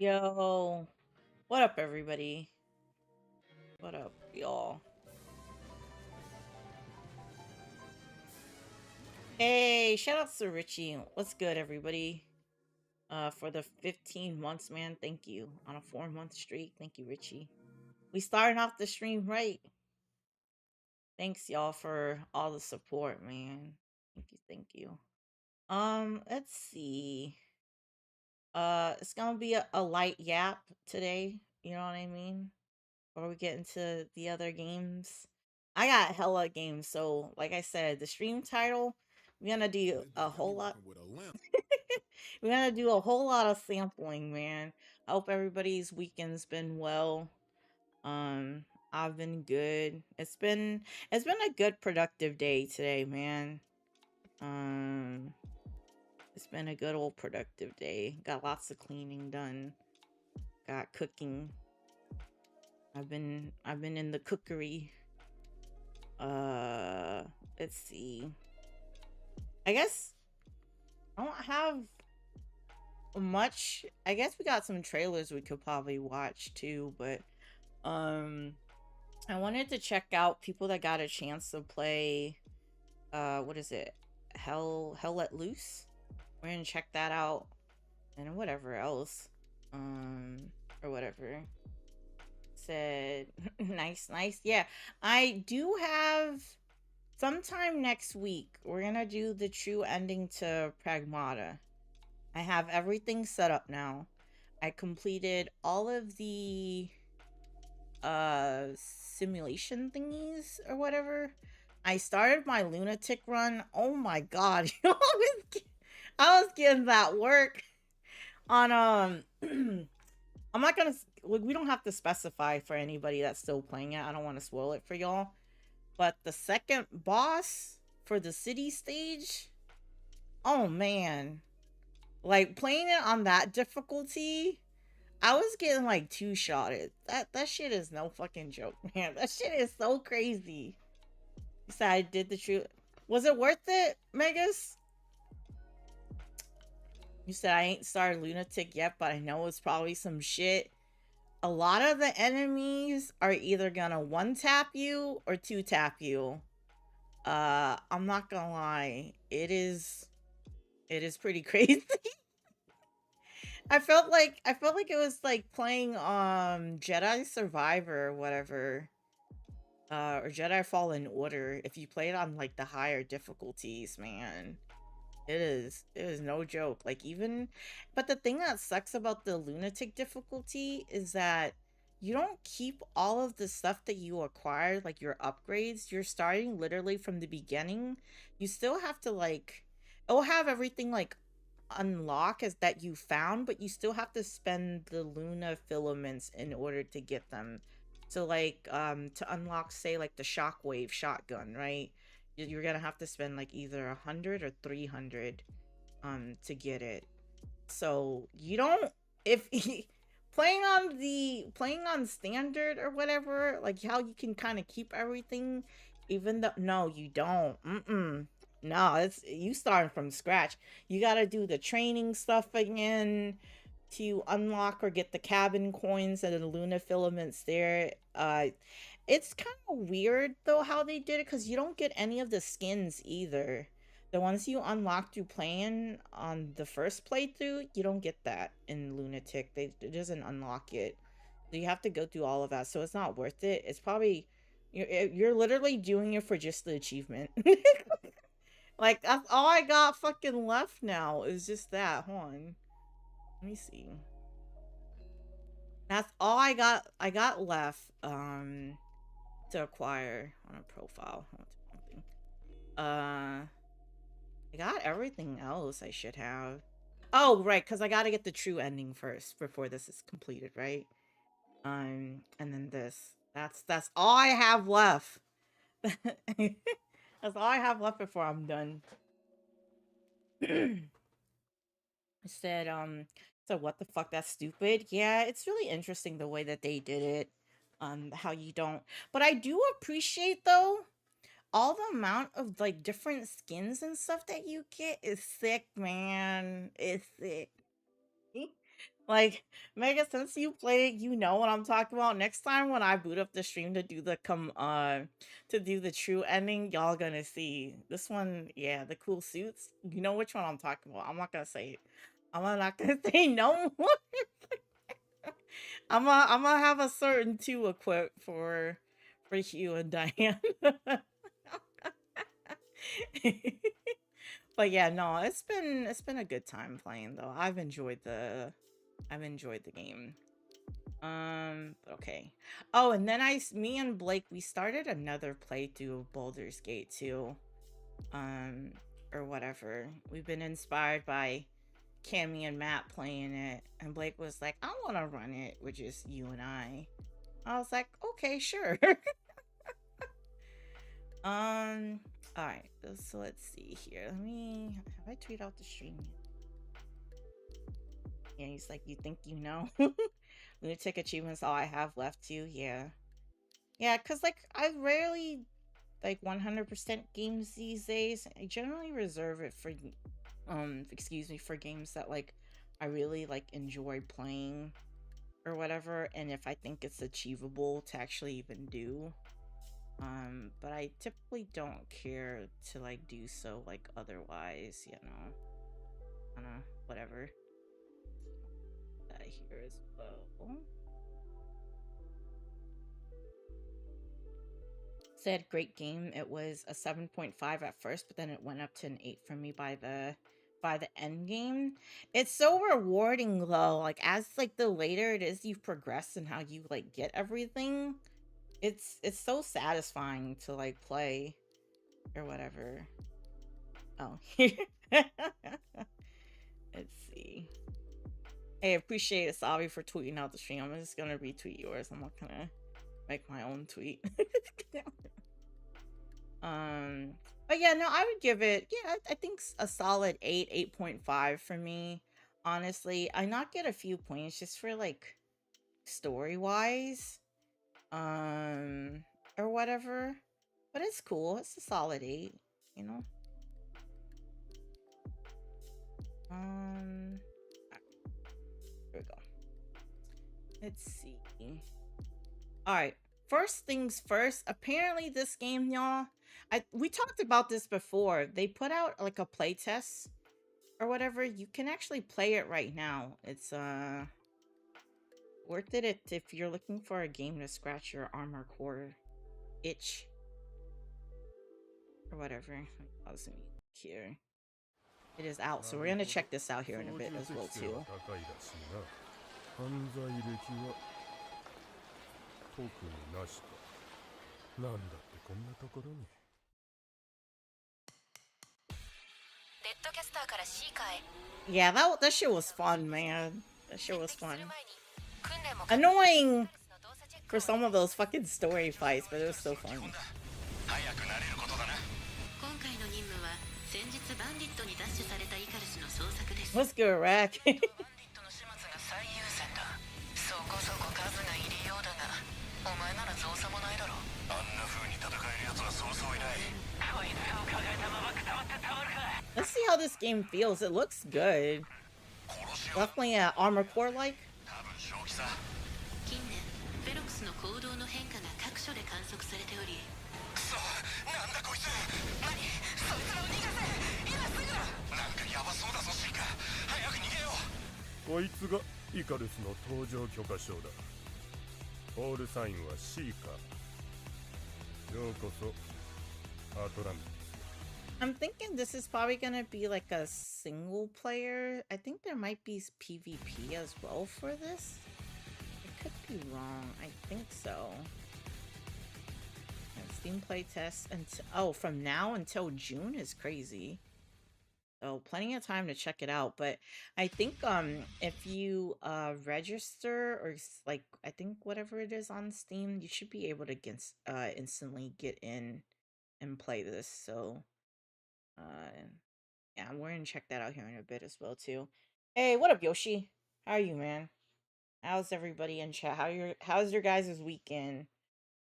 Yo, what up, everybody? What up, y'all? Hey, shout out to Richie. What's good, everybody? For the 15 months, man. Thank you. On a 4-month streak. Thank you, Richie. We starting off the stream right. Thanks, y'all, for all the support, man. Thank you, thank you. Let's see. It's gonna be a light yap today. You know what I mean? Before we get into the other games. I got hella games, so like I said, the stream title, we're gonna do a whole lot. We're gonna do a whole lot of sampling, man. I hope everybody's weekend's been well. Um, I've been good. It's been a good productive day today, man. Um, it's been a good old productive day. Got lots of cleaning done. Got cooking. I've been in the cookery. Uh, let's see. I guess I don't have much. I guess we got some trailers we could probably watch too, but um I wanted to check out people that got a chance to play what is it? Hell Let Loose. We're gonna check that out and whatever else. Or whatever. Said nice. Yeah. I do have sometime next week. We're gonna do the true ending to Pragmata. I have everything set up now. I completed all of the simulation thingies or whatever. I started my lunatic run. Oh my god. I was getting that work on I'm not gonna like, we don't have to specify for anybody that's still playing it. I don't want to spoil it for y'all. But the second boss for the city stage, oh man. Like playing it on that difficulty, I was getting like two-shotted. That shit is no fucking joke, man. That shit is so crazy. You said I did the truth. Was it worth it, Megas? You said I ain't started Lunatic yet, but I know it's probably some shit. A lot of the enemies are either gonna one tap you or two tap you. I'm not gonna lie. It is pretty crazy. I felt like it was like playing Jedi Survivor or whatever. Or Jedi Fallen Order. If you play it on like the higher difficulties, man. It is no joke. Like even but the thing that sucks about the lunatic difficulty is that you don't keep all of the stuff that you acquired, like your upgrades. You're starting literally from the beginning. You still have to like it'll have everything like unlock as that you found, but you still have to spend the Luna filaments in order to get them. So like to unlock say like the shockwave shotgun, right? You're gonna have to spend like either 100 or 300 to get it. So you don't if playing on standard or whatever, like how you can kind of keep everything even though no, you don't. Mm-mm. No, it's you starting from scratch. You got to do the training stuff again to unlock or get the cabin coins and the Luna filaments there. It's kind of weird though how they did it because you don't get any of the skins either. The ones you unlock through playing on the first playthrough, you don't get that in Lunatic. It doesn't unlock it. So you have to go through all of that. So it's not worth it. It's probably you're literally doing it for just the achievement. Like that's all I got fucking left now is just that. Hold on. Let me see. That's all I got left to acquire on a profile. I got everything else I should have. Oh, right, because I gotta get the true ending first before this is completed, right? And then this. That's all I have left. That's all I have left before I'm done. I said, so what the fuck? That's stupid. Yeah, it's really interesting the way that they did it. How you don't. But I do appreciate though all the amount of like different skins and stuff that you get is sick, man. It's sick. Like, Mega, since you played, you know what I'm talking about. Next time when I boot up the stream to do the true ending, y'all gonna see this one. Yeah, the cool suits. You know which one I'm talking about. I'm not gonna say it. I'm not gonna say no more. I'm gonna have a certain two equipped for Hugh and Diane. But yeah, no, it's been a good time playing though. I've enjoyed the game. Okay. Oh, and then me and Blake, we started another playthrough of Baldur's Gate 2. Um, or whatever. We've been inspired by Cammy and Matt playing it, and Blake was like, I want to run it with just you and I. I was like, okay, sure. All right. So let's see here. Have I tweeted out the stream yet? Yeah, he's like, you think you know? Lunatic achievements, all I have left too. Yeah. Yeah, because, like, I rarely, like, 100% games these days. I generally reserve it for, excuse me, for games that, like, I really, like, enjoy playing or whatever, and if I think it's achievable to actually even do. But I typically don't care to, like, do so, like, otherwise, you know. I don't know, whatever. That here as well. Said great game. It was a 7.5 at first, but then it went up to an 8 for me by the end game. It's so rewarding though. Like, as like the later it is you've progressed and how you like get everything, it's so satisfying to like play or whatever. Oh, here. Let's see. Hey, appreciate it, Savi, for tweeting out the stream. I'm just gonna retweet yours. I'm not gonna make my own tweet. But yeah, no, I would give it, yeah, I think a solid 8, 8.5 for me. Honestly, I not get a few points just for like story wise, um, or whatever. But it's cool. It's a solid 8, you know. Here we go. Let's see. All right. First things first. Apparently, this game, y'all. We talked about this before. They put out like a playtest or whatever. You can actually play it right now. It's worth it if you're looking for a game to scratch your armor core itch or whatever. Pause me here. It is out, so we're gonna check this out here in a bit as well too. Yeah, that shit was fun, man. That shit was fun. Annoying for some of those fucking story fights, but it was so fun. What's good, Rack? Let's see how this game feels. It looks good. Definitely armor core like. I'm thinking this is probably gonna be like a single player. I think there might be PvP as well for this. I could be wrong. I think so. And Steam playtest until from now until June is crazy. So plenty of time to check it out. But I think if you register or like I think whatever it is on Steam, you should be able to instantly get in and play this. So yeah, we're gonna check that out here in a bit as well too. Hey, what up, Yoshi? How are you, man? How's everybody in chat? How's your guys' weekend?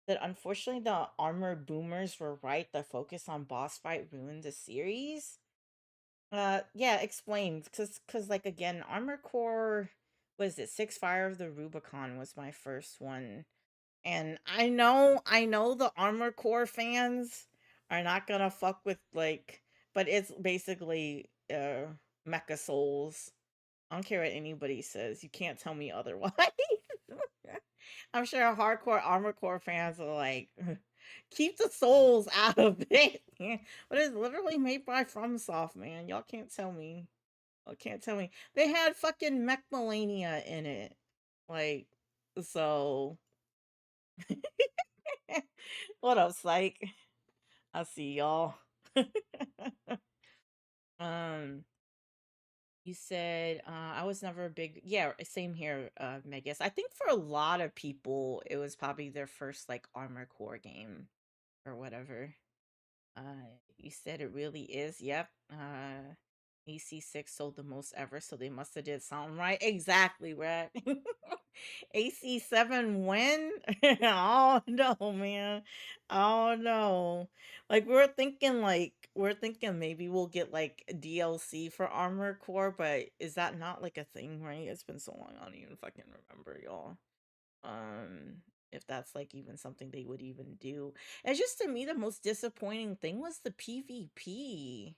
That unfortunately the armor boomers were right. The focus on boss fight ruined the series. Yeah, explain. Cause like again, Armor Core what is it? Six Fire of the Rubicon was my first one. And I know the Armor Core fans are not gonna fuck with like, but it's basically Mecha Souls. I don't care what anybody says. You can't tell me otherwise. I'm sure hardcore Armor Core fans are like, keep the souls out of it. But it's literally made by FromSoft, man. Y'all can't tell me. Y'all can't tell me. They had fucking Mechmania in it. Like, so. What up, psych? I see y'all. um, you said I was never a big, yeah, same here, Megas. I think for a lot of people, it was probably their first like Armor Core game or whatever. You said it really is. Yep. AC6 sold the most ever, so they must have did something right. Exactly, right? AC7 when? Oh no, man. Oh no. Like we're thinking maybe we'll get like DLC for Armor Core, but is that not like a thing, right? It's been so long, I don't even fucking remember, y'all. Um, if that's like even something they would even do. And just to me, the most disappointing thing was the PvP.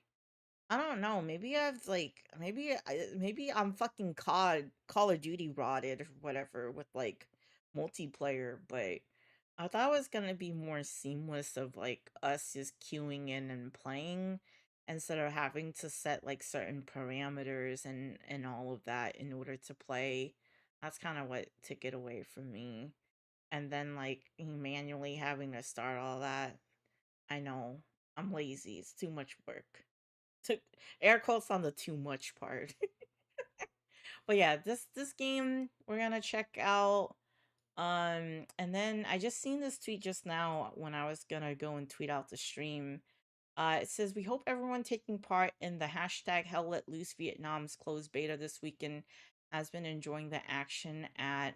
I don't know. Maybe I've like maybe I'm fucking Call of Duty rotted or whatever with like multiplayer, but I thought it was gonna be more seamless of like us just queuing in and playing instead of having to set like certain parameters and all of that in order to play. That's kind of what took it away from me. And then like manually having to start all that. I know I'm lazy. It's too much work. Took air quotes on the too much part. But yeah, this game we're gonna check out. And then I just seen this tweet just now when I was gonna go and tweet out the stream. It says we hope everyone taking part in the hashtag Hell Let Loose Vietnam's closed beta this weekend has been enjoying the action at,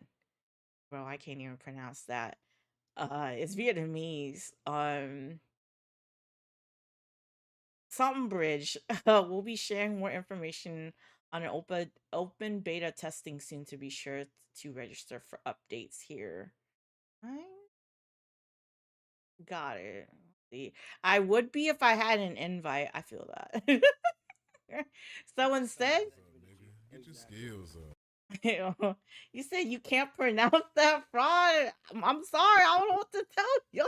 bro, I can't even pronounce that. It's Vietnamese. Something Bridge. We'll be sharing more information on an open beta testing soon, to be sure to register for updates here. I got it. See, I would be if I had an invite. I feel that. So instead, Get your skills up. you said you can't pronounce that fraud. I'm sorry. I don't know what to tell you.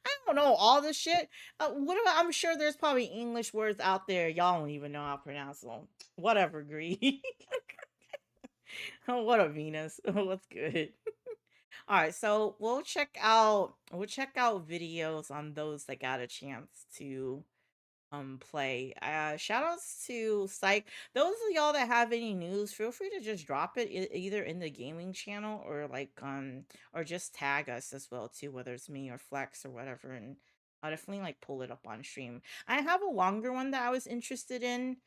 I don't know all this shit. What about? I'm sure there's probably English words out there y'all don't even know how to pronounce them. Whatever, Greed. What a Venus. What's good? All right, so we'll check out videos on those that got a chance to play. Shout outs to Psych. Those of y'all that have any news, feel free to just drop it either in the gaming channel or or just tag us as well too, whether it's me or Flex or whatever, and I'll definitely like pull it up on stream. I have a longer one that I was interested in.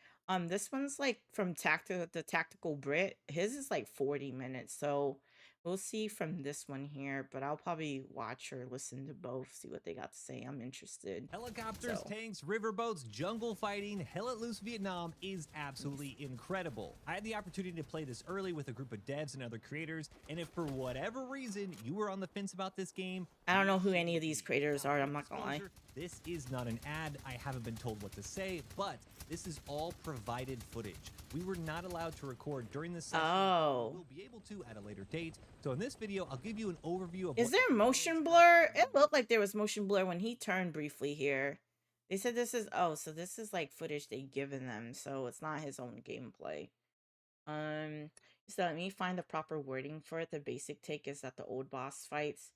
This one's like from Tactical Brit. His is like 40 minutes, so we'll see from this one here, but I'll probably watch or listen to both, see what they got to say. I'm interested. Helicopters, So tanks, riverboats, jungle fighting, Hell Let Loose Vietnam is absolutely incredible. I had the opportunity to play this early with a group of devs and other creators, and if for whatever reason you were on the fence about this game, I don't know who any of these creators are, I'm not gonna lie. This is not an ad, I haven't been told what to say, but this is all provided footage. We were not allowed to record during this session. Oh. We'll be able to at a later date. So in this video, I'll give you an overview of Is there motion blur? It looked like there was motion blur when he turned briefly here. They said this is, oh, so this is like footage they given them, so it's not his own gameplay. So let me find the proper wording for it. The basic take is that the old boss fights,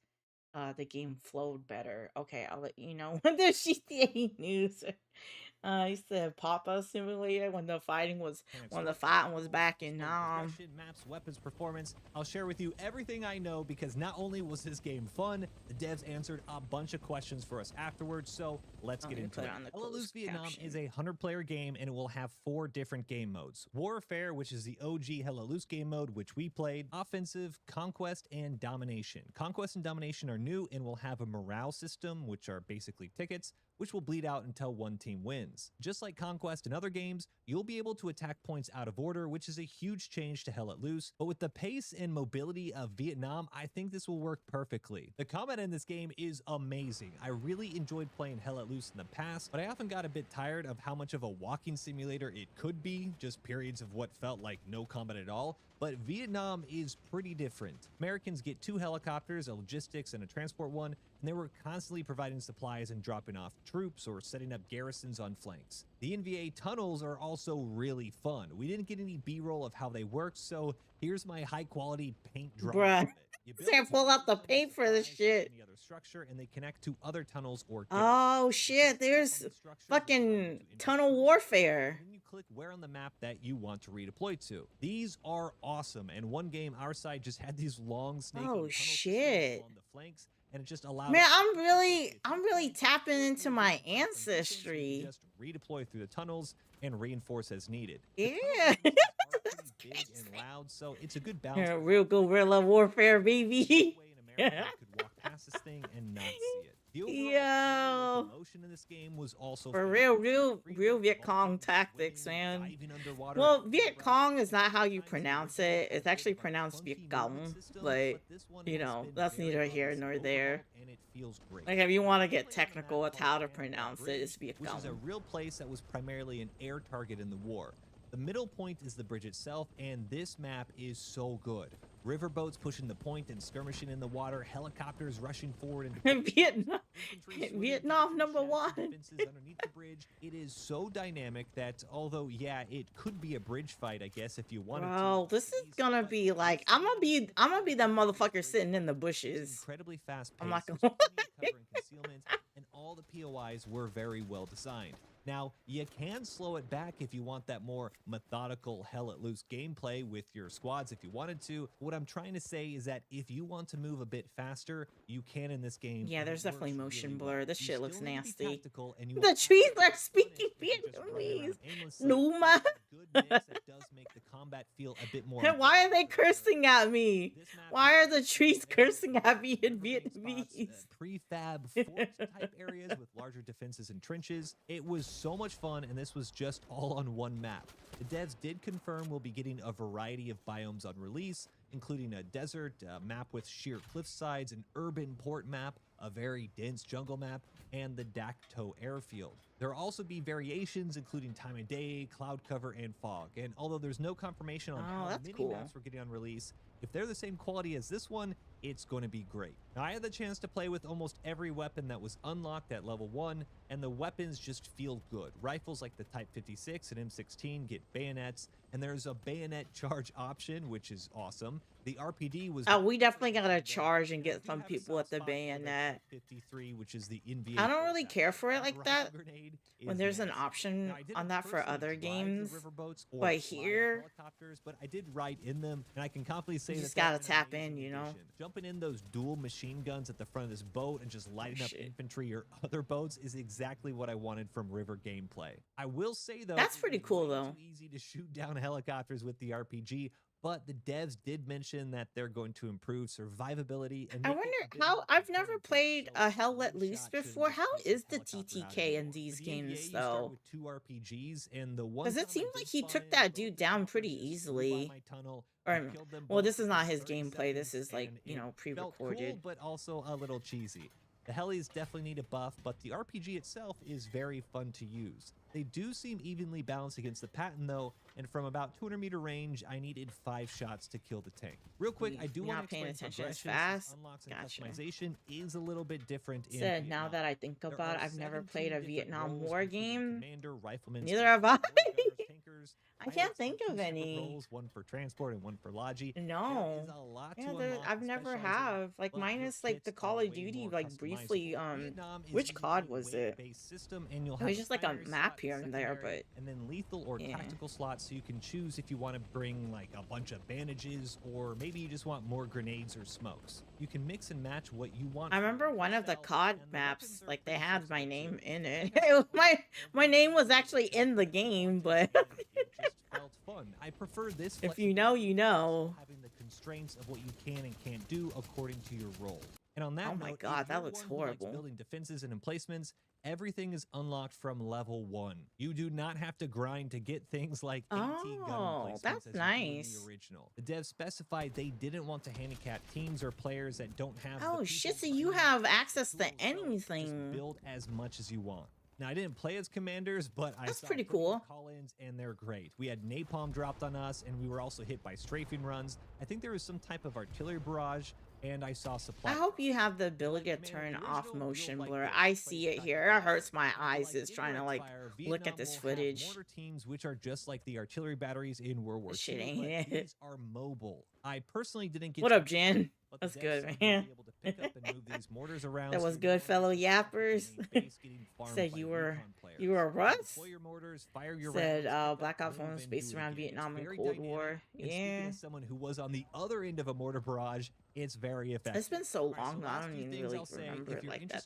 the game flowed better. Okay, I'll let you know when there's GTA news. He said Papa Simulator when the fighting was back in maps, weapons, performance. I'll share with you everything I know because not only was this game fun, the devs answered a bunch of questions for us afterwards. So let's get into it. Hell Let Loose Vietnam is a 100-player game and it will have 4 different game modes: Warfare, which is the OG Hell Let Loose game mode, which we played; Offensive, Conquest, and Domination. Conquest and Domination are new and will have a morale system, which are basically tickets, which will bleed out until one team wins. wins. Just like Conquest and other games, you'll be able to attack points out of order, which is a huge change to Hell Let Loose, but with the pace and mobility of Vietnam, I think this will work perfectly. The combat in this game is amazing. I really enjoyed playing Hell Let Loose in the past, but I often got a bit tired of how much of a walking simulator it could be, just periods of what felt like no combat at all. But Vietnam is pretty different. Americans get 2 helicopters, a logistics and a transport one, and they were constantly providing supplies and dropping off troops or setting up garrisons on flanks. The NVA tunnels are also really fun. We didn't get any B-roll of how they work, so here's my high-quality paint drawing. Bruh. Can't pull out the paint for this shit. Any other structure, and they connect to other tunnels or oh shit, there's fucking tunnel warfare. And then you click where on the map that you want to redeploy to. These are awesome, and one game our side just had these long snake oh shit on the flanks, and it just allowed man, I'm really tapping into my ancestry. Just redeploy through the tunnels and reinforce as needed. Yeah. That's big and loud, so it's a good balance. Yeah, real guerrilla warfare, baby. Could walk past this thing and not see it. The Yo, motion in this game was also for real Viet Cong tactics, man. Well, Viet Cong is not how you pronounce it. It's actually pronounced Viet Cong, but you know, that's neither here nor there. And it feels great. Like if you want to get technical with how to pronounce it, it's Viet Cong. Which is a real place that was primarily an air target in the war. The middle point is the bridge itself, and this map is so good. Riverboats pushing the point and skirmishing in the water, helicopters rushing forward into Vietnam #1. Underneath the bridge. It is so dynamic that although it could be a bridge fight, I guess, if you wanted to. Bro, this is gonna be like I'm gonna be that motherfucker sitting in the bushes. Incredibly fast paced. I'm not gonna concealment, and all the POIs were very well designed. Now, you can slow it back if you want that more methodical Hell Let Loose gameplay with your squads if you wanted to. What I'm trying to say is that if you want to move a bit faster, you can in this game. Yeah, there's definitely motion blur. This shit looks nasty. And the trees are speaking Vietnamese. Nooma. That does make the combat feel a bit more. Why are they cursing at me? Why are the trees cursing at me in Vietnamese? Prefab fort type areas with larger defenses and trenches. It was so much fun, and this was just all on one map. The devs did confirm we'll be getting a variety of biomes on release, including a desert, a map with sheer cliff sides, an urban port map, a very dense jungle map, and the Dak To airfield. There will also be variations, including time of day, cloud cover, and fog. And although there's no confirmation on how many maps we're getting on release, if they're the same quality as this one, it's going to be great. Now, I had the chance to play with almost every weapon that was unlocked at level 1, and the weapons just feel good. Rifles like the Type 56 and M16 get bayonets, and there's a bayonet charge option, which is awesome. The RPD was... Oh, we definitely gotta charge and get some people with the bayonet. 53, which is the NVA. I don't really care for it like that when there's an option on that for other games. But here, but I did ride in them, and I can confidently say you just gotta tap in, you know. Jumping in those dual machine guns at the front of this boat and just lighting up infantry or other boats is exactly what I wanted from river gameplay. I will say though, that's pretty cool though. Too easy to shoot down helicopters with the RPG. But the devs did mention that they're going to improve survivability. And I wonder how. I've never played a Hell Let Loose before. How is the TTK in these games, though? With 2 RPGs, and the one because it seemed like he took that dude down pretty easily. Or, well, this is not his gameplay. This is like, you know, pre-recorded. Cool, but also a little cheesy. The helis definitely need a buff, but the RPG itself is very fun to use. They do seem evenly balanced against the Patton though, and from about 200 meter range, I needed 5 shots to kill the tank. Real quick, I do want to explain attention as fast. Unlocks and customization is a little bit different. Said now that I think about it, I've never played a Vietnam War game. Commander, rifleman, neither have I. tankers. I can't think of any. Roles, one for transport and one for logi. No, I've never have. Like mine is like the Call of Duty, like briefly. Which COD was it? It was just like a map here and there, but and then lethal or tactical slots, so you can choose if you want to bring like a bunch of bandages or maybe you just want more grenades or smokes. You can mix and match what you want. I remember one of the COD maps, like they had my name in it. My name was actually in the game, but it just felt fun. I prefer this. If you know, you know. Having the constraints of what you can and can't do according to your role. And on that oh my god, that looks horrible. Building defenses and emplacements, everything is unlocked from level 1. You do not have to grind to get things like AT gun emplacements that's as you do in nice. the original. The devs specified they didn't want to handicap teams or players that don't have Oh shit, so you have access to anything. Just build as much as you want. Now, I didn't play as commanders, but I saw pretty cool call-ins, and they're great. We had napalm dropped on us, and we were also hit by strafing runs. I think there was some type of artillery barrage, and I saw supply. I hope you have the ability to turn off motion blur. I see it here. It hurts my eyes just trying to like look at this footage. Mortar teams, which are just like the artillery batteries in World War II, shit ain't it. These are mobile. I personally didn't get. What up, Jen? That's good, man. That was good, fellow yappers. Said you were Russ. Said Black Ops 1 was based around Vietnam and Cold War. Yeah. As someone who was on the other end of a mortar barrage, it's very effective. It's been so long, I don't even really remember it like that.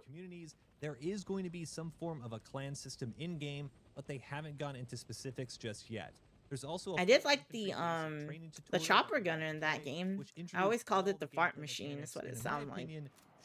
Communities, there is going to be some form of a clan system in game, but they haven't gone into specifics just yet. There's also I did like the chopper gunner in that game. I always called it the fart machine. That's what it sounded like.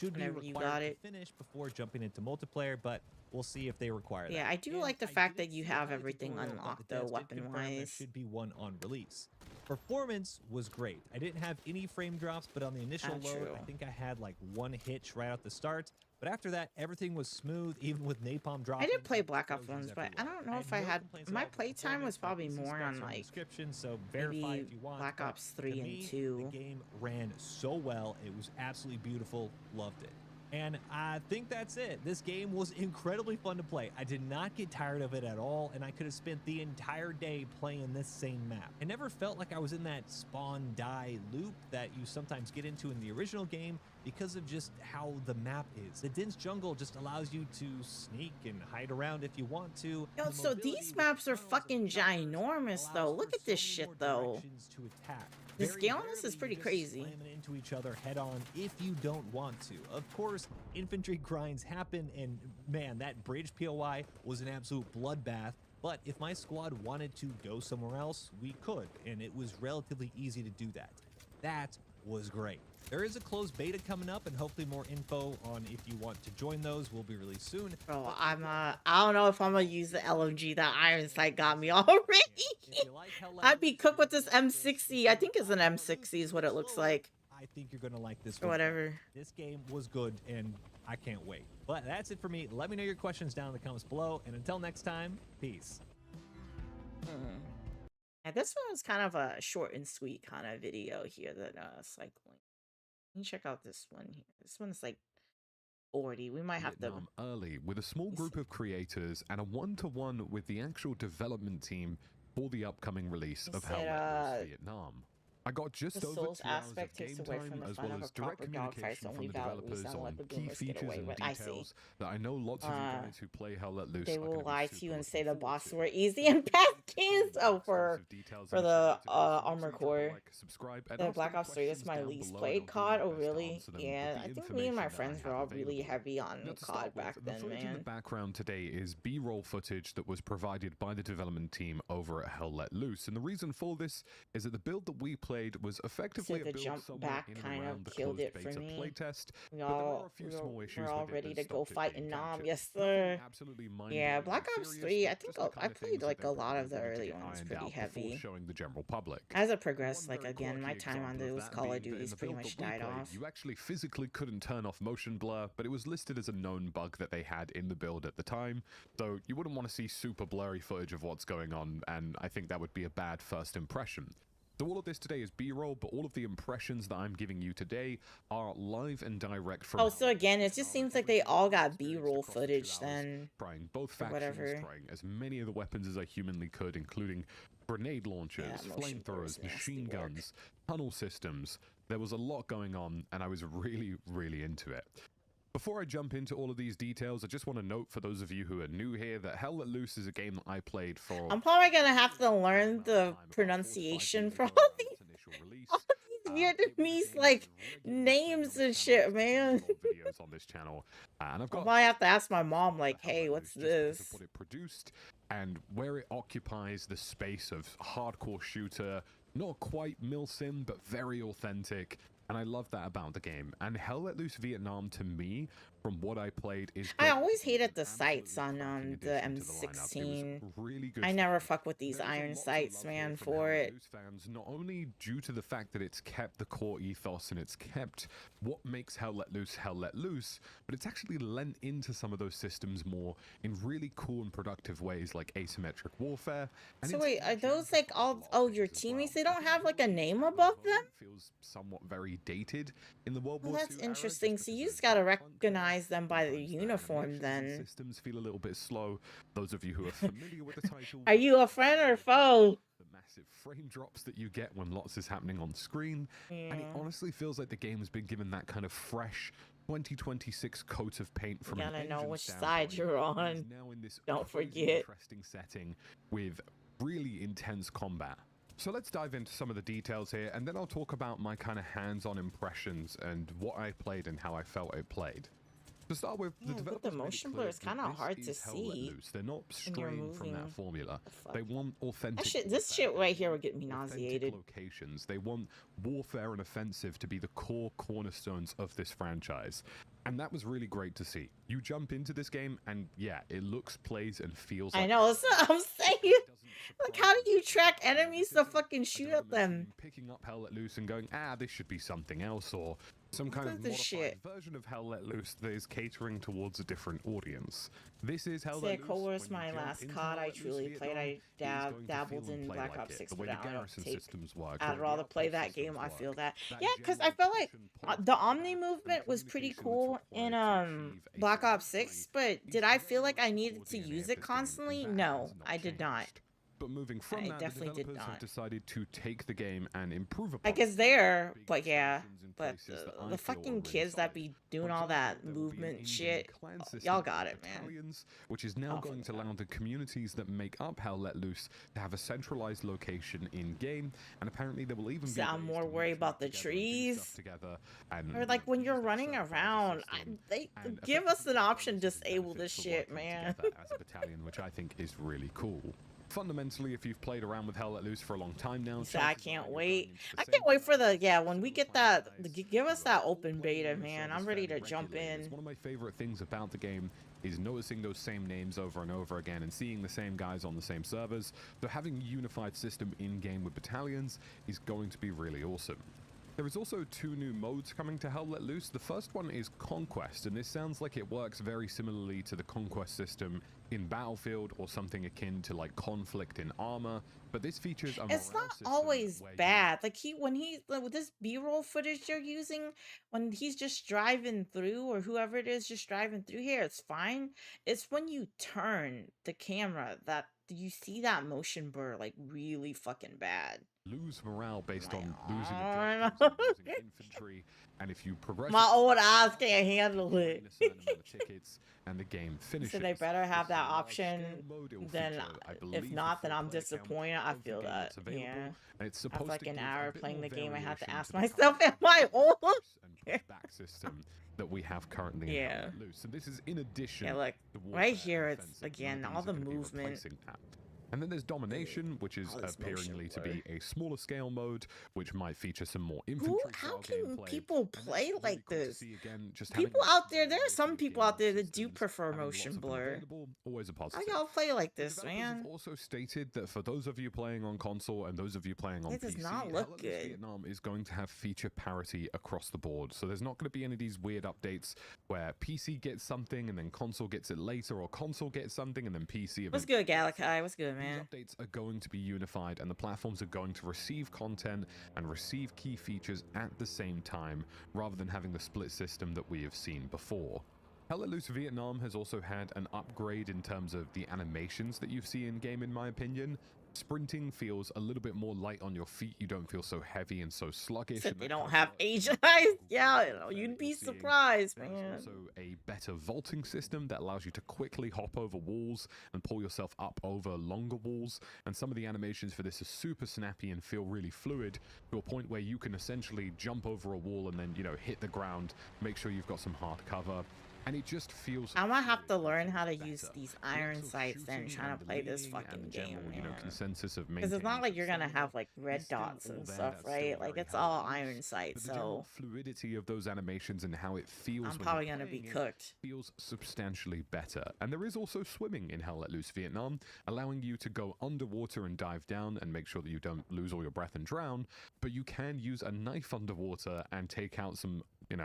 Whenever you got it. Finish before jumping into multiplayer, but we'll see if they require that. Yeah, I do like the fact that you have everything unlocked though, weapon-wise. Should be one on release. Performance was great. I didn't have any frame drops, but on the initial load, I think I had like one hitch right out the start. But after that, everything was smooth, even with napalm dropping. I did play Black Ops 1, but I don't know if I had... My playtime was probably more on, like, so maybe Black Ops 3 and 2. The game ran so well. It was absolutely beautiful. Loved it. And I think that's it. This game was incredibly fun to play. I did not get tired of it at all, and I could have spent the entire day playing this same map. I never felt like I was in that spawn-die loop that you sometimes get into in the original game because of just how the map is. The dense jungle just allows you to sneak and hide around if you want to. Yo, so these maps are fucking ginormous, though. Look at this shit, though. The scale on this is pretty crazy. Slamming into each other head on if you don't want to. Of course, infantry grinds happen, and man, that bridge POI was an absolute bloodbath. But if my squad wanted to go somewhere else, we could, and it was relatively easy to do that. That was great. There is a closed beta coming up, and hopefully more info on if you want to join those will be released soon. Bro, I don't know if I'm gonna use the LMG. That iron sight got me already. I'd be cooked with this M60. I think it's an M60 is what it looks like. I think you're gonna like this or whatever. This game was good, and I can't wait. But that's it for me. Let me know your questions down in the comments below, and until next time, peace. Yeah, this one was kind of a short and sweet kind of video here that cycling. You can check out this one here. This one's like 40. We might have to early with a small group of creators and a one-to-one with the actual development team for the upcoming release of Hell Let Loose Vietnam. I got just over 2 hours of game time as well as direct communication from the developers on key features and details that I know lots of you guys who play Hell Let Loose they will lie to you and say the bosses were easy and past games. Oh, for the Armor Core. The Black Ops 3 is my least played COD. Oh, really? Yeah, I think me and my friends were all really heavy on COD back then, man. In the background today is B-roll footage that was provided by the development team over at Hell Let Loose, and the reason for this is that the build that we played was effectively so the jump back kind of killed it for me. Playtest, we're all ready to go fight in Nam. Yes, sir. Yeah, Black Ops 3. I think I played like a lot of the early ones pretty heavy. Showing the general public. As it progressed, like again, my time on those Call of Duties pretty much died off. You actually physically couldn't turn off motion blur, but it was listed as a known bug that they had in the build at the time. So you wouldn't want to see super blurry footage of what's going on, and I think that would be a bad first impression. So all of this today is B-roll, but all of the impressions that I'm giving you today are live and direct from... Oh, so again, it just seems like they all got B-roll footage then. Trying both factions, trying as many of the weapons as I humanly could, including grenade launchers, flamethrowers, machine guns, tunnel systems. There was a lot going on, and I was really, really into it. Before I jump into all of these details, I just want to note for those of you who are new here that Hell Let Loose is a game that I played for... I'm probably going to have to learn the pronunciation for all these Vietnamese, like, names and shit, man. Videos on this channel. And I might have to ask my mom, like, hey, what's this? What it produced and where it occupies the space of hardcore shooter, not quite milsim, but very authentic. And I love that about the game. And Hell Let Loose Vietnam, to me, from what I played is I always hated the sights on the M16. Really good. I never fuck with these iron sights, man, for it. Fans, not only due to the fact that it's kept the core ethos and it's kept what makes Hell Let Loose, but it's actually lent into some of those systems more in really cool and productive ways, like asymmetric warfare. And so wait, are those like all your teammates? They don't have like a name above them? Feels somewhat very dated in the World War II. That's interesting. So you just gotta recognize them by the uniform then. Systems feel a little bit slow. Those of you who are familiar with the title, are you a friend or foe? The massive frame drops that you get when lots is happening on screen, and it honestly feels like the game has been given that kind of fresh 2026 coat of paint from you gotta know which side you're on. Now in this don't forget interesting setting with really intense combat. So let's dive into some of the details here, and then I'll talk about my kind of hands-on impressions and what I played and how I felt it played. To start with, the motion blur is kind of hard to see. They're not straying from that formula. They want authentic. This shit right here would get me nauseated. Locations. They want warfare and offensive to be the core cornerstones of this franchise. And that was really great to see. You jump into this game and yeah, it looks, plays, and feels like... I know, that's what I'm saying. Like, how do you track enemies to fucking shoot at them? Picking up Hell Let Loose and going, this should be something else, or some kind of modified version of Hell Let Loose that is catering towards a different audience. This is Hell Let Loose. Cold War's my last COD I truly played. I dabbled in Black Ops 6, but I don't take Adderall to play that game. I feel that. Yeah, because I felt like the Omni movement was pretty cool in Black Ops 6, but did I feel like I needed to use it constantly? No, I did not. But moving from that, the developers have decided to take the game and improve upon it. I guess there, but yeah, but the fucking kids that be doing all that movement shit, y'all got it, man. Which is now going to allow the communities that make up Hell Let Loose to have a centralized location in game, and apparently there will even be. I'm more worried about the trees, or like when you're running around, they give us an option to disable this shit, man. As a battalion, which I think is really cool. Fundamentally, if you've played around with Hell Let Loose for a long time now, so I can't wait. I can't wait for when we get that. Give us that open beta, man. I'm ready to jump in. One of my favorite things about the game is noticing those same names over and over again and seeing the same guys on the same servers. So having a unified system in game with battalions is going to be really awesome. There is also 2 new modes coming to Hell Let Loose. The first one is Conquest, and this sounds like it works very similarly to the Conquest system in Battlefield or something akin to like Conflict in Armor, but this features a it's not always bad. Like with this B-roll footage you're using, when he's just driving through, or whoever it is just driving through here, it's fine. It's when you turn the camera that you see that motion blur like really fucking bad. Lose morale based on losing objectives, losing infantry, and if you progress, my old eyes can't handle it. Tickets, and the game finishes. So they better have that option. Then, if not, then I'm disappointed. I feel that. Yeah. And it's after like an hour playing the game, I have to ask myself, "Am I old?" Back system that we have currently. Yeah. Loose. And this is in addition. Yeah, look right here. It's again all the movement. And then there's Domination, which is appearingly to be a smaller scale mode, which might feature some more infantry. How can people play like this? People out there, there are some people out there that do prefer motion blur. Always a positive. How y'all play like this, man? Have also stated that for those of you playing on console and those of you playing on PC, it does not look good. Vietnam is going to have feature parity across the board. So there's not going to be any of these weird updates where PC gets something and then console gets it later, or console gets something and then PC. What's good, Galakai? What's good, man? These updates are going to be unified, and the platforms are going to receive content and receive key features at the same time, rather than having the split system that we have seen before. Hell Let Loose Vietnam has also had an upgrade in terms of the animations that you see in game, in my opinion. Sprinting feels a little bit more light on your feet. You don't feel so heavy and so sluggish. They don't have age eyes. Yeah, you'd be surprised, man. There's also a better vaulting system that allows you to quickly hop over walls and pull yourself up over longer walls. And some of the animations for this are super snappy and feel really fluid, to a point where you can essentially jump over a wall and then, hit the ground, make sure you've got some hard cover. and it just feels. I'm gonna have to learn how to use these iron sights and trying to play this fucking game, man. Consensus of because it's not like you're gonna have like red dots and stuff, right? Like it's all iron sights, the general fluidity of those animations and how it feels. I'm probably gonna be cooked. Feels substantially better, and there is also swimming in Hell Let Loose Vietnam, allowing you to go underwater and dive down and make sure that you don't lose all your breath and drown. But you can use a knife underwater and take out some,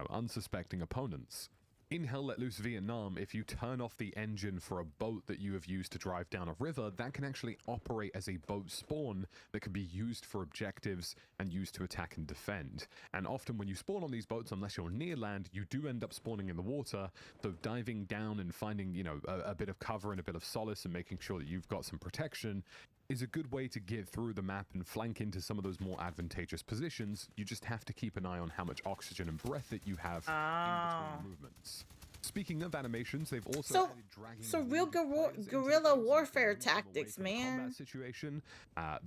unsuspecting opponents. In Hell Let Loose Vietnam, if you turn off the engine for a boat that you have used to drive down a river, that can actually operate as a boat spawn that can be used for objectives and used to attack and defend. And often when you spawn on these boats, unless you're near land, you do end up spawning in the water, so diving down and finding, a bit of cover and a bit of solace and making sure that you've got some protection is a good way to get through the map and flank into some of those more advantageous positions. You just have to keep an eye on how much oxygen and breath that you have in between movements. Speaking of animations, they've also added dragging real guerrilla warfare tactics, man. Combat situation.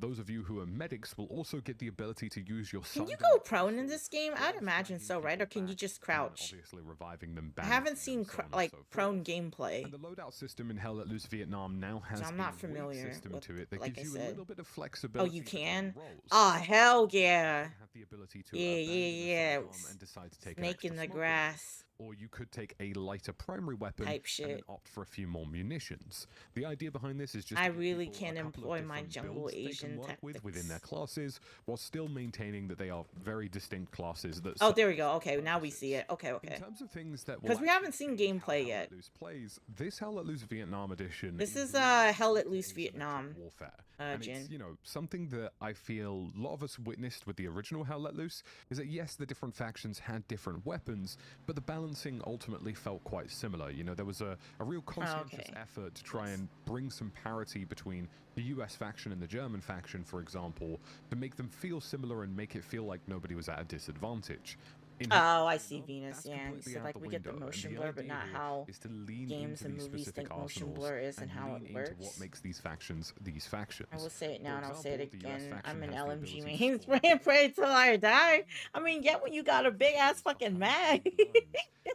Those of you who are medics will also get the ability to use your. Can you go prone in this game? I'd imagine so, right? Or can you just crouch? Obviously, reviving them. I haven't seen prone gameplay. And the loadout system in Hell Let Loose Vietnam now has I'm not familiar system with, to it that like gives I you said. a little bit of flexibility. Oh, you can? Oh, hell yeah. Have the ability to yeah. And decide to take Snake in the grass. Or you could take a lighter primary weapon type shit. And opt for a few more munitions. The idea behind this is just I really can employ my jungle Asian tactics within their classes, while still maintaining that they are very distinct classes. That there we go. Okay, now we see it. Okay. In terms of things that because we haven't seen gameplay yet. This Hell Let Loose Vietnam edition. This is Hell Let Loose Vietnam. Warfare. And it's, something that I feel a lot of us witnessed with the original Hell Let Loose is that yes, the different factions had different weapons, but the balancing ultimately felt quite similar. There was a real conscientious effort to try and bring some parity between the US faction and the German faction, for example, to make them feel similar and make it feel like nobody was at a disadvantage. I see Venus, yeah. You said like we get the motion blur, but not how games and movies think motion blur is and how it works. What makes these factions these factions. I will say it now and I'll say it again. I'm an LMG main, spray and pray till I die. I mean, when you got a big ass fucking mag.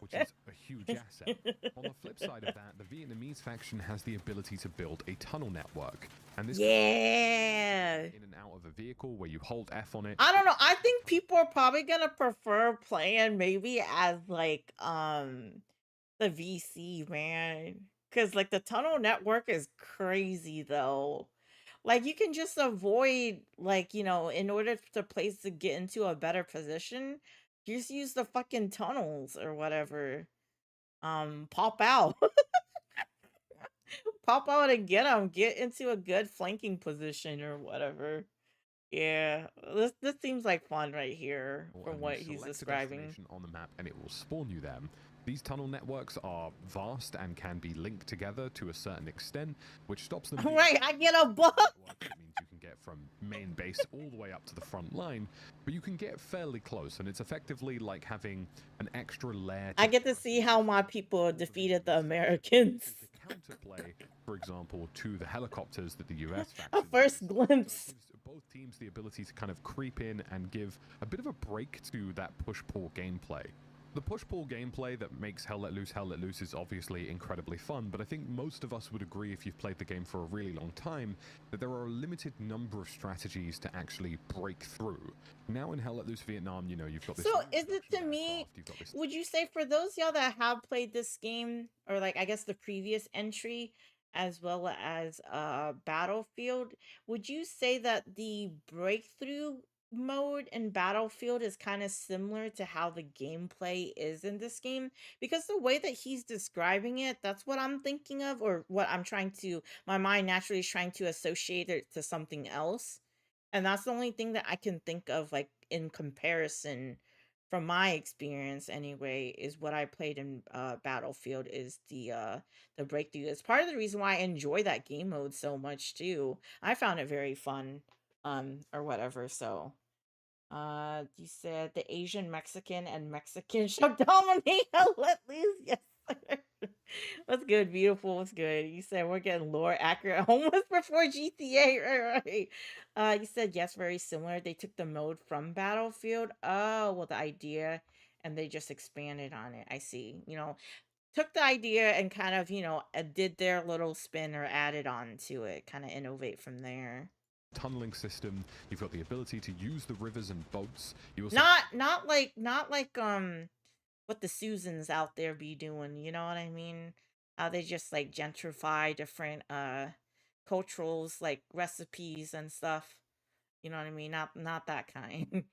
Which is a huge asset. On the flip side of that, the Vietnamese faction has the ability to build a tunnel network. And this in and out of a vehicle where you hold F on it. I don't know. I think people are probably gonna prefer playing maybe as like the VC, man. Cause like the tunnel network is crazy though. Like you can just avoid in order to get into a better position, just use the fucking tunnels or whatever. Pop out. Pop out and get them. Get into a good flanking position or whatever. Yeah, this seems like fun right here from what he's describing. On the map, and it will spawn you them. These tunnel networks are vast and can be linked together to a certain extent, which stops them. Right, I get a buck. It means you can get from main base all the way up to the front line, but you can get fairly close, and it's effectively like having an extra layer. I get to see how my people defeated the Americans. Counterplay, for example, to the helicopters that the US faction. A first glimpse. Both teams the ability to kind of creep in and give a bit of a break to that push-pull gameplay. The push-pull gameplay that makes Hell Let Loose is obviously incredibly fun, but I think most of us would agree if you've played the game for a really long time that there are a limited number of strategies to actually break through. Now in Hell Let Loose Vietnam, you've got this... So is it to me, would you say for those y'all that have played this game, or like I guess the previous entry, as well as Battlefield, would you say that the breakthrough mode in Battlefield is kind of similar to how the gameplay is in this game? Because the way that he's describing it, that's what I'm thinking of, or what my mind naturally is trying to associate it to something else. And that's the only thing that I can think of, like, in comparison from my experience anyway, is what I played in Battlefield is the breakthrough. It's part of the reason why I enjoy that game mode so much too. I found it very fun, or whatever. So you said the Asian, Mexican, and Mexican shall dominate. Let loose. Yes, sir. What's good, beautiful? What's good? You said we're getting lore accurate almost before GTA, right? You said yes, very similar. They took the mode from Battlefield. Oh, well, the idea, and they just expanded on it. I see. took the idea and kind of, you know, did their little spin or added on to it, kind of innovate from there. Tunneling system. You've got the ability to use the rivers and boats. You also not like what the Susans out there be doing, you know what I mean? How they just like gentrify different culturals, like recipes and stuff. You know what I mean? Not that kind.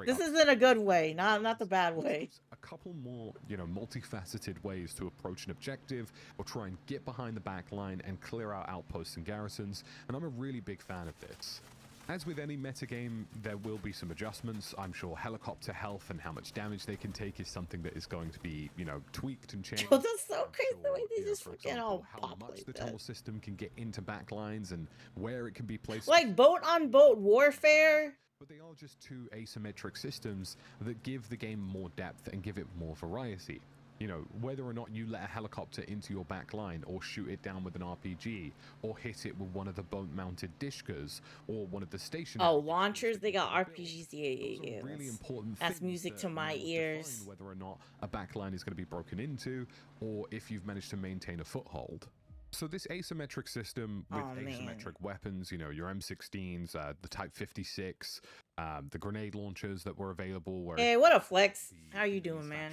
This is in a good way, not the bad way. A couple more, you know, multifaceted ways to approach an objective or try and get behind the back line and clear out outposts and garrisons, and I'm a really big fan of this. As with any metagame, there will be some adjustments. I'm sure helicopter health and how much damage they can take is something that is going to be, you know, tweaked and changed. Oh, that's so crazy the way they just freaking all how much the tunnel system can get into backlines and where it can be placed. Like boat on boat warfare. But they are just two asymmetric systems that give the game more depth and give it more variety. You know, whether or not you let a helicopter into your back line or shoot it down with an RPG or hit it with one of the boat-mounted dishkas or one of the stationary... Oh, launchers, they got RPGs, yeah. Really important. That's music to my ears. Whether or not a back line is going to be broken into or if you've managed to maintain a foothold. So this asymmetric system with asymmetric weapons, you know, your M16s, the Type 56, the grenade launchers that were available. Hey, what a flex. How you doing, man?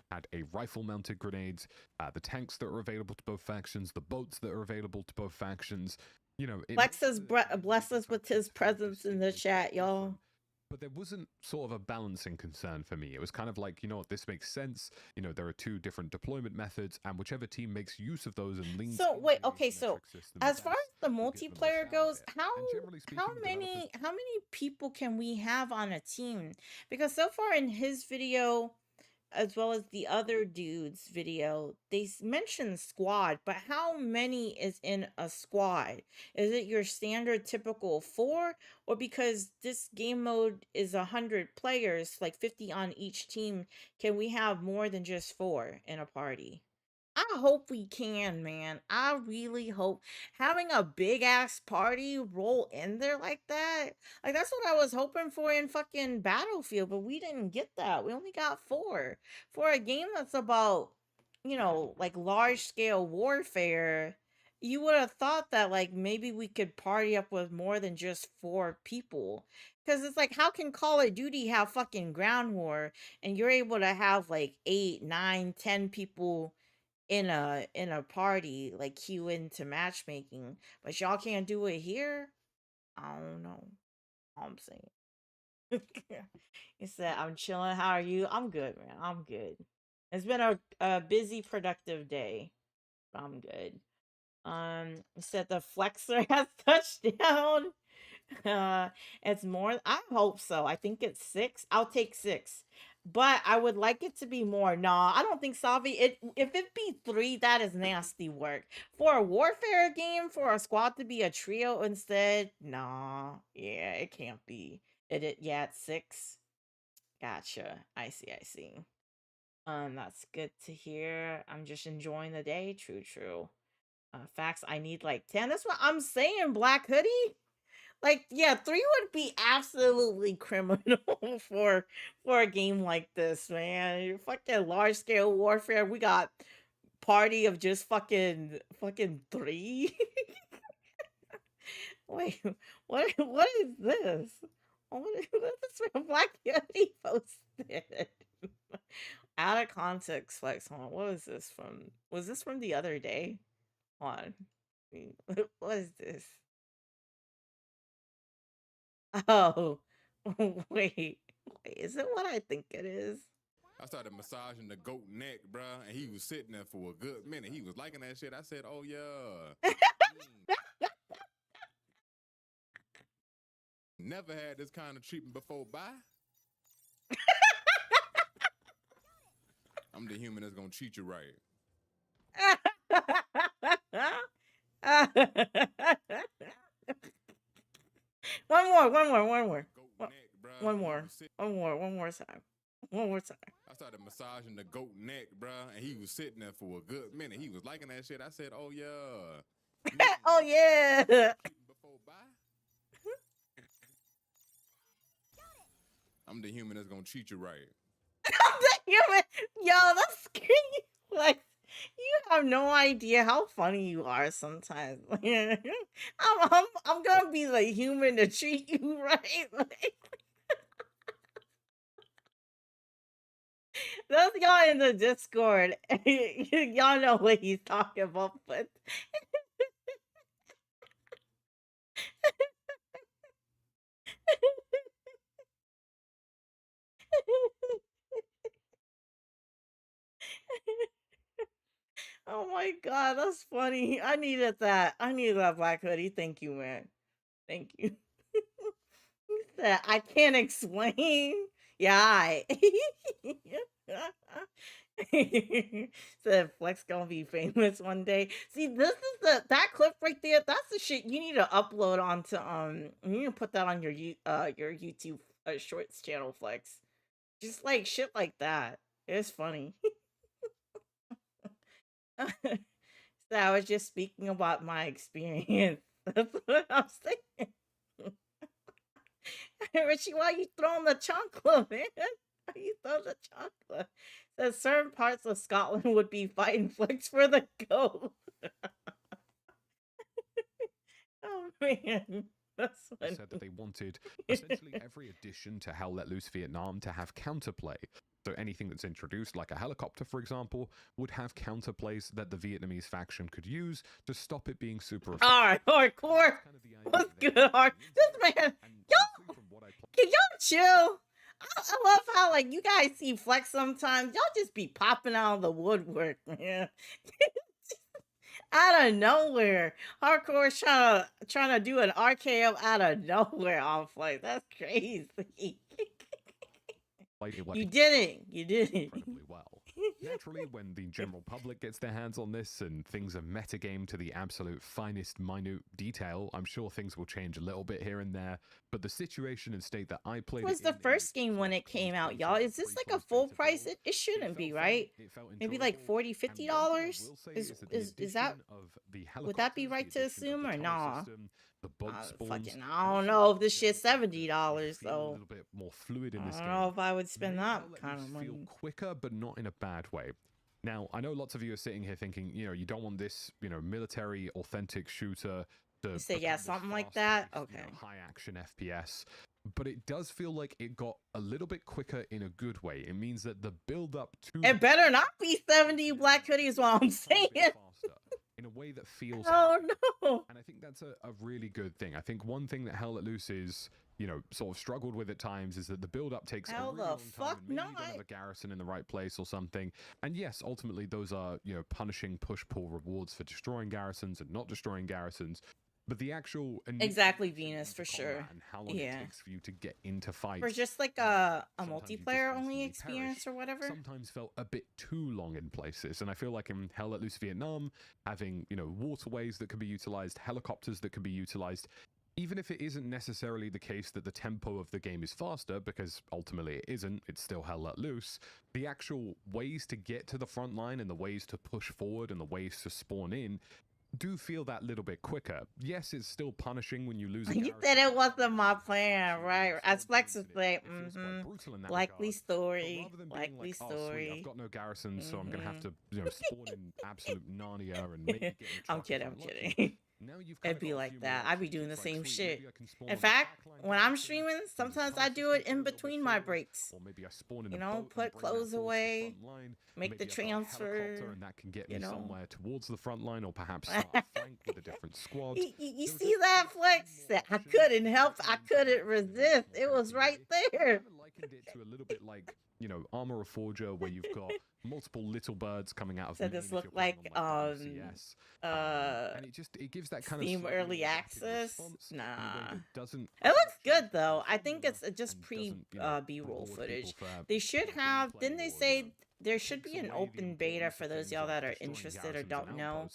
Had a rifle-mounted grenades, the tanks that are available to both factions, the boats that are available to both factions. You know, Flex has blessed us with his presence in the chat, y'all. But there wasn't sort of a balancing concern for me. It was kind of like, you know what, this makes sense. You know, there are two different deployment methods, and whichever team makes use of those and leans. So wait, okay, so as far as the multiplayer goes, how many people can we have on a team? Because so far in his video, as well as the other dude's video, they mentioned squad, but how many is in a squad? Is it your standard typical 4, or because this game mode is 100 players, like 50 on each team, can we have more than just 4 in a party? I hope we can, man. I really hope having a big ass party roll in there like that. Like that's what I was hoping for in fucking Battlefield, but we didn't get that. We only got 4. For a game that's about, you know, like large scale warfare, you would have thought that like maybe we could party up with more than just 4 people. Cuz it's like how can Call of Duty have fucking ground war and you're able to have like 8, 9, 10 people in a party, like queue into matchmaking, but y'all can't do it here? I don't know. All I'm saying. He said, I'm chilling. How are you? I'm good, man. I'm good. It's been a busy, productive day. But I'm good. He said the flexor has touchdown. It's more. I hope so. I think it's 6. I'll take 6. But I would like it to be more. Nah, I don't think Savi. If it be 3, that is nasty work. For a warfare game, for a squad to be a trio instead, nah. Yeah, it can't be. Yeah, it's 6. Gotcha. I see. That's good to hear. I'm just enjoying the day. True. Facts. I need like 10. That's what I'm saying, Black Hoodie. Like, yeah, 3 would be absolutely criminal for a game like this, man. You're fucking large scale warfare. We got party of just fucking 3. Wait, what is this? What is this from Black Yeti posted? Out of context flex. Hold on. What is this from? Was this from the other day? Hold on. What is this? Oh, wait, is it what I think it is? I started massaging the goat neck, bruh, and he was sitting there for a good minute. He was liking that shit. I said, oh, yeah. Never had this kind of treatment before. Bye. I'm the human that's going to treat you right. One more time. I started massaging the goat neck, bruh, and he was sitting there for a good minute. He was liking that shit. I said, oh, yeah. Oh, yeah. I'm the human that's going to treat you right. I'm the Yo, that's crazy. Like, you have no idea how funny you are sometimes. I'm gonna be the human to treat you right. Like, those y'all in the Discord, y'all know what he's talking about, but oh my god, that's funny. I needed that. I needed that black hoodie. Thank you, man. Thank you. He said, I can't explain. Yeah, I. Said Flex gonna be famous one day. See, this is that clip right there. That's the shit you need to upload onto you need to put that on your your YouTube Shorts channel, Flex. Just like shit like that. It's funny. So I was just speaking about my experience. That's what I'm saying. Richie, why you throwing the chocolate, man? Why you throwing the chocolate? Says certain parts of Scotland would be fighting Flex for the goat. Oh man, that's funny. Said that they wanted essentially every addition to Hell Let Loose Vietnam to have counterplay. So anything that's introduced, like a helicopter, for example, would have counterplays that the Vietnamese faction could use to stop it being super effective. Alright, hardcore. What's good, hard? This man, y'all, can y'all chill? I love how like you guys see Flex sometimes. Y'all just be popping out of the woodwork, man. Out of nowhere, hardcore is trying to do an RKO out of nowhere on Flex. That's crazy. You didn't. Incredibly well. Naturally, when the general public gets their hands on this and things are metagame to the absolute finest minute detail, I'm sure things will change a little bit here and there. But the situation and state that I played was the first game when it came out, y'all? Is this like a full price? It shouldn't be, right? Maybe like $40, $50? Is that would that be right to assume or nah? Fucking, I don't know if this shit's $70 though. A little bit more fluid in this game. I don't know if I would spend that kind of money. Feel quicker, but not in a bad way. Now, I know lots of you are sitting here thinking, you know, you don't want this, you know, military authentic shooter to you say yeah, something like that. Okay. You know, high action FPS, but it does feel like it got a little bit quicker in a good way. It means that the build up to it better not be 70 black hoodies. What I'm saying. In a way that feels no. And I think that's a really good thing. I think one thing that Hell Let Loose is, you know, sort of struggled with at times is that the build-up takes a really long time. And maybe you don't have a garrison in the right place or something. And yes, ultimately those are, you know, punishing push-pull rewards for destroying garrisons and not destroying garrisons. But the actual exactly Venus for sure, and how long it takes for you to get into fights, for just like a multiplayer only experience or whatever, sometimes felt a bit too long in places. And I feel like in Hell Let Loose Vietnam, having, you know, waterways that can be utilized, helicopters that can be utilized, even if it isn't necessarily the case that the tempo of the game is faster, because ultimately it isn't, it's still Hell Let Loose, the actual ways to get to the front line and the ways to push forward and the ways to spawn in do feel that little bit quicker. Yes, it's still punishing when you lose a you said it wasn't my plan, right? As Flex was like, likely story. Likely story. I've got no garrisons, so I'm gonna have to, you know, spawn in absolute Narnia and maybe get in I'm kidding. It'd be like that. I'd be doing the same shit. In fact, when I'm streaming, sometimes I do it in between my breaks. Or maybe I spawn in you know, put clothes away, make the transfer, and that can get me somewhere towards the front line, or perhaps start a flank with a different squad. You see that, Flex? I couldn't help. I couldn't resist. It was right there. I likened it to a little bit like, you know, Armor of Forger, where you've got multiple little birds coming out of. So this looked like and it gives that kind Steam of early access. Nah, doesn't. It looks good though. I think it's just pre B-roll footage. They should have. Didn't they say there should be an open beta for those y'all that are interested or don't know?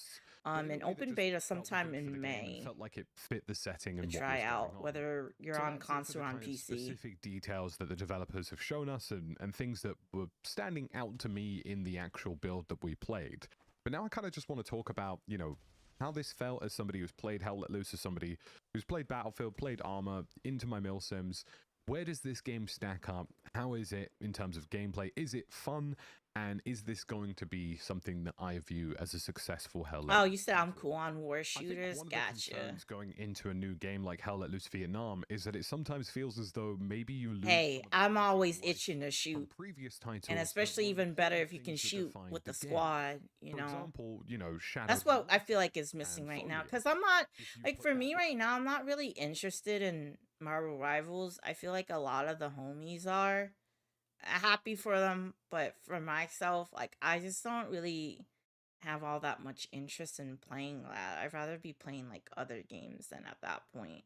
An open beta sometime in May. Felt like it fit the setting and to try out, whether you're on console or on PC. Specific details that the developers have shown us and things that were standing out to me in the actual build that we played. But now I kind of just want to talk about, you know, how this felt as somebody who's played Hell Let Loose, as somebody who's played Battlefield, played Armor, into my milsims. where does this game stack up? How is it in terms of gameplay? Is it fun? And is this going to be something that I view as a successful Hell Let Loose? Oh, you said I'm cool on war shooters? One of gotcha. the concerns going into a new game like Hell Let Loose Vietnam is that it sometimes feels as though maybe you lose. Hey, I'm always itching to shoot. Previous titles, and especially even better if you can shoot with the squad, you know. For example, Shadow. That's what I feel like is missing right now. Because I'm not, like, for me right now, I'm not really interested in Marvel Rivals. I feel like a lot of the homies are happy for them, but for myself, like, I just don't really have all that much interest in playing that. I'd rather be playing like other games than at that point.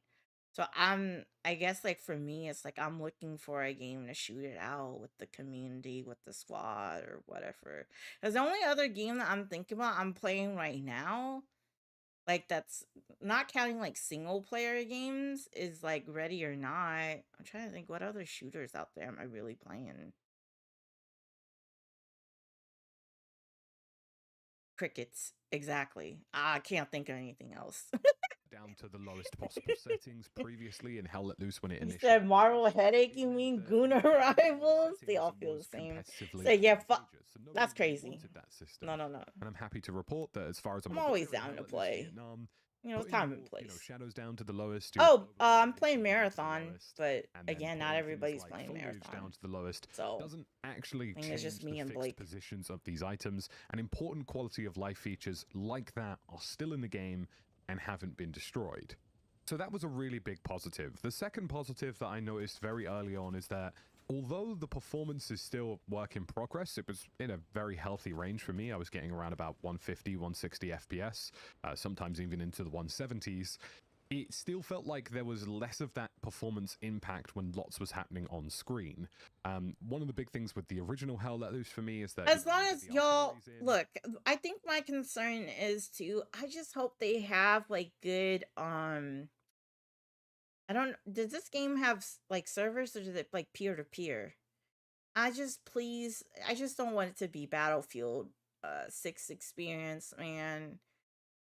So I guess, like, for me, it's like I'm looking for a game to shoot it out with the community, with the squad or whatever. Because the only other game that I'm thinking about I'm playing right now, like, that's not counting like single player games, is like Ready or Not. I'm trying to think what other shooters out there am I really playing. Crickets, exactly. I can't think of anything else. Down to the lowest possible settings previously in Hell Let Loose when it You initially. said Marvel Headache, you mean Gooner Rivals? They all feel the same. So yeah, that's crazy. No. And I'm happy to report that as far as I'm always down to play. You know, time and place. Shadows down to the lowest. Oh, I'm playing Marathon, but again, not everybody's playing Marathon. Down to the lowest. So doesn't actually change it's just me and Blake. Positions of these items, and important quality of life features like that are still in the game and haven't been destroyed. So that was a really big positive. The second positive that I noticed very early on is that although the performance is still work in progress, it was in a very healthy range for me. I was getting around about 150, 160 FPS, sometimes even into the 170s. It still felt like there was less of that performance impact when lots was happening on screen. One of the big things with the original Hell Let Loose for me is that as long as y'all look, I think my concern is too, I just hope they have like good does this game have like servers, or is it like peer-to-peer? I just don't want it to be Battlefield 6 experience, man.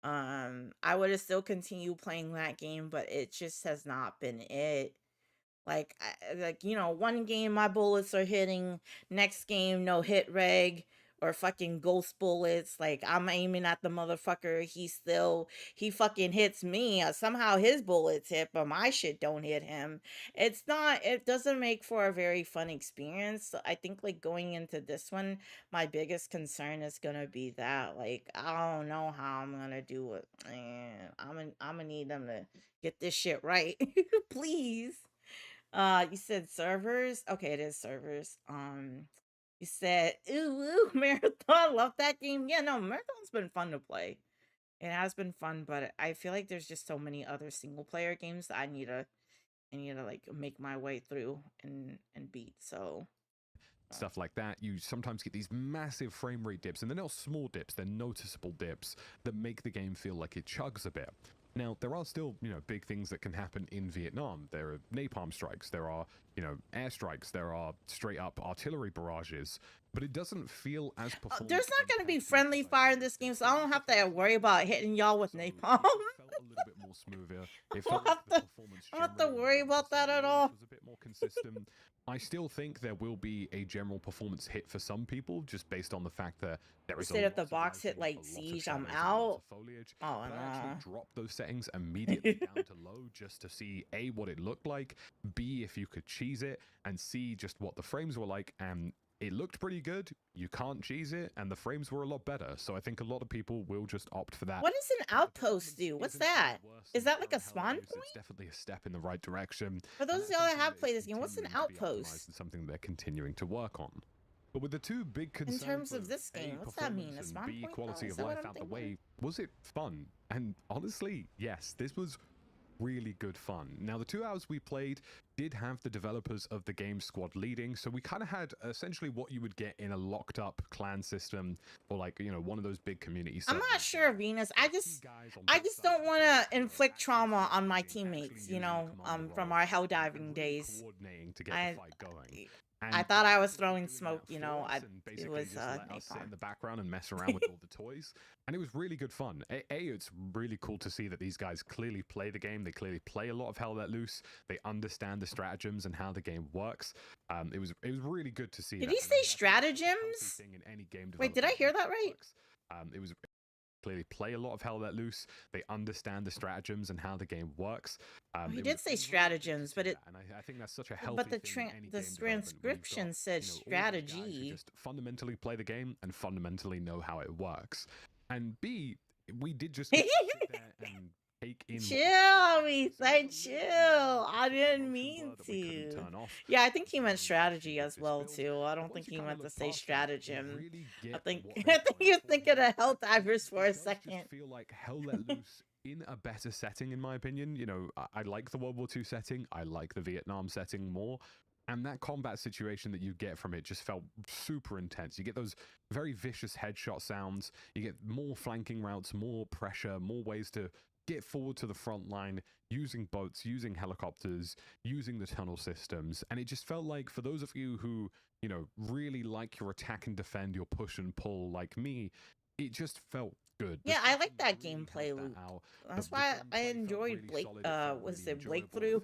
I would have still continued playing that game, but it just has not been it. Like, one game my bullets are hitting, next game no hit reg or fucking ghost bullets. Like, I'm aiming at the motherfucker, he fucking hits me. Somehow his bullets hit, but my shit don't hit him. It doesn't make for a very fun experience. So I think, like, going into this one, my biggest concern is gonna be that, like, I don't know how I'm gonna do it. I'm gonna need them to get this shit right. Please. You said servers? Okay, it is servers. You said, ooh, Marathon, love that game. Yeah, no, Marathon's been fun to play. It has been fun, but I feel like there's just so many other single player games that I need to like make my way through and beat. So stuff like that, you sometimes get these massive frame rate dips, and they're not small dips, they're noticeable dips that make the game feel like it chugs a bit. Now, there are still, big things that can happen in Vietnam. There are napalm strikes, there are, airstrikes, there are straight up artillery barrages, but it doesn't feel as performance. There's not going to be friendly fire in this game, so I don't have to worry about hitting y'all with napalm. It felt a little bit more smoother. It felt like the performance I don't have to worry about that at all. Was a bit more consistent. I still think there will be a general performance hit for some people, just based on the fact that there is. If the box hit like Siege, I'm out. Oh no! I actually dropped those settings immediately down to low just to see A, what it looked like, B, if you could cheese it, and C, just what the frames were like. And it looked pretty good. You can't cheese it, and the frames were a lot better. So I think a lot of people will just opt for that. What does an outpost do? What's that? Is that like a spawn point? It's definitely a step in the right direction. For those of y'all that have played this game, what's an outpost? Something they're continuing to work on. But with the two big concerns in terms of this game, what's that mean? A spawn point? B, quality of life out the way. Was it fun? And honestly, yes, this was really good fun. Now, the 2 hours we played did have the developers of the game squad leading, so we kind of had essentially what you would get in a locked up clan system, or like, one of those big communities. I'm not sure, Venus. I just don't want to inflict trauma on my teammates, from our hell diving days. Coordinating to get the fight going. And I thought I was throwing smoke, you know. It was just let us sit in napalm. the background and mess around with all the toys, and it was really good fun. It's really cool to see that these guys clearly play the game. They clearly play a lot of Hell Let Loose. They understand the stratagems and how the game works. It was really good to see. Did that. he say stratagems? Thing in any game Wait, did I hear that right? It was clearly play a lot of Hell Let Loose. They understand the stratagems and how the game works. He did say stratagems, but and I think that's such a healthy but the thing in any the game transcription said strategy. just fundamentally play the game and fundamentally know how it works. And B, we did just sit there and take in. Chill, we said chill. I didn't mean to. Yeah, I think he meant strategy as well too. I don't think he meant to say stratagem. I think you're thinking of Helldivers for a second. I feel like Hell Let Loose in a better setting, in my opinion. You know, I like the World War II setting. I like the Vietnam setting more. And that combat situation that you get from it just felt super intense. You get those very vicious headshot sounds. You get more flanking routes, more pressure, more ways to get forward to the front line using boats, using helicopters, using the tunnel systems. And it just felt like, for those of you who, you know, really like your attack and defend, your push and pull like me, it just felt good. Yeah, I like that gameplay loop. That's why I enjoyed Breakthrough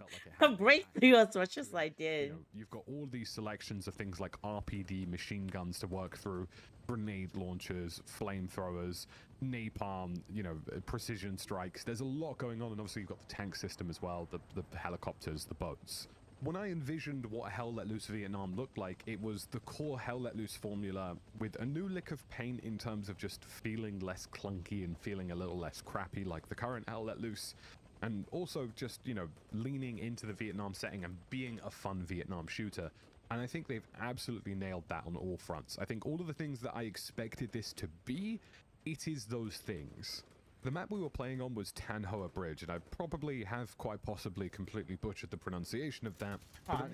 Breakthrough as much as I did. You know, you've got all these selections of things like RPD machine guns to work through, grenade launchers, flamethrowers, napalm, you know, precision strikes. There's a lot going on, and obviously you've got the tank system as well, the helicopters, the boats. When I envisioned what Hell Let Loose Vietnam looked like, it was the core Hell Let Loose formula with a new lick of paint in terms of just feeling less clunky and feeling a little less crappy like the current Hell Let Loose, and also just, you know, leaning into the Vietnam setting and being a fun Vietnam shooter. And I think they've absolutely nailed that on all fronts. I think all of the things that I expected this to be, it is those things. The map we were playing on was Tan Hoa Bridge, and I probably have quite possibly completely butchered the pronunciation of that.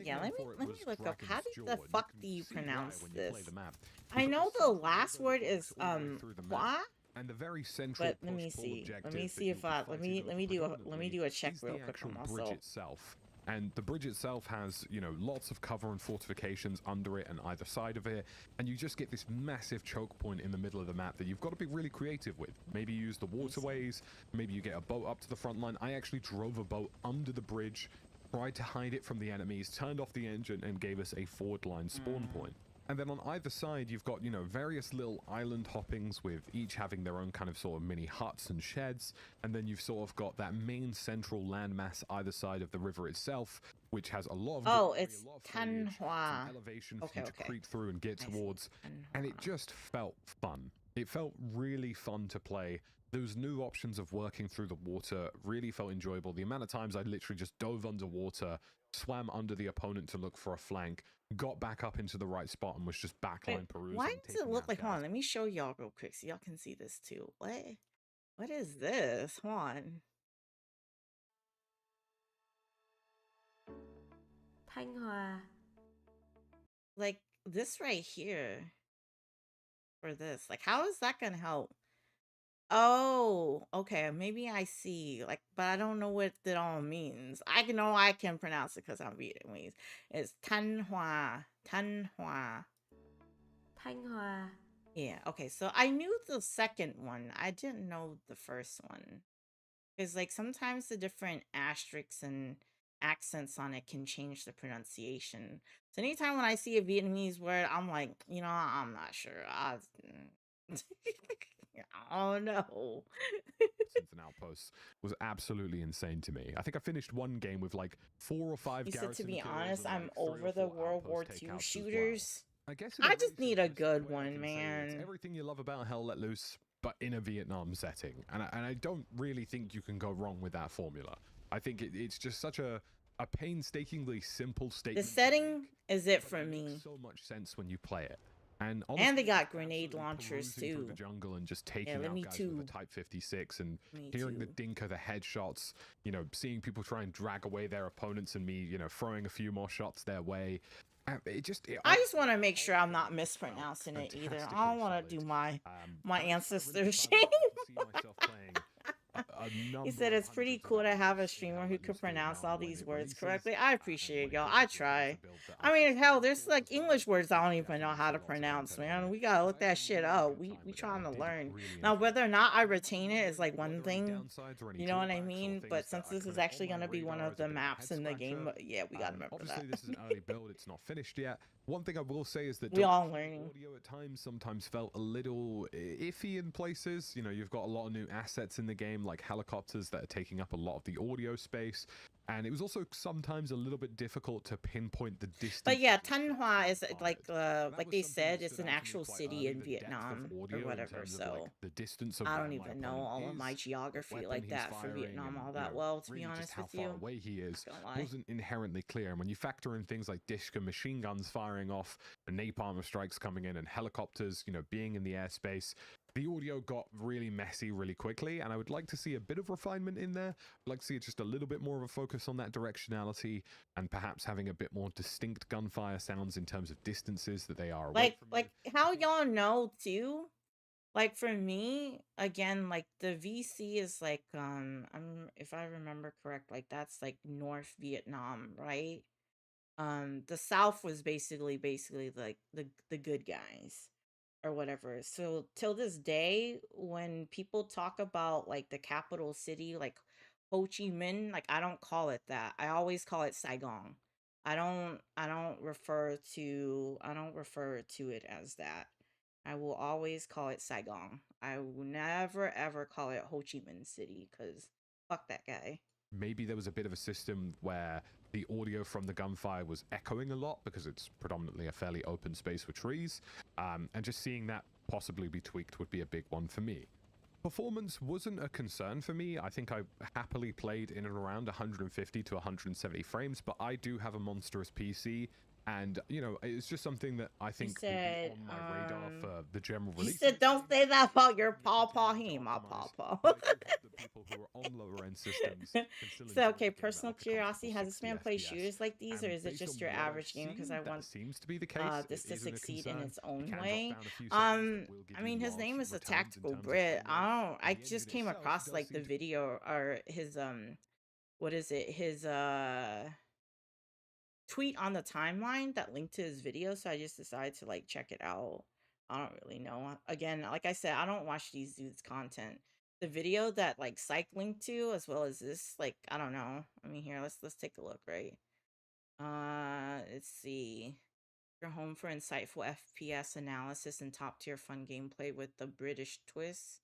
Yeah, let me look up. How the fuck do you pronounce this? I know the last word is Hua. And the very central, but let me see. Let me see if let me do a check real quick on myself. Bridge itself. And the bridge itself has, you know, lots of cover and fortifications under it and either side of it, and you just get this massive choke point in the middle of the map that you've got to be really creative with. Maybe use the waterways, maybe you get a boat up to the front line. I actually drove a boat under the bridge, tried to hide it from the enemies, turned off the engine, and gave us a forward line spawn point. And then on either side, you've got, you know, various little island hoppings with each having their own kind of sort of mini huts and sheds. And then you've sort of got that main central landmass either side of the river itself, which has a lot of it's Tan Hoa elevation for you to creep through and get towards. And it just felt fun. It felt really fun to play. Those new options of working through the water really felt enjoyable. The amount of times I literally just dove underwater, swam under the opponent to look for a flank, got back up into the right spot, and was just backline perusing. Why does it look like, hold on, let me show y'all real quick so y'all can see this too. What is this? Hold on. Thanh Hoa. Like this right here. For this. Like, how is that gonna help? Oh, okay. Maybe I see. Like, but I don't know what it all means. I can pronounce it because I'm Vietnamese. It's Thanh Hoa. Thanh Hoa. Thanh Hoa. Yeah, okay. So I knew the second one. I didn't know the first one. Because, like, sometimes the different asterisks and accents on it can change the pronunciation. So anytime when I see a Vietnamese word, I'm like, you know, I'm not sure. Oh no. And Outposts was absolutely insane to me. I think I finished one game with like 4 or 5 He said, to be kills honest, and, I'm like, 3 or over the 4 World War outpost II takeouts as shooters. well. I guess I just need a good one, man. It's everything you love about Hell Let Loose, but in a Vietnam setting. And I don't really think you can go wrong with that formula. I think it's just such a painstakingly simple statement. The setting is it for me. It makes so much sense when you play it. And they got grenade launchers too. Through the jungle and just taking out guys with a Type 56 and hearing the dinker, the headshots, you know, seeing people try and drag away their opponents and me, you know, throwing a few more shots their way. I just want to make sure I'm not mispronouncing it either. I don't want to do my ancestors shame. See myself playing He said it's pretty cool to have a streamer who could pronounce all these words correctly. I appreciate y'all. I try. I mean, hell, there's like English words I don't even know how to pronounce, man. We gotta look that shit up. We trying to learn. Now, whether or not I retain it is like one thing. You know what I mean? But since this is actually gonna be one of the maps in the game, yeah, we gotta remember that. Obviously, this is an early build. It's not finished yet. One thing I will say is that we all learning. Audio at times sometimes felt a little iffy in places. You know, you've got a lot of new assets in the game, like helicopters that are taking up a lot of the audio space. And it was also sometimes a little bit difficult to pinpoint the distance. But yeah, Thanh Hoa is like they said, it's an actual city in Vietnam or whatever. So the distance of I don't even know all of my geography like that for Vietnam all that well, to be honest with you. How far away he is wasn't inherently clear. And when you factor in things like Dishka machine guns firing off, and napalm strikes coming in, and helicopters, you know, being in the airspace, the audio got really messy really quickly, and I would like to see a bit of refinement in there. I'd like to see just a little bit more of a focus on that directionality, and perhaps having a bit more distinct gunfire sounds in terms of distances that they are away from like how y'all know too. Like for me, again, like the VC is like if I remember correct, like that's like North Vietnam, right? The South was basically like the good guys or whatever. So till this day, when people talk about like the capital city, like Ho Chi Minh, like I don't call it that. I always call it Saigon. I don't refer to it as that. I will always call it Saigon. I will never ever call it Ho Chi Minh City because fuck that guy. Maybe there was a bit of a system where the audio from the gunfire was echoing a lot because it's predominantly a fairly open space with trees, and just seeing that possibly be tweaked would be a big one for me. Performance wasn't a concern for me. I think I happily played in and around 150 to 170 frames, but I do have a monstrous PC, and you know, it's just something that I think said, will be on my radar for the general release. He said, "Don't say that about your pawpaw. He ain't my pawpaw." People who are on lower end systems. So, okay, personal curiosity: has this man played shooters like these, or is it just your average game? Because I want seems to be the case. This to succeed in its own way. I mean, his name is a tactical Brit. I just came across like the video or his what is it? His tweet on the timeline that linked to his video, so I just decided to like check it out. I don't really know. Again, like I said, I don't watch these dudes' content. The video that like Psych linked to, as well as this, like I don't know. I mean, here let's take a look. Right. Let's see. You're home for insightful FPS analysis and top tier fun gameplay with the British twist.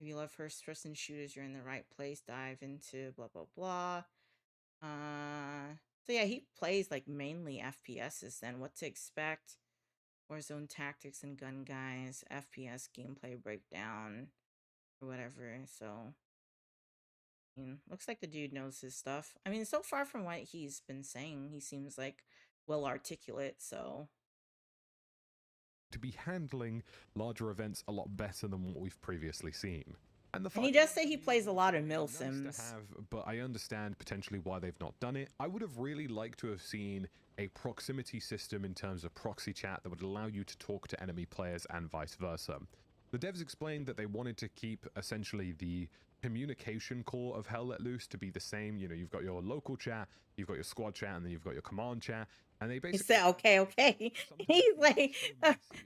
If you love first person shooters, you're in the right place. Dive into blah blah blah. So yeah, he plays like mainly FPSs then. What to expect? Warzone tactics and gun guys, FPS gameplay breakdown, or whatever. So, I mean, looks like the dude knows his stuff. I mean, so far from what he's been saying, he seems like well articulate, so. To be handling larger events a lot better than what we've previously seen. And he does say he plays a lot of mil sims. But I understand potentially why they've not done it. I would have really liked to have seen a proximity system in terms of proxy chat that would allow you to talk to enemy players and vice versa. The devs explained that they wanted to keep essentially the communication core of Hell Let Loose to be the same. You know, you've got your local chat, you've got your squad chat, and then you've got your command chat. And they basically said, okay. He's like,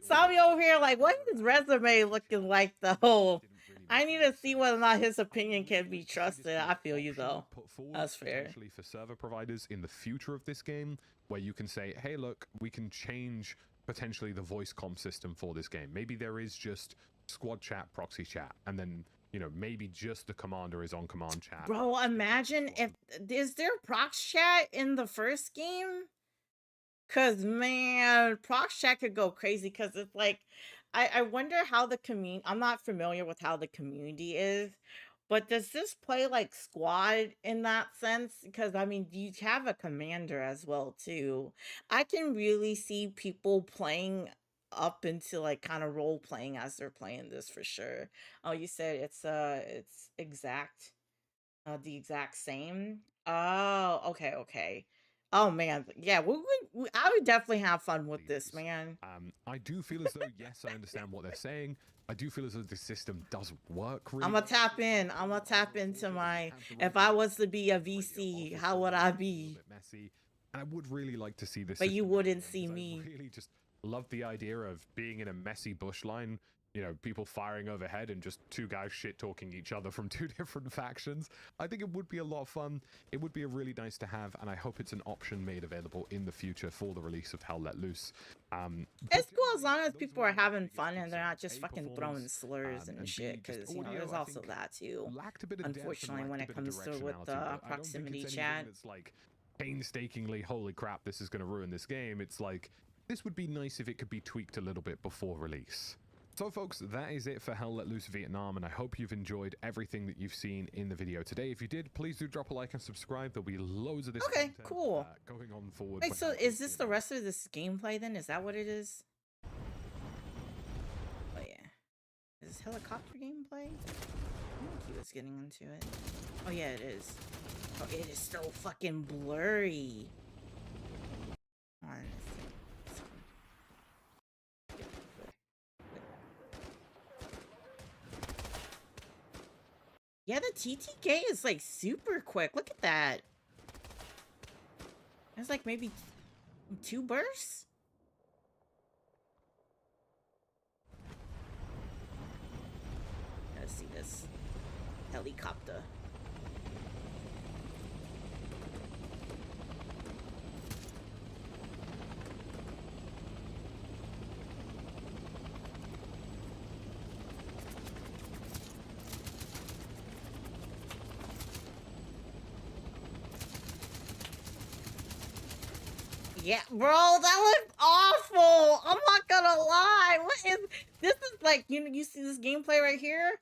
saw me over here like, what is his resume looking like though? I need to see whether or not his opinion can be trusted. I feel you though. That's fair. Especially for server providers in the future of this game, where you can say, hey, look, we can change potentially the voice comm system for this game. Maybe there is just squad chat, proxy chat, and then, you know, maybe just the commander is on command chat. Bro, imagine if, is there prox chat in the first game? Cause man, prox chat could go crazy because it's like, I wonder how the community, I'm not familiar with how the community is, but does this play like squad in that sense? Because I mean, you have a commander as well too. I can really see people playing up into like kind of role playing as they're playing this for sure. Oh, you said it's exact, the exact same. Oh, okay. Oh man, yeah, I would definitely have fun with this, man. I do feel as though, yes, I understand what they're saying. I do feel as though the system does work really. I'm gonna tap in. I'm gonna tap into my. If I was to be a VC, how would I be? Messy, and I would really like to see this. But you wouldn't see me. I really just love the idea of being in a messy bush line. You know, people firing overhead and just two guys shit-talking each other from two different factions. I think it would be a lot of fun. It would be a really nice to have, and I hope it's an option made available in the future for the release of Hell Let Loose. It's cool as long as people are having fun and they're not just fucking throwing slurs and shit, because, you know, there's also that too. Unfortunately, when it comes to with the proximity chat. It's like painstakingly, holy crap, this is going to ruin this game. It's like, this would be nice if it could be tweaked a little bit before release. So folks, that is it for Hell Let Loose Vietnam, and I hope you've enjoyed everything that you've seen in the video today. If you did, please do drop a like and subscribe. There'll be loads of this content, cool. Going on forward. Wait, so is this the rest of this gameplay then? Is that what it is? Oh yeah. Is this helicopter gameplay? I think he was getting into it. Oh yeah, it is. Oh, it is so fucking blurry. Come on. Yeah, the TTK is like super quick. Look at that. It's like maybe 2 bursts. Let's see this helicopter. Yeah, bro, that was awful. I'm not gonna lie. What is this? Is like, you see this gameplay right here?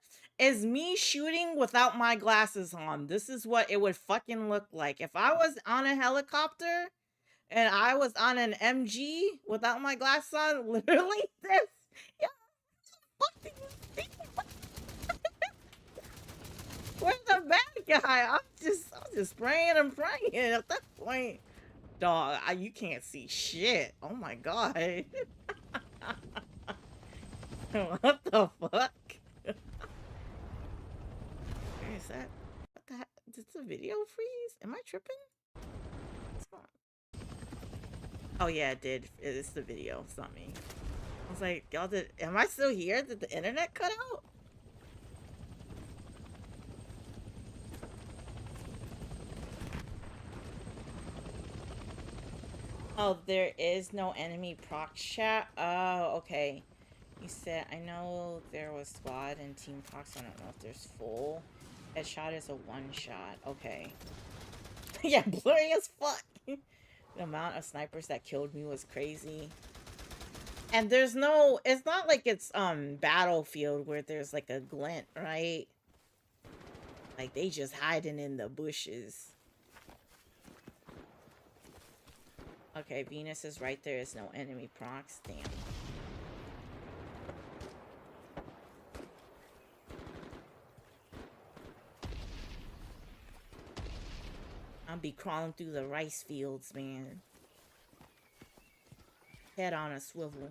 Is me shooting without my glasses on. This is what it would fucking look like if I was on a helicopter and I was on an MG without my glasses on. Literally this. Yeah. Where's the bad guy? I'm just praying and praying at that point. Dog, you can't see shit. Oh my god. What the fuck? Where is that? What the heck? Did the video freeze? Am I tripping? What's going on? Oh yeah, it did. It's the video. It's not me. I was like, y'all am I still here? Did the internet cut out? Oh, there is no enemy proc chat? Oh, okay. You said, I know there was squad and team procs. I don't know if there's full. Headshot is a one-shot. Okay. Yeah, blurry as fuck. The amount of snipers that killed me was crazy. And there's no... It's not like it's Battlefield where there's like a glint, right? Like, they just hiding in the bushes. Okay, Venus is right there. There's no enemy procs. Damn. I'll be crawling through the rice fields, man. Head on a swivel.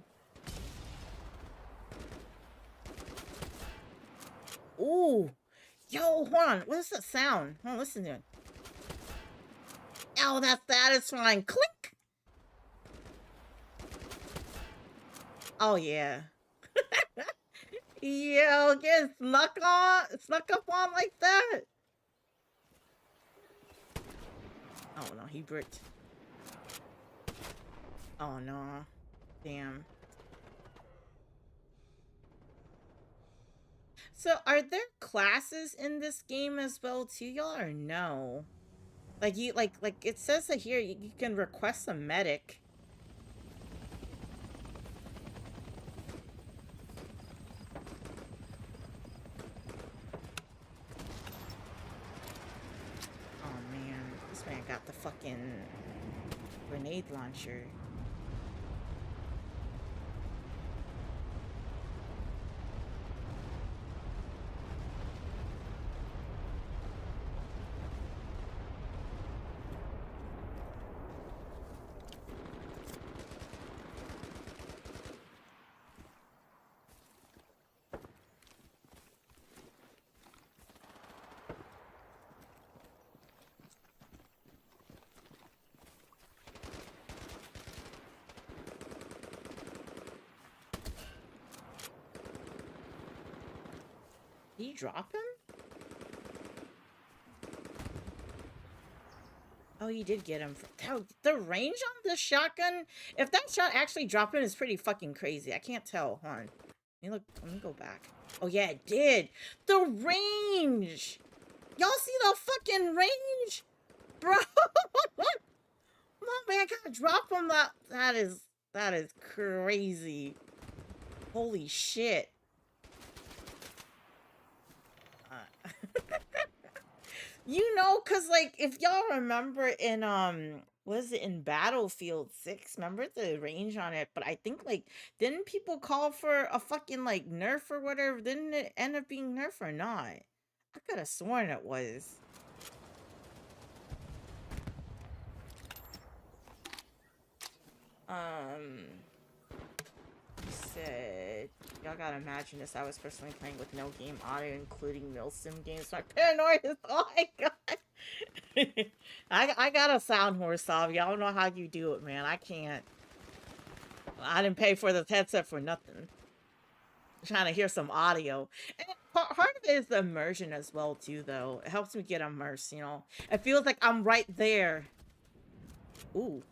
Ooh! Yo, hold on. What is that sound? Hold on, listen to it. Oh, that's satisfying. Click! Oh, yeah. Yo, get snuck up on like that. Oh, no, he bricked. Oh, no. Damn. So, are there classes in this game as well, too, y'all, or no? Like, like it says that here, you can request a medic. Got the fucking grenade launcher. Did he drop him? Oh, he did get him. The range on this shotgun, if that shot actually dropped him, is pretty fucking crazy. I can't tell. Hold on. Let me go back. Oh, yeah, it did. The range! Y'all see the fucking range? Bro! My man gotta drop him. That is crazy. Holy shit. You know, cause like if y'all remember in was it in Battlefield 6? Remember the range on it? But I think like didn't people call for a fucking like nerf or whatever? Didn't it end up being nerf or not? I could have sworn it was. Said y'all gotta imagine this. I was personally playing with no game audio, including milsim games. My paranoia is oh my god. I got a sound horse off. Y'all know how you do it, man. I can't. I didn't pay for the headset for nothing. I'm trying to hear some audio. And part of it is the immersion as well too, though. It helps me get immersed, you know. It feels like I'm right there. Ooh.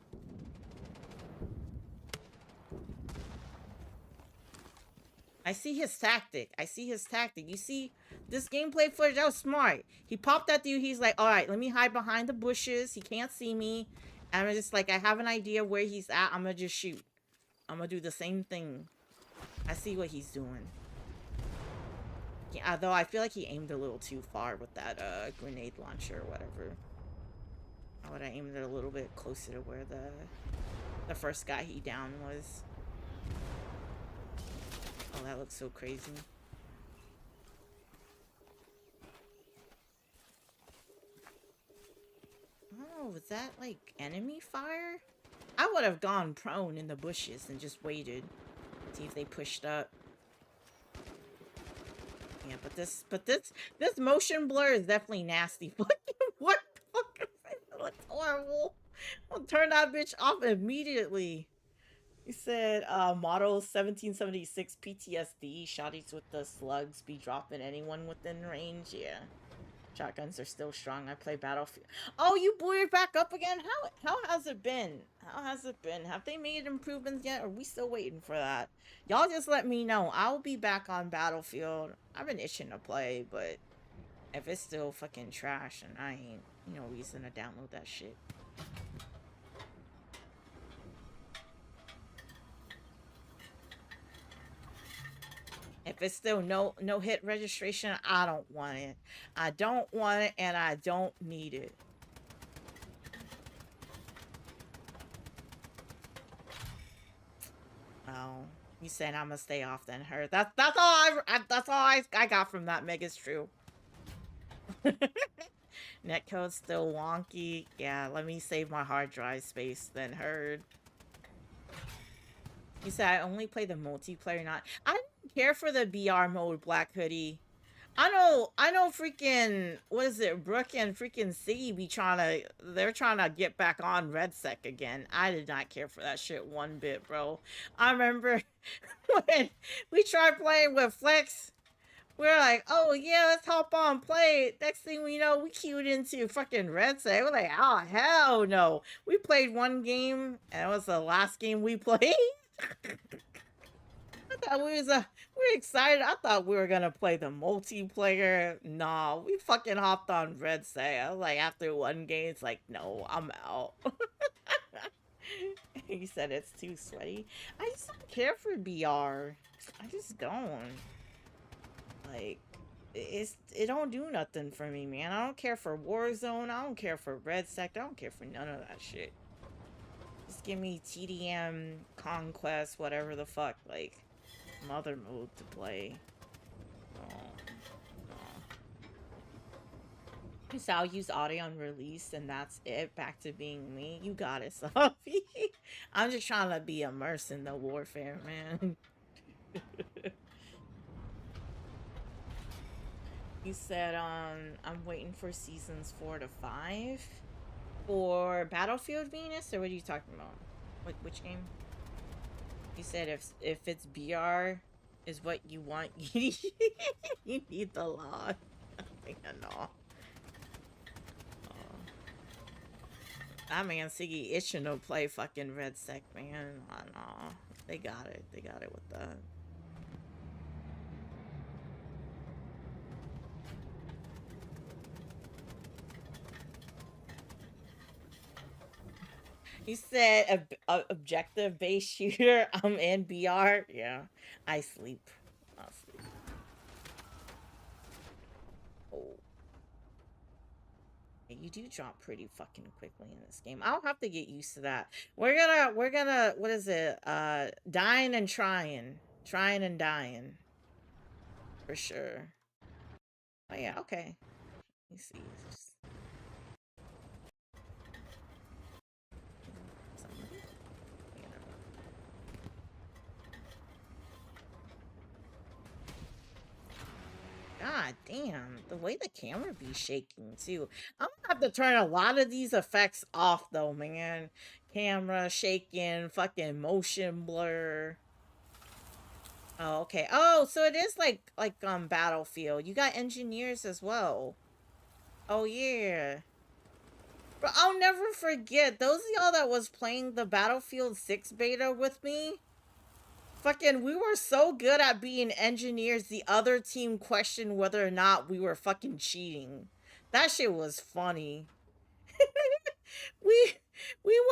I see his tactic. You see this gameplay footage? That was smart. He popped that dude. He's like, all right, let me hide behind the bushes. He can't see me. And I'm just like, I have an idea where he's at. I'm going to just shoot. I'm going to do the same thing. I see what he's doing. Yeah, though I feel like he aimed a little too far with that grenade launcher or whatever. I would have aimed it a little bit closer to where the first guy he downed was. Oh, that looks so crazy. Oh, was that like enemy fire? I would have gone prone in the bushes and just waited. See if they pushed up. Yeah, but this motion blur is definitely nasty. What the fuck is that? It looks horrible. I'll turn that bitch off immediately. He said, model 1776 PTSD, shotties with the slugs be dropping anyone within range. Yeah. Shotguns are still strong. I play Battlefield. Oh, you booted back up again? How has it been? How has it been? Have they made improvements yet? Or are we still waiting for that? Y'all just let me know. I'll be back on Battlefield. I've been itching to play, but if it's still fucking trash, and I ain't, no reason to download that shit. If it's still no hit registration, I don't want it. I don't want it, and I don't need it. Oh, you said I'm gonna stay off then, her. That's all I got from that. Mega's true. Netcode's still wonky. Yeah, let me save my hard drive space then, heard. You said I only play the multiplayer, not. I don't care for the BR mode, Black Hoodie. I know freaking, what is it, Brooke and freaking C be they're trying to get back on RedSec again. I did not care for that shit one bit, bro. I remember when we tried playing with Flex, we're like, oh yeah, let's hop on play. Next thing we know, we queued into fucking RedSec. We're like, oh hell no. We played one game, and it was the last game we played. I thought we were excited. I thought we were gonna play the multiplayer. Nah, we fucking hopped on RedSec. I was like, after one game, it's like, no, I'm out. He said it's too sweaty. I just don't care for BR. I just don't. Like, it don't do nothing for me, man. I don't care for Warzone. I don't care for RedSec. I don't care for none of that shit. Just give me TDM, Conquest, whatever the fuck, like, mother mode to play. Oh. So I'll use audio on release, and that's it. Back to being me. You got it, Sophie. I'm just trying to be immersed in the warfare, man. You said, I'm waiting for seasons 4 to 5 for Battlefield Venus, or what are you talking about? Which game? You said if it's BR, is what you want. You need the law. No. That man Siggy itching to play fucking Red Sec, man. I know. They got it. They got it with that. You said objective based shooter. I'm in BR. Yeah, I sleep. I sleep. Oh, you do drop pretty fucking quickly in this game. I'll have to get used to that. We're gonna. What is it? Dying and trying and dying. For sure. Oh yeah. Okay. Let me see. God damn, the way the camera be shaking too. I'm gonna have to turn a lot of these effects off though, man. Camera shaking, fucking motion blur. Oh, okay. Oh, so it is like Battlefield. You got engineers as well. Oh yeah. But I'll never forget those of y'all that was playing the Battlefield 6 beta with me. Fucking, we were so good at being engineers, the other team questioned whether or not we were fucking cheating. That shit was funny. we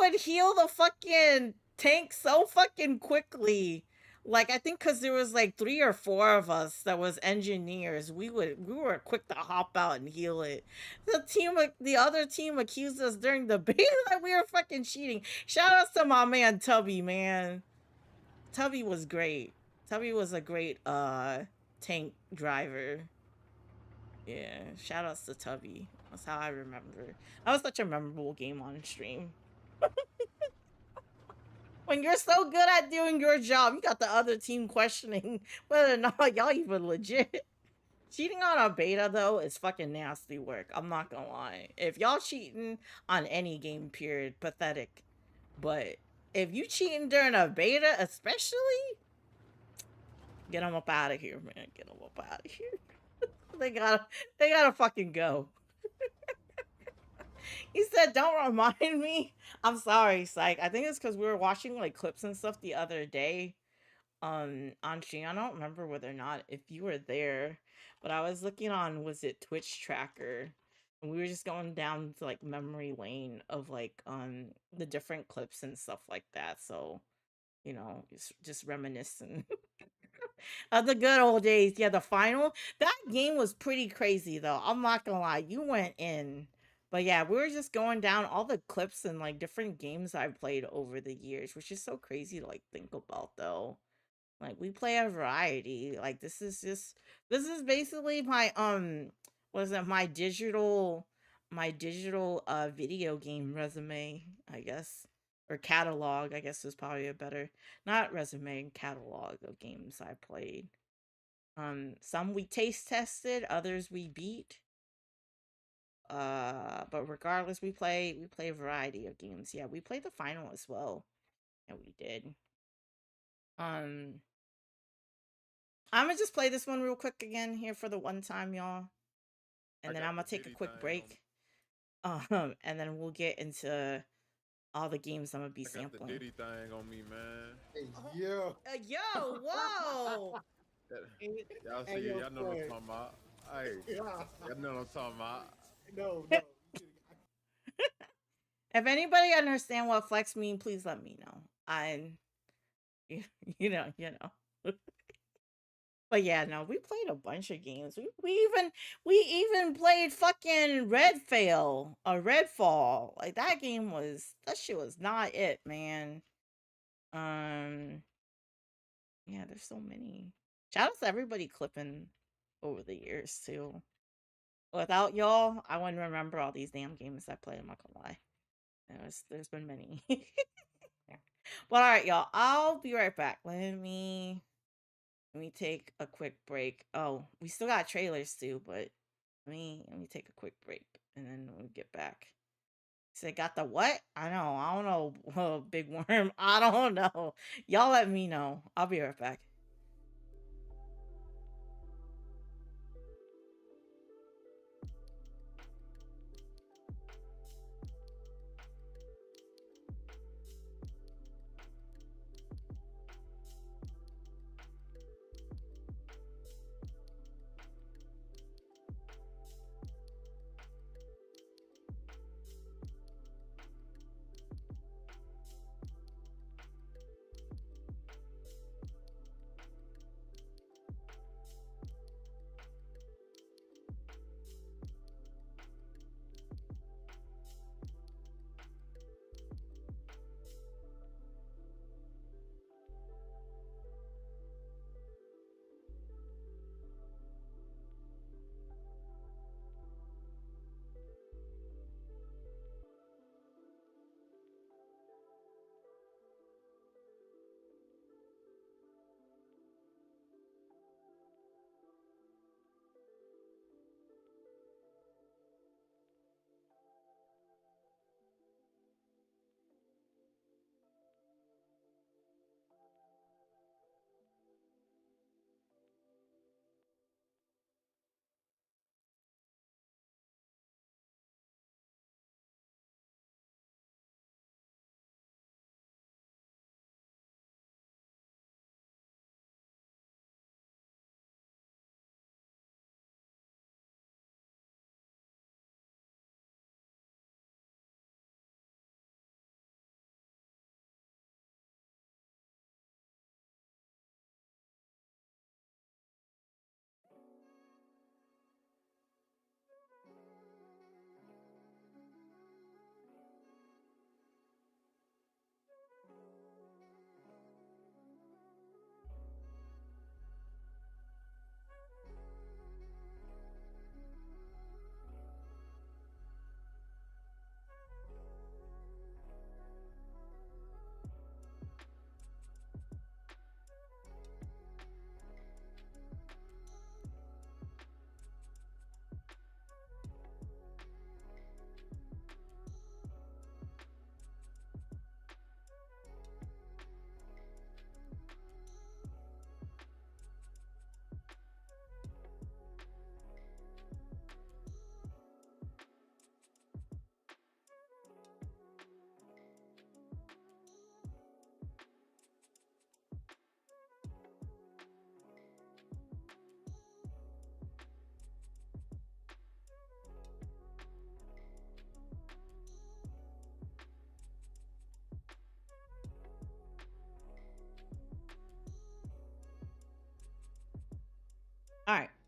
would heal the fucking tank so fucking quickly. Like, I think because there was like 3 or 4 of us that was engineers, we were quick to hop out and heal it. The other team accused us during the beta that we were fucking cheating. Shout out to my man Tubby, man. Tubby was great. Tubby was a great tank driver. Yeah, shout outs to Tubby. That's how I remember. That was such a memorable game on stream. When you're so good at doing your job, you got the other team questioning whether or not y'all even legit. Cheating on a beta, though, is fucking nasty work. I'm not gonna lie. If y'all cheating on any game, period, pathetic. But if you cheating during a beta, especially, get them up out of here, man. Get them up out of here. They gotta fucking go. He said, "Don't remind me." I'm sorry, psych. I think it's because we were watching like clips and stuff the other day. On stream. I don't remember whether or not if you were there, but I was looking on Twitch Tracker, and we were just going down to like memory lane of like the different clips and stuff like that. So, you know, just reminiscing of the good old days. Yeah, the final. That game was pretty crazy though. I'm not gonna lie. You went in. But yeah, we were just going down all the clips and like different games I've played over the years, which is so crazy to like think about though. Like we play a variety. Like this is basically my my digital video game resume, I guess. Or catalog, I guess is probably a better, not resume, catalog of games I played. Some we taste tested, others we beat. But regardless, we play a variety of games. Yeah, we played the final as well. Yeah, we did. I'm gonna just play this one real quick again here for the one time, y'all. And then I'm gonna take a quick break. And then we'll get into all the games I'm gonna be sampling. I got the Diddy thing on me, man. Hey, yo. Yo, whoa. Y'all see, y'all know what I'm talking about. Hey, y'all know what I'm talking about. No. If anybody understand what flex mean, please let me know. You know. But yeah, no, we played a bunch of games. We even played fucking Redfall. Like that shit was not it, man. Yeah, there's so many. Shout out to everybody clipping over the years too. Without y'all, I wouldn't remember all these damn games I played, I'm not gonna lie. There's been many. Yeah. But alright, y'all, I'll be right back. Let me take a quick break. Oh, we still got trailers too, but let me take a quick break and then we'll get back. So they got the what? I don't know. Oh, Big Worm. I don't know. Y'all let me know. I'll be right back.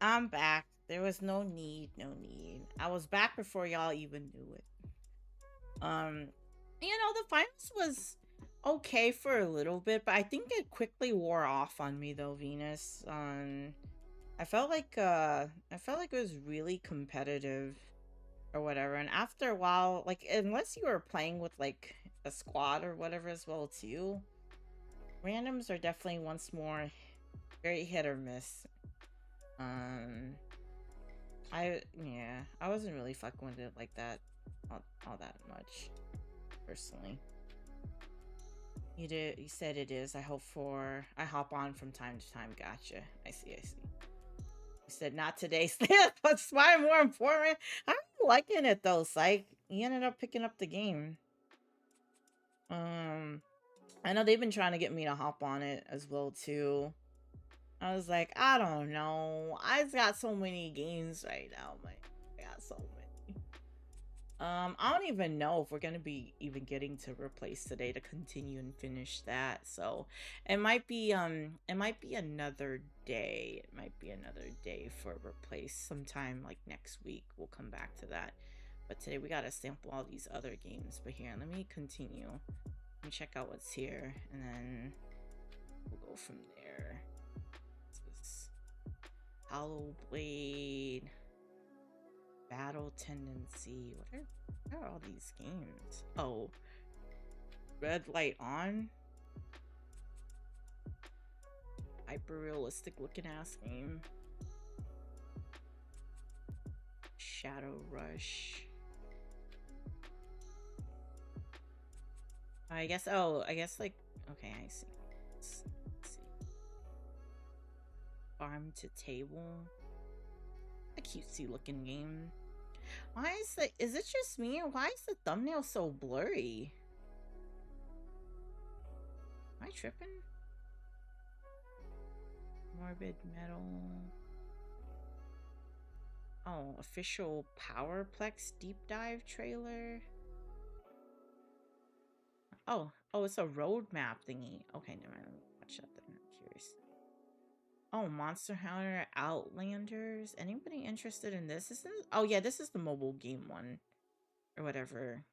I'm back. There was no need. I was back before y'all even knew it. You know, the finals was okay for a little bit, but I think it quickly wore off on me though, Venus. I felt like it was really competitive or whatever, and after a while, like, unless you were playing with like a squad or whatever as well too, randoms are definitely once more very hit or miss. I wasn't really fucking with it like that all that much personally. You said it is. I hop on from time to time. Gotcha. I see. You said not today, but why more important? I'm liking it though, Psych. You ended up picking up the game. I know they've been trying to get me to hop on it as well too. I was like, I don't know. I've got so many games right now. I got so many. I don't even know if we're gonna be even getting to replace today to continue and finish that. So it might be another day. It might be another day for replace sometime like next week. We'll come back to that. But today we gotta sample all these other games. But here, let me continue. Let me check out what's here, and then we'll go from there. This is Hollow Blade. Battle Tendency. What are all these games? Oh, Red Light On. Hyper realistic looking ass game. Shadow Rush. I guess like, okay, I see. Let's see. Farm to Table. A cutesy looking game. Why is it just me, or why is the thumbnail so blurry? Am I tripping? Morbid Metal. Oh, official Powerplex deep dive trailer. Oh, it's a roadmap thingy. Okay, never mind. Let me watch that then. I'm curious. Oh, Monster Hunter Outlanders. Anybody interested in this? Oh yeah, this is the mobile game one. Or whatever.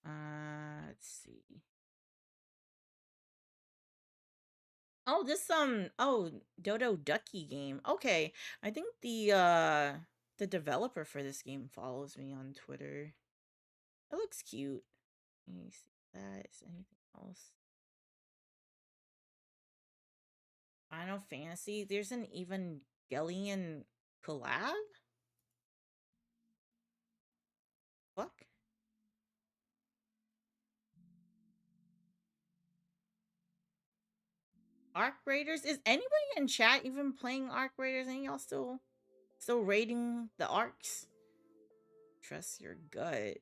Let's see. Oh, this Dodo Ducky game. Okay. I think the developer for this game follows me on Twitter. It looks cute. Let me see that. Is anything else? Final Fantasy. There's an Evangelion collab? Fuck. Arc Raiders? Is anybody in chat even playing Arc Raiders? And y'all still raiding the arcs? Trust your gut.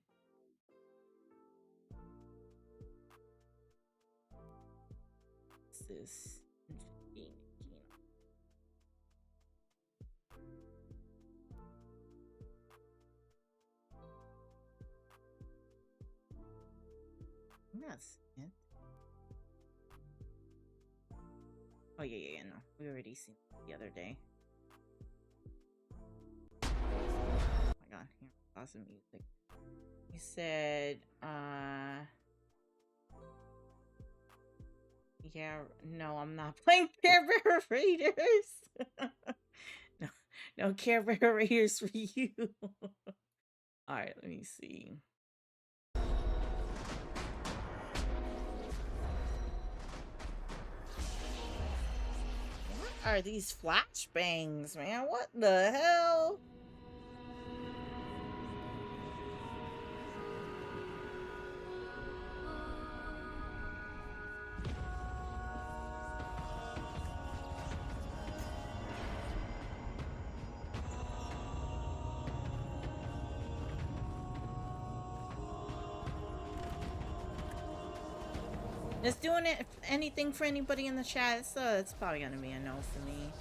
What's this? That's it. Oh yeah, no. We already seen it the other day. Oh my god, here, awesome music. You said, yeah, no, I'm not playing Care Bear Raiders. no Care Bear Raiders for you. Alright, let me see. What are these flashbangs, man? What the hell? Is doing it anything for anybody in the chat? It's probably gonna be a no for me.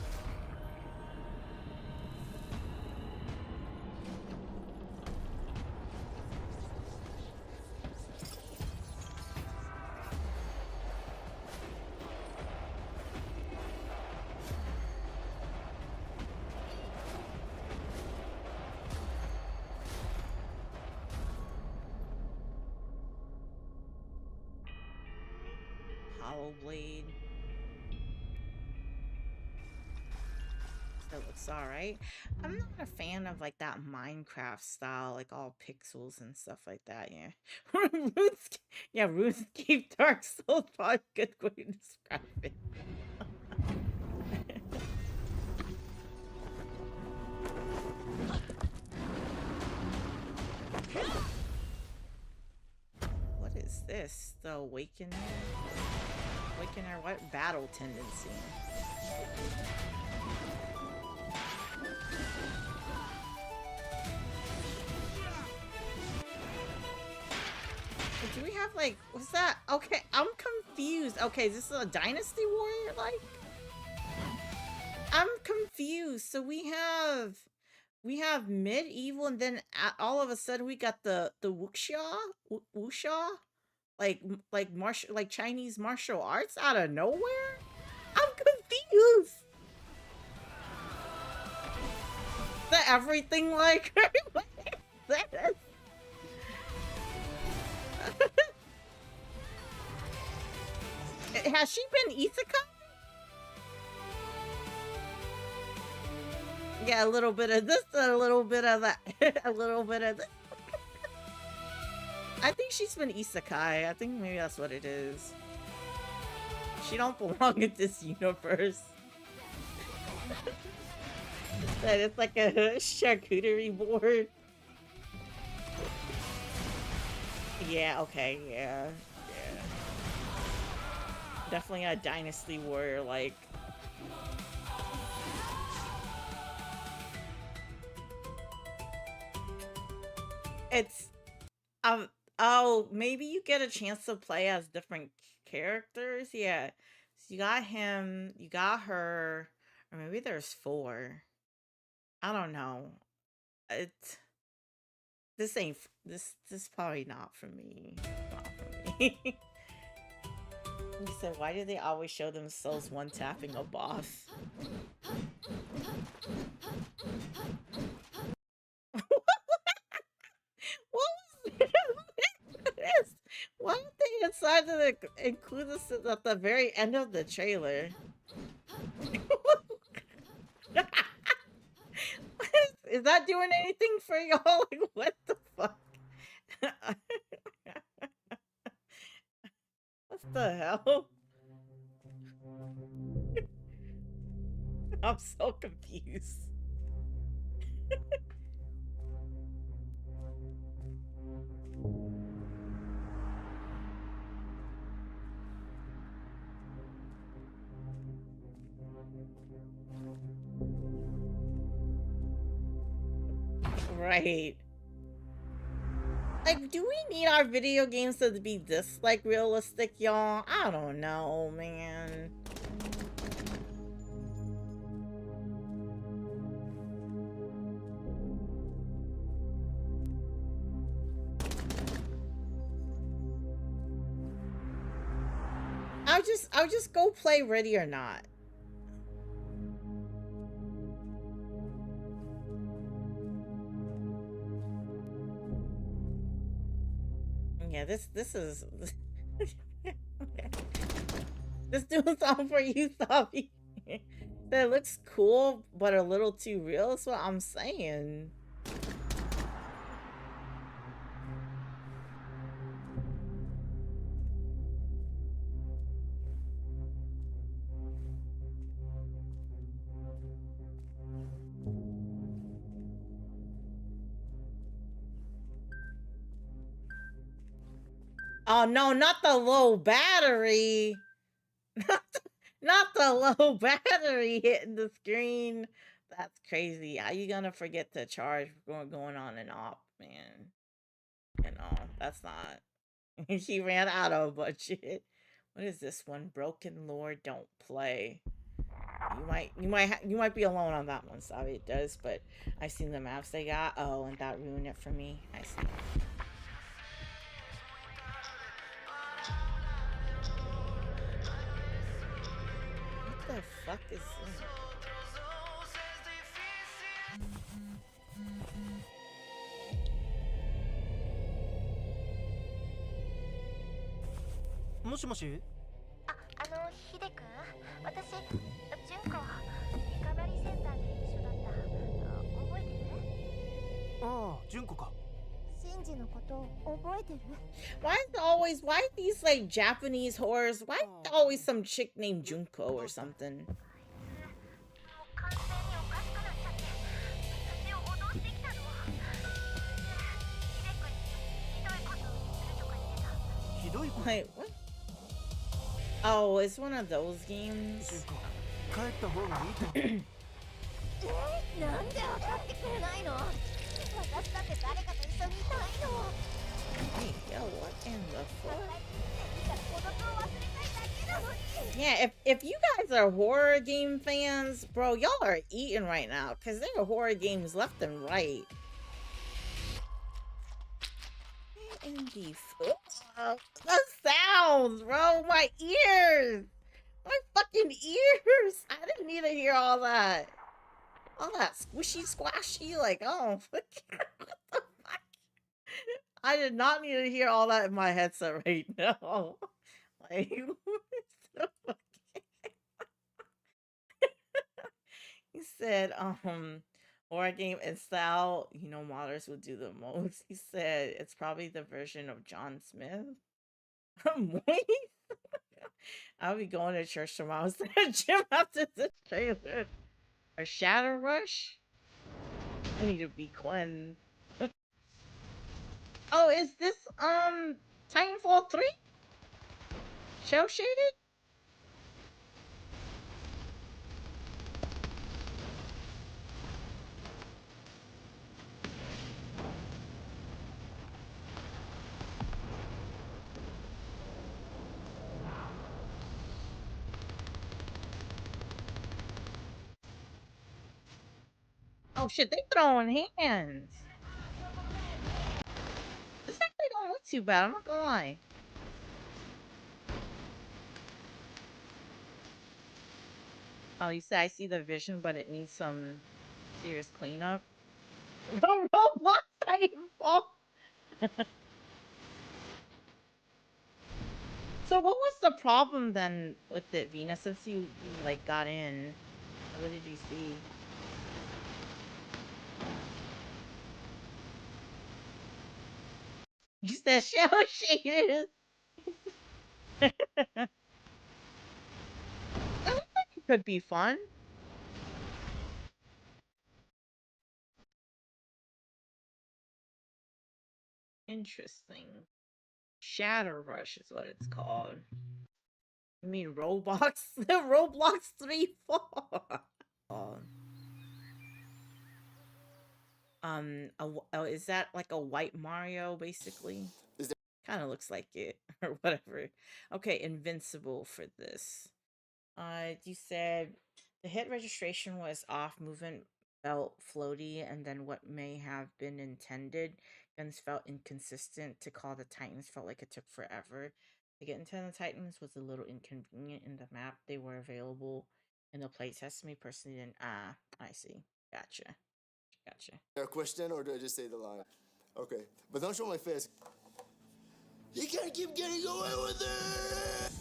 hollow blade. It looks alright. I'm not a fan of like that Minecraft style, like all pixels and stuff like that. Yeah, RuneScape Dark Souls, probably a good way to describe it. What is this? The Awakener? Awakener, what? Battle tendency. Do we have like, what's that? Okay, I'm confused. Okay, is this a Dynasty Warrior like? I'm confused. So we have medieval, and then all of a sudden we got the wuxia, like Chinese martial arts out of nowhere. I'm confused. Is that everything like? What is this? Has she been isekai? Yeah, a little bit of this, a little bit of that, a little bit of this. I think she's been isekai. I think maybe that's what it is. She don't belong in this universe. That it's like a charcuterie board. Yeah, okay, yeah. Definitely a Dynasty Warrior, like. It's, oh, maybe you get a chance to play as different characters? Yeah. So you got him, you got her, or maybe there's 4. I don't know. This ain't, this probably not for me. Not for me. You said, why do they always show themselves one-tapping a boss? What was this? Why did they decide to include this at the very end of the trailer? Is that doing anything for y'all? Like, what the fuck? What the hell? I'm so confused. Right. Like, do we need our video games to be this, like, realistic, y'all? I don't know, man. I'll just go play Ready or Not. Yeah, this is okay. This doing something for you, Sabi. That looks cool, but a little too real. That's what I'm saying. Oh no, not the low battery. Not the low battery hitting the screen. That's crazy. How you gonna forget to charge going on and off, man? You know, that's not. She ran out of budget. What is this one? Broken Lord Don't Play. You might be alone on that one, Sabi. It does, but I've seen the maps they got. Oh, and that ruined it for me. I see. What the fuck is this? もしもし。Why these like Japanese horrors? Why always some chick named Junko or something? Wait, what? Oh, it's one of those games. Hey, yo, what in the fuck? Yeah, if you guys are horror game fans, bro, y'all are eating right now, because there are horror games left and right. In the the sounds, bro, my ears, my fucking ears. I didn't need to hear all that squishy squashy, like, oh, what the fuck? I did not need to hear all that in my headset right now. Like, he said, horror game and style, you know, modders would do the most. He said it's probably the version of John Smith. I'll be going to church tomorrow instead of gym after this trailer. Or Shadow Rush? I need to be cleansed. Oh, is this Titanfall 3? Shell shaded? Oh shit, they throwing hands. This actually don't look too bad, I'm not gonna lie. Oh, you say I see the vision, but it needs some serious cleanup. The Roblox Titanfall. So what was the problem then with it, Venus, since you like got in? What did you see? You said shell shaded. It could be fun. Interesting. Shatter Rush is what it's called. I mean Roblox? Roblox 3 4. Is that like a white Mario basically? Kind of looks like it or whatever. Okay, Invincible for this. You said the hit registration was off, movement felt floaty, and then what may have been intended. Guns felt inconsistent. To call the Titans felt like it took forever. To get into the Titans was a little inconvenient in the map. They were available in the playtest. Me personally didn't. Ah, I see. Gotcha. A question, or do I just say the line? Okay, but don't show my face. You can't keep getting away with it!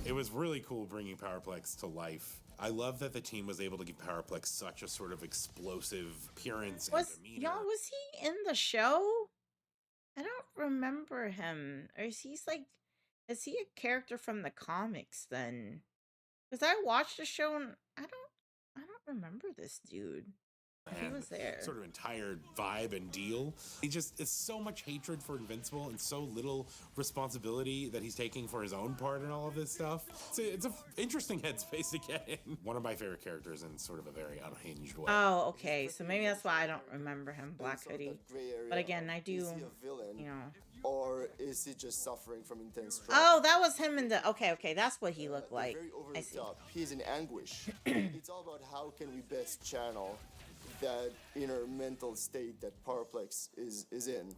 It was really cool bringing Powerplex to life. I love that the team was able to give Powerplex such a sort of explosive appearance and demeanor. Y'all, was he in the show? I don't remember him. Or is he a character from the comics then? Because I watched the show and I don't remember this dude. He was there. Sort of entire vibe and deal. It's so much hatred for Invincible and so little responsibility that he's taking for his own part in all of this stuff. It's an interesting headspace to get in. One of my favorite characters in sort of a very unhinged way. Oh, okay. So maybe that's why I don't remember him, Black Hoodie. But again, I do, Is he a villain, you know. Or is he just suffering from intense stress? Oh, that was him in the... Okay, that's what he looked like. Very over I the see. top. He's in anguish. It's all about how can we best channel that inner mental state that Powerplex is in.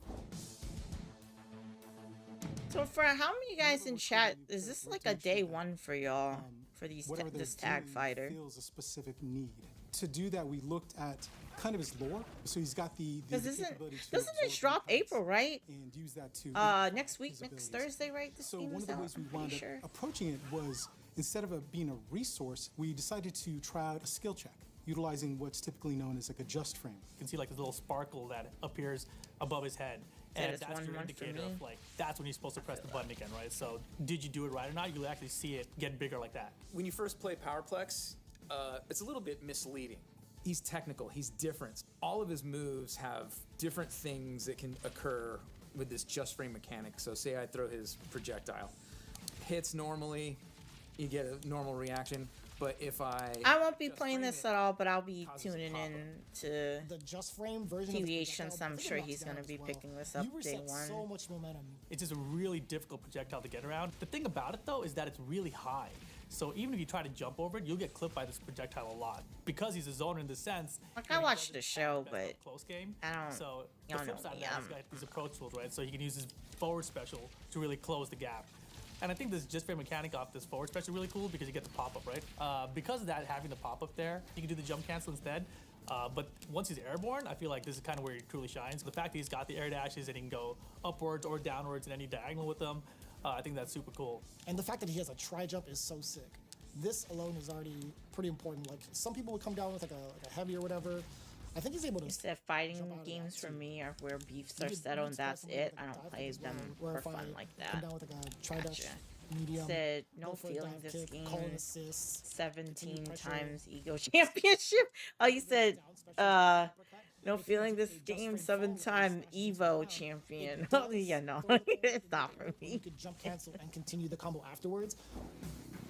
So for how many guys in chat, is this like a day one for y'all for this tag fighter? Feels a specific need. To do that, we looked at kind of his lore. So he's got the doesn't absorb it drop April, right? and use that to Next week, next Thursday, right? This So game one is of the out, ways we I'm pretty wound up sure. approaching it was, instead of being a resource, we decided to try out a skill check, utilizing what's typically known as like a just frame. You can see like this little sparkle that appears above his head. And it's that's your 1-1 for indicator me. of like, that's when you're supposed to press the button again, right? So did you do it right or not? You'll actually see it get bigger like that. When you first play Powerplex, it's a little bit misleading. He's technical, he's different. All of his moves have different things that can occur with this just frame mechanic. So say I throw his projectile. Hits normally, you get a normal reaction. But if I won't be playing this at all, but I'll be tuning in to the just frame version deviations. I'm sure he's going to be picking this up day one. So much momentum. It's just a really difficult projectile to get around. The thing about it though is that it's really high. So even if you try to jump over it, you'll get clipped by this projectile a lot. Because he's a zoner in the sense. Like I watched the show, but close game. I don't. So the flip side of that, he's got his approach tools, right? So he can use his forward special to really close the gap. And I think this just frame mechanic off this forward special is really cool because you get the pop-up, right? Because of that, having the pop-up there, you can do the jump cancel instead. But once he's airborne, I feel like this is kind of where he truly shines. The fact that he's got the air dashes and he can go upwards or downwards in any diagonal with them, I think that's super cool. And the fact that he has a tri-jump is so sick. This alone is already pretty important. Like, some people would come down with like a heavy or whatever. I think he's able to. He said fighting games for me are where beefs are settled and that's it. I don't play them for fun like that. Come down with like a tri-dash medium. Said no feeling this kick, game. call an assist, 17 times ego championship. Oh, you said no feeling this game 7-time Evo champion. Oh yeah, no, it's not for me. You could jump cancel and continue the combo afterwards.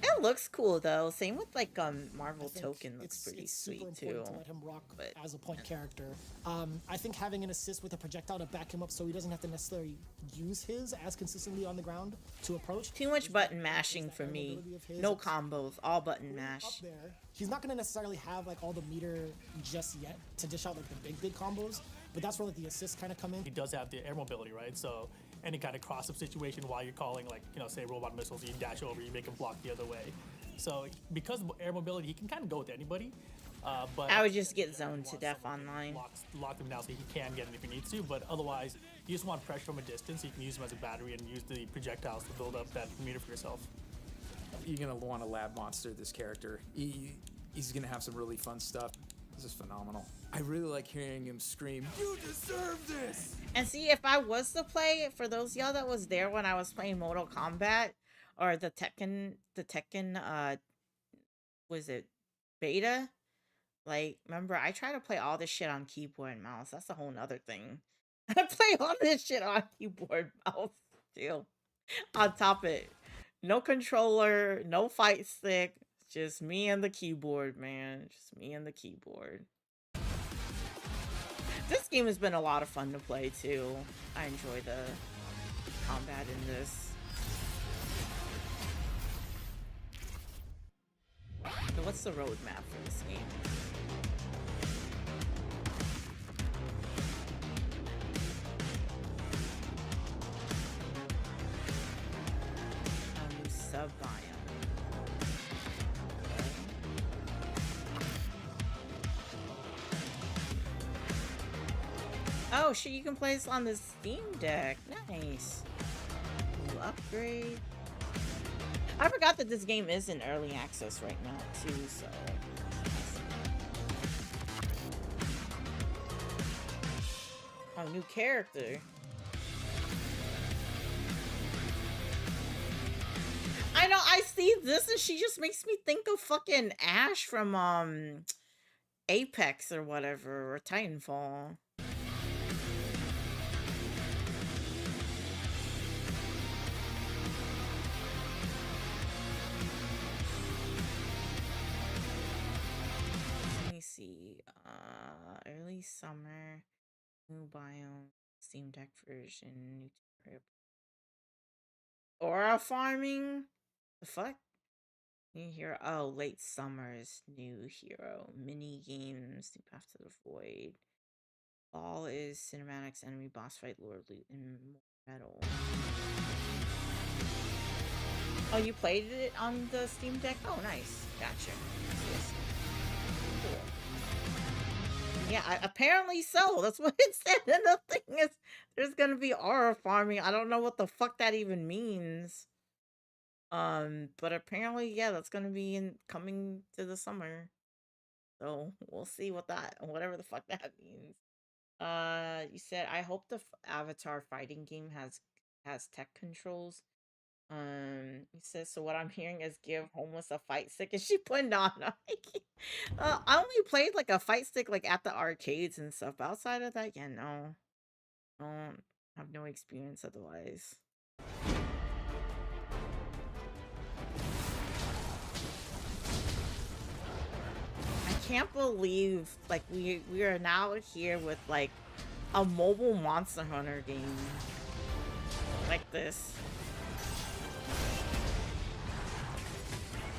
It looks cool though. Same with like Marvel Token looks pretty sweet too. To let him rock as a point character. I think having an assist with a projectile to back him up so he doesn't have to necessarily use his as consistently on the ground to approach. Too much button mashing for me. No combos, all button mash. Up there, he's not gonna necessarily have like all the meter just yet to dish out like the big combos, but that's where like the assists kind of come in. He does have the air mobility, right? So any kind of cross-up situation while you're calling, like, you know, say robot missiles, you dash over, you make him block the other way. So because of air mobility, he can kind of go with anybody. But I would just get zoned to death online. Lock him down so he can get it if he needs to, but otherwise, you just want pressure from a distance. So you can use him as a battery and use the projectiles to build up that meter for yourself. You're gonna want to lab monster this character. He's gonna have some really fun stuff. This is phenomenal. I really like hearing him scream, "You deserve this!" And see, if I was to play, for those y'all that was there when I was playing Mortal Kombat or the Tekken, was it beta? Like, remember, I try to play all this shit on keyboard and mouse. That's a whole nother thing. I play all this shit on keyboard and mouse too. On top of it, no controller, no fight stick, just me and the keyboard, man. Just me and the keyboard. This game has been a lot of fun to play too. I enjoy the combat in this. So what's the roadmap for this game? A new sub-biome. Oh shit, you can play this on the Steam Deck. Nice. New upgrade. I forgot that this game is in early access right now too, so. Oh, new character. I know, I see this and she just makes me think of fucking Ash from Apex or whatever, or Titanfall. Let me see. Early summer, new biome, Steam Deck version, new tutorial. Aura farming? The fuck? New hero. Oh, late summer's new hero. Mini games, new path to the void. Fall is cinematics, enemy boss fight, lore loot, and metal. Oh, you played it on the Steam Deck? Oh, nice. Gotcha. Cool. Yeah, apparently so. That's what it said. And the thing is, there's gonna be aura farming. I don't know what the fuck that even means. But apparently, yeah, that's gonna be coming to the summer. So we'll see whatever the fuck that means. You said I hope the Avatar fighting game has tech controls. He says, so what I'm hearing is give homeless a fight stick. Is she putting on? I only played like a fight stick like at the arcades and stuff. But outside of that, yeah, no. I don't have no experience otherwise. I can't believe like we are now here with like a mobile Monster Hunter game like this.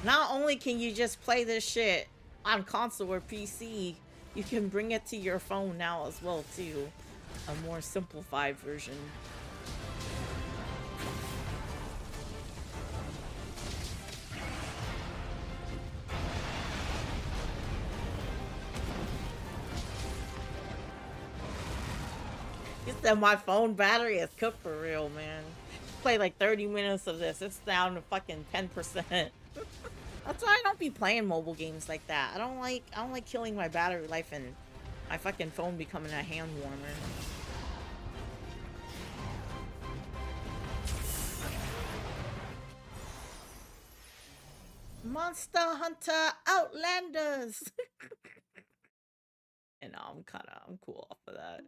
Not only can you just play this shit on console or PC, you can bring it to your phone now as well too. A more simplified version. You said my phone battery is cooked for real, man. Play like 30 minutes of this. It's down to fucking 10%. That's why I don't be playing mobile games like that. I don't like killing my battery life and my fucking phone becoming a hand warmer. Monster Hunter Outlanders. And I'm cool off of that.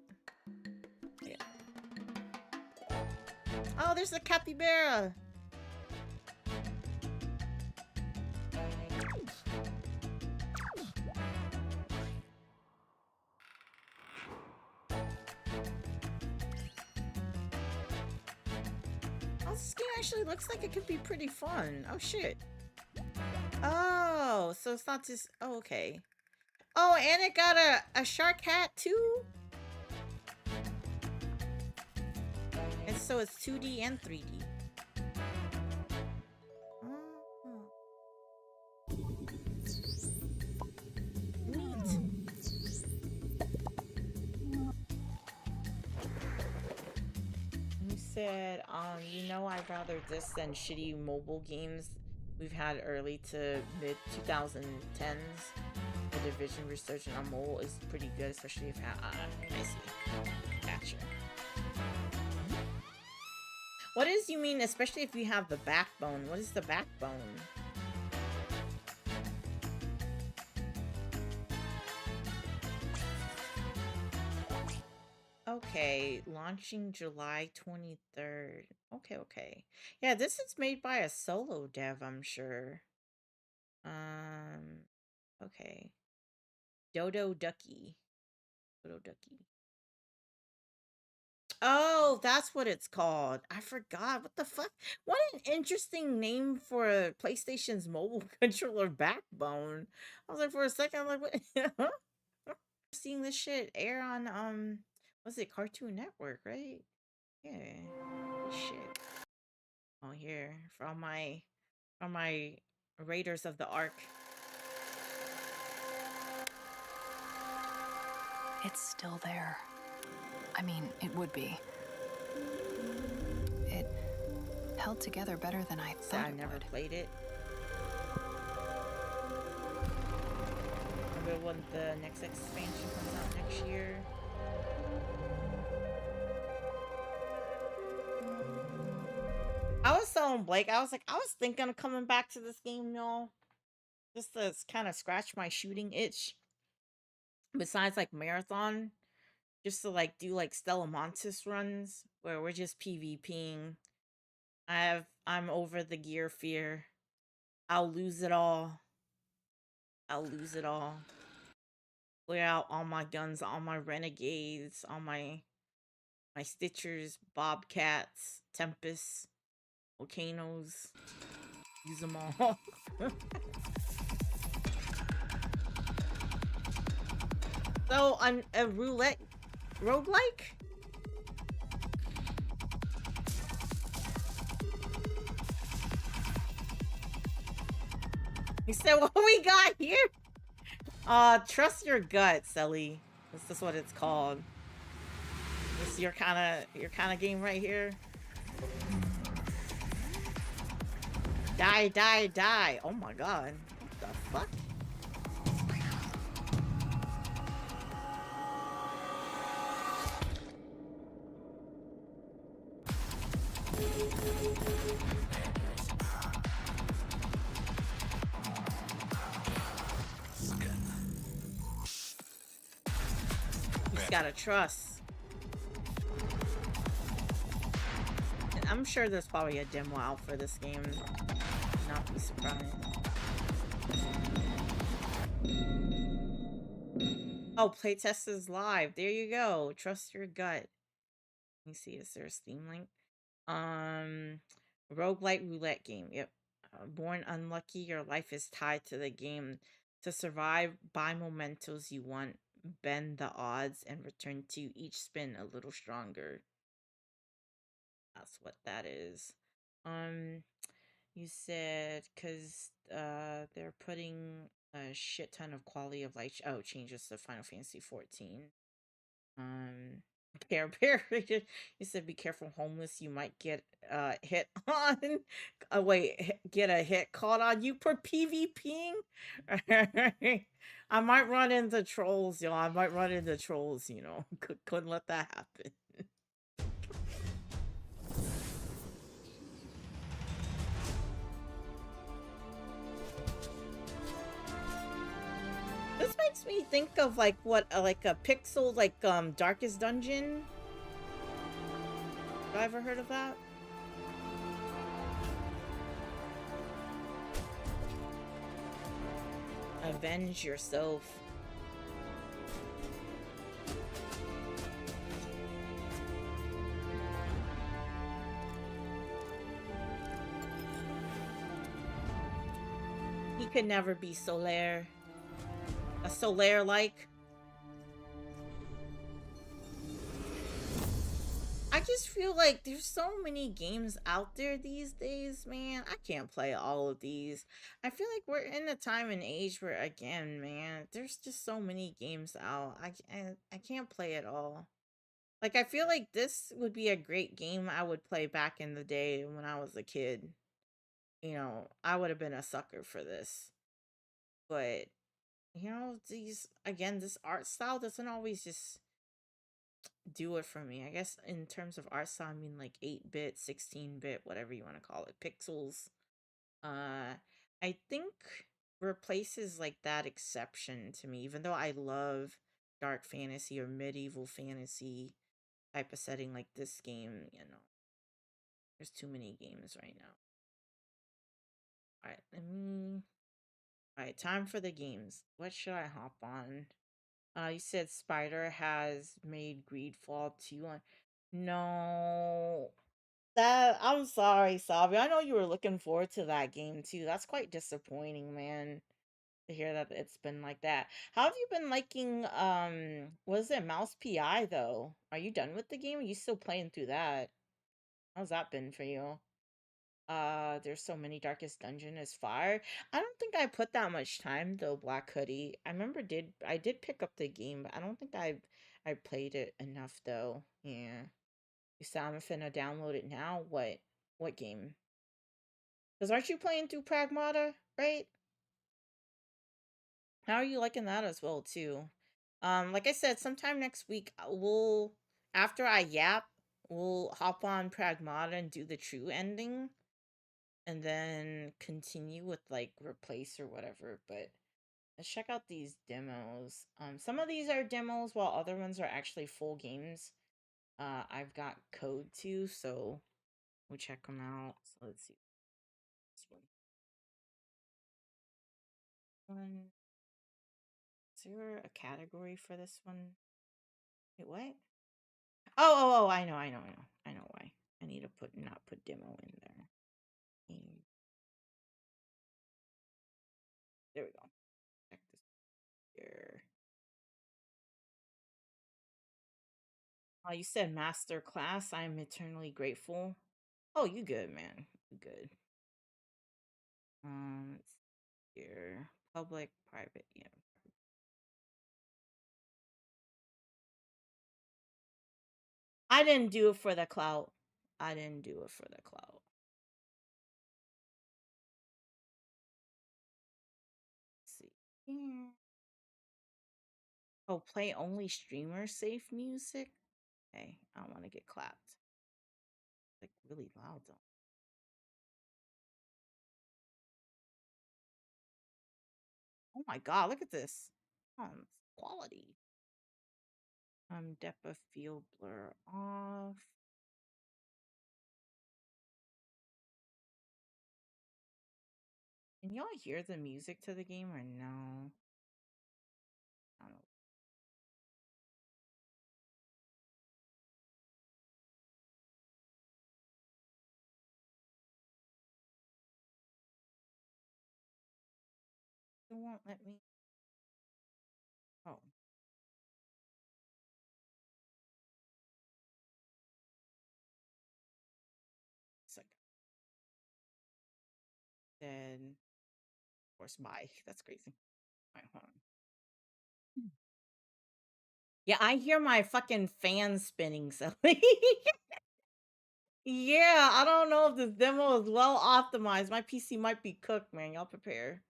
Yeah. Oh, there's a capybara. This game actually looks like it could be pretty fun. Oh shit. Oh, so it's not just... Oh, okay. Oh, and it got a shark hat too? And so it's 2D and 3D. Neat. You said, you know, I'd rather this than shitty mobile games we've had early to mid 2010s. The Division resurgence on mobile is pretty good, especially if I see. Gotcha. What is you mean, especially if you have the backbone? What is the backbone? Okay, launching July 23rd. Okay. Yeah, this is made by a solo dev, I'm sure. Okay. Dodo Ducky. Oh, that's what it's called. I forgot. What the fuck? What an interesting name for a PlayStation's mobile controller backbone. I was like, for a second, I'm like, what? Seeing this shit air on, what's it, Cartoon Network, right? Yeah. Shit. Oh, here. For all my Raiders of the Ark. It's still there. I mean, it would be. It held together better than I thought. I never played it. Remember when the next expansion comes out next year? I was telling Blake, I was like, I was thinking of coming back to this game, y'all. Just to kind of scratch my shooting itch. Besides, like, Marathon. Just to, like, do, like, Stella Montis runs. Where we're just PvPing. I'm over the gear fear. I'll lose it all. Clear out all my guns, all my renegades, all my Stitchers, Bobcats, Tempests, Volcanoes. Use them all. So, on a roulette roguelike? You said what we got here? Trust your gut, Selly. This is what it's called. This is your kind of game right here. Die, die, die. Oh my god. What the fuck? You just gotta trust. I'm sure there's probably a demo out for this game. Not be surprised. Oh, playtest is live. There you go. Trust your gut. Let me see. Is there a Steam link? Roguelite roulette game. Yep. Born unlucky, your life is tied to the game. To survive, buy mementos you want, bend the odds, and return to each spin a little stronger. That's what that is. You said because they're putting a shit ton of quality of life changes to Final Fantasy 14. Care Bear rated. You said be careful, homeless. You might get hit on. Get a hit called on you for PvPing. I might run into trolls, yo. I might run into trolls. You know, couldn't let that happen. This makes me think of like what like a pixel like Darkest Dungeon. Have I ever heard of that? Avenge yourself. He could never be Solaire. A Solaire-like. I just feel like there's so many games out there these days, man. I can't play all of these. I feel like we're in a time and age where, again, man, there's just so many games out. I can't play it all. Like, I feel like this would be a great game I would play back in the day when I was a kid. You know, I would have been a sucker for this. But you know, this art style doesn't always just do it for me. I guess in terms of art style, I mean like 8-bit, 16-bit, whatever you want to call it, pixels. I think replaces like that exception to me, even though I love dark fantasy or medieval fantasy type of setting like this game, you know. There's too many games right now. Alright, time for the games. What should I hop on? You said Spider has made Greedfall 2 on. No. I'm sorry, Sabi. I know you were looking forward to that game too. That's quite disappointing, man. To hear that it's been like that. How have you been liking what is it, Mouse PI though? Are you done with the game? Are you still playing through that? How's that been for you? There's so many. Darkest Dungeon is fire. I don't think I put that much time though, Black Hoodie. I remember I did pick up the game, but I don't think I played it enough though. Yeah. You said I'm finna download it now. What game? Because aren't you playing through Pragmata, right? How are you liking that as well too? Like I said, sometime next week after I yap, we'll hop on Pragmata and do the true ending. And then continue with like replace or whatever. But let's check out these demos. Some of these are demos while other ones are actually full games. I've got code too, so we'll check them out. So let's see this one. Is there a category for this one? Wait, what? Oh, I know why. I need to not put demo in there. There we go. Check this here. You said master class. I'm eternally grateful. Oh, you good, man. You good. Let's see here. Public, private, yeah. I didn't do it for the clout. I didn't do it for the clout. Let's see. Yeah. Oh, play only streamer safe music? Okay, I don't want to get clapped. Like really loud though. Oh my god, look at this. Quality. Depth of field blur off. Can y'all hear the music to the game or no? I don't know. It won't let me. Oh. Second. Then, of course, my. That's crazy. Alright, hold on. Yeah, I hear my fucking fan spinning, so. Yeah, I don't know if this demo is well optimized. My PC might be cooked, man. Y'all prepare.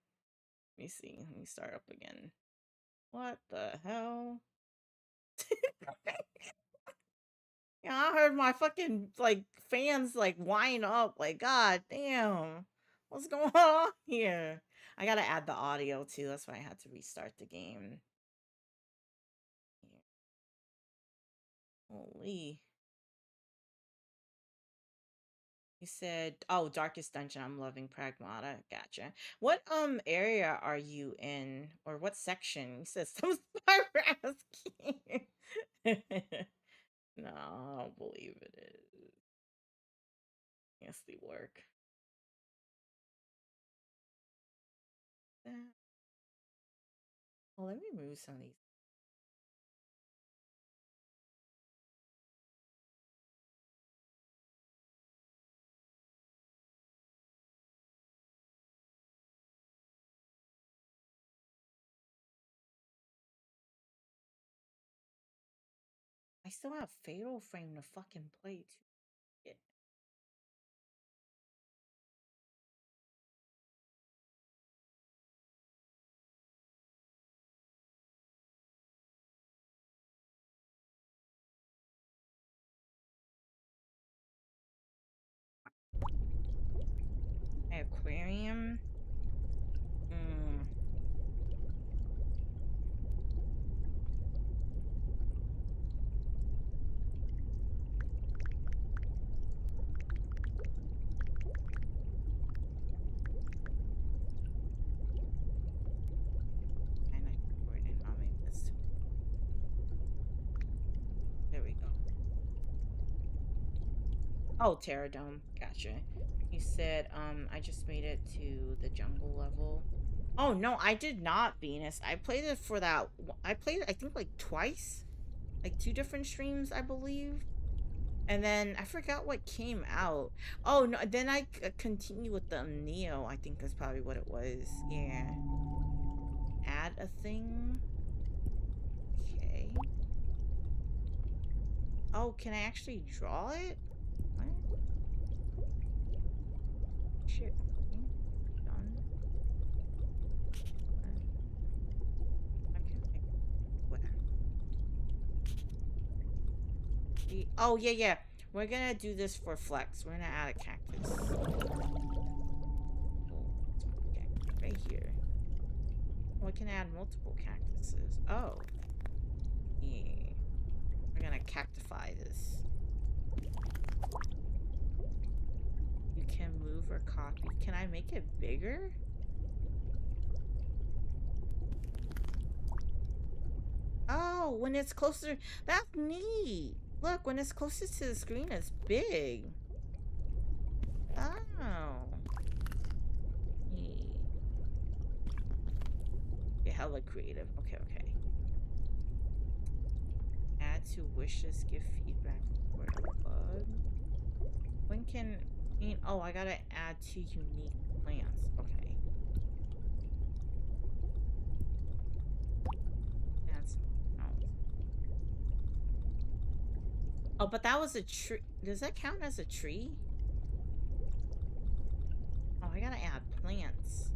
Let me see. Let me start up again. What the hell? Yeah, I heard my fucking like fans like whine up. Like, god damn, what's going on here? I gotta add the audio too. That's why I had to restart the game. Holy. You said, oh, Darkest Dungeon. I'm loving Pragmata. Gotcha. What area are you in, or what section? You said some spy asking. No, I don't believe it is. Yes, they work. Well, let me remove some of these. I still have Fatal Frame to fucking play too. Yeah. Aquarium. There we go. Oh, Terradome. Gotcha. You said, I just made it to the jungle level. Oh, no, I did not, Venus. I played it for that. I played it, I think, like, twice. Like, 2 different streams, I believe. And then I forgot what came out. Oh, no, then I continued with the Neo, I think that's probably what it was. Yeah. Add a thing. Okay. Oh, can I actually draw it? What? Shit. Okay. Done. Oh, yeah, yeah. We're gonna do this for flex. We're gonna add a cactus. Okay, right here. We can add multiple cactuses. Oh. Yeah. We're gonna cactify this. You can move or copy. Can I make it bigger? Oh, when it's closer. That's neat. Look, when it's closest to the screen, it's big. Oh. Yeah, hella creative. Okay, okay. Add to wishes, give feedback, report a bug. When can... Oh, I gotta add 2 unique plants. Okay. That's... Oh, but that was a tree. Does that count as a tree? Oh, I gotta add plants.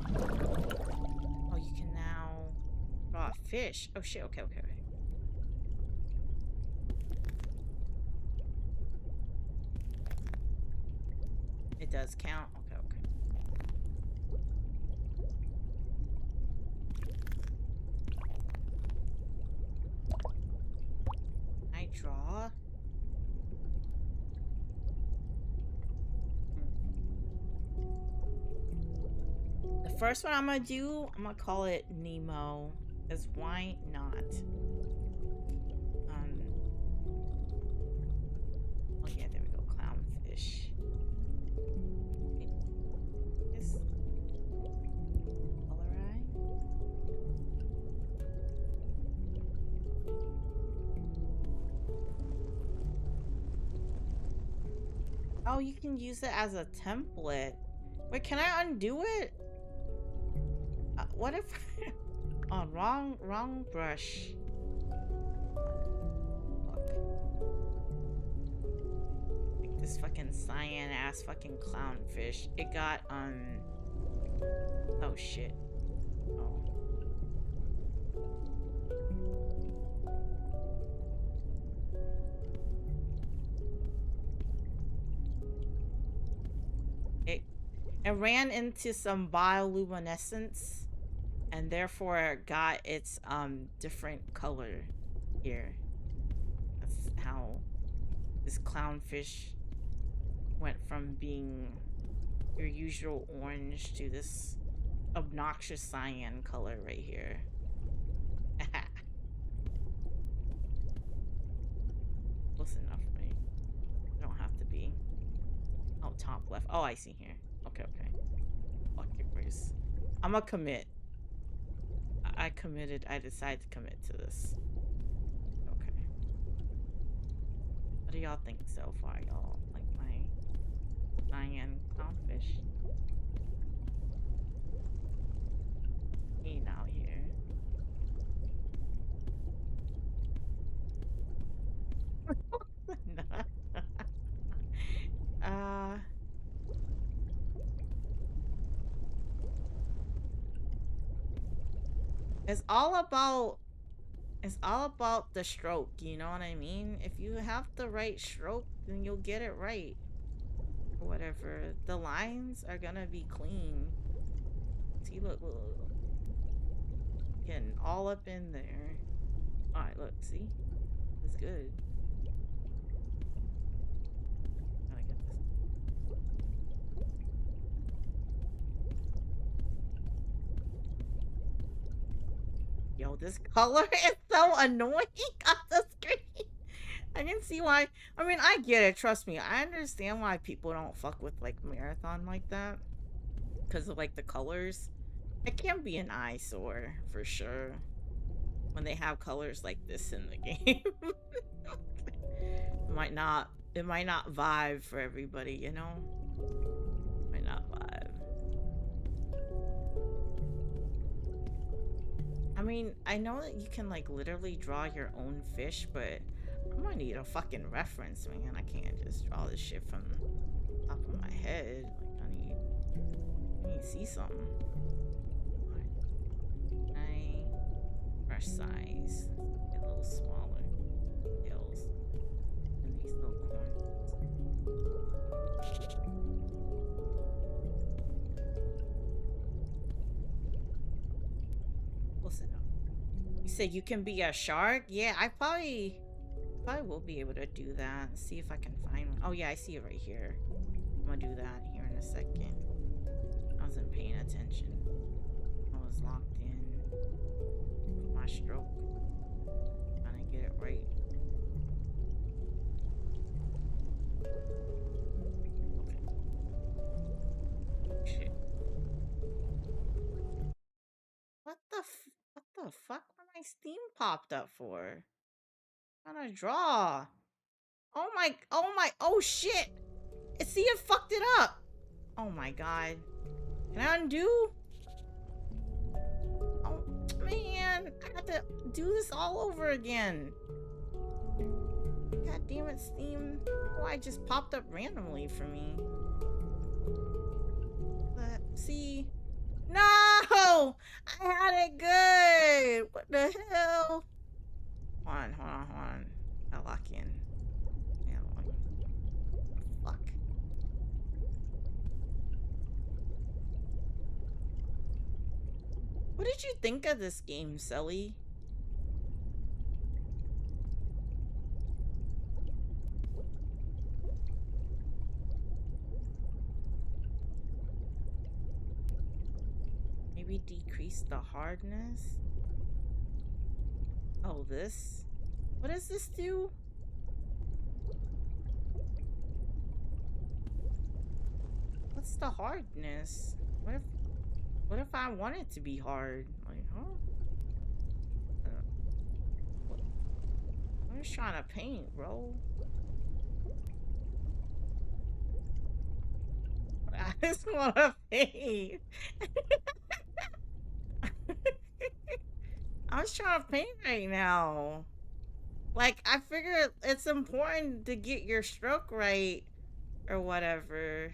Oh, you can now draw a fish. Oh shit, okay. It does count. Okay. I draw. The first one I'm gonna do, I'm gonna call it Nemo. Because why not? Oh yeah, there we go. Clownfish. This color eye. Oh, you can use it as a template. Wait, can I undo it? What if... oh, wrong brush. Fuck. Like this fucking cyan ass fucking clownfish. It got, oh shit. Oh. It ran into some bioluminescence and therefore got its different color here. That's how this clownfish went from being your usual orange to this obnoxious cyan color right here. Close enough, right? You don't have to be. Oh, top left. Oh, I see here. Okay. Fuck it, Bruce. I'm gonna commit. I committed. I decided to commit to this. Okay. What do y'all think so far, y'all? Like my cyan clownfish? He out here. It's all about the stroke, you know what I mean? If you have the right stroke, then you'll get it right. Or whatever. The lines are gonna be clean. See, look. Getting all up in there. Alright, look, see? It's good. Gotta get this. Yo, this color is so annoying on the screen. I can see why. I mean, I get it. Trust me. I understand why people don't fuck with, like, Marathon like that. Because of, like, the colors. It can be an eyesore, for sure. When they have colors like this in the game. It might not vibe for everybody, you know? Might not vibe. I mean, I know that you can, like, literally draw your own fish, but I'm gonna need a fucking reference, man. I can't just draw this shit from the top of my head. Like, I need to see something. Alright. Brush size. Get a little smaller. Tails. And these little corners. Close enough. You said you can be a shark? Yeah, I probably will be able to do that. See if I can find one. Oh yeah, I see it right here. I'm gonna do that here in a second. I wasn't paying attention. I was locked in with my stroke. Trying to get it right. Okay. Shit. What the fuck were my Steam popped up for? I'm trying to draw. Oh shit! See, it fucked it up! Oh my god. Can I undo? Oh, man. I had to do this all over again. God damn it, Steam. Why it just popped up randomly for me? But, see? No! I had it good! What the hell? Hold on. I'll lock in. Yeah, fuck. What did you think of this game, Sully? Maybe decrease the hardness? Oh, this? What does this do? What's the hardness? What if I want it to be hard? Like, huh? I'm just trying to paint, bro. I just want to paint. I'm just trying to paint right now. Like, I figure it's important to get your stroke right or whatever.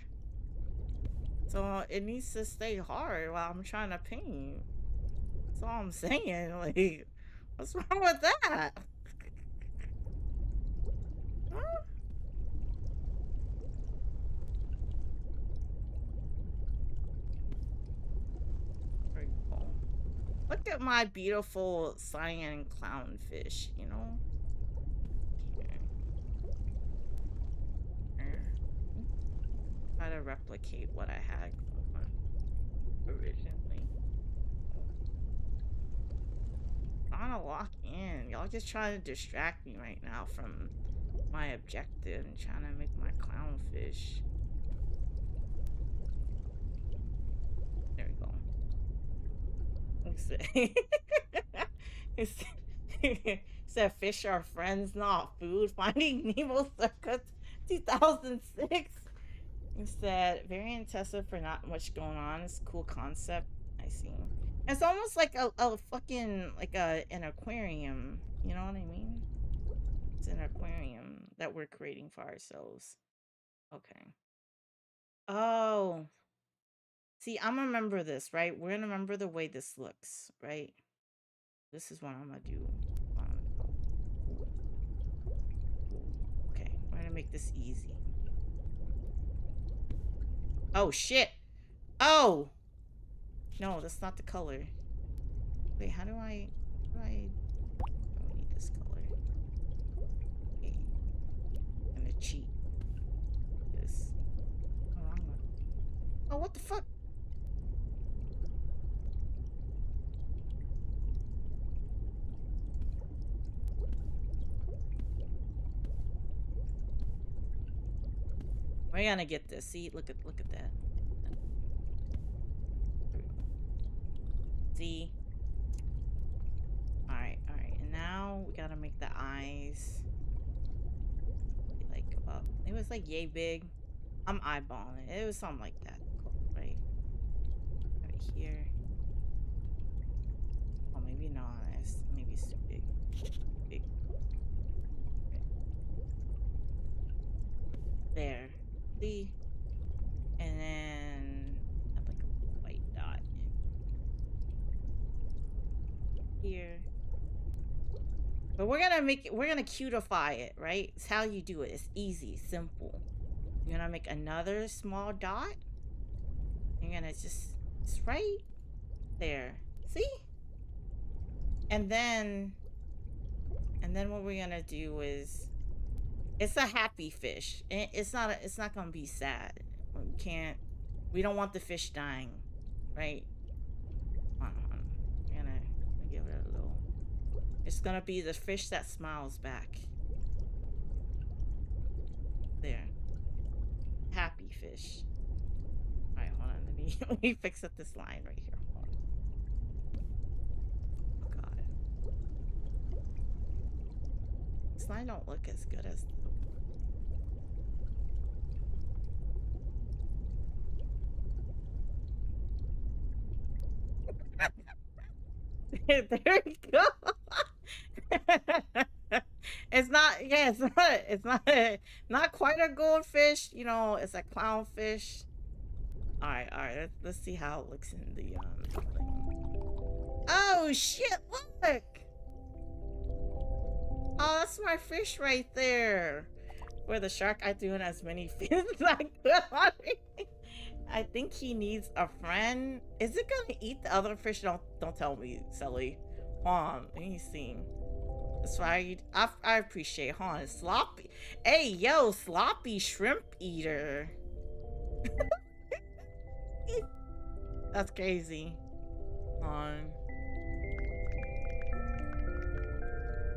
So it needs to stay hard while I'm trying to paint. That's all I'm saying. Like, what's wrong with that? Huh? Very cool. Look at my beautiful cyan clownfish, you know? Try to replicate what I had originally. Trying to lock in. Y'all just trying to distract me right now from my objective and trying to make my clownfish. There we go. It said fish are friends, not food. Finding Nemo circa 2006. It said very intensive for not much going on. It's a cool concept. I see. It's almost like a fucking like an aquarium. You know what I mean? It's an aquarium that we're creating for ourselves. Okay. Oh. See, I'm gonna remember this, right? We're gonna remember the way this looks, right? This is what I'm gonna do. Okay, we're gonna make this easy. Oh, shit! Oh! No, that's not the color. Wait, how do I... I don't need this color. Okay. I'm gonna cheat. This. Oh, what the fuck? We're gonna get this. See, look at that. See? Alright. And now we gotta make the eyes like go up. It was like yay big. I'm eyeballing it. It was something like that. Cool, right? Right here. Oh, maybe not. Maybe it's too big. Big. Okay. There. See? And then add like a white dot here. But we're gonna cutify it, right? It's how you do it. It's easy, simple. You're gonna make another small dot. You're gonna just, it's right there. See? And then what we're gonna do is, it's a happy fish. It's not gonna be sad. We don't want the fish dying, right? I'm gonna give it a little. It's gonna be the fish that smiles back. There. Happy fish. Alright, hold on. Let me fix up this line right here. Hold on. Oh god. This line don't look as good as the... There you go. It's not. Yeah, it's not. It's not. Not quite a goldfish. You know, it's a clownfish. All right, all right. Let's see how it looks in the thing. Oh shit! Look. Oh, that's my fish right there. For the shark, I threw in as many fins as I could. I think he needs a friend. Is it gonna eat the other fish? Don't tell me, Sully. Hold on, let me see. That's right. I appreciate. Hold on, sloppy. Hey, yo, sloppy shrimp eater. That's crazy. Hold on.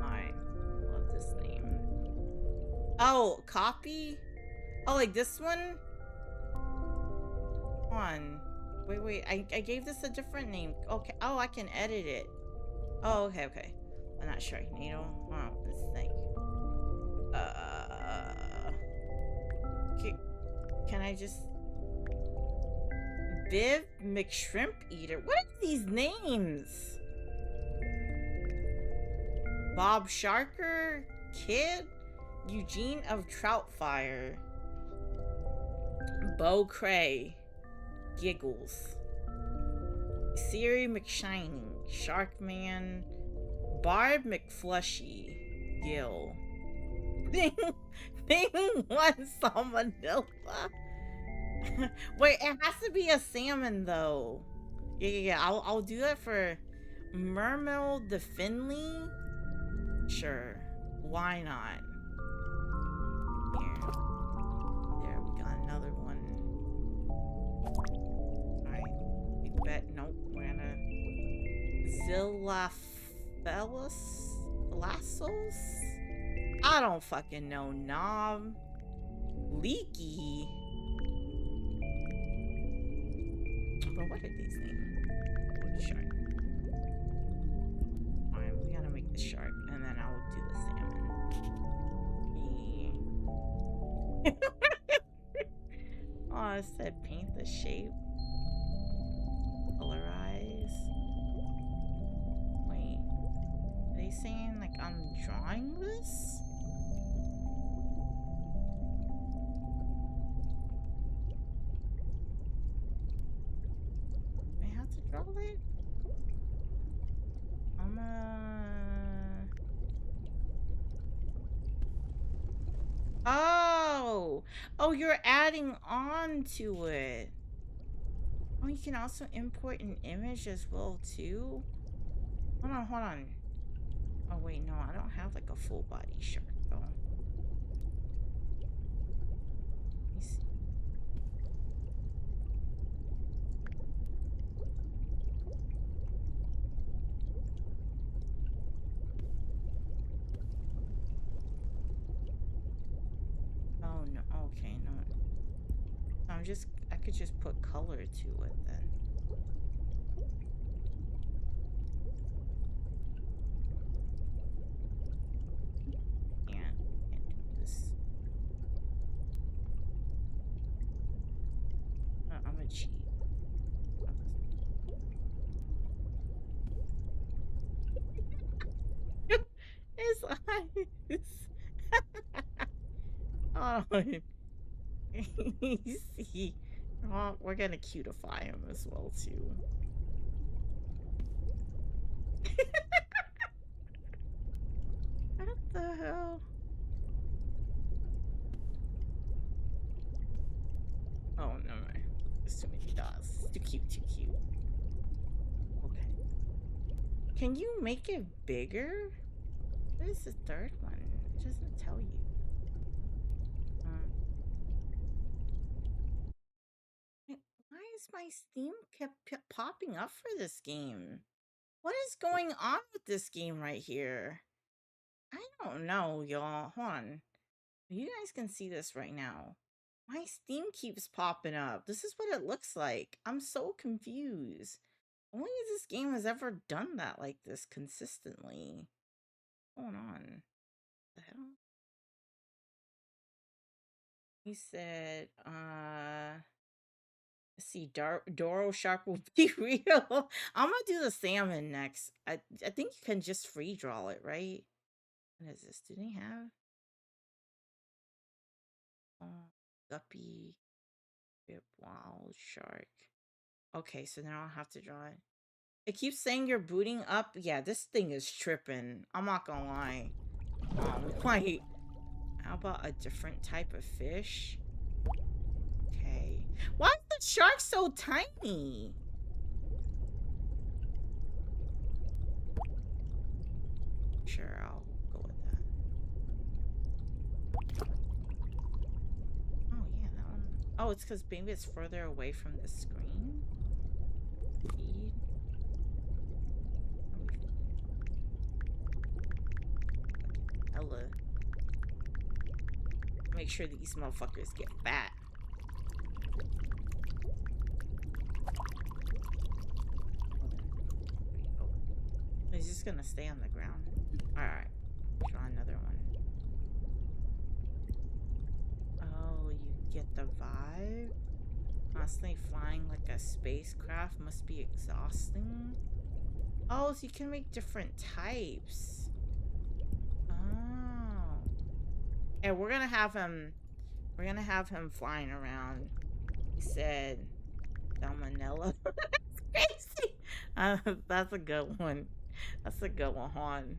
Alright. Love this name. Oh, copy? Oh, like this one? Hold on. Wait. I gave this a different name. Okay. Oh, I can edit it. Oh, okay. I'm not sure. Needle. Oh, this thing. Can I just... Viv McShrimp Eater? What are these names? Bob Sharker? Kid? Eugene of Troutfire. Bo Cray. Giggles. Siri McShining. Sharkman. Barb McFlushy. Gill. Thing one salmonella. Wait, it has to be a salmon though. Yeah. I'll do that for Mermel the Finley. Sure. Why not? Here. There, we got another one. Alright. We bet nope, we're gonna Zillaphelis Lassos? I don't fucking know, Nom. Leaky. But what are these names? Shark. Alright, we gotta make the shark, and then I'll do the salmon. Oh, it said paint the shape. Colorize. Wait. Are they saying like I'm drawing this? I have to draw it? Oh, you're adding on to it. Oh, you can also import an image as well too. Hold on. Oh wait, no, I don't have like a full body shark though. Let me see. Oh no, okay, no. I could just put color to it then. Can't do this. I'm a cheat. His eyes. Oh, see. Oh, we're gonna cutify him as well too. What the hell? Oh no, there's too many dots. Too cute. Okay. Can you make it bigger? What is the third one? It doesn't tell you. Why is my Steam kept popping up for this game? What is going on with this game right here? I don't know, y'all. Hold on. You guys can see this right now. My Steam keeps popping up. This is what it looks like. I'm so confused. Only this game has ever done that like this consistently. What's going on? What the hell? He said, Let's see, Doro Shark will be real. I'm gonna do the salmon next. I think you can just free draw it, right? What is this? Do they have guppy, rip, wild shark? Okay, so now I'll have to draw it. It keeps saying you're booting up. Yeah, this thing is tripping. I'm not gonna lie. Wait. How about a different type of fish? Okay. Why is the shark so tiny? Sure, I'll go with that. Oh, yeah, that one. Oh, it's because maybe it's further away from the screen. Feed. Ella. Make sure these motherfuckers get fat. He's just gonna stay on the ground. Alright. Draw another one. Oh, you get the vibe? Constantly flying like a spacecraft must be exhausting. Oh, so you can make different types. Oh. And we're gonna have him flying around. He said salmonella. That's crazy. That's a good one. That's a good one, hon.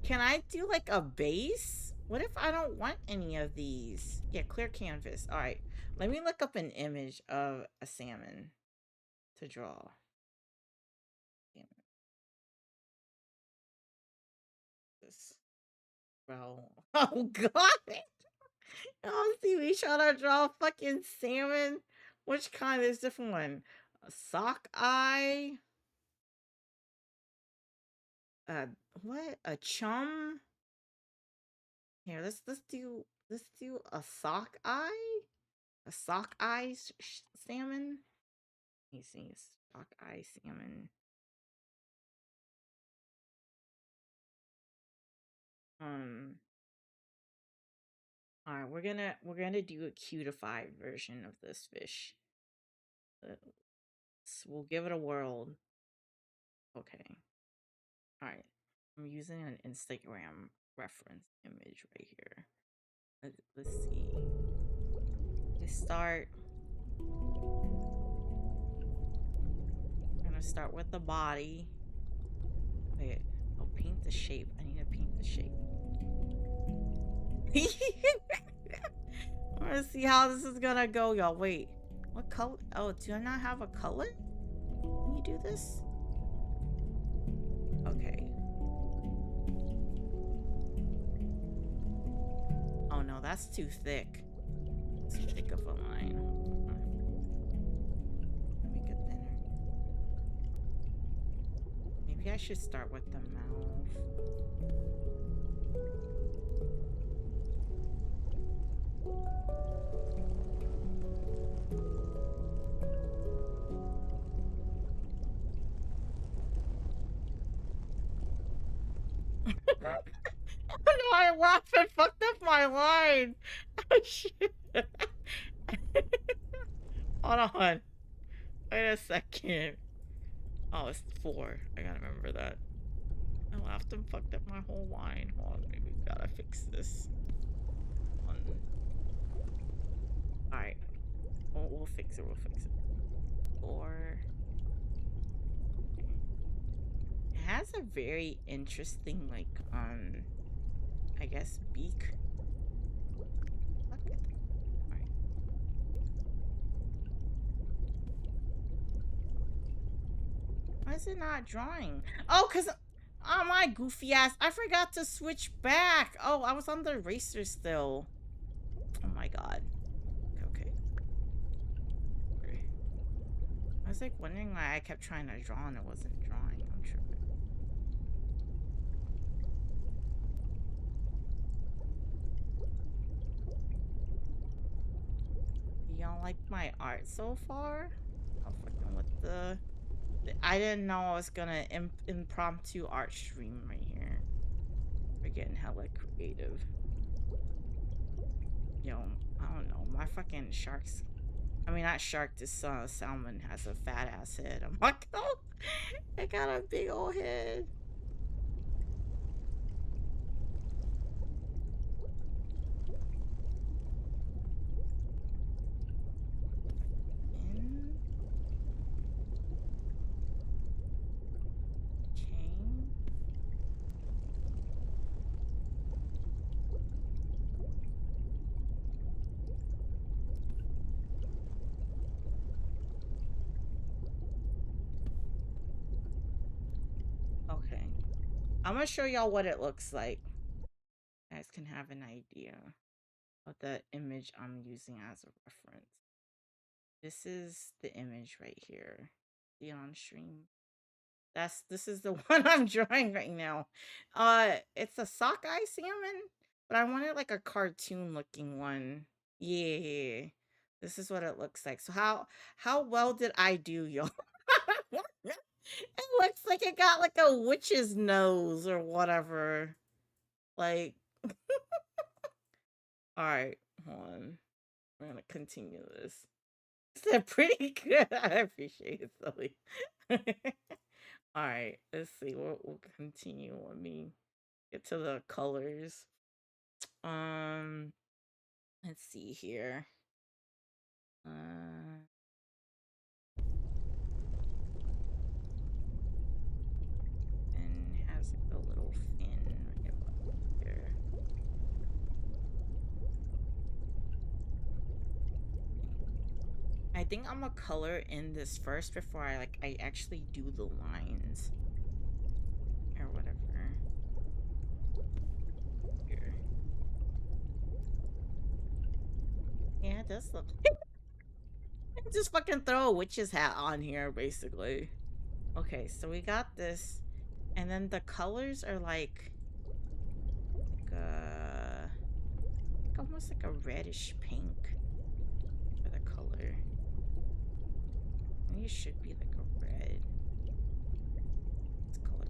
Can I do like a base? What if I don't want any of these? Yeah, clear canvas. All right. Let me look up an image of a salmon to draw. This. Bro. Oh, God. Oh, see, we trying to draw fucking salmon. Which kind is different one? A sock eye? What? A chum? Here, let's do a sock eye? A sock eye salmon? Let me see, sock eye salmon. All right, we're gonna do a cutified version of this fish. We'll give it a whirl. Okay. All right. I'm using an Instagram reference image right here. Let's see. Let's start. I'm gonna start with the body. Wait, I'll paint the shape. I need to paint the shape. I wanna see how this is gonna go, y'all. Wait, what color? Oh, do I not have a color? Can you do this? Okay. Oh no, that's too thick. Too thick of a line. Make it thinner. Maybe I should start with the mouth. No, I laughed and fucked up my line. Oh shit. Hold on. Wait a second. Oh, it's 4. I gotta remember that. I laughed and fucked up my whole line. Hold on, maybe we gotta fix this. Alright. We'll fix it, 4. Okay. It has a very interesting, like, I guess, beak. Alright. Why is it not drawing? Oh, because... Oh, my goofy ass. I forgot to switch back. Oh, I was on the eraser still. Oh, my God. Okay. I was, like, wondering why I kept trying to draw and it wasn't drawing. I'm tripping. Y'all like my art so far? I'm fucking with the... I didn't know I was gonna impromptu art stream right here. We're getting hella creative. Yo, I don't know. My fucking sharks I mean, not shark, this salmon has a fat ass head. I'm like, oh, it got a big old head. Okay. I'm gonna show y'all what it looks like. You guys can have an idea of the image I'm using as a reference. This is the image right here. The on stream. This is the one I'm drawing right now. It's a sockeye salmon, but I wanted like a cartoon looking one. Yeah. This is what it looks like. So how well did I do, y'all? It looks like it got like a witch's nose or whatever. Like, all right, hold on. We're gonna continue this. They're pretty good. I appreciate it, Sully. All right, let's see. We'll continue. Let me get to the colors. Let's see here. And has like a little fin right about here. I think I'm gonna color in this first before I actually do the lines or whatever. Here. Yeah, it does look. Just fucking throw a witch's hat on here, basically. Okay, so we got this, and then the colors are like almost like a reddish pink for the color. I think it should be like a red. Let's color.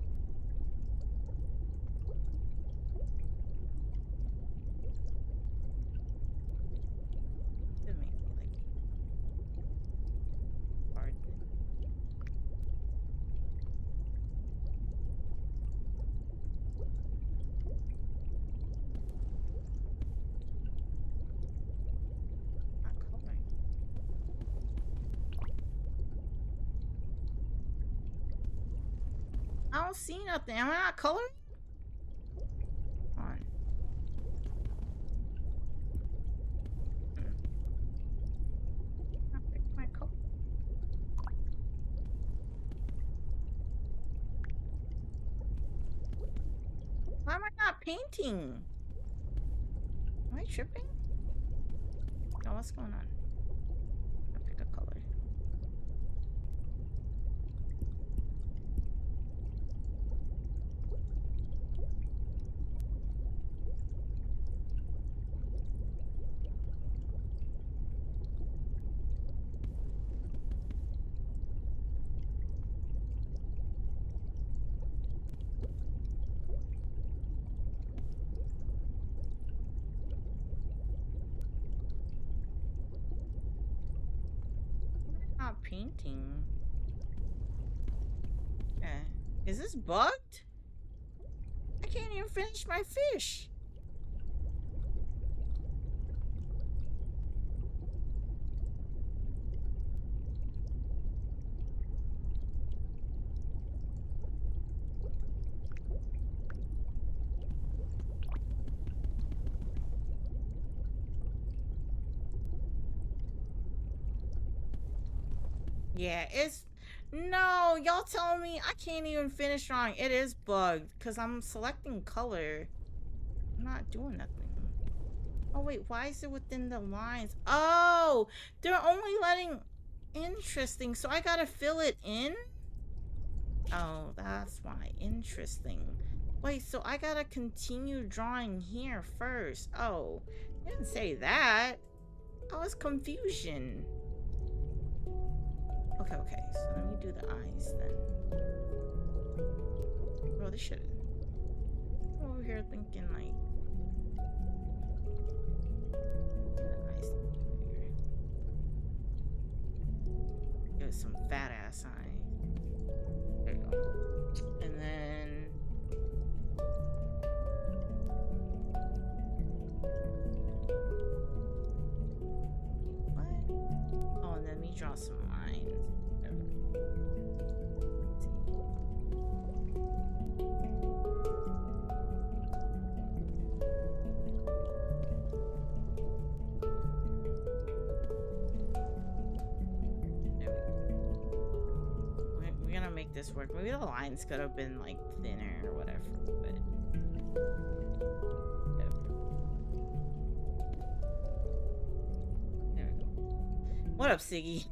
It may be like hard. I don't see nothing. Am I not coloring? On. My color. Why am I not painting? Am I tripping? No, what's going on? I'll pick a color. Not painting. Okay. Is this bugged? I can't even finish my fish. Yeah, it's... No, y'all telling me I can't even finish drawing. It is bugged because I'm selecting color. I'm not doing nothing. Oh, wait, why is it within the lines? Oh, they're only letting... Interesting, so I gotta fill it in? Oh, that's why. Interesting. Wait, so I gotta continue drawing here first. Oh, you didn't say that. Oh, it's confusion. Okay, so let me do the eyes then. Oh, this should... I'm over here thinking like... The eyes here. with some fat ass eyes. There you go. And then what? Oh, and then me draw some lines. We're gonna make this work. Maybe the lines could have been like thinner or whatever, but there we go. What up, Siggy?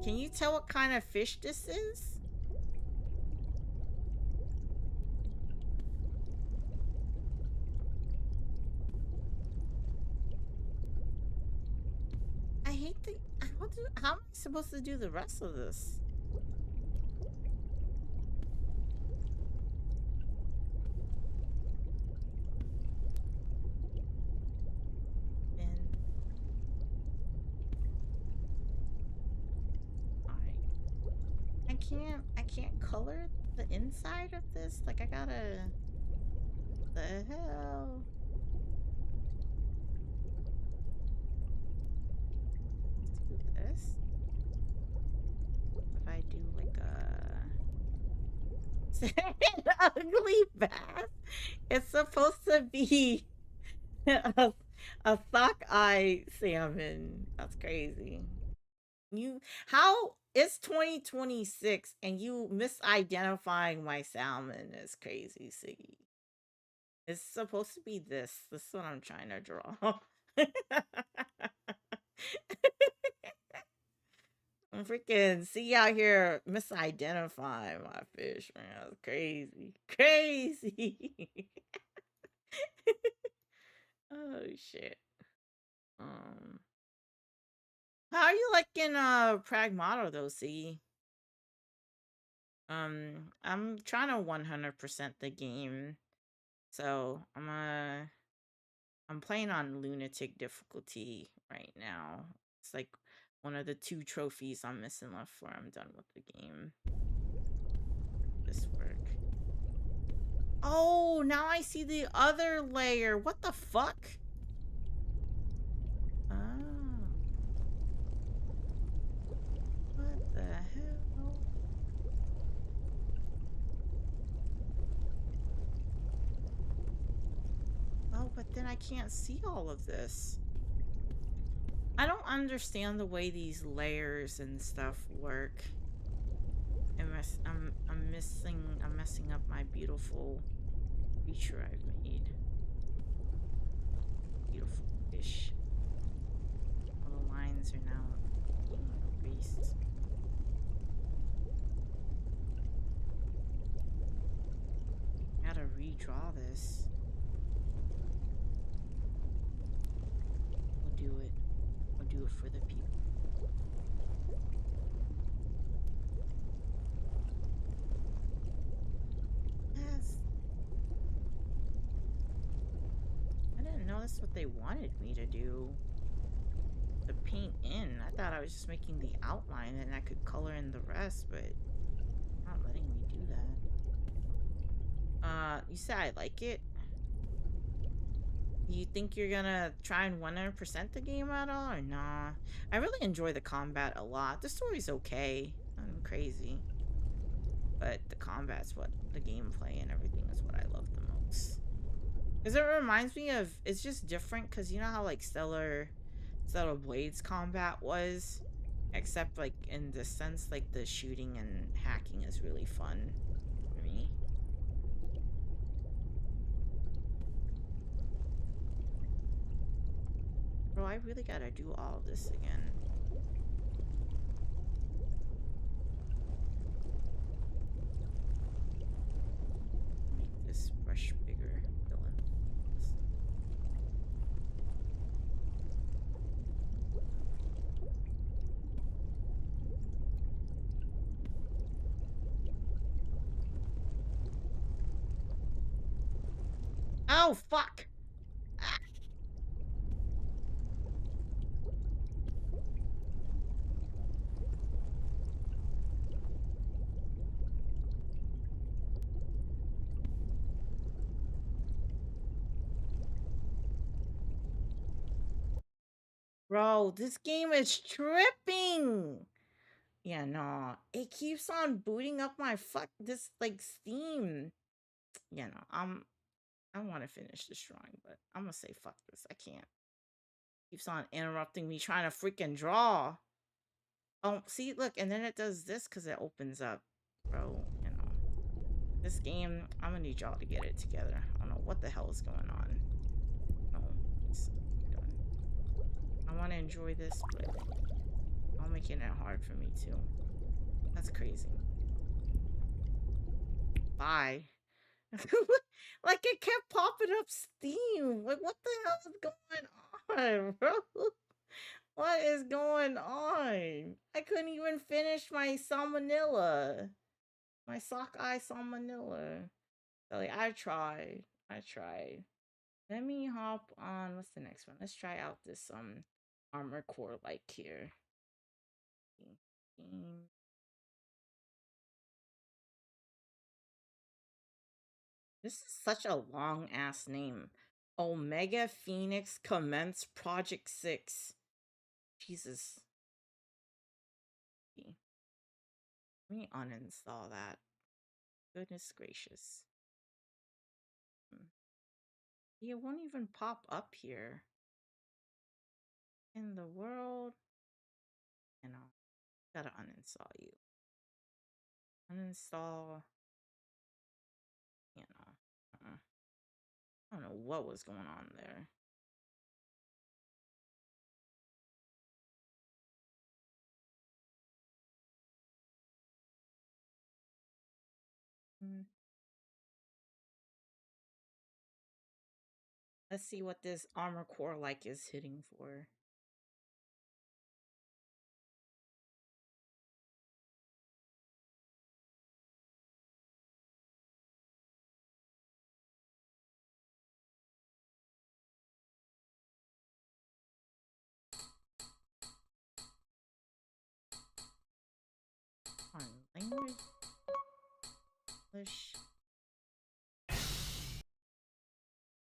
Can you tell what kind of fish this is? I hate the. How am I supposed to do the rest of this? I can't color the inside of this. Like I gotta. The hell. Let's do this. If I do like an ugly bath, it's supposed to be a sockeye salmon. That's crazy. How it's 2026 and you misidentifying my salmon is crazy, Siggy. It's supposed to be this. This is what I'm trying to draw. I'm freaking see out here misidentifying my fish, man. That's crazy. Crazy. Oh shit. How are you liking Pragmata though, see? I'm trying to 100% the game. So I'm playing on lunatic difficulty right now. It's like one of the 2 trophies I'm missing left before I'm done with the game. This work. Oh, now I see the other layer. What the fuck? Oh. What the hell? Oh, but then I can't see all of this. I don't understand the way these layers and stuff work. I'm messing up my beautiful creature I've made. Beautiful fish. All the lines are now being erased. Gotta redraw this. We'll do it. We'll do it for the people. Yes. I didn't know that's what they wanted me to do. The paint in. I thought I was just making the outline and I could color in the rest, but not letting me do that. You said I like it? You think you're gonna try and 100% the game at all, or nah? I really enjoy the combat a lot. The story's okay. I'm crazy. But the combat's what the gameplay and everything is what I love the most. Because it reminds me of, it's just different because you know how like Stellar Blades combat was? Except like in the sense like the shooting and hacking is really fun for me. Bro, I really gotta do all this again. Make this brush bigger, Dylan. Oh, fuck! Ah. Bro, this game is tripping. Yeah, no. It keeps on booting up my this like Steam. Yeah, no. I want to finish this drawing, but I'm gonna say fuck this. I can't. Keeps on interrupting me trying to freaking draw. Oh, see, look, and then it does this because it opens up. Bro, you know. This game, I'm gonna need y'all to get it together. I don't know what the hell is going on. No, it's done. I want to enjoy this, but I'm making it hard for me too. That's crazy. Bye. Like it kept popping up Steam. Like what the hell is going on, bro? What is going on? I couldn't even finish my salmonella. My sockeye salmonella. So like I tried. Let me hop on. What's the next one? Let's try out this armor core like here. This is such a long ass name. Omega Phoenix Commence Project 6. Jesus. Let me uninstall that. Goodness gracious. It won't even pop up here. In the world. You know, gotta uninstall you. Uninstall. You know. I don't know what was going on there. Let's see what this armor core like is hitting for. Language. English.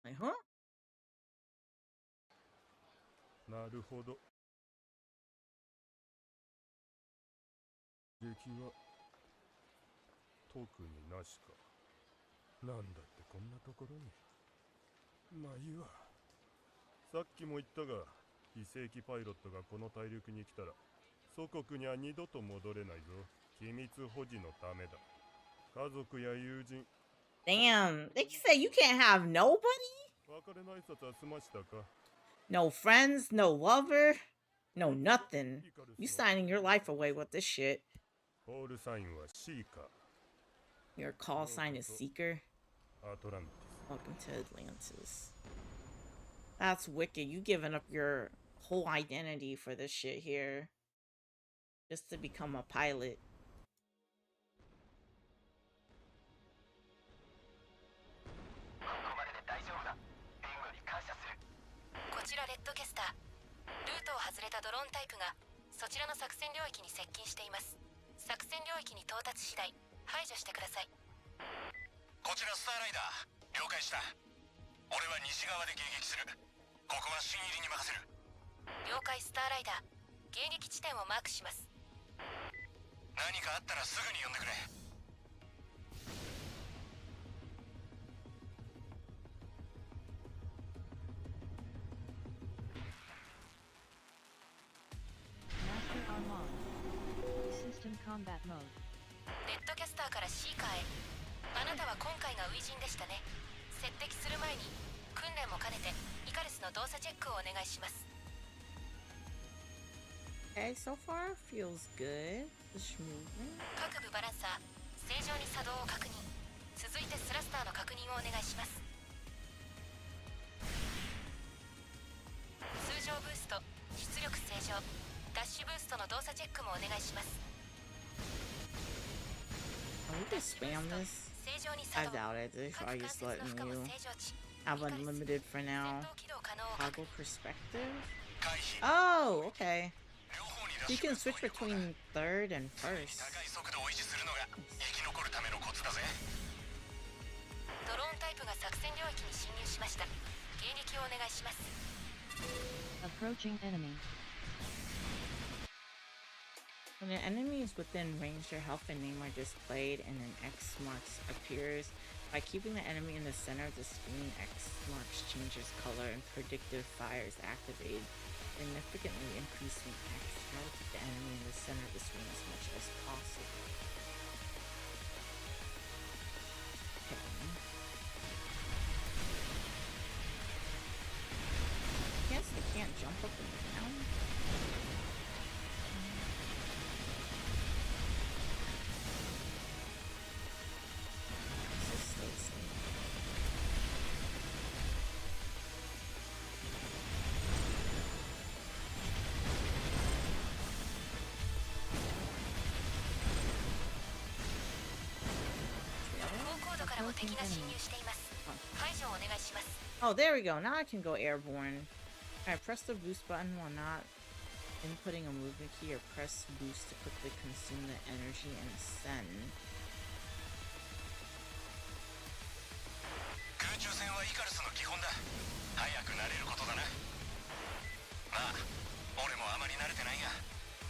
Like, huh? なるほど。出来は特になしか。なんだってこんなところに。まあいいわ。さっきも言ったが、非正規パイロットがこの大陸に来たら、祖国には二度と戻れないぞ。機密保持のためだ。家族や友人。Damn, they say you can't have nobody? 別れの挨拶は済ましたか? No friends, no lover, no nothing. You signing your life away with this shit. Call sign was Seeker. Your call sign is Seeker? Welcome to Atlantis. That's wicked. You giving up your whole identity for this shit here. Just to become a pilot. Combat mode. レッドキャスターからシーカーへ。あなたは今回が初陣でしたね。接敵する前に訓練も兼ねてイカルスの動作チェックをお願いします。Okay, so far feels good. This movement. 各部バランサー、正常に作動を確認。続いてスラスターの確認をお願いします。通常ブースト、出力正常。ダッシュブーストの動作チェックもお願いします。Can we just spam this? I doubt it. They're probably just letting you have unlimited for now. Toggle perspective? Oh, okay. You can switch between third and first. Approaching enemy. When an enemy is within range, their health and name are displayed and an X marks appears. By keeping the enemy in the center of the screen, X marks changes color and predictive fire is activated, significantly increasing X. Try to keep the enemy in the center of the screen as much as possible. Okay. I guess they can't jump up and down. Oh, there we go. Now I can go airborne. Alright, press the boost button while not inputting a movement key, or press boost to quickly consume the energy and ascend.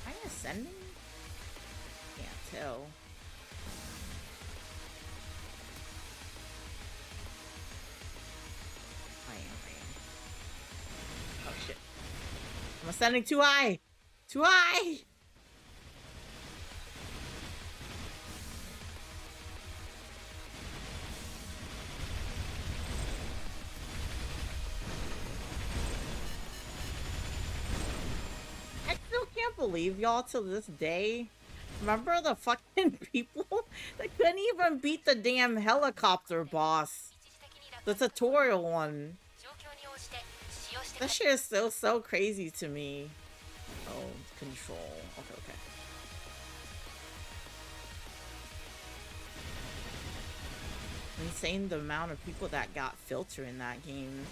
Am I ascending? Can't tell. Oh shit. I'm ascending too high! Too high! I still can't believe y'all to this day. Remember the fucking people that couldn't even beat the damn helicopter boss? The tutorial one. That shit is still so crazy to me. Oh, control. Okay. Insane the amount of people that got filter in that game.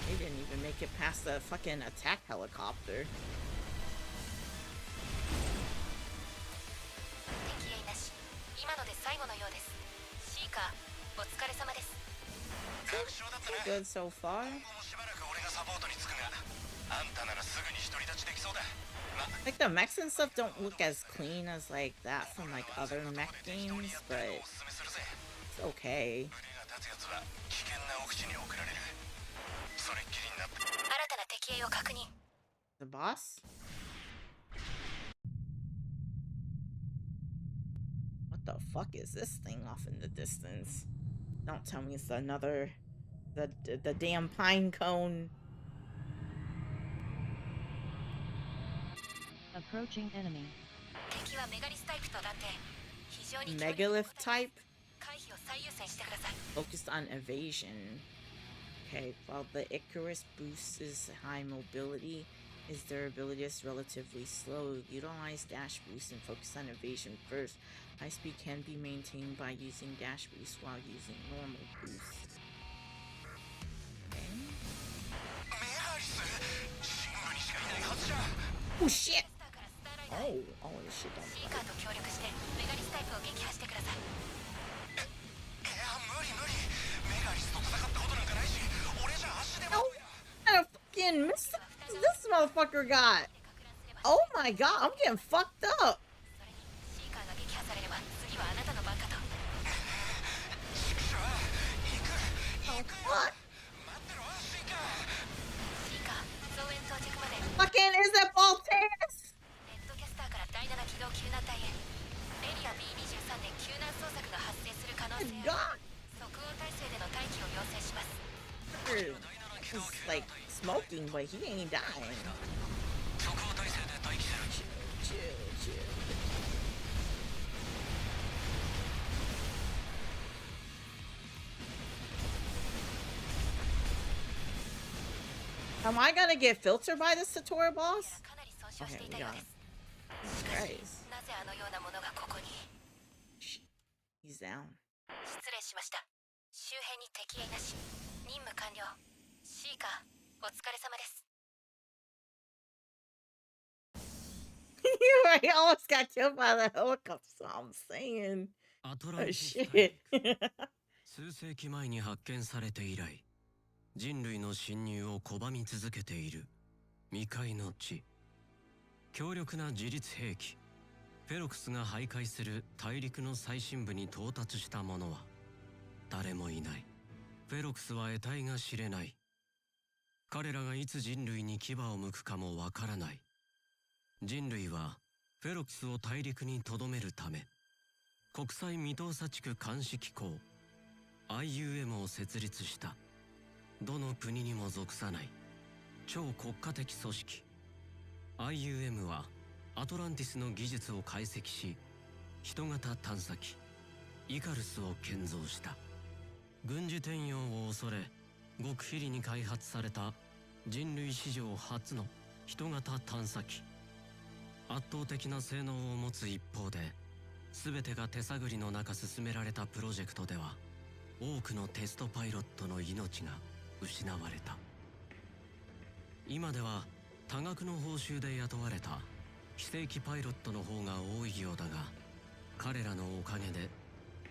They didn't even make it past the fucking attack helicopter. Good so far. Like the mechs and stuff don't look as clean as like that from like other mech games, but it's okay. The boss? What the fuck is this thing off in the distance? Don't tell me it's another the damn pine cone. Approaching enemy. Megalith type? Focused on evasion. Okay, while the Icarus boosts high mobility, his durability is relatively slow. Utilize dash boost and focus on evasion first. High speed can be maintained by using dash boost while using normal boost. Okay. Oh shit! Oh this shit don't Oh, what fucking miss this motherfucker got? Oh my god, I'm getting fucked up. Oh fuck. Fucking is that Baltas? God. He's like smoking, but he ain't dying. Chill. Am I gonna get filtered by this tutorial boss? Okay, we got him. Christ. He's down. He almost got killed by the helicopter, so I'm saying. Oh shit. 人類の侵入を拒み続けている未開の地。強力な自律兵器フェロクスが徘徊する大陸の最深部に到達した者は誰もいない。フェロクスは得体が知れない。彼らがいつ人類に牙を向くかもわからない。人類はフェロクスを大陸に留めるため国際未踏査地区監視機構 IUM を設立した。どの国にも属さない超国家的組織。 IUM はアトランティスの技術を解析し人型探査機イカルスを建造した。軍事転用を恐れ極秘裏に開発された人類史上初の人型探査機。圧倒的な性能を持つ一方で全てが手探りの中進められたプロジェクトでは多くのテストパイロットの命が失われた。今では多額の報酬で雇われた非正規パイロットの方が多いようだが彼らのおかげで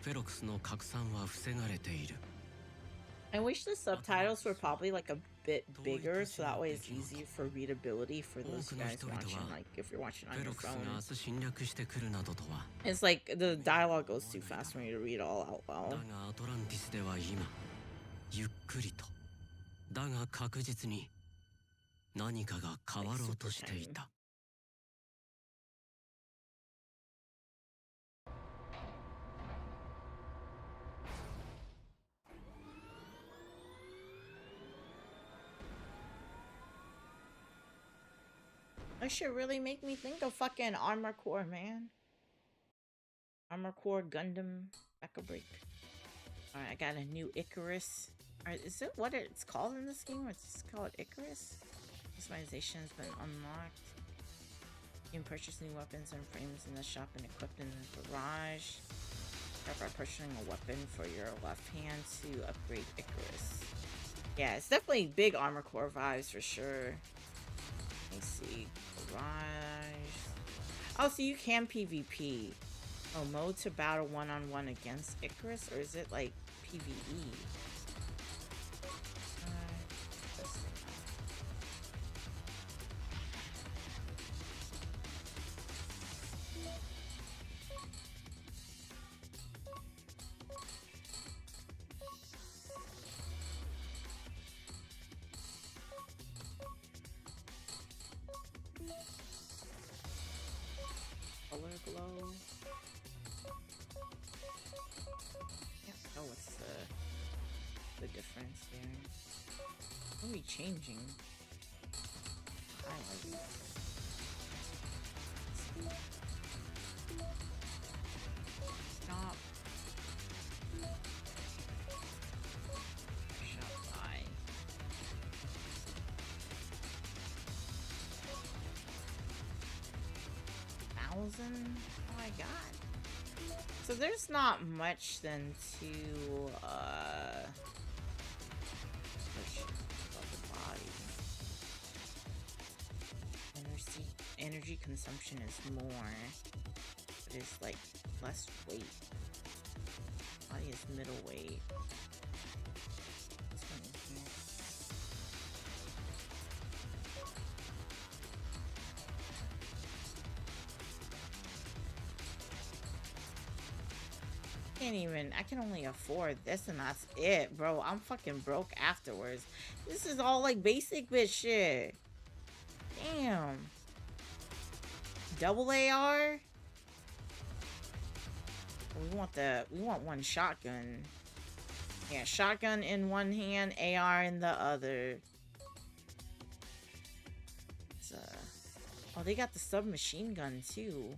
フェロクスの拡散は防がれている。I wish the subtitles were probably like a bit bigger so that way it's easier for readability for those guys watching, like if you're watching on your phone. It's like the dialogue goes too fast for me to read all out loud. だがアトランティスでは今ゆっくりとだが確実に何かが変わろうとしていた。That shit really make me think of fucking Armor Core, man. Armor Core Gundam Mecha Break. Alright, I got a new Icarus. Alright, is it what it's called in this game? Or it's just called Icarus? Customization has been unlocked. You can purchase new weapons and frames in the shop and equipped in the garage. Start by purchasing a weapon for your left hand to upgrade Icarus. Yeah, it's definitely big Armor Core vibes for sure. Let me see. Garage. Oh, so you can PvP. Oh, mode to battle one-on-one against Icarus? Or is it like PvE? Color glow. Can't tell what's the difference here. What are we changing? Highlight. Stop. Shall I? $1,000? Oh my god. So there's not much then to push above the body. Energy consumption is more, but it's like less weight. Body is middle weight. This one is here. I can only afford this and that's it, bro. I'm fucking broke afterwards. This is all like basic bitch shit. Damn. Double AR? We want one shotgun. Yeah, shotgun in one hand, AR in the other. It's, oh, they got the submachine gun too.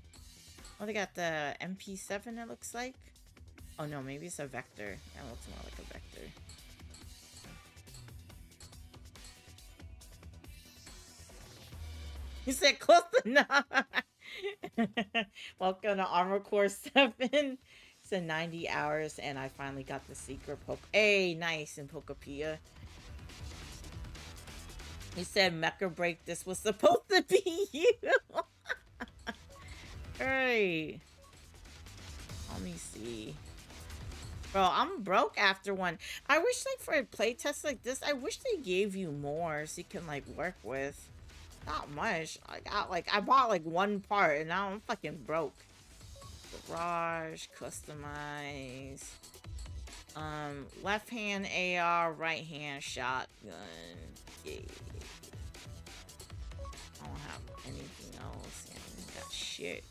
Oh, they got the MP7 it looks like. Oh no, maybe it's a vector. That looks more like a vector. You said close enough. Welcome to Armor Core 7. It's a 90 hours and I finally got the secret poke. Hey, nice in Pokepia. He said Mecha Break, this was supposed to be you. Alright. Let me see. Bro, I'm broke after one. I wish, like, for a playtest like this, I wish they gave you more so you can, like, work with. Not much. I bought, like, one part, and now I'm fucking broke. Garage, customize. Left hand AR, right hand shotgun. Yeah. I don't have anything else. And got shit.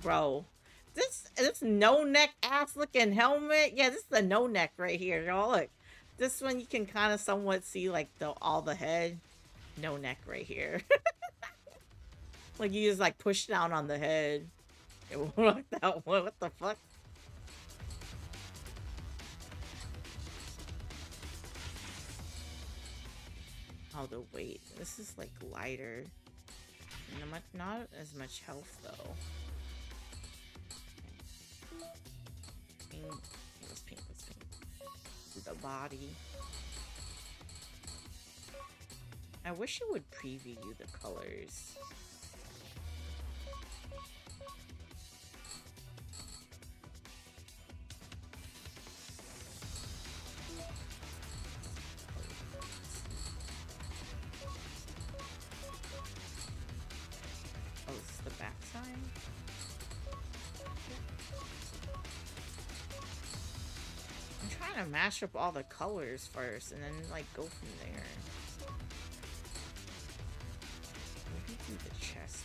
Bro, this no neck ass looking helmet. Yeah, this is the no neck right here, y'all. Look, this one you can kind of somewhat see like all the head. No neck right here. Like you just like push down on the head. What the fuck? Oh, the weight. This is like lighter. Not as much health though. Let's paint. The body. I wish it would preview you the colors. Oh, this is the backside? I'm trying to mash up all the colors first and then like go from there. Maybe do the chest.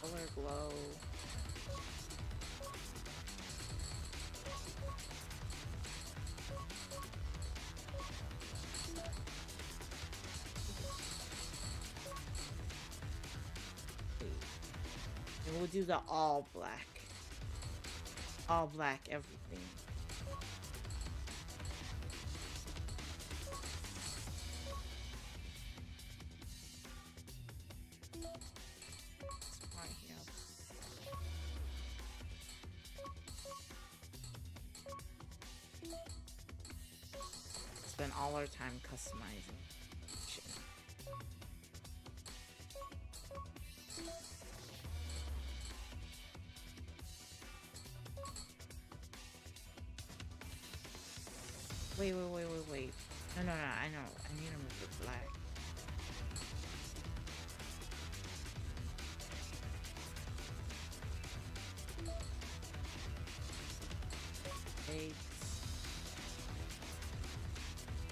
Color glow. And we'll do the all black. All black everything. Spend all our time customizing. Shit. Wait. No, I know. I need to move the black.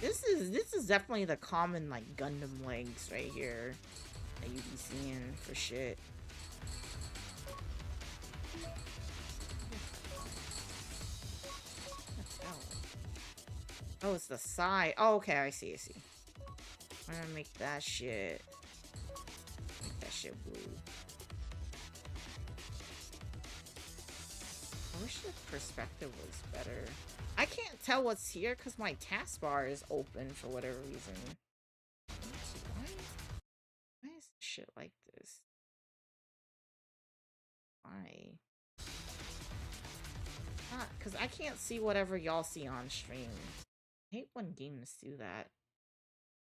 This is definitely the common like Gundam legs right here that you be seeing for shit. Oh, it's the side. Oh, okay, I see. I'm gonna make that shit. Make that shit blue. I wish the perspective was better. I can't tell what's here because my taskbar is open for whatever reason. Why is shit like this? Why? Because I can't see whatever y'all see on stream. I hate when games do that.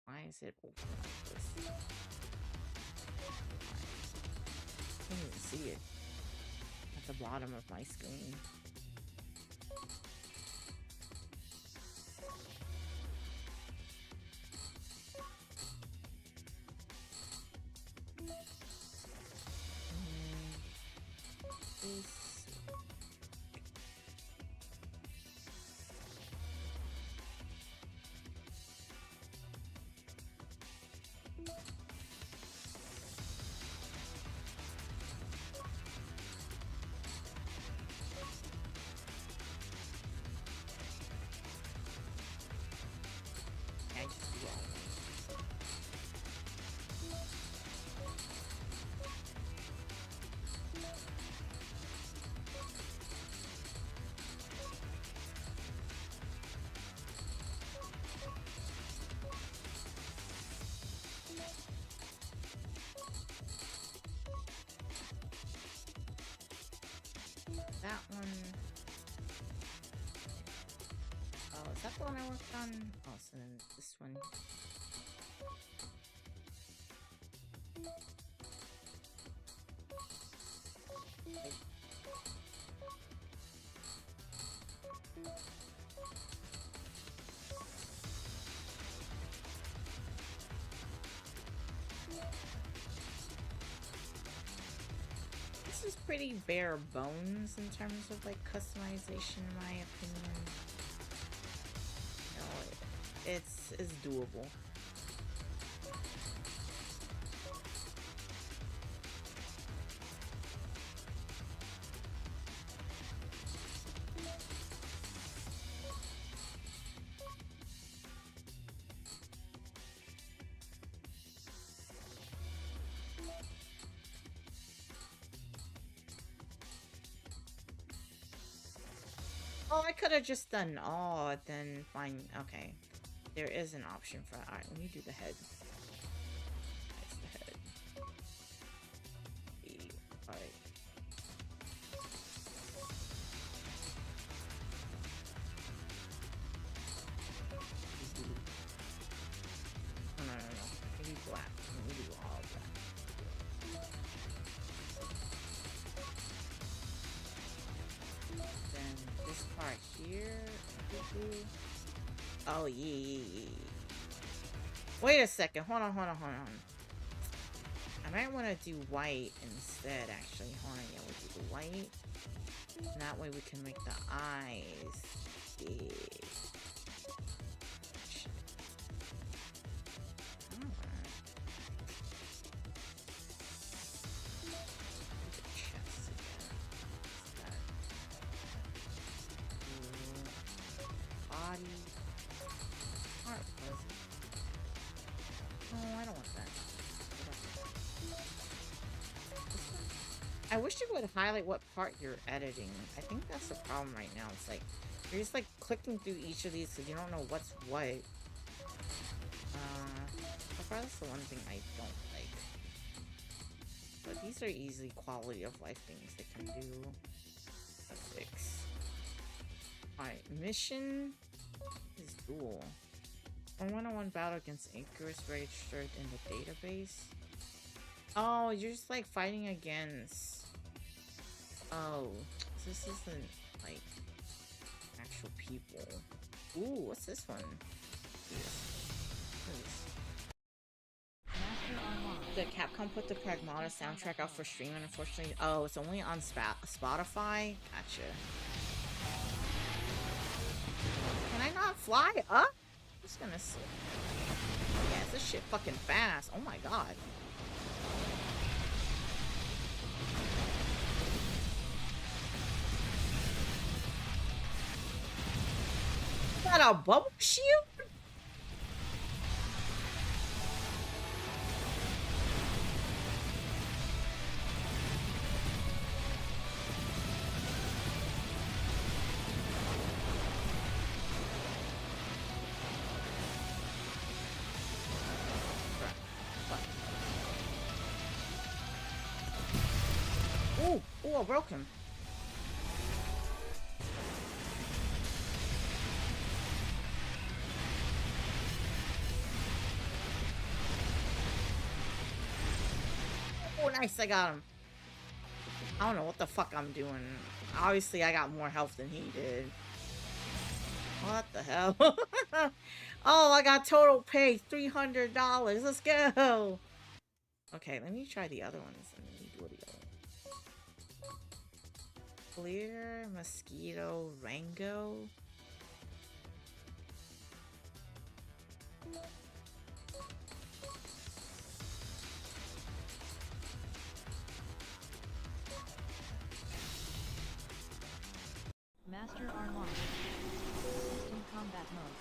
Why is it open like this? I can't even see it at the bottom of my screen. the one I worked on? Oh, so then this one. This is pretty bare bones in terms of like customization, in my opinion. You know, it's doable. Oh, I could have just done all, then fine. Okay. There is an option for that. Alright, let me do the head. That's the head. Alright. No. Maybe black. Let me do all black. Then this part here. Oh, yeah. Wait a second. Hold on. I might want to do white instead, actually. Hold on. Yeah, we'll do the white. And that way we can make the eyes big. I wish you would highlight what part you're editing. I think that's the problem right now. It's like, you're just like clicking through each of these because you don't know what's what. So far that's the one thing I don't like. But these are easy quality of life things they can do. A fix. Alright, mission is dual. A one-on-one battle against anchors registered in the database. Oh, you're just like fighting against... Oh, this isn't like actual people. Ooh, what's this one? Did Capcom put the Pragmata soundtrack out for streaming? Unfortunately, oh, it's only on Spotify. Gotcha. Can I not fly up? I'm just gonna see. Yeah, this shit fucking fast. Oh my god. Is that a bubble shield? Ooh, I broke him. Oh, nice, I got him. I don't know what the fuck I'm doing. Obviously, I got more health than he did. What the hell? Oh, I got total pay, $300. Let's go. Okay, let me try the other ones. Let me do the other one. Clear, Mosquito, Rango. Master Armor. System combat mode.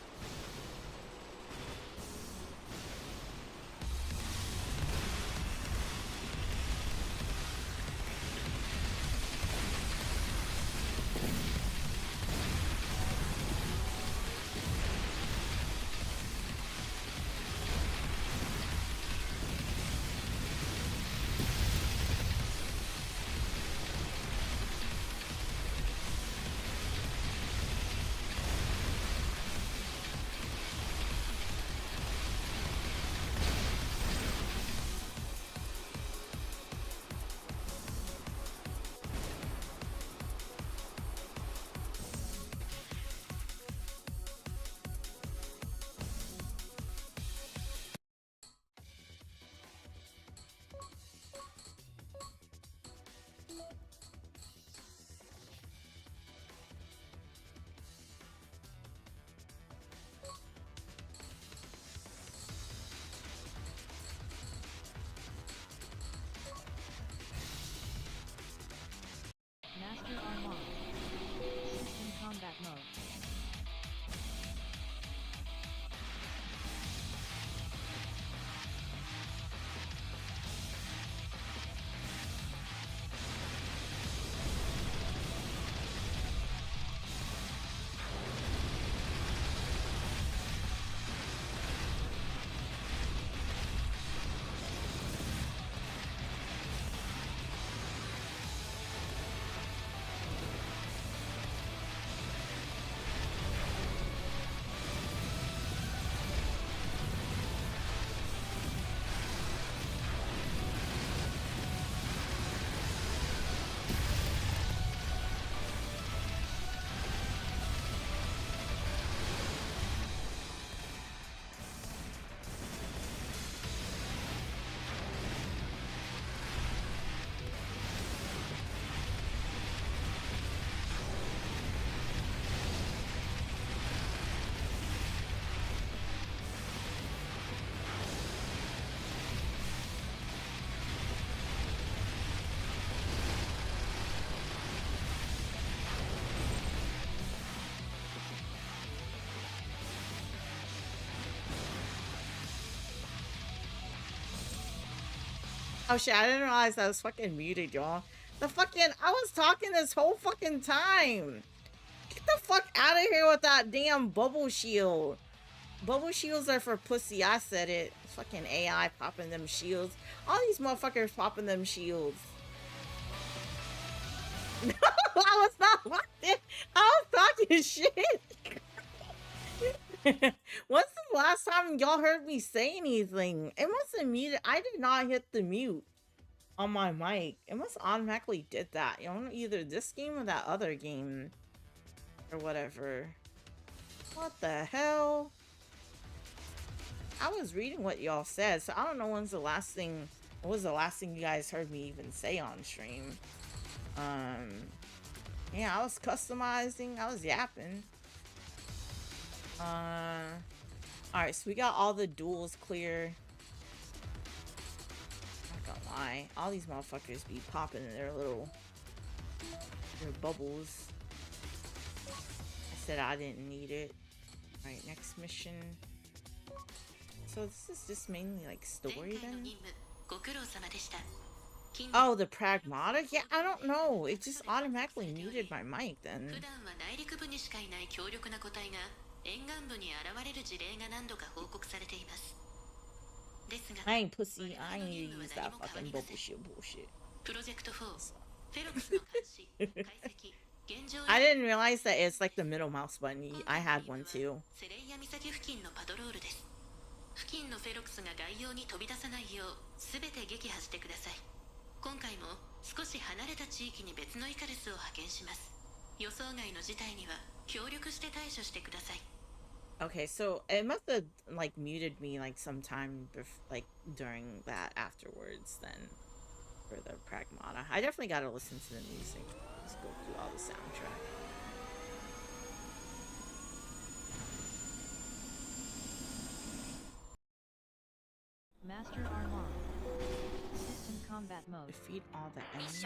Oh shit, I didn't realize I was fucking muted, y'all. I was talking this whole fucking time. Get the fuck out of here with that damn bubble shield. Bubble shields are for pussy, I said it. Fucking AI popping them shields. All these motherfuckers popping them shields. No, I was not watching. I was talking shit. When's the last time y'all heard me say anything? It must have muted. I did not hit the mute on my mic. It must automatically did that. You know, either this game or that other game. Or whatever. What the hell? I was reading what y'all said, so I don't know what was the last thing you guys heard me even say on stream. Yeah, I was customizing, I was yapping. Alright, so we got all the duels clear. Not gonna lie, all these motherfuckers be popping in their bubbles. I said I didn't need it. Alright, next mission. So this is just mainly like story then? Oh, the Pragmata? Yeah, I don't know. It just automatically muted my mic then. I ain't pussy. I ain't need to use that fucking bubble shit bullshit. I didn't realize that it's like the middle mouse button. I had one too. 付近のフェロクスが外洋に飛び出さないよう全て撃破してください。今回も少し離れた地域に別のイカルスを派遣します。予想外の事態には協力して対処してください。Okay, so it must have like muted me like sometime like during that afterwards then for the Pragmata. I definitely gotta listen to the music. Let's go through all the soundtrack. Master Armand. System combat mode. Defeat all the enemies.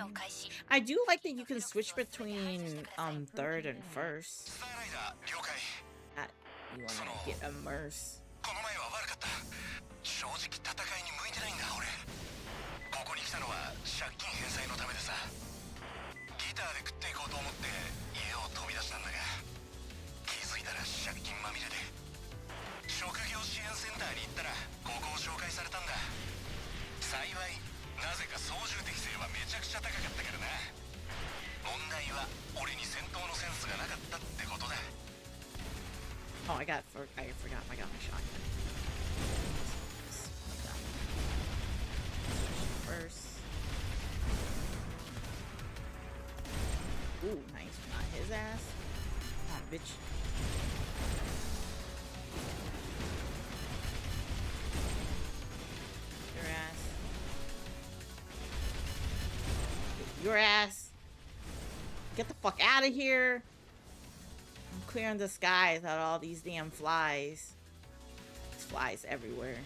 I do like that you can switch between third and first. That you wanna get immersed. Oh, I forgot I got my shotgun. First. Ooh, nice. Not his ass. Come on, bitch. Your ass. Your ass. Get the fuck out of here. I'm clearing the skies out of all these damn flies. There's flies everywhere.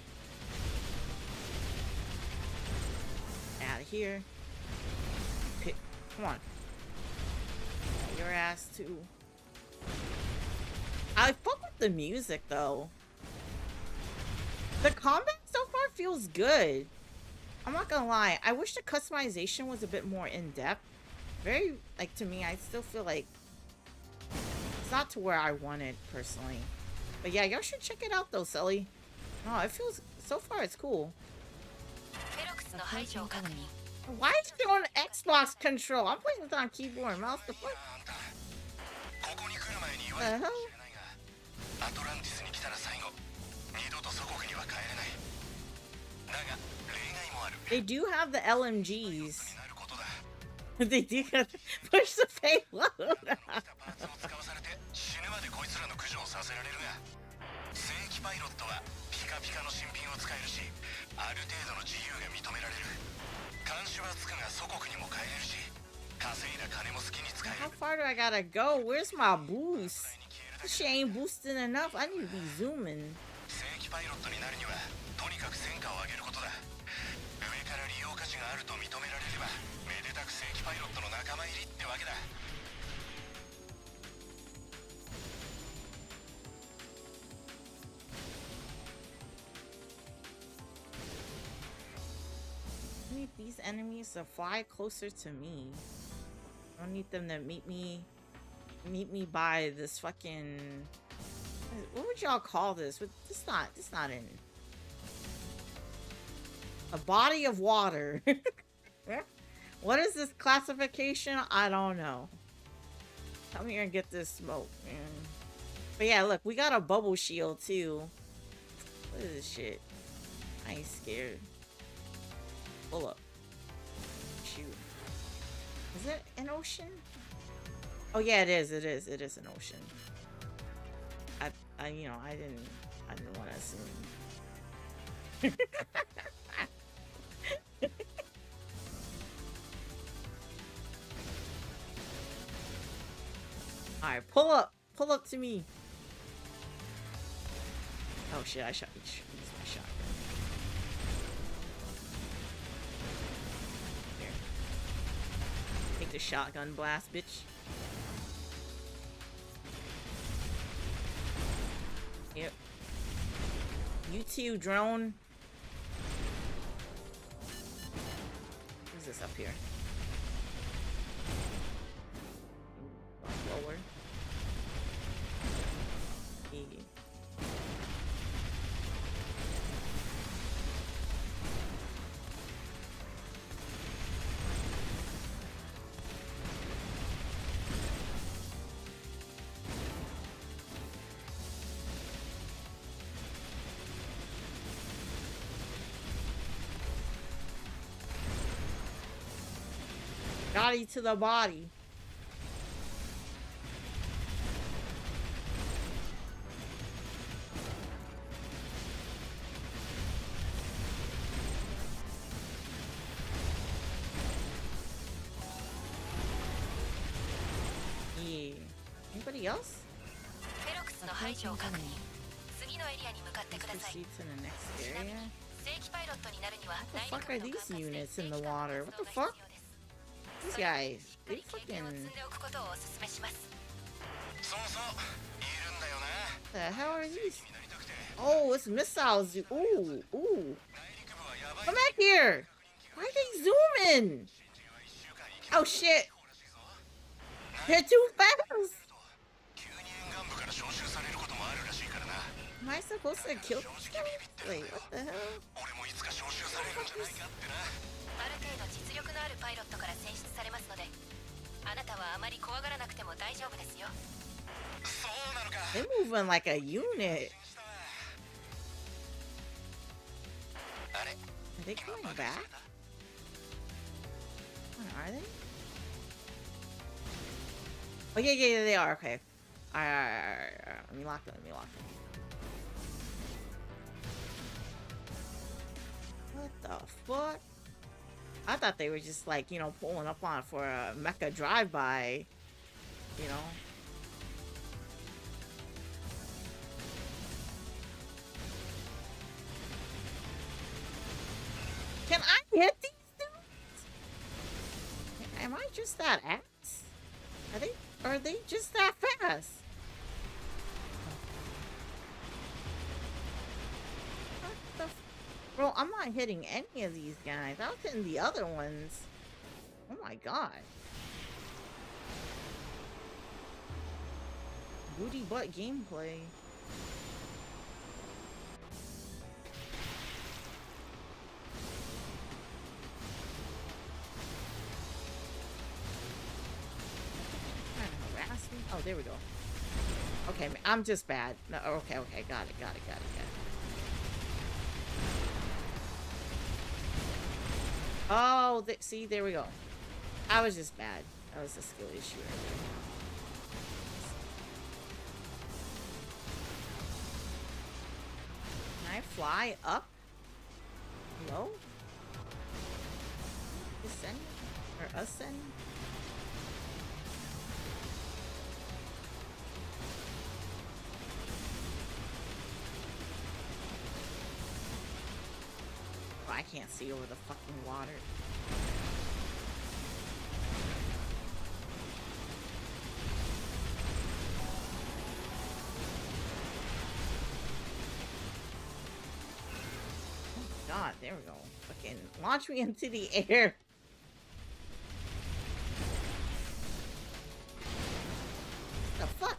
Out of here. Come on. Your ass too. I fuck with the music though. The combat so far feels good. I'm not gonna lie. I wish the customization was a bit more in-depth. Very, like, to me, I still feel like it's not to where I wanted personally. But yeah, y'all should check it out though, Sully. No, it feels, so far it's cool. Why is it on Xbox control? I'm playing this on keyboard and mouse. The fuck? The hell? They do have the LMGs. They do have to push the payload. How far do I gotta go? Where's my boost? She ain't boosting enough. I need to be zooming. these enemies to fly closer to me. I don't need them to meet me by this fucking, what would y'all call this? It's not in a body of water. What is this classification? I don't know. Come here and get this smoke, man. But yeah, look, we got a bubble shield too. What is this shit? I ain't scared. Pull up. Shoot. Is it an ocean? Oh yeah, it is. It is an ocean. I you know, I didn't want to assume. All right, pull up to me. Oh shit! I shot. Use my shotgun. Here. Take the shotgun blast, bitch. Yep. You too, drone. Who's this up here? Lower. Body to the body. Yeah. Anybody else? Proceed to the next area. What the fuck are these units in the water? What the fuck? These guys, they fucking... The hell are these? Oh, it's missiles. Ooh, ooh. Come back here. Why are they zooming? Oh shit. They're too fast. Am I supposed to kill these guys? Wait, what the hell? They're moving like a unit. Are they coming back? Are they? Oh yeah, they are. Okay. Alright. Let me lock them. What the fuck? I thought they were just like, you know, pulling up on for a mecha drive-by, you know. Can I hit these dudes? Am I just that ass? Are they just that fast? What the bro, I'm not hitting any of these guys. I was hitting the other ones. Oh my god. Booty butt gameplay. Oh, there we go. Okay, I'm just bad. No, okay, got it. Oh, see, there we go. I was just bad. That was a skill issue right there. Can I fly up? Low? Descend? Or ascend? I can't see over the fucking water. Oh god, there we go. fucking launch me into the air. The fuck?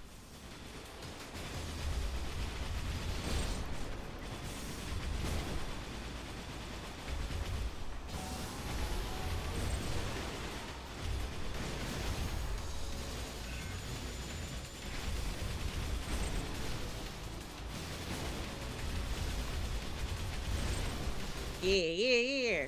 Yeah.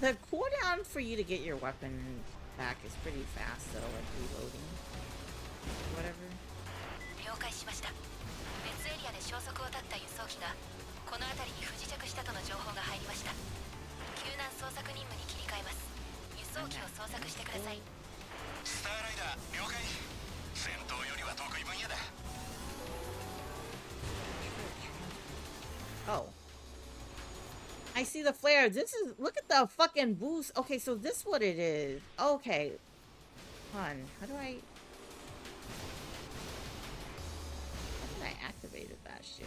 The cooldown for you to get your weapon back is pretty fast, though, like reloading. Whatever. 了解しました。別エリアで消息を絶った輸送機がこの辺りに不時着したとの情報が入りました。救難捜索任務に切り替えます。輸送機を捜索してください。スターライダー了解。戦闘よりは得意分野だ。Oh. I see the flare. This is, look at the fucking boost. Okay, so this is what it is. Okay. Hold on. How did I activated that shit?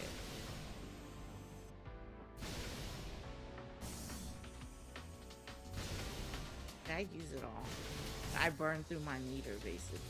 Did I use it all? I burned through my meter, basically.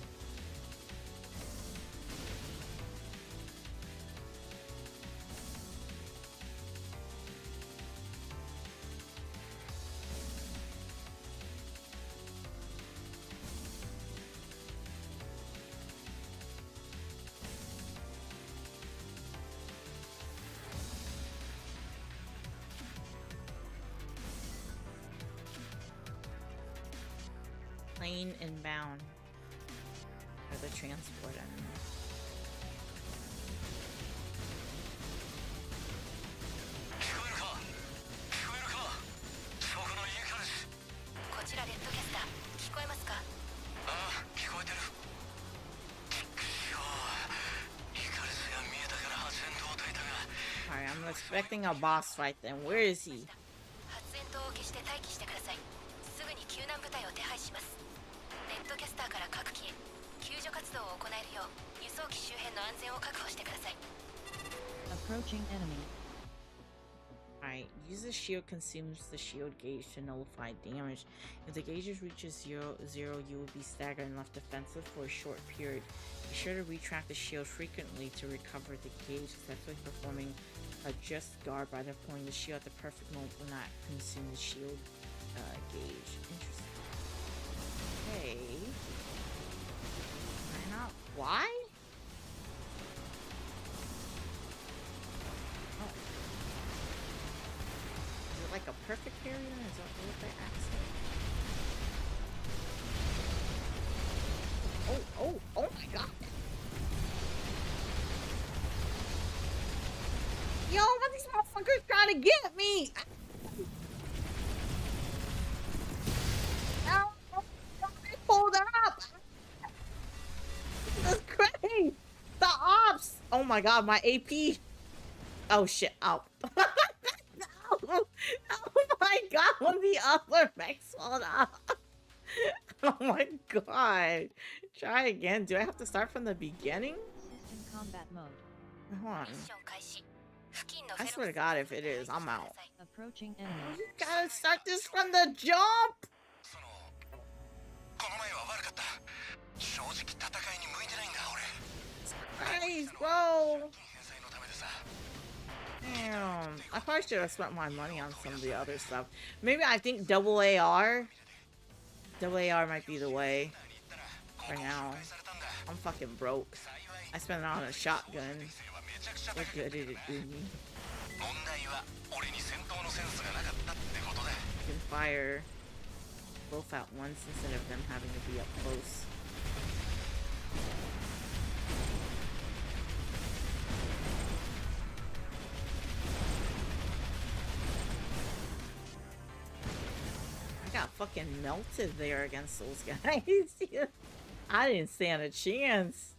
Plane inbound for the transport enemy. Alright, I'm expecting a boss fight then. Where is he? ネットキャスターから各機へ救助活動を行えるよう輸送機周辺の安全を確保してください。Approaching enemy. Alright, use the shield consumes the shield gauge to nullify damage. If the gauge reaches zero, you will be staggered and left defensive for a short period. Be sure to retract the shield frequently to recover the gauge, successfully performing a just guard by deploying the shield at the perfect moment will not consume the shield gauge. Interesting. Okay. Why not? Why? Oh. Is it like a perfect area? Is that what they asked? Oh my god! Yo, what these motherfuckers trying to get me? Ow! Hold up! That's crazy! The ops! Oh my god, my AP! Oh shit, ow. Oh my god, when the other mechs hold up! Oh my god! Try again. Do I have to start from the beginning? System combat mode. Hold on. I swear to god, if it is, I'm out. Approaching enemy. You gotta start this from the jump! Christ, bro! Damn. I probably should have spent my money on some of the other stuff. Maybe I think double AR. Double AR might be the way. For now. I'm fucking broke. I spent it on a shotgun. What good did it do me? You can fire both at once instead of them having to be up close. I got fucking melted there against those guys. I didn't stand a chance.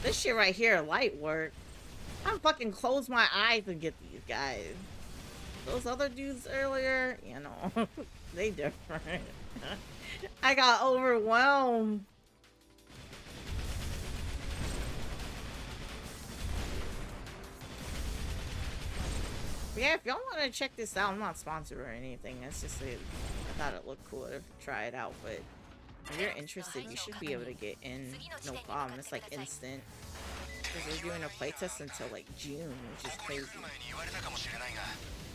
This shit right here, light work. I fucking close my eyes and get these guys. Those other dudes earlier, you know, they different. I got overwhelmed. Yeah, if y'all want to check this out, I'm not sponsored or anything. It's just I thought it looked cool to try it out. But if you're interested, you should be able to get in, no problem. It's like instant. Because they're doing a playtest until like June, which is crazy.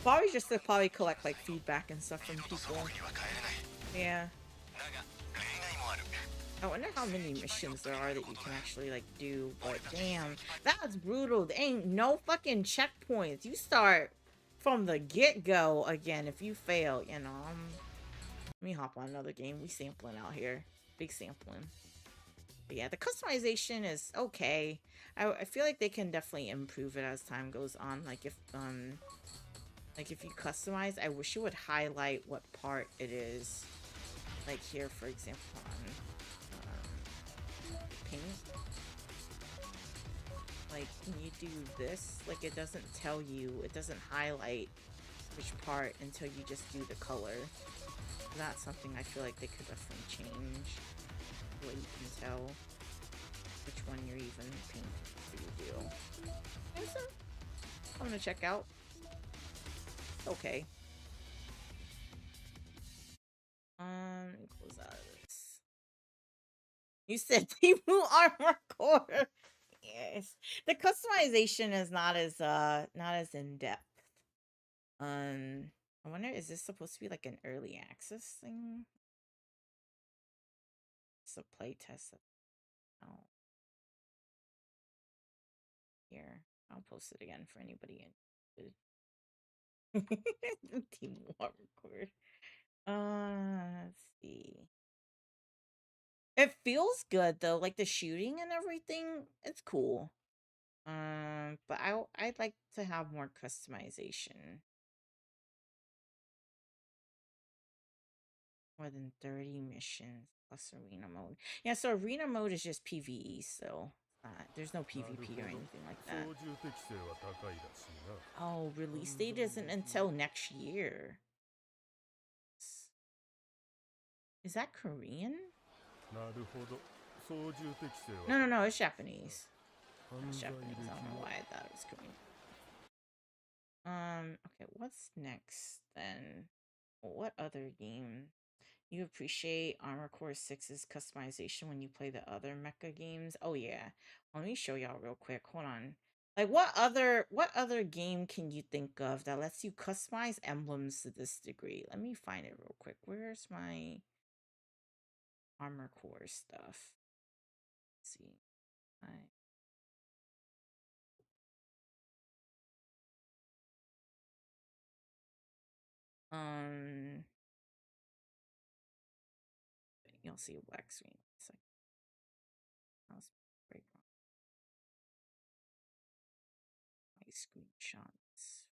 Probably just to collect like feedback and stuff from people. Yeah. I wonder how many missions there are that you can actually like do. But damn, that's brutal. There ain't no fucking checkpoints. You start from the get-go again if you fail, you know. Let me hop on another game. We sampling out here. Big sampling. But yeah, the customization is okay. I feel like they can definitely improve it as time goes on. Like if you customize, I wish it would highlight what part it is. Like here, for example, on paint. Like, when you do this, like it doesn't tell you, it doesn't highlight which part until you just do the color. That's something I feel like they could definitely change. The way you can tell which one you're even painting for you do. And so, I'm gonna check out. Okay. Close out of this. You said Timu Armor Core. Yes. The customization is not as in depth. I wonder, is this supposed to be like an early access thing? It's a playtest. Oh. Here, I'll post it again for anybody interested. Team Warcore. Let's see. It feels good though, like the shooting and everything. It's cool. But I'd like to have more customization. More than 30 missions plus arena mode. Yeah, so arena mode is just PvE, so there's no PvP or anything like that. Oh, release date isn't until next year. Is that Korean? No, it's Japanese. It's Japanese. I don't know why I thought it was Korean. Okay, what's next then? What other game? You appreciate Armor Core 6's customization when you play the other mecha games? Oh yeah. Let me show y'all real quick. Hold on. Like what other game can you think of that lets you customize emblems to this degree? Let me find it real quick. Where's my Armor Core stuff? Let's see. You'll see a black screen. I'll break my screenshots.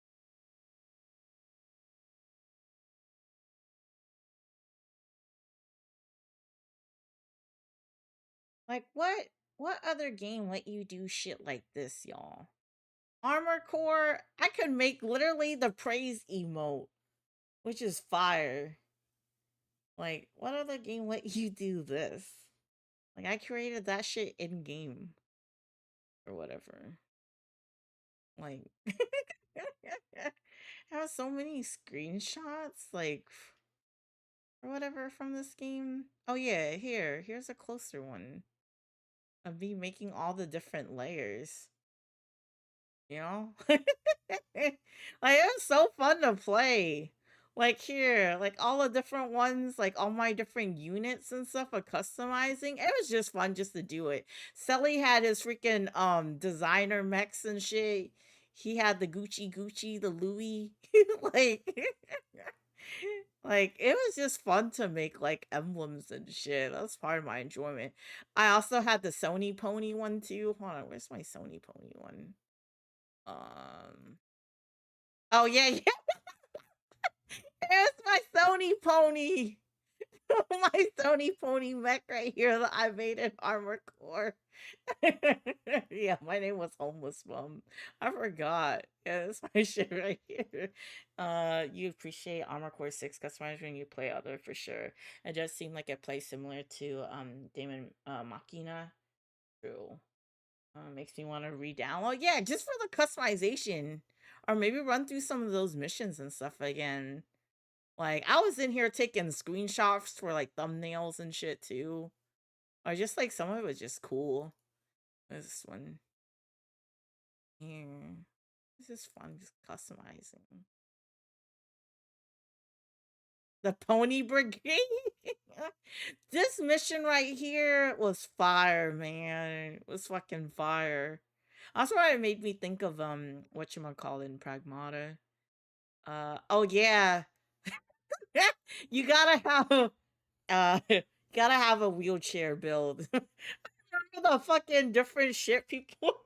Like what other game let you do shit like this, y'all? Armor Core, I could make literally the praise emote, which is fire. Like, what other game let you do this? Like, I created that shit in game. Or whatever. Like, I have so many screenshots, like, or whatever from this game. Oh yeah, here's a closer one of me making all the different layers. You know? Like, it was so fun to play. Like here, like all the different ones, like all my different units and stuff of customizing. It was just fun just to do it. Sully had his freaking designer mechs and shit. He had the Gucci, the Louis. like like it was just fun to make like emblems and shit. That was part of my enjoyment. I also had the Sony Pony one too. Hold on, where's my Sony Pony one? Oh yeah, yeah. There's my Sony pony. My Sony Pony mech right here that I made in Armor Core. Yeah, my name was Homeless Bum. I forgot. Yeah, that's my shit right here. You appreciate Armor Core 6 customized when you play other for sure. It does seem like it plays similar to Damon Machina. True. Makes me want to re-download. Yeah, just for the customization. Or maybe run through some of those missions and stuff again. Like, I was in here taking screenshots for, like, thumbnails and shit, too. Or just, like, some of it was just cool. This one. Here. This is fun, just customizing. The Pony Brigade? This mission right here was fire, man. It was fucking fire. That's why it made me think of, whatchamacallit, Pragmata. Oh, yeah. You gotta have you gotta have a wheelchair build. The fucking different shit people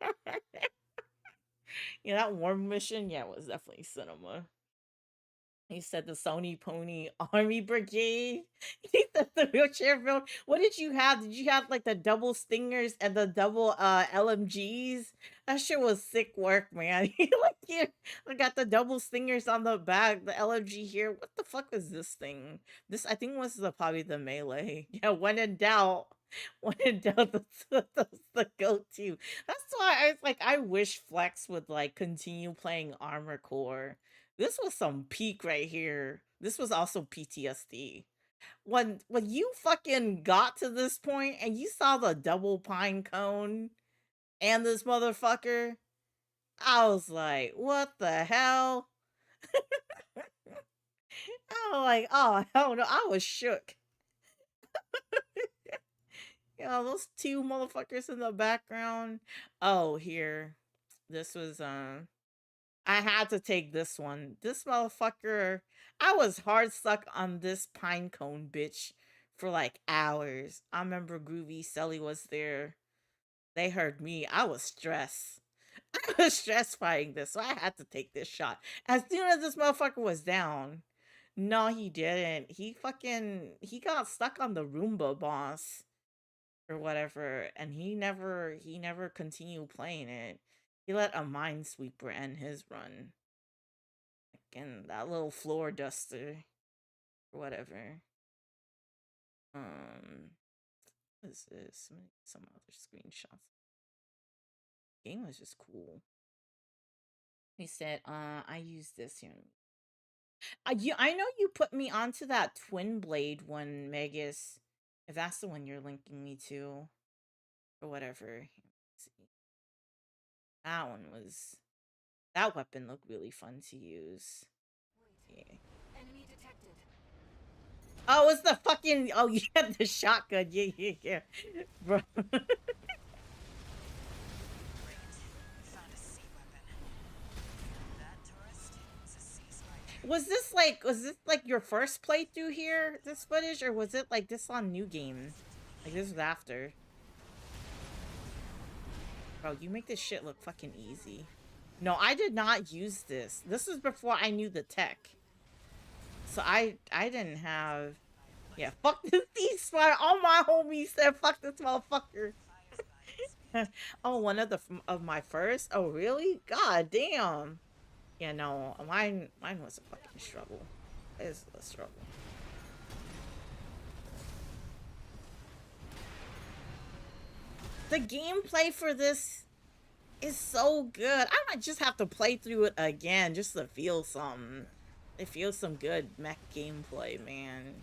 Yeah, that warm mission, yeah, it was definitely cinema. He said the Sony Pony Army Brigade. He said the wheelchair build. What did you have? Did you have like the double stingers and the double LMGs? That shit was sick work, man. Like here, I got the double stingers on the back, the LMG here. What the fuck is this thing? This I think was probably the melee. Yeah, when in doubt. When in doubt, that's the go-to. That's why I was like, I wish Flex would like continue playing Armor Core. This was some peak right here. This was also PTSD. When you fucking got to this point and you saw the double pine cone and this motherfucker, I was like, what the hell? I was like, oh hell no, I was shook. Yeah, those two motherfuckers in the background. Oh, here. This was I had to take this one. This motherfucker, I was hard stuck on this pine cone bitch for like hours. I remember Groovy Selly was there. They heard me. I was stressed. I was stressed fighting this, so I had to take this shot. As soon as this motherfucker was down, no, he didn't. He got stuck on the Roomba boss or whatever, and he never continued playing it. He let a minesweeper end his run. And that little floor duster or whatever. What is this? Some other screenshots. The game was just cool. He said, I use this here. I know you put me onto that Twin Blade one, Megas. If that's the one you're linking me to. Or whatever. Let's see. That weapon looked really fun to use. Yeah. Enemy detected. Oh, it's the fucking. Oh, you had the shotgun. Yeah. Bro. Was this like your first playthrough here, this footage, or was it like this on New Game? Like this was after. Bro, you make this shit look fucking easy. No, I did not use this. This was before I knew the tech. So I didn't have. Yeah, fuck this ceasefire. All my homies said fuck this motherfucker. Oh, one of my first? Oh really? God damn. Yeah, no, mine was a fucking struggle. It's a struggle. The gameplay for this is so good. I might just have to play through it again just to feel something. It feels some good mech gameplay, man.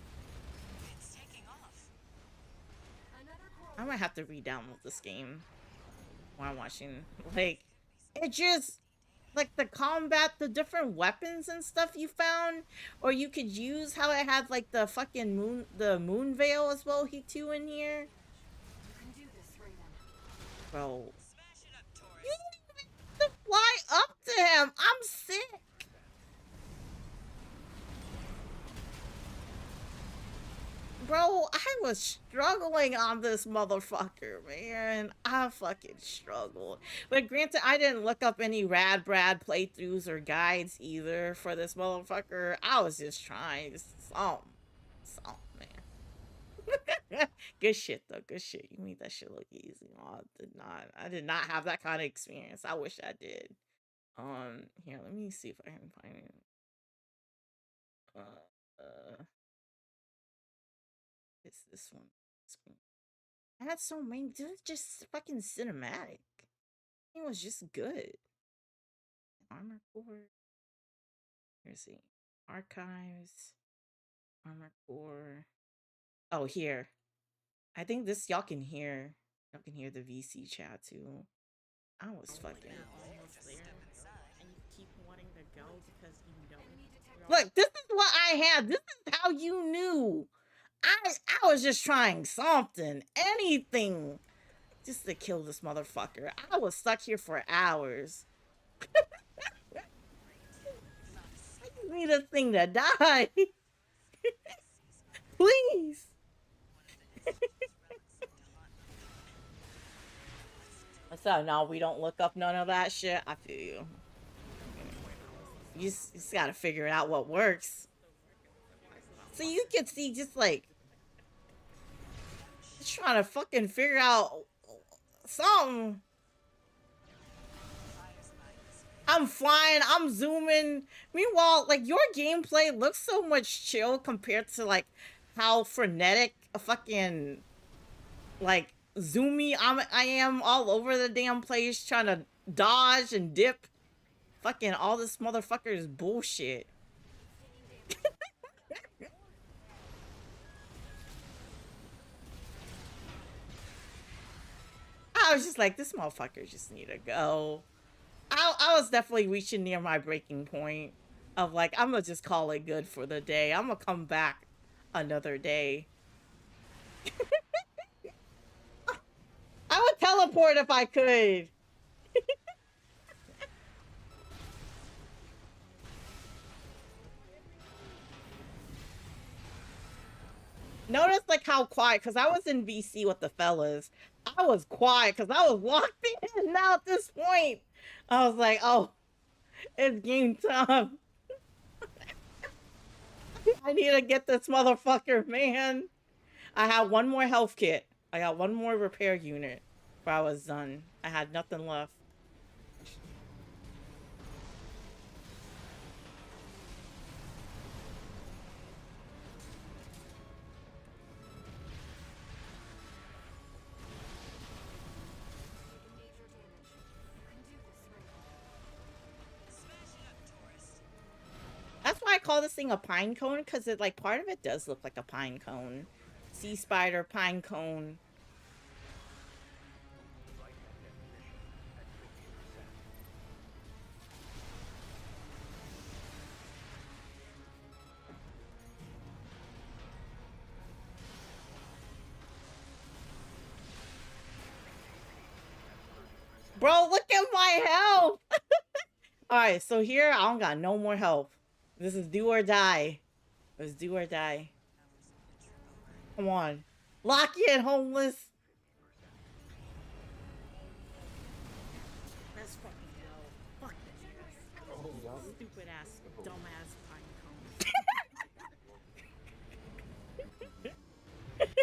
I might have to re-download this game while I'm watching. Like, it just... Like, the combat, the different weapons and stuff you found, or you could use how it had, like, the fucking moon veil as well, too, in here. Bro. You didn't even have to fly up to him! I'm sick! Bro, I was struggling on this motherfucker, man. I fucking struggled. But granted, I didn't look up any Rad Brad playthroughs or guides either for this motherfucker. I was just trying something, man. Good shit though. Good shit. You made that shit look easy. No, I did not have that kind of experience. I wish I did. Here, let me see if I can find it. It's this one. I had so many. It was just fucking cinematic. It was just good. Armor Core. Here's the archives. Armor Core. Oh, here. I think this y'all can hear. Y'all can hear the VC chat too. I was fucking almost there, and you keep wanting to go because you know. Look, this is what I had. This is how you knew. I was just trying something, anything, just to kill this motherfucker. I was stuck here for hours. I just need a thing to die. Please. So no, we don't look up none of that shit. I feel you. You just gotta figure out what works. So you can see just like just trying to fucking figure out something. I'm flying, I'm zooming. Meanwhile, like your gameplay looks so much chill compared to like how frenetic a fucking like zoomy I am all over the damn place trying to dodge and dip. Fucking all this motherfucker is bullshit. I was just like, this motherfucker just need to go. I was definitely reaching near my breaking point of like, I'm gonna just call it good for the day. I'm gonna come back another day. I would teleport if I could. Notice like how quiet, because I was in VC with the fellas. I was quiet because I was locked in. Now at this point, I was like, oh, it's game time. I need to get this motherfucker, man. I had one more health kit. I got one more repair unit where I was done. I had nothing left. That's why I call this thing a pine cone, because it like part of it does look like a pine cone. Sea spider, pine cone. Bro, look at my health! Alright, so here I don't got no more health. This is do or die. This is do or die. Come on. Lock in, homeless! Let's fucking go. Fuck this. Stupid ass, dumb ass pine cone.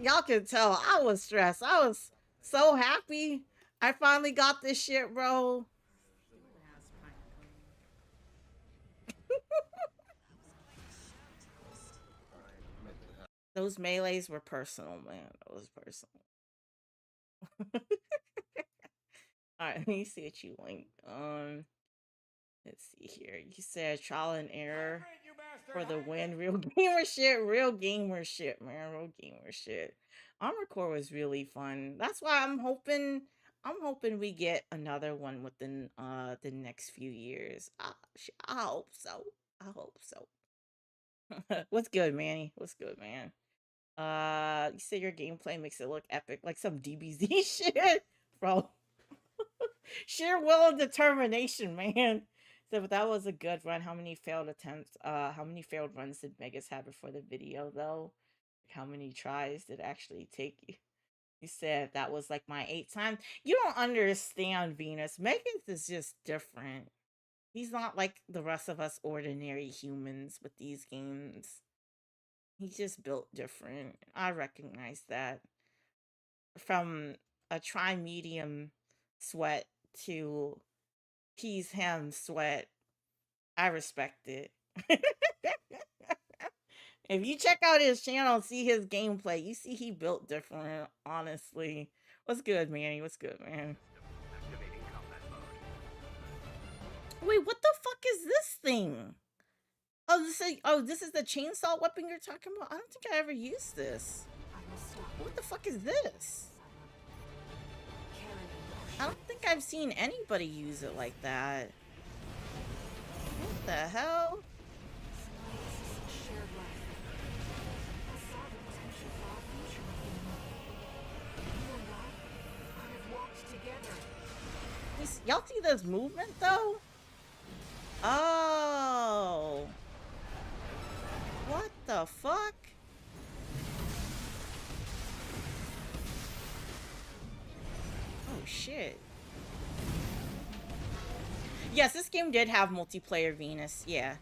Y'all can tell I was stressed. I was so happy. I finally got this shit, bro. Those melees were personal, man. It was personal. Alright, let me see what you linked. Let's see here. You said trial and error for the win. Real gamer shit. Real gamer shit, man. Real gamer shit. Armor Core was really fun. That's why I'm hoping we get another one within the next few years. I hope so. I hope so. What's good, Manny? What's good, man? You say your gameplay makes it look epic, like some DBZ shit, bro. Sheer will and determination, man. So, but that was a good run. How many failed attempts? How many failed runs did Megas have before the video, though? How many tries did it actually take you? You said that was like my 8th time. You don't understand, Venus. Megas is just different. He's not like the rest of us ordinary humans with these games. He's just built different. I recognize that. From a tri-medium sweat to P's hem sweat, I respect it. If you check out his channel and see his gameplay, you see he built different, honestly. What's good, Manny? What's good, man? Wait, what the fuck is this thing? This is the chainsaw weapon you're talking about? I don't think I ever used this. What the fuck is this? I don't think I've seen anybody use it like that. What the hell? Y'all see this movement though? Oh. What the fuck? Oh shit. Yes, this game did have multiplayer Venus, yeah.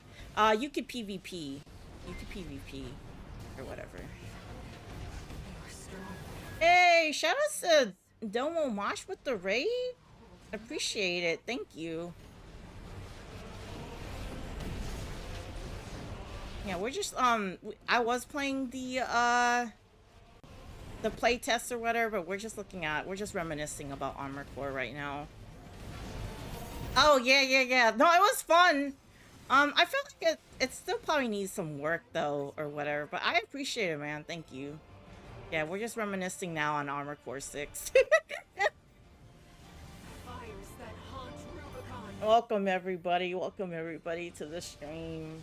You could PvP. You could PvP. Or whatever. Hey, shout out to Domo Mosh with the raid. Appreciate it. Thank you. Yeah, we're just I was playing the play test or whatever, but we're just reminiscing about Armored Core right now. Oh yeah. No, it was fun. I feel like it still probably needs some work though, or whatever. But I appreciate it, man. Thank you. Yeah, we're just reminiscing now on Armored Core 6. Welcome everybody to the stream.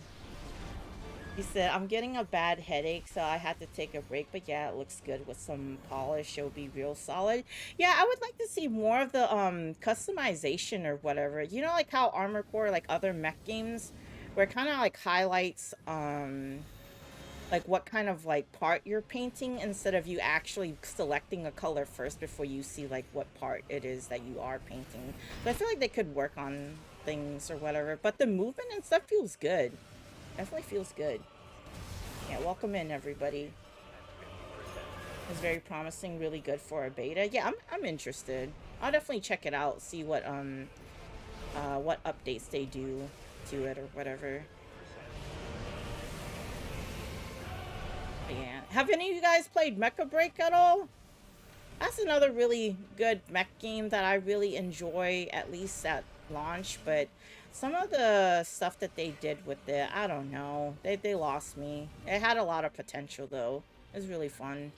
He said, I'm getting a bad headache, so I had to take a break, but yeah, it looks good with some polish. It'll be real solid. Yeah, I would like to see more of the customization or whatever. You know, like how Armored Core, like other mech games, where it kind of like highlights like what kind of like part you're painting instead of you actually selecting a color first before you see like what part it is that you are painting. But I feel like they could work on things or whatever, but the movement and stuff feels good. Definitely feels good. Yeah, welcome in everybody. It's very promising, really good for a beta. Yeah, I'm interested. I'll definitely check it out, see what updates they do to it or whatever. But yeah. Have any of you guys played Mecha Break at all? That's another really good mech game that I really enjoy, at least at launch, but some of the stuff that they did with it, I don't know. They lost me. It had a lot of potential, though. It was really fun.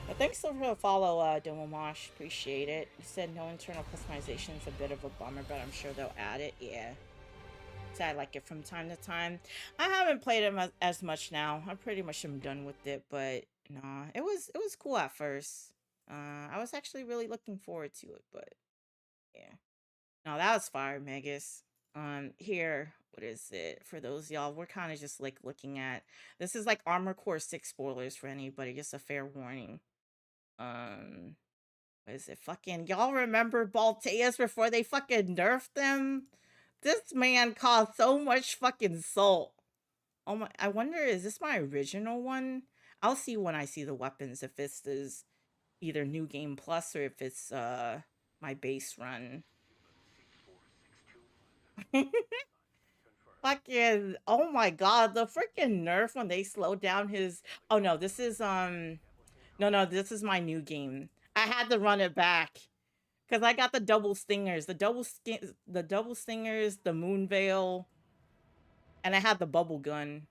But thanks for the follow, Domomosh. Appreciate it. You said no internal customization is a bit of a bummer, but I'm sure they'll add it. Yeah. So I like it from time to time. I haven't played it as much now. I pretty much am done with it, but nah, it was cool at first. I was actually really looking forward to it, but yeah. No, that was fire, Megas. Here, what is it? For those y'all, we're kind of just like looking at this is like Armored Core 6 spoilers for anybody, just a fair warning. What is it? Fucking y'all remember Balteus before they fucking nerfed them? This man caused so much fucking salt. Oh my, I wonder, is this my original one? I'll see when I see the weapons if this is either New Game Plus or if it's my base run. Fucking, oh my god, the freaking nerf when they slowed down his... Oh no, this is no, this is my new game. I had to run it back because I got the double stingers, the double stingers, the moon veil, and I had the bubble gun.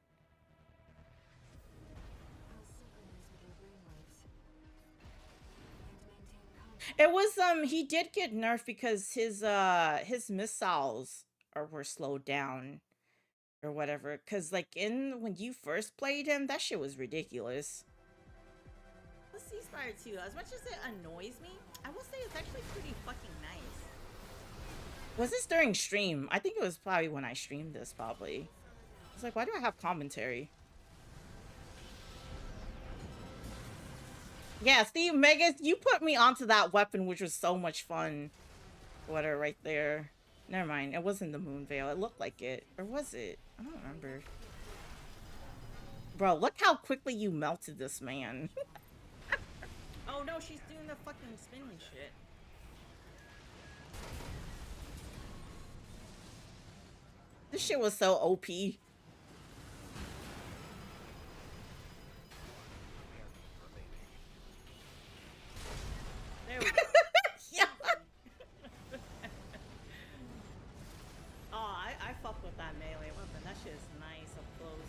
It was he did get nerfed because his missiles were slowed down or whatever, because like when you first played him, that shit was ridiculous. The ceasefire too, as much as it annoys me, I will say it's actually pretty fucking nice. Was this during stream? I think it was probably when I streamed this, probably. I was like, why do I have commentary? Yeah, Steve Megas, you put me onto that weapon, which was so much fun. Whatever, right there. Never mind, it wasn't the moon veil. It looked like it. Or was it? I don't remember. Bro, look how quickly you melted this man. Oh no, she's doing the fucking spinning shit. This shit was so OP. There we go. Yeah. Oh, I fuck with that melee weapon. That shit is nice up close.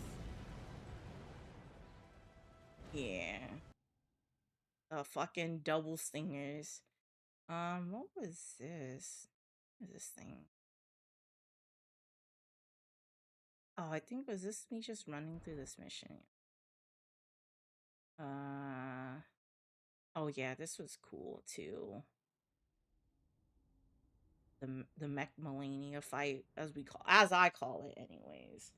Yeah. Fucking double stingers. What was this? What is this thing? Oh, I think was this me just running through this mission? Oh yeah, this was cool too. The Mech Melania fight, as I call it, anyways.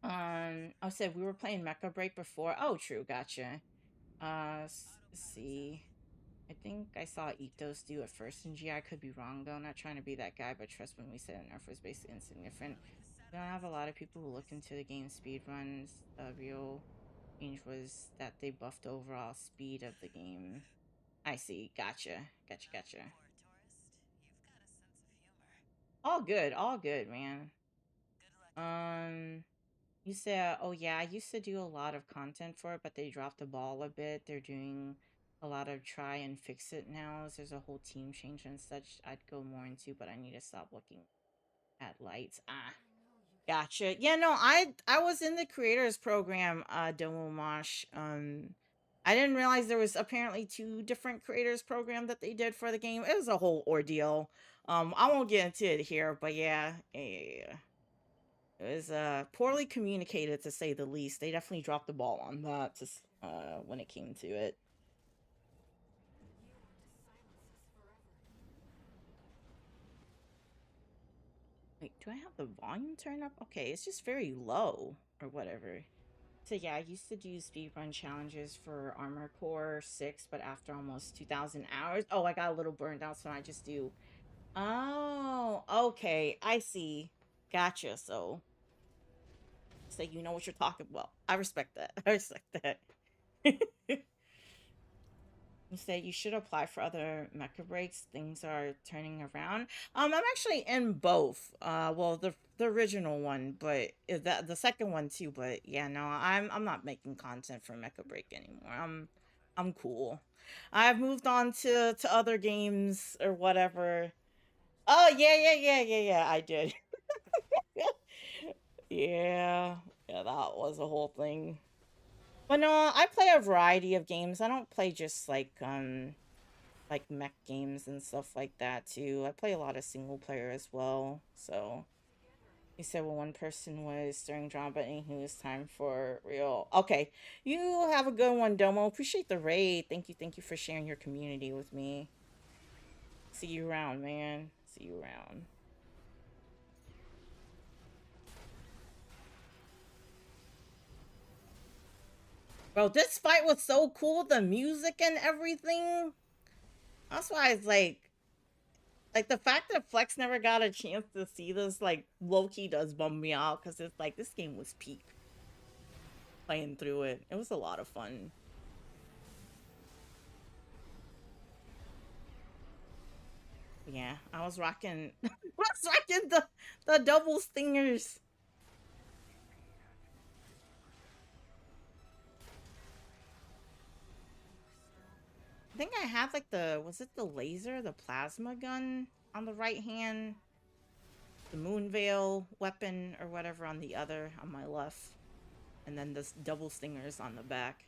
I said we were playing Mecha Break before. Oh, true, gotcha. Let's see. I think I saw Ethos do it first in G. I could be wrong though. Not trying to be that guy, but trust when we said Nerf was basically insignificant. We don't have a lot of people who look into the game speed runs. The real change was that they buffed the overall speed of the game. I see. Gotcha. Gotcha. All good, man. You said, oh yeah, I used to do a lot of content for it, but they dropped the ball a bit. They're doing a lot of try and fix it now. There's a whole team change and such I'd go more into, but I need to stop looking at lights. Gotcha. Yeah, no, I was in the creators program, Domo Mosh. I didn't realize there was apparently 2 different creators program that they did for the game. It was a whole ordeal. I won't get into it here, but yeah. It was poorly communicated, to say the least. They definitely dropped the ball on that when it came to it. Wait, do I have the volume turned up? Okay, it's just very low or whatever. So yeah, I used to do speedrun challenges for Armor Core 6, but after almost 2,000 hours, oh, I got a little burned out, so I just do... Oh, okay, I see. Gotcha, so you know what you're talking about. I respect that. I respect that. You say you should apply for other mecha breaks. Things are turning around. I'm actually in both. Well, the original one, but the second one too. But yeah, no, I'm not making content for Mecha Break anymore. I'm cool. I've moved on to other games or whatever. Oh yeah. I did. Yeah, that was a whole thing. But no, I play a variety of games. I don't play just like mech games and stuff like that too. I play a lot of single player as well. So you said, well, one person was stirring drama, but anywho, it's time for real. Okay, you have a good one, Domo. Appreciate the raid. Thank you for sharing your community with me. See you around, man. See you around. Bro, this fight was so cool. The music and everything. That's why it's like the fact that Flex never got a chance to see this, like, low-key does bum me out, because it's like, this game was peak. Playing through it. It was a lot of fun. Yeah, I was rocking the double stingers. I think I had like was it the laser, the plasma gun on the right hand? The Moonveil weapon or whatever on the other, on my left. And then this double stingers on the back.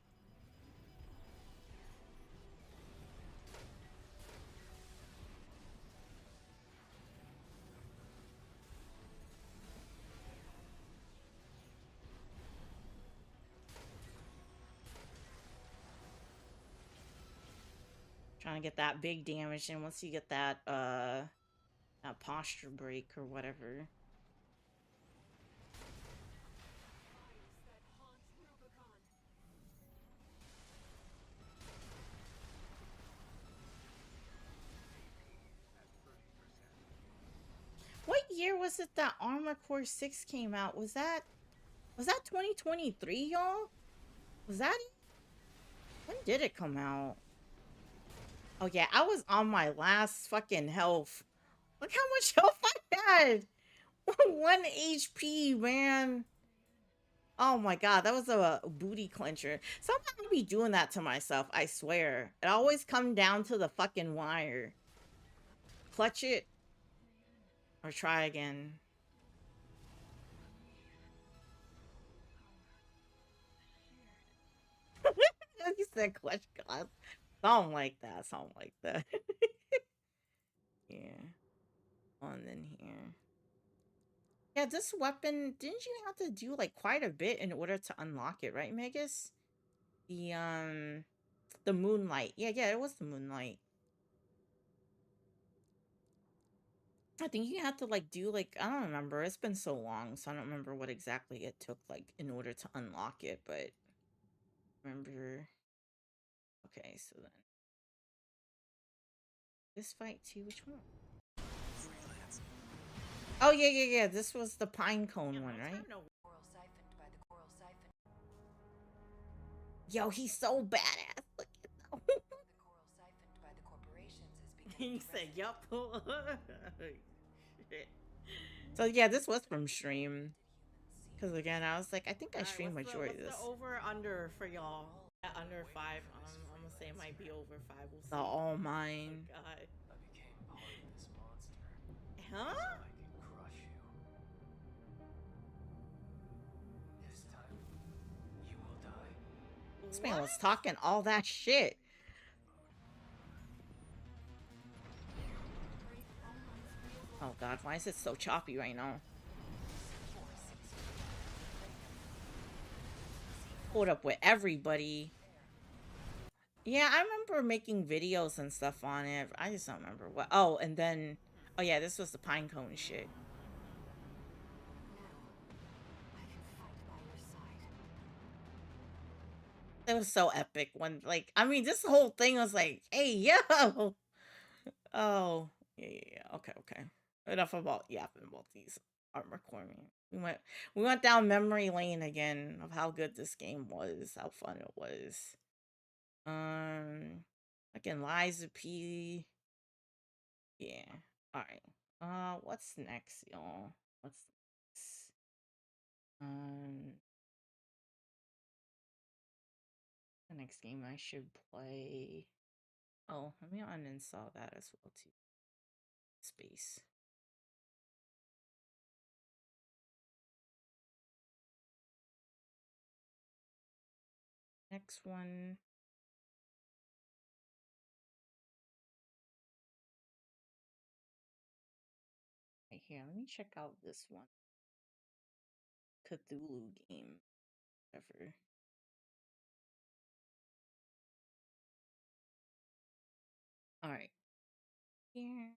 Trying to get that big damage, and once you get that posture break or whatever. What year was it that Armor Core 6 came out? Was that Was that 2023, y'all? Was that it? When did it come out? Oh yeah, I was on my last fucking health. Look how much health I had. 1 HP, man. Oh my god, that was a booty clencher. Sometimes I be doing that to myself, I swear. It always comes down to the fucking wire. Clutch it. Or try again. You said clutch glass. Something like that. Something like that. Yeah. On in here. Yeah, this weapon, didn't you have to do like quite a bit in order to unlock it, right, Megas? The moonlight. Yeah, it was the moonlight. I think you have to like do like, I don't remember. It's been so long, so I don't remember what exactly it took like in order to unlock it, but remember. Okay, so then this fight too, which one? Oh yeah. This was the pine cone one, right? Yo, he's so badass. Look at him. He said, yup. Shit. So yeah, this was from stream. Because again, I was like, I think I streamed majority of this. What's the over under for y'all? At under 5. I'm gonna say it might be over 5. We'll see. The all mine. Oh, God. Huh? This man was talking all that shit. Oh god, why is it so choppy right now? Pulled up with everybody. Yeah, I remember making videos and stuff on it. I just don't remember what. Oh, and then, oh yeah, this was the pine cone shit. It was so epic when, like, I mean, this whole thing was like, hey, yo. Oh, yeah. Okay. Enough about yapping about these armor core. We went down memory lane again of how good this game was, how fun it was. Again, Liza P. Yeah. All right. What's next, y'all? What's next? The next game I should play. Oh, let me uninstall that as well too. Space. Next one. Right here, let me check out this one. Cthulhu game. Whatever. Alright. Here.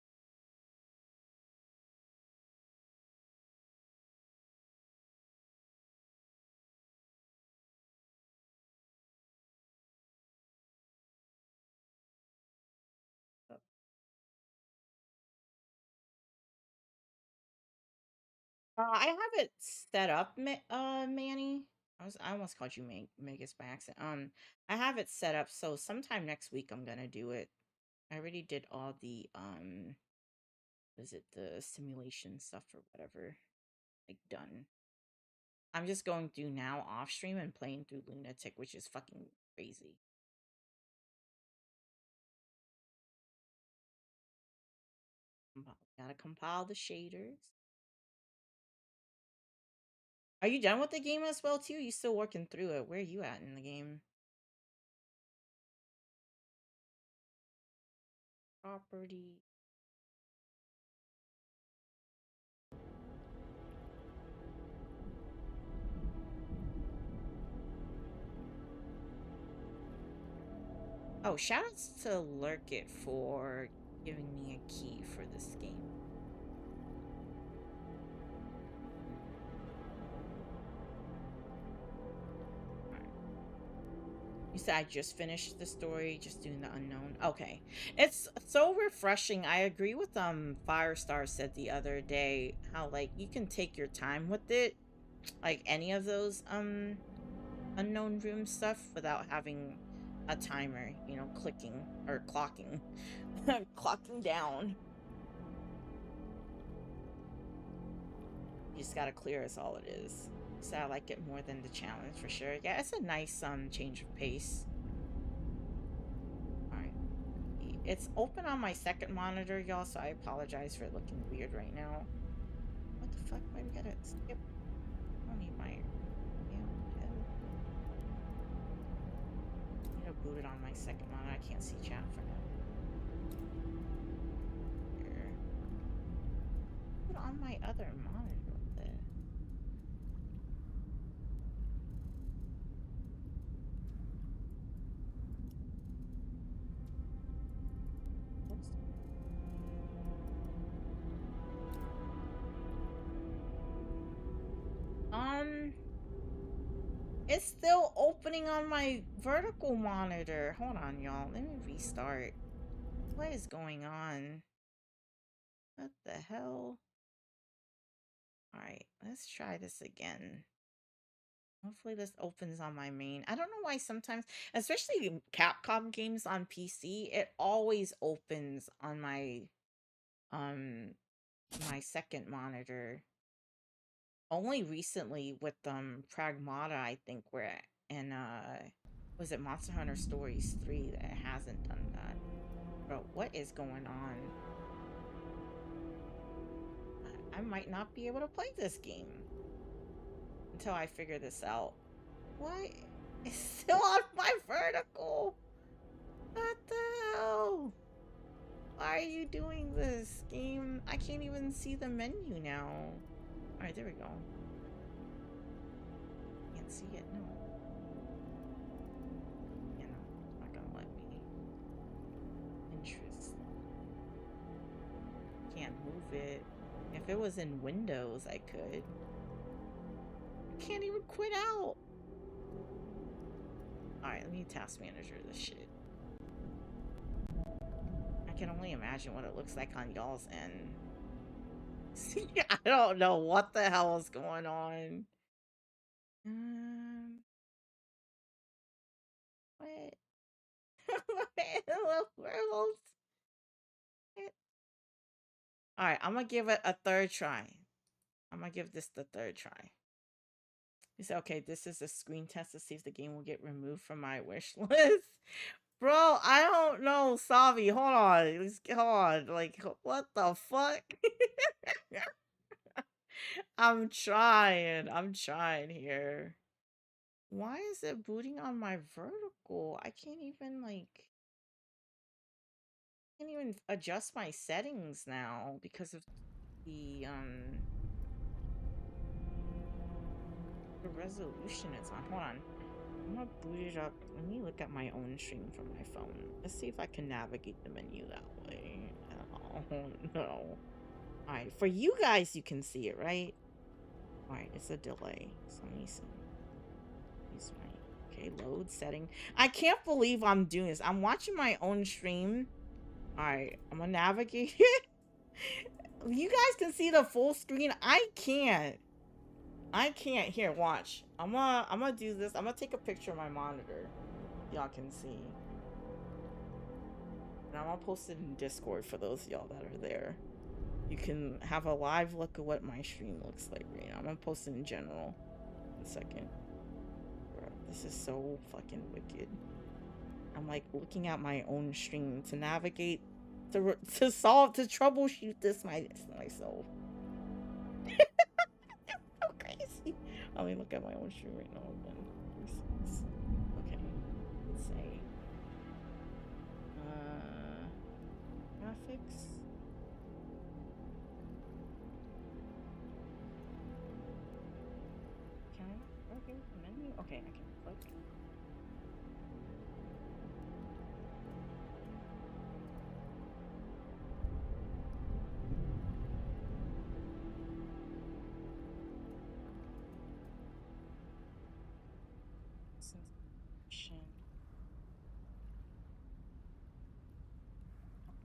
I have it set up, Manny. I almost called you Megas by accident. I have it set up, so sometime next week I'm gonna do it. I already did all the is it the simulation stuff or whatever, like done. I'm just going through now off stream and playing through Lunatic, which is fucking crazy. Gotta compile the shaders. Are you done with the game as well too? You still working through it? Where are you at in the game? Property. Oh, shoutouts to Lurk It for giving me a key for this game. You said I just finished the story, just doing the unknown. Okay. It's so refreshing. I agree with Firestar said the other day how like you can take your time with it. like any of those unknown room stuff without having a timer, you know, clicking or clocking. Clocking down. You just gotta clear is all it is. So I like it more than the challenge for sure. Yeah, it's a nice change of pace. Alright. It's open on my second monitor, y'all, so I apologize for it looking weird right now. What the fuck? Why we gotta skip? I don't need my I need to boot it on my second monitor. I can't see chat for now. Here. Put it on my other monitor. It's still opening on my vertical monitor. Hold on, y'all. Let me restart. What is going on? What the hell? Alright, let's try this again. Hopefully this opens on my main. I don't know why sometimes, especially Capcom games on PC, it always opens on my my second monitor. Only recently with Pragmata, I think, where in was it Monster Hunter Stories 3 that it hasn't done that. Bro, what is going on? I might not be able to play this game until I figure this out. What? It's still on my vertical. What the hell? Why are you doing this, game? I can't even see the menu now. Alright, there we go. Can't see it, no. You know, it's not gonna let me. Interesting. Can't move it. If it was in Windows, I could. I can't even quit out. Alright, let me task manager this shit. I can only imagine what it looks like on y'all's end. See, I don't know what the hell is going on. What? Alright, I'm gonna give it a third try. I'm gonna give this the third try. You say, okay, this is a screen test to see if the game will get removed from my wish list. Bro, I don't know, Savi. Hold on. Hold on. Like, what the fuck? I'm trying here. Why is it booting on my vertical? I can't even adjust my settings now because of the resolution it's on. Hold on. I'm gonna boot it up. Let me look at my own stream from my phone. Let's see if I can navigate the menu that way. Oh no. Alright, for you guys, you can see it, right? Alright, it's a delay. So let me see. Okay, load setting. I can't believe I'm doing this. I'm watching my own stream. Alright, I'm gonna navigate it. You guys can see the full screen. I can't. Here, watch. I'm gonna do this. I'm gonna take a picture of my monitor. Y'all can see. And I'm gonna post it in Discord for those of y'all that are there. You can have a live look at what my stream looks like right now. I'm gonna post it in general. In a second. Bro, this is so fucking wicked. I'm like looking at my own stream to navigate, to troubleshoot this myself. So crazy. Let me look at my own stream right now again. Okay, let's say graphics. Can I not work with the menu? Okay, I can click.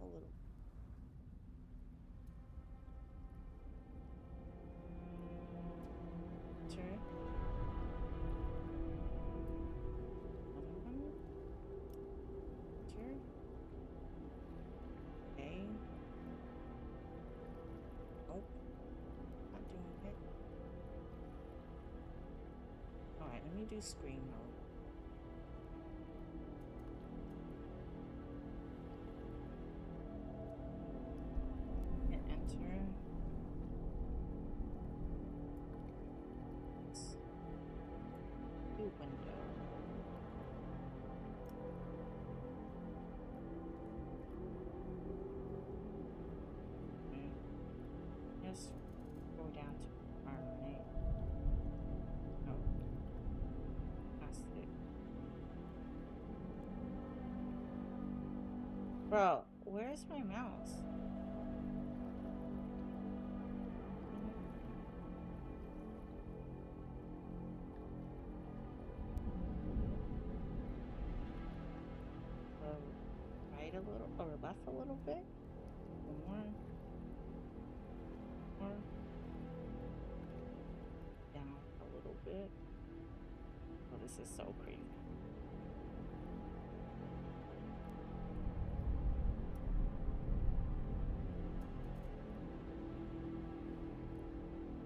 A little. Turn. do screen mode. Hit enter. New window. Just go down to right? No. That's it. Bro, where's my mouse? Right a little, or left a little bit? More. Down a little bit. Oh, this is so crazy.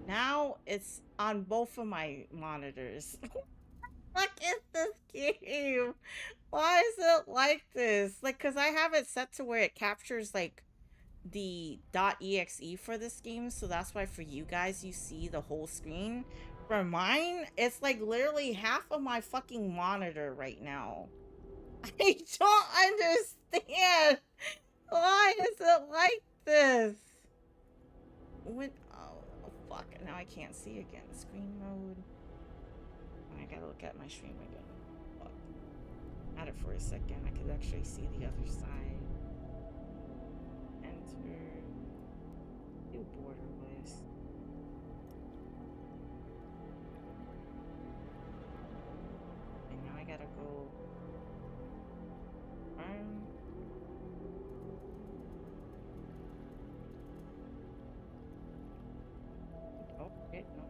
Now it's on both of my monitors. What is this game? Why is it like this? Like, cause I have it set to where it captures like the .exe for this game, so that's why for you guys you see the whole screen. For mine, it's like literally half of my fucking monitor right now. I don't understand. Why is it like this? When oh fuck, now I can't see again. Screen mode. I gotta look at my stream again. Fuck. Had it for a second. I could actually see the other side. Enter. Do borderless. And now I gotta go. Oh, okay, no.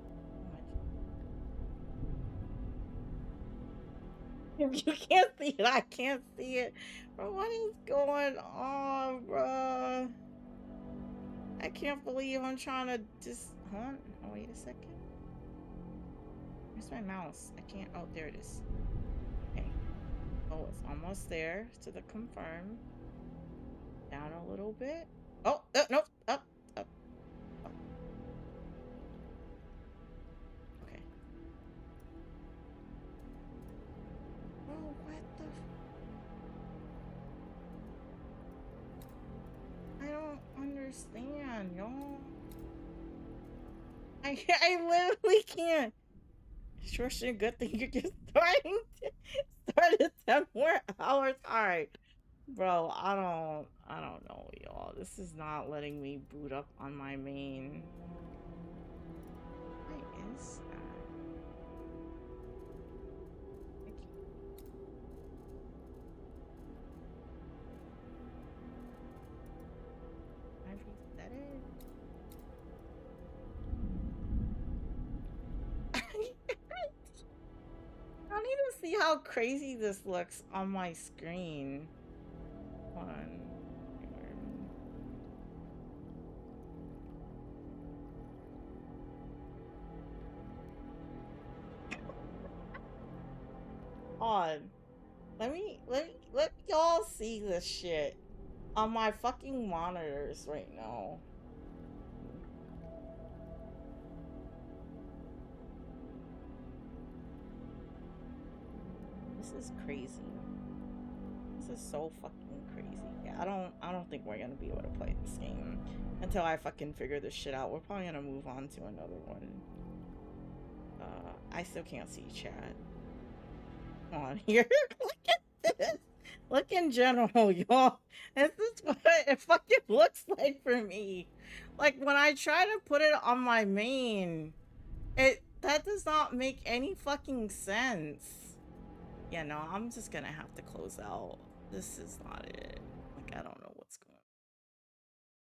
You can't see it. I can't see it. Bro, what is going on, bro? I can't believe I'm trying to just... Hold on. Oh, wait a second. Where's my mouse? I can't... Oh, there it is. Okay. Oh, it's almost there to the confirm. Down a little bit. Oh, nope. Up. Okay. Oh, what the... I don't understand, y'all. I literally can't. Sure, good thing you're just starting to start at 10 more hours. Alright. Bro, I don't know, y'all. This is not letting me boot up on my main. Why is that? I reset it. I need to see how crazy this looks on my screen. Hold on. On. Let y'all see this shit on my fucking monitors right now. This is crazy. This is so fucking crazy. Yeah, I don't think we're gonna be able to play this game until I fucking figure this shit out. We're probably gonna move on to another one. I still can't see chat on here. Look at this. Look in general, y'all. This is what it fucking looks like for me. Like when I try to put it on my main, that does not make any fucking sense. Yeah, no, I'm just gonna have to close out. This is not it. Like, I don't know what's going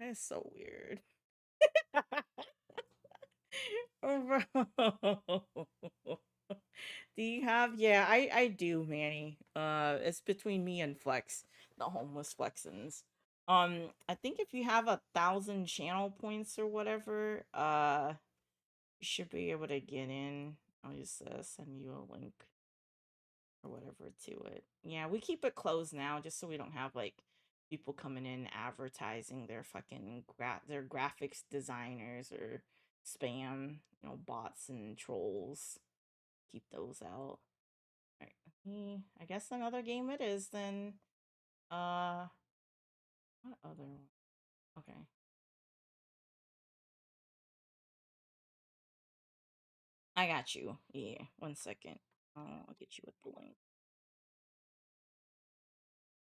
on. It's so weird. Do you have... Yeah, I do, Manny. It's between me and Flex, the homeless Flexins. I think if you have 1,000 channel points or whatever, you should be able to get in. I'll just send you a link or whatever to it. Yeah, we keep it closed now just so we don't have like people coming in advertising their fucking their graphics designers or spam, bots and trolls. Keep those out. Alright, I guess another game it is then. What other one? Okay. I got you. Yeah, 1 second. I'll get you with the link.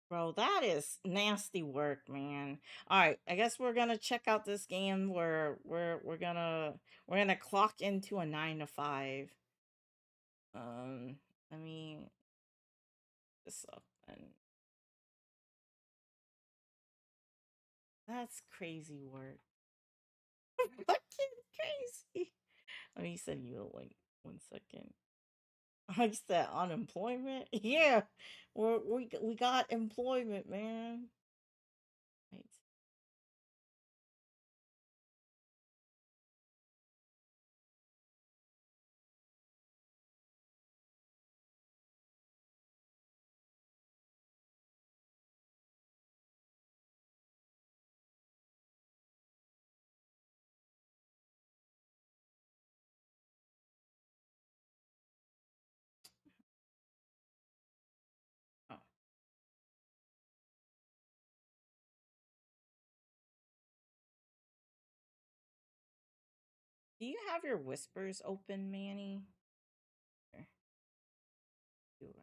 Bro, that is nasty work, man. All right, I guess we're gonna check out this game where we're gonna clock into a 9 to 5. Let me this up and that's crazy work. Fucking crazy. Let me send you a link. 1 second. I said unemployment. Yeah, we got employment, man. Right. Oh. Do you have your whispers open, Manny? Here. Do it.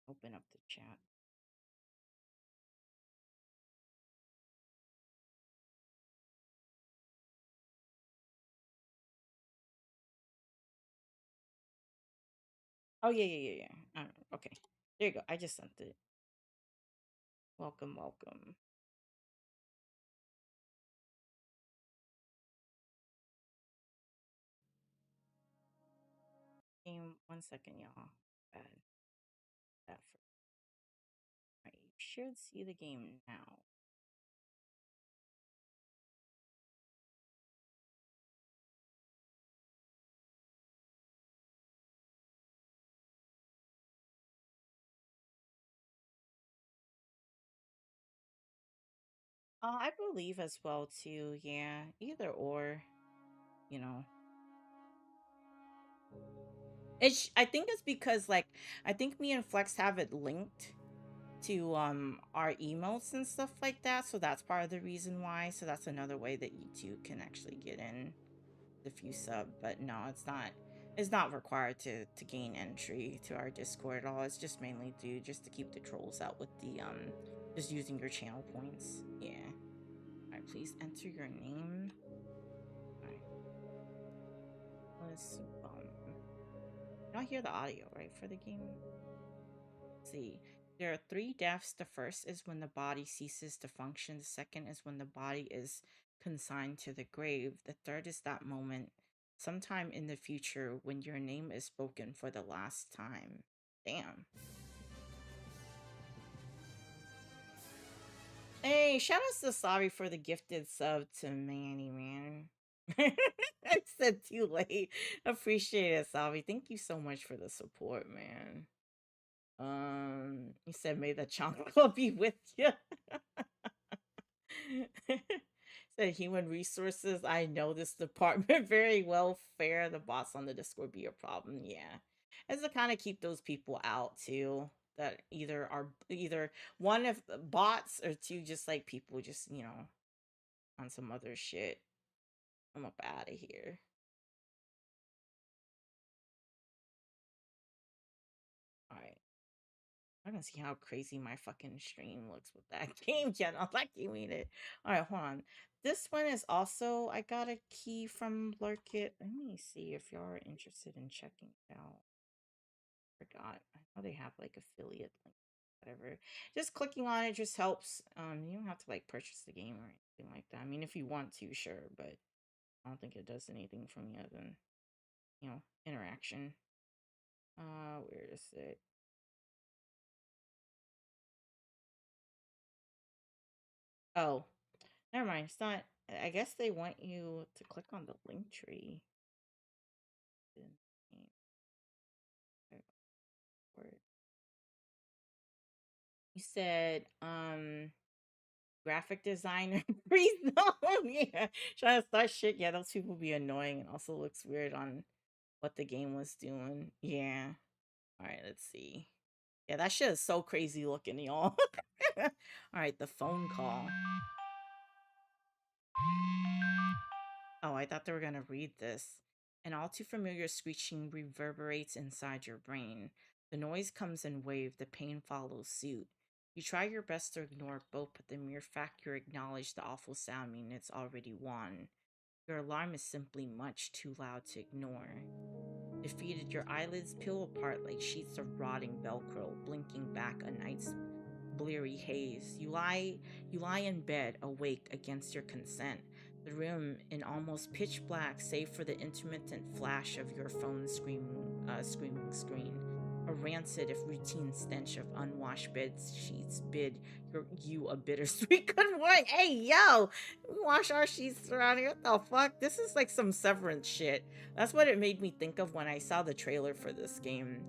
Open up the chat. Oh yeah. Okay, there you go. I just sent it. Welcome. Game 1 second, y'all. Bad. That for. Right, you should see the game now. I believe as well too. Yeah, either or. You know. I think it's because like I think me and Flex have it linked to our emails and stuff like that, so that's part of the reason why. So that's another way that you two can actually get in if you sub. But no, it's not required to gain entry to our Discord at all. It's just mainly just to keep the trolls out with the just using your channel points. Yeah. Alright, please enter your name. Alright. Let's you don't hear the audio, right, for the game? Let's see. There are 3 deaths. The first is when the body ceases to function. The second is when the body is consigned to the grave. The third is that moment sometime in the future when your name is spoken for the last time. Damn. Hey, shout out to Sorry for the gifted sub to Manny, man. I said too late. Appreciate it, Savi. Thank you so much for the support, man. You said may the chocolate be with you. Said human resources. I know this department very well. Fair, the bots on the Discord be a problem. Yeah, as to kind of keep those people out too. That either are one of the bots or two just like people just on some other shit. I'm up out of here. All right. I don't see how crazy my fucking stream looks with that game yet. I'm like, you mean it. Alright, hold on. This one is also, I got a key from Lurkit. Let me see if y'all are interested in checking it out. Forgot. I know they have like affiliate link, whatever. Just clicking on it just helps. You don't have to like purchase the game or anything like that. I mean, if you want to, sure, but I don't think it does anything for me other than, interaction. Where is it? Oh, never mind. It's not. I guess they want you to click on the link tree. You said, graphic designer. Yeah, trying to start shit. Yeah, those people be annoying and also looks weird on what the game was doing. Yeah. All right, let's see. Yeah, that shit is so crazy looking, y'all. All right, the phone call. Oh, I thought they were gonna read this. An all too familiar screeching reverberates inside your brain. The noise comes in wave, the pain follows suit. You try your best to ignore both, but the mere fact you acknowledge the awful sound means it's already won. Your alarm is simply much too loud to ignore. Defeated, your eyelids peel apart like sheets of rotting Velcro, blinking back a night's bleary haze. You lie in bed, awake against your consent. The room in almost pitch black, save for the intermittent flash of your phone's screaming screen. A rancid, if routine stench of unwashed bed sheets bid you a bittersweet good morning. Hey, yo! We wash our sheets around here. What the fuck? This is like some Severance shit. That's what it made me think of when I saw the trailer for this game.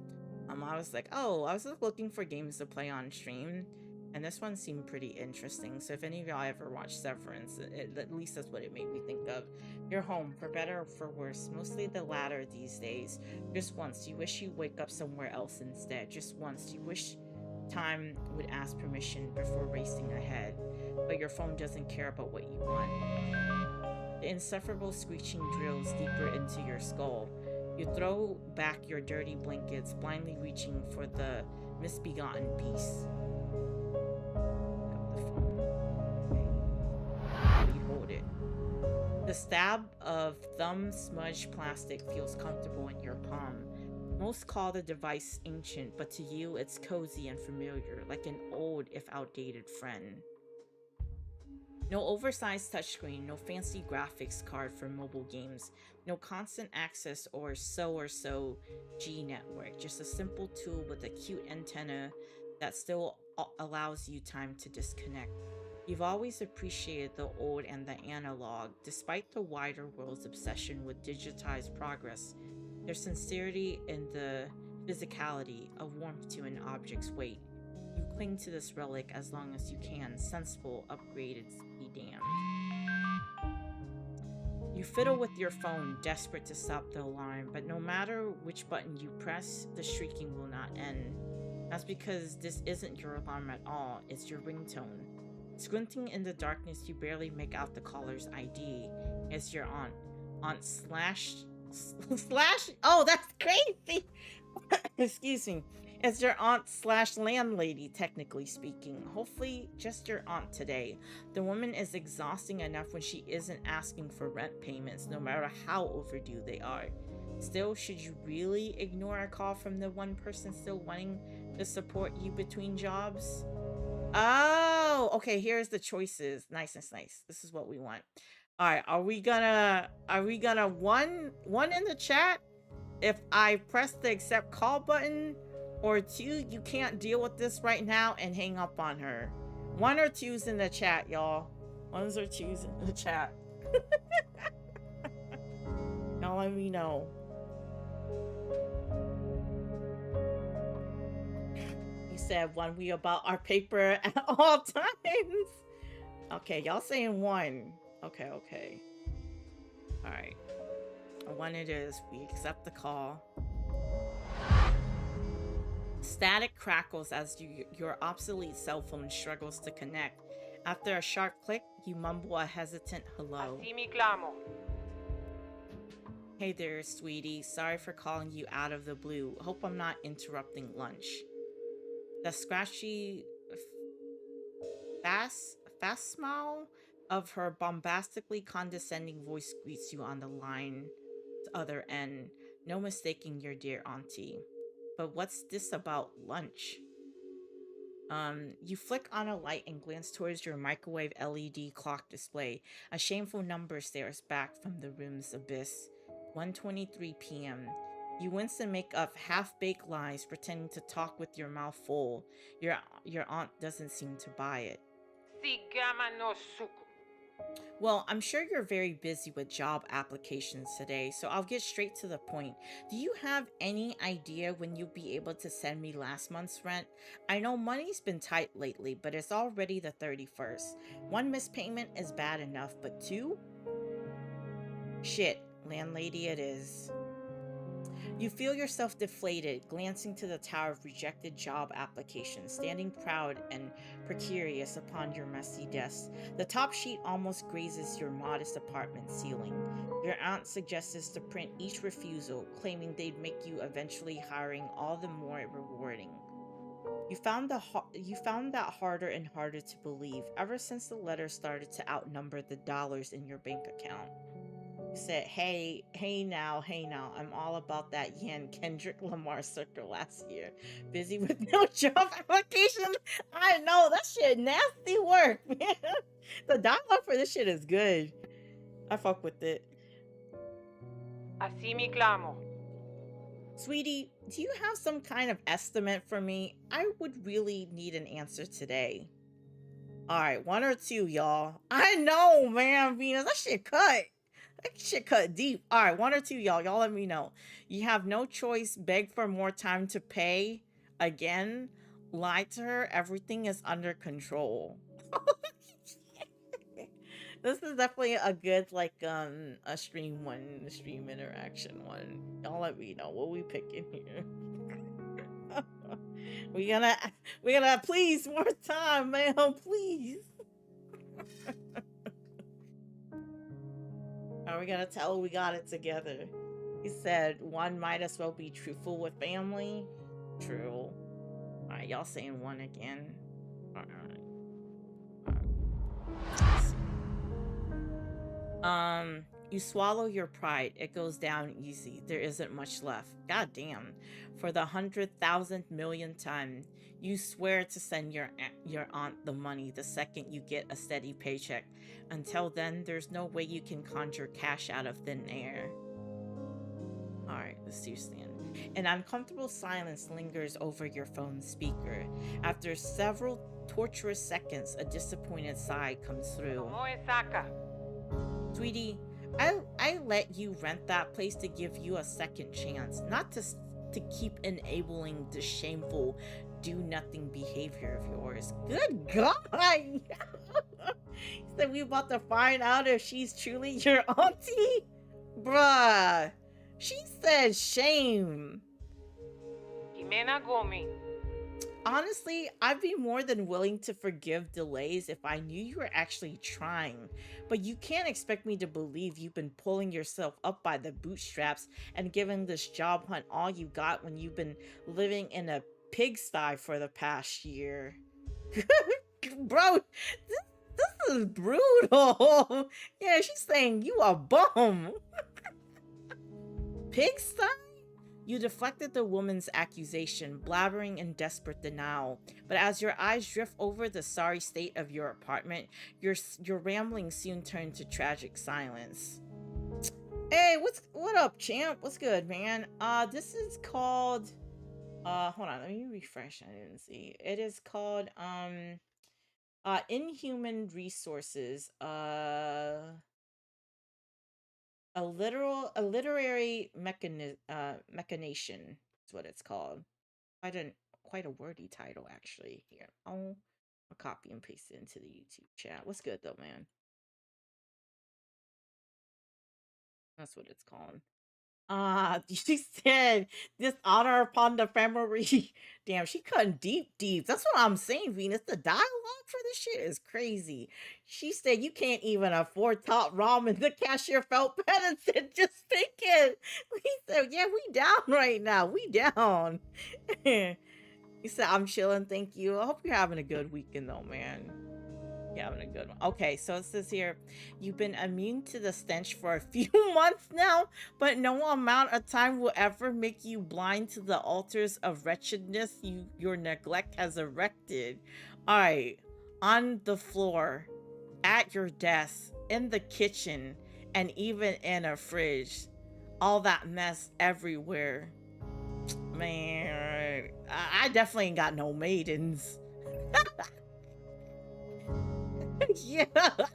I was like, oh, I was just looking for games to play on stream, and this one seemed pretty interesting. So if any of y'all ever watched Severance, at least that's what it made me think of. You're home, for better or for worse, mostly the latter these days. Just once, you wish you wake up somewhere else instead. Just once, you wish time would ask permission before racing ahead. But your phone doesn't care about what you want. The insufferable screeching drills deeper into your skull. You throw back your dirty blankets, blindly reaching for the misbegotten beast. Pick up the phone. You hold it. The stab of thumb-smudged plastic feels comfortable in your palm. Most call the device ancient, but to you it's cozy and familiar, like an old, if outdated, friend. No oversized touchscreen, no fancy graphics card for mobile games, no constant access or so G network, just a simple tool with a cute antenna that still allows you time to disconnect. You've always appreciated the old and the analog, despite the wider world's obsession with digitized progress. There's sincerity in the physicality, a warmth to an object's weight. You cling to this relic as long as you can, sensible, upgraded, be damned. You fiddle with your phone, desperate to stop the alarm, but no matter which button you press, the shrieking will not end. That's because this isn't your alarm at all, it's your ringtone. Squinting in the darkness, you barely make out the caller's ID. It's your aunt. Aunt slash... Oh, that's crazy! Excuse me. It's your aunt slash landlady, technically speaking. Hopefully, just your aunt today. The woman is exhausting enough when she isn't asking for rent payments, no matter how overdue they are. Still, should you really ignore a call from the one person still wanting to support you between jobs? Oh, okay, here's the choices. Nice. This is what we want. All right, are we gonna one in the chat if I press the accept call button, or two, you can't deal with this right now and hang up on her? One or two's in the chat, y'all. Ones or twos in the chat. Y'all let me know. You said one, we about our paper at all times. Okay, y'all saying one. Okay. All right. One it is. We accept the call. Static crackles as your obsolete cell phone struggles to connect. After a sharp click, you mumble a hesitant hello. Hey there, sweetie. Sorry for calling you out of the blue. Hope I'm not interrupting lunch. The scratchy fast smile of her bombastically condescending voice greets you on the line's other end. No mistaking your dear auntie. But what's this about lunch? You flick on a light and glance towards your microwave LED clock display. A shameful number stares back from the room's abyss. 1:23 p.m. You wince and make up half-baked lies, pretending to talk with your mouth full. Your aunt doesn't seem to buy it. Well, I'm sure you're very busy with job applications today, so I'll get straight to the point. Do you have any idea when you'll be able to send me last month's rent? I know money's been tight lately, but it's already the 31st. One missed payment is bad enough, but two? Shit, landlady it is. You feel yourself deflated, glancing to the tower of rejected job applications, standing proud and precarious upon your messy desk. The top sheet almost grazes your modest apartment ceiling. Your aunt suggests to print each refusal, claiming they'd make you eventually hiring all the more rewarding. You found that harder and harder to believe ever since the letter started to outnumber the dollars in your bank account. Said, hey now, I'm all about that yen Kendrick Lamar circle last year. Busy with no job application. I know, that shit nasty work, man. The dialogue for this shit is good. I fuck with it. Así mi clamo. Sweetie, do you have some kind of estimate for me? I would really need an answer today. Alright, one or two, y'all. I know, man, Venus. That shit cut. That shit cut deep. Alright, one or two, y'all. Y'all let me know. You have no choice. Beg for more time to pay. Again. Lie to her. Everything is under control. This is definitely a good, like, a stream interaction one. Y'all let me know what we picking here. we gonna please more time, man, please. Are we gonna tell we got it together? He said one might as well be truthful with family. True. Alright, y'all saying one again. Alright. You swallow your pride. It goes down easy. There isn't much left. God damn. For the 100,000th millionth time, you swear to send your aunt the money the second you get a steady paycheck. Until then, there's no way you can conjure cash out of thin air. Alright, let's do stand. An uncomfortable silence lingers over your phone speaker. After several torturous seconds, a disappointed sigh comes through. Sweetie, I let you rent that place to give you a second chance, not to keep enabling the shameful do-nothing behavior of yours. Good God! He said we about to find out if she's truly your auntie? Bruh. She said shame. Jimena Gomi. Honestly, I'd be more than willing to forgive delays if I knew you were actually trying. But you can't expect me to believe you've been pulling yourself up by the bootstraps and giving this job hunt all you got when you've been living in a pigsty for the past year. Bro, this is brutal. Yeah, she's saying you a bum. Pigsty? You deflected the woman's accusation, blabbering in desperate denial. But as your eyes drift over the sorry state of your apartment, your rambling soon turn to tragic silence. Hey, what up, champ? What's good, man? This is called hold on, let me refresh. I didn't see. It is called Inhuman Resources. A literary machination is what it's called. Quite a wordy title, actually. Here, I'll copy and paste it into the YouTube chat. What's good though, man? That's what it's called. She said dishonor upon the family. Damn, she cutting deep. That's what I'm saying, Venus. The dialogue for this shit is crazy. She said you can't even afford top ramen. The cashier felt bad and said, just thinking. We said, yeah, we down right now. We down. He said, I'm chilling, thank you. I hope you're having a good weekend though, man. Having a good one. Okay, so it says here, you've been immune to the stench for a few months now, but no amount of time will ever make you blind to the altars of wretchedness your neglect has erected. All right, on the floor, at your desk, in the kitchen, and even in a fridge, all that mess everywhere. Man, I definitely ain't got no maidens. Yeah,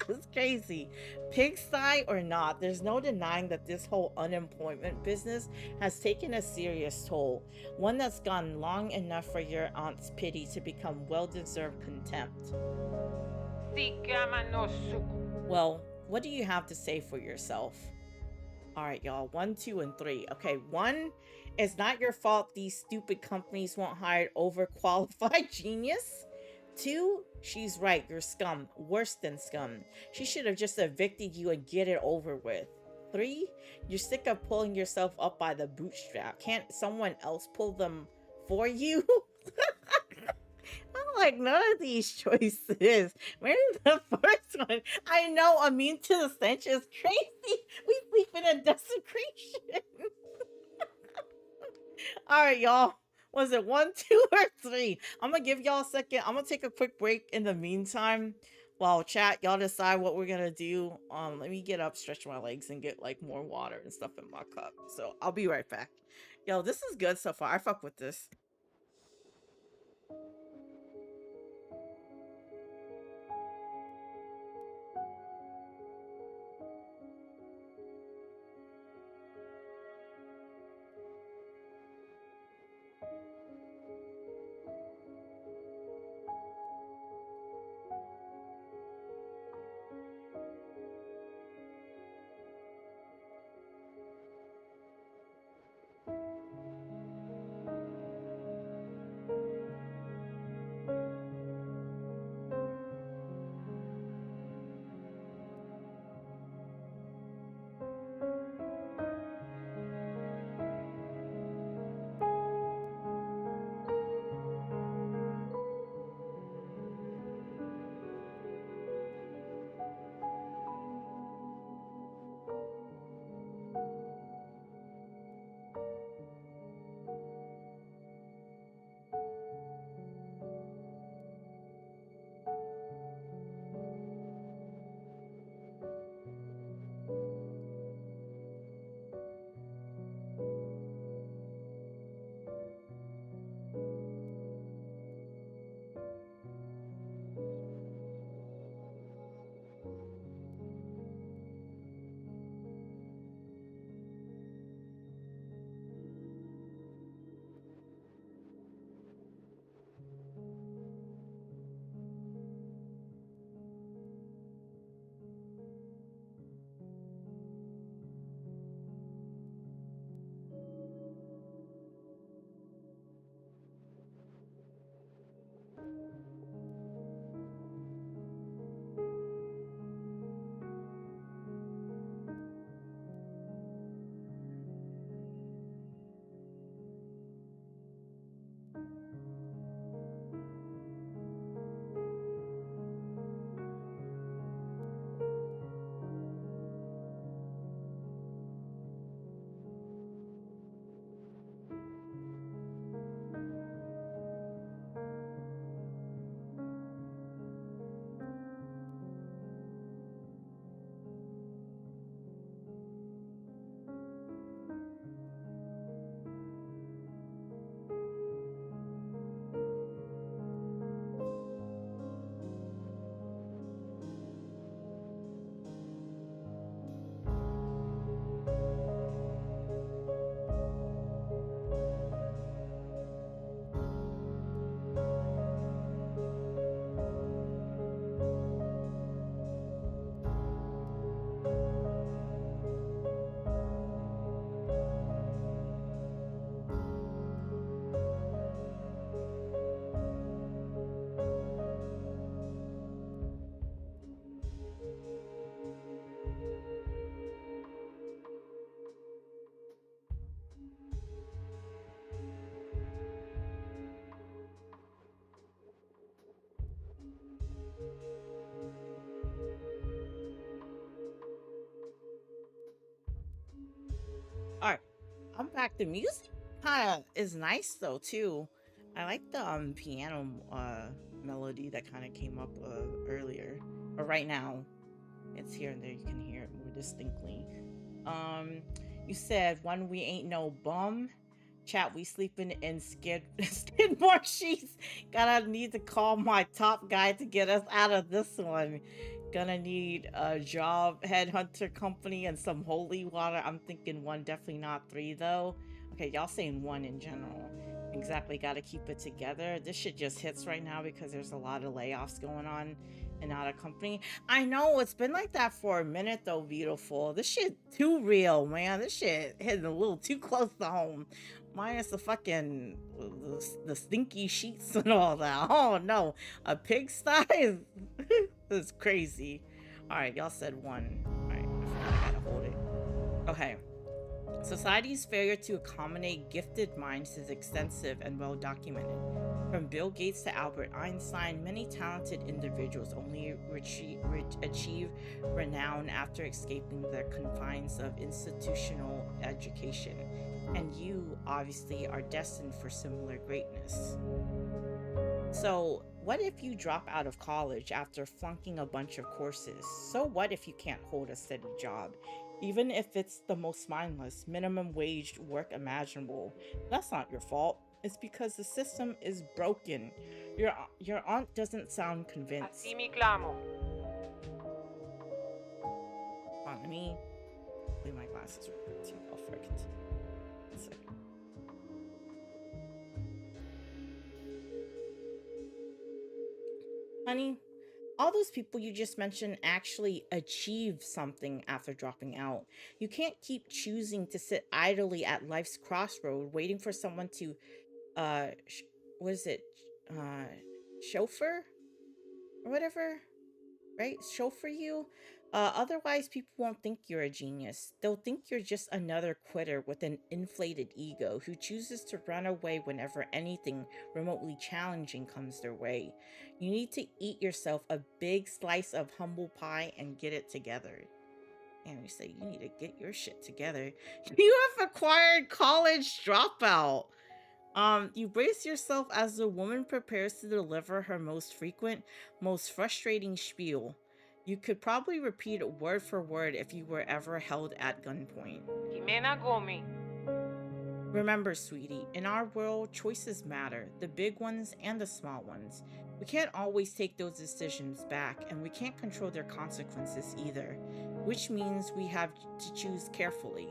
it's crazy. Pigsty or not, there's no denying that this whole unemployment business has taken a serious toll. One that's gone long enough for your aunt's pity to become well-deserved contempt. Well, what do you have to say for yourself? All right, y'all. 1, 2, and 3. Okay, 1, it's not your fault these stupid companies won't hire overqualified genius. 2, she's right. You're scum. Worse than scum. She should have just evicted you and get it over with. 3, you're sick of pulling yourself up by the bootstrap. Can't someone else pull them for you? I don't like none of these choices. Maybe the first one. I know, immune to the stench is crazy. We sleep in a desecration. All right, y'all. Was it 1, 2, or 3? I'm gonna give y'all a second. I'm gonna take a quick break in the meantime. While chat, y'all decide what we're gonna do. Let me get up, stretch my legs, and get like more water and stuff in my cup. So I'll be right back. Yo, this is good so far. I fuck with this. All right, I'm back. The music kind of is nice though too. I like the piano melody that kind of came up earlier, or right now. It's here and there. You can hear it more distinctly. You said 1, we ain't no bum. Chat, we sleeping in Skidmore sheets. Gotta need to call my top guy to get us out of this one. Gonna need a job, headhunter company, and some holy water. I'm thinking one, definitely not three though. Okay, y'all saying one in general. Exactly, gotta keep it together. This shit just hits right now because there's a lot of layoffs going on and out of company. I know, it's been like that for a minute though, beautiful. This shit too real, man. This shit hitting a little too close to home. Minus the fucking, the stinky sheets and all that. Oh no, a pigsty is crazy. Alright, y'all said one. Alright, I gotta hold it. Okay. Society's failure to accommodate gifted minds is extensive and well documented. From Bill Gates to Albert Einstein, many talented individuals only achieve renown after escaping the confines of institutional education. And you, obviously, are destined for similar greatness. So, what if you drop out of college after flunking a bunch of courses? So what if you can't hold a steady job? Even if it's the most mindless, minimum wage work imaginable, that's not your fault. It's because the system is broken. Your aunt doesn't sound convinced. Así mi clamo. Hold on, let me leave my glasses real quick too. Oh, frick it. 1 second. Honey, all those people you just mentioned actually achieve something after dropping out. You can't keep choosing to sit idly at life's crossroad waiting for someone to, what is it? Chauffeur? Or whatever? Right? Chauffeur you? Otherwise, people won't think you're a genius. They'll think you're just another quitter with an inflated ego who chooses to run away whenever anything remotely challenging comes their way. You need to eat yourself a big slice of humble pie and get it together. And you say you need to get your shit together. You have acquired college dropout. You brace yourself as the woman prepares to deliver her most frequent, most frustrating spiel. You could probably repeat it word for word if you were ever held at gunpoint. Jimena Gomi. Remember, sweetie, in our world, choices matter, the big ones and the small ones. We can't always take those decisions back, and we can't control their consequences either, which means we have to choose carefully.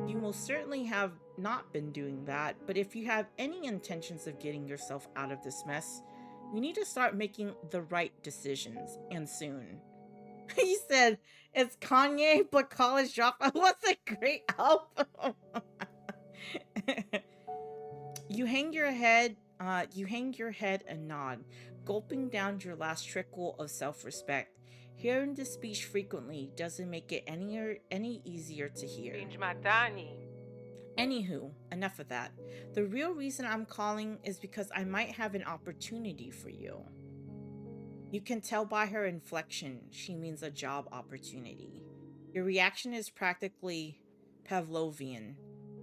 You most certainly have not been doing that, but if you have any intentions of getting yourself out of this mess, you need to start making the right decisions, and soon. He said, it's Kanye, but college dropout was a great album. You hang your head and nod, gulping down your last trickle of self-respect. Hearing this speech frequently doesn't make it any easier to hear. Anywho, enough of that. The real reason I'm calling is because I might have an opportunity for you. You can tell by her inflection, she means a job opportunity. Your reaction is practically Pavlovian.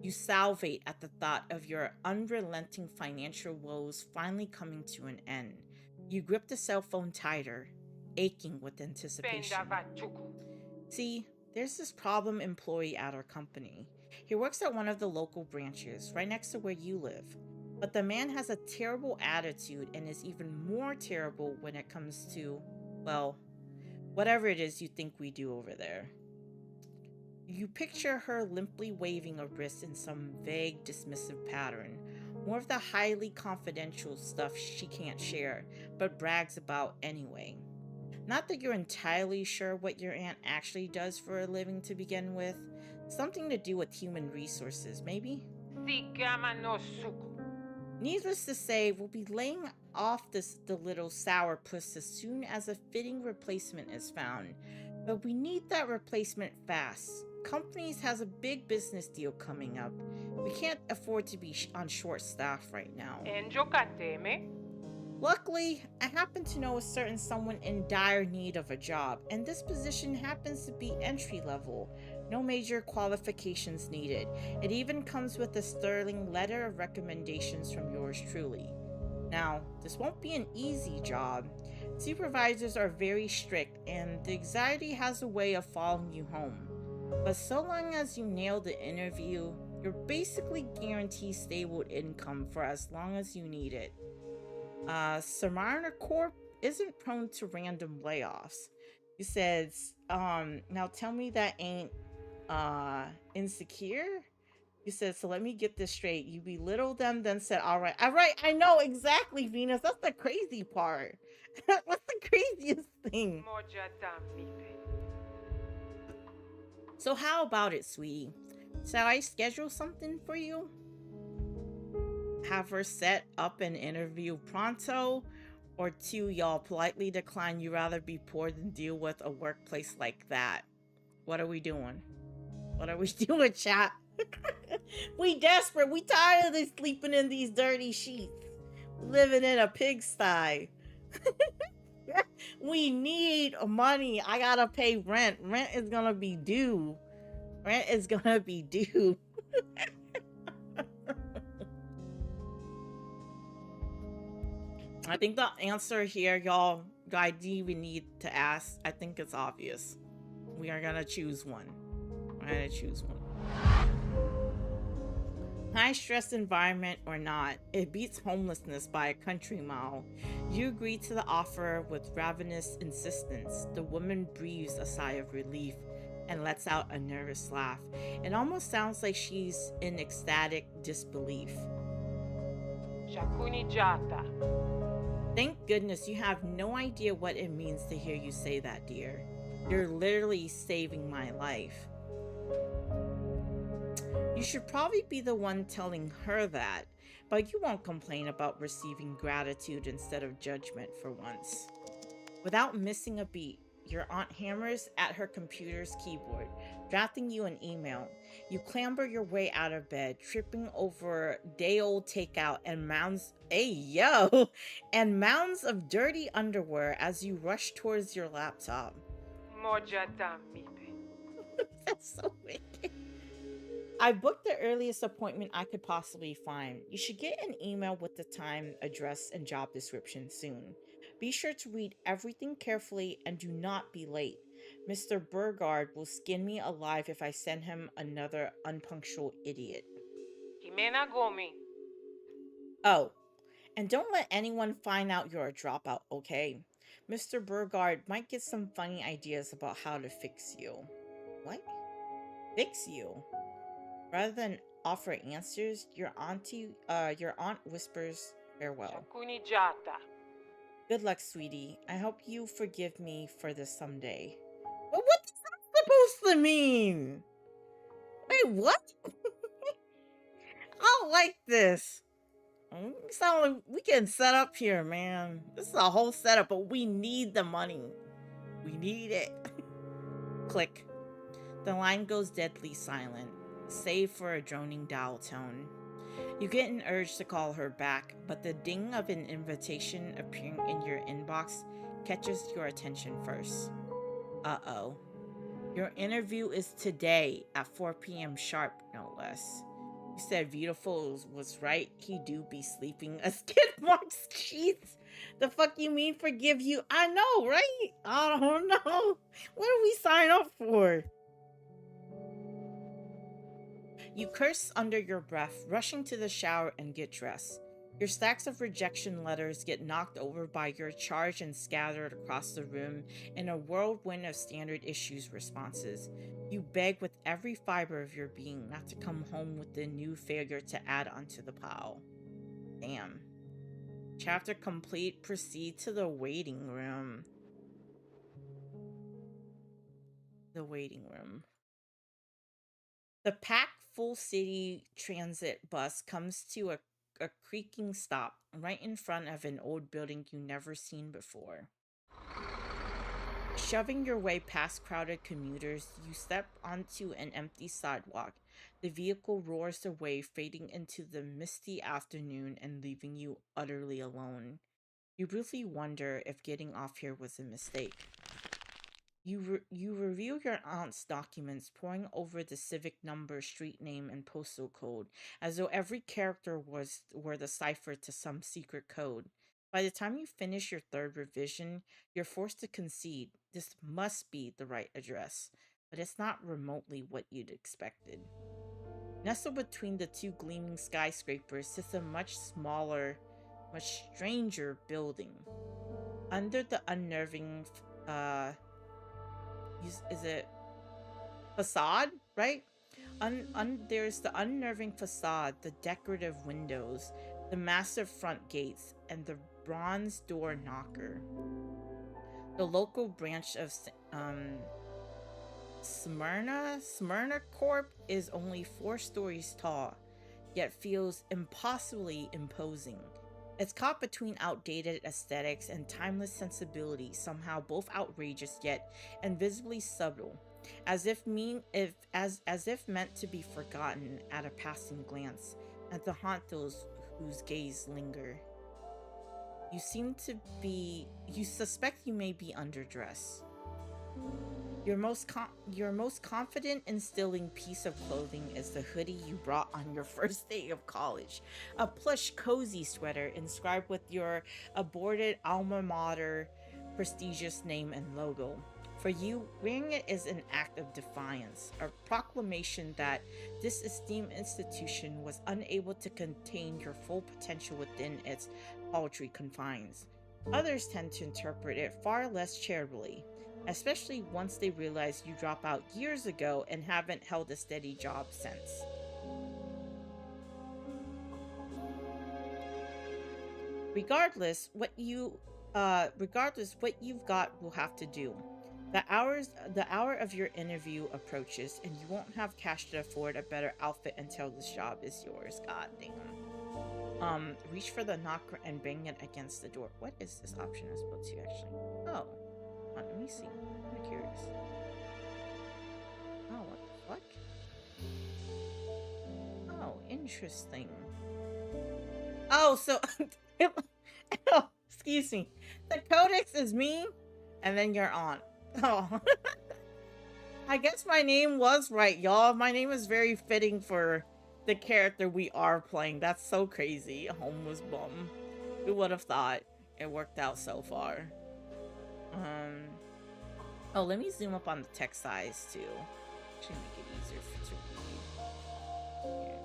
You salivate at the thought of your unrelenting financial woes finally coming to an end. You grip the cell phone tighter, aching with anticipation. See, there's this problem employee at our company. He works at one of the local branches, right next to where you live. But the man has a terrible attitude and is even more terrible when it comes to, well, whatever it is you think we do over there. You picture her limply waving a wrist in some vague, dismissive pattern. More of the highly confidential stuff she can't share, but brags about anyway. Not that you're entirely sure what your aunt actually does for a living to begin with. Something to do with human resources, maybe? Needless to say, we'll be laying off the little sourpuss as soon as a fitting replacement is found. But we need that replacement fast. Companies has a big business deal coming up. We can't afford to be on short staff right now. Luckily, I happen to know a certain someone in dire need of a job, and this position happens to be entry level. No major qualifications needed. It even comes with a sterling letter of recommendations from yours truly. Now, this won't be an easy job. Supervisors are very strict, and the anxiety has a way of following you home. But so long as you nail the interview, You're basically guaranteed stable income for as long as you need it. Submariner Corp isn't prone to random layoffs. You said, now tell me that ain't insecure? You said, so let me get this straight. You belittled them, then said, all right, I know exactly, Venus. That's the crazy part. What's the craziest thing? So how about it, sweetie? Shall I schedule something for you? Have her set up an interview pronto? Or two, y'all politely decline you rather be poor than deal with a workplace like that? What are we doing? What are we doing, chat? We desperate. We tired of this sleeping in these dirty sheets. Living in a pigsty. We need money. I gotta pay rent. Rent is gonna be due. Rent is gonna be due. I think the answer here, y'all, I didn't even need to ask. I think it's obvious. We are gonna choose one. We're gonna choose one. High stress environment or not, it beats homelessness by a country mile. You agree to the offer with ravenous insistence. The woman breathes a sigh of relief and lets out a nervous laugh. It almost sounds like she's in ecstatic disbelief. Thank goodness you have no idea what it means to hear you say that, dear. You're literally saving my life. You should probably be the one telling her that, but you won't complain about receiving gratitude instead of judgment for once. Without missing a beat, your aunt hammers at her computer's keyboard, drafting you an email. You clamber your way out of bed, tripping over day-old takeout and mounds and mounds of dirty underwear as you rush towards your laptop. That's so wicked. I booked the earliest appointment I could possibly find. You should get an email with the time, address, and job description soon. Be sure to read everything carefully and do not be late. Mr. Burgard will skin me alive if I send him another unpunctual idiot. Oh, and don't let anyone find out you're a dropout, okay? Mr. Burgard might get some funny ideas about how to fix you. What? Fix you? Rather than offer answers, your aunt whispers farewell. Good luck, sweetie. I hope you forgive me for this someday. But what's that supposed to mean? Wait, what? I don't like this. We sound like we getting set up here, man. This is a whole setup, but we need the money. We need it. Click. The line goes deadly silent, save for a droning dial tone. You get an urge to call her back, but the ding of an invitation appearing in your inbox catches your attention first. Uh-oh. Your interview is today at 4 p.m. sharp, no less. You said Beautiful was right. He do be sleeping a skid marks sheets. The fuck you mean forgive you? I know, right? I don't know. What do we sign up for? You curse under your breath, rushing to the shower and get dressed. Your stacks of rejection letters get knocked over by your charge and scattered across the room in a whirlwind of standard issues responses. You beg with every fiber of your being not to come home with the new failure to add onto the pile. Damn. Chapter complete. Proceed to the waiting room. The waiting room. The packed full city transit bus comes to a creaking stop right in front of an old building you've never seen before. Shoving your way past crowded commuters, you step onto an empty sidewalk. The vehicle roars away, fading into the misty afternoon and leaving you utterly alone. You briefly wonder if getting off here was a mistake. You review your aunt's documents, poring over the civic number, street name, and postal code, as though every character were the cipher to some secret code. By the time you finish your third revision, you're forced to concede this must be the right address, but it's not remotely what you'd expected. Nestled between the two gleaming skyscrapers sits a much smaller, much stranger building. Under the unnerving, is it facade, right? There's the unnerving facade, the decorative windows, the massive front gates, and the bronze door knocker. The local branch of Smyrna Corp is only 4 stories tall, yet feels impossibly imposing. It's caught between outdated aesthetics and timeless sensibility, somehow both outrageous yet invisibly subtle, as if meant to be forgotten at a passing glance, and to haunt those whose gaze linger. You suspect you may be underdressed. Your most confident instilling piece of clothing is the hoodie you brought on your first day of college. A plush cozy sweater inscribed with your aborted alma mater prestigious name and logo. For you, wearing it is an act of defiance, a proclamation that this esteemed institution was unable to contain your full potential within its paltry confines. Others tend to interpret it far less charitably, especially once they realize you dropped out years ago and haven't held a steady job since. Regardless what you've got will have to do. The hour of your interview approaches, and you won't have cash to afford a better outfit until this job is yours. God damn. Reach for the knocker and bang it against the door. What is this option I'm supposed to actually? Oh. Let me see. I'm curious. Oh, what the fuck? Oh, interesting. Oh, so... oh, excuse me. The codex is me, and then you're on. Oh. I guess my name was right, y'all. My name is very fitting for the character we are playing. That's so crazy. A homeless bum. Who would have thought? It worked out so far. Oh, let me zoom up on the text size too. Should make it easier to read. Here.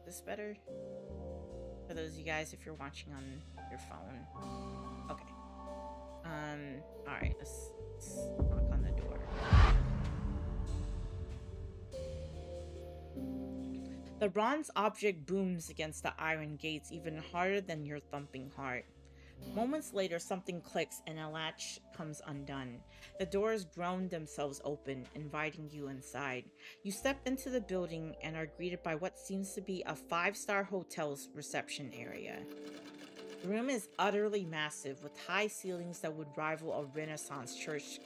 This better? For those of you guys, if you're watching on your phone. Okay. Alright, let's knock on the door. The bronze object booms against the iron gates even harder than your thumping heart. Moments later, something clicks and a latch comes undone. The doors groan themselves open, inviting you inside. You step into the building and are greeted by what seems to be a 5-star hotel's reception area. The room is utterly massive, with high ceilings that would rival a Renaissance church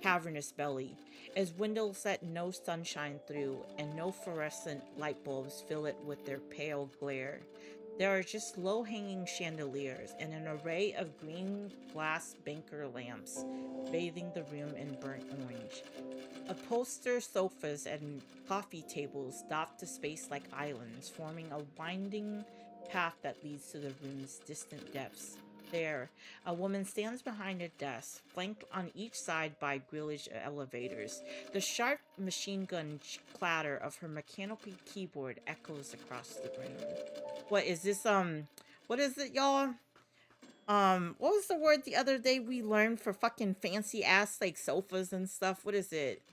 cavernous belly, as windows let no sunshine through, and no fluorescent light bulbs fill it with their pale glare. There are just low-hanging chandeliers and an array of green glass banker lamps bathing the room in burnt orange. Upholstered sofas and coffee tables dot the space like islands, forming a winding path that leads to the room's distant depths. There, a woman stands behind a desk, flanked on each side by grillage elevators. The sharp machine gun clatter of her mechanical keyboard echoes across the room. What is this, what is it, y'all? What was the word the other day we learned for fucking fancy ass, like, sofas and stuff? What is it?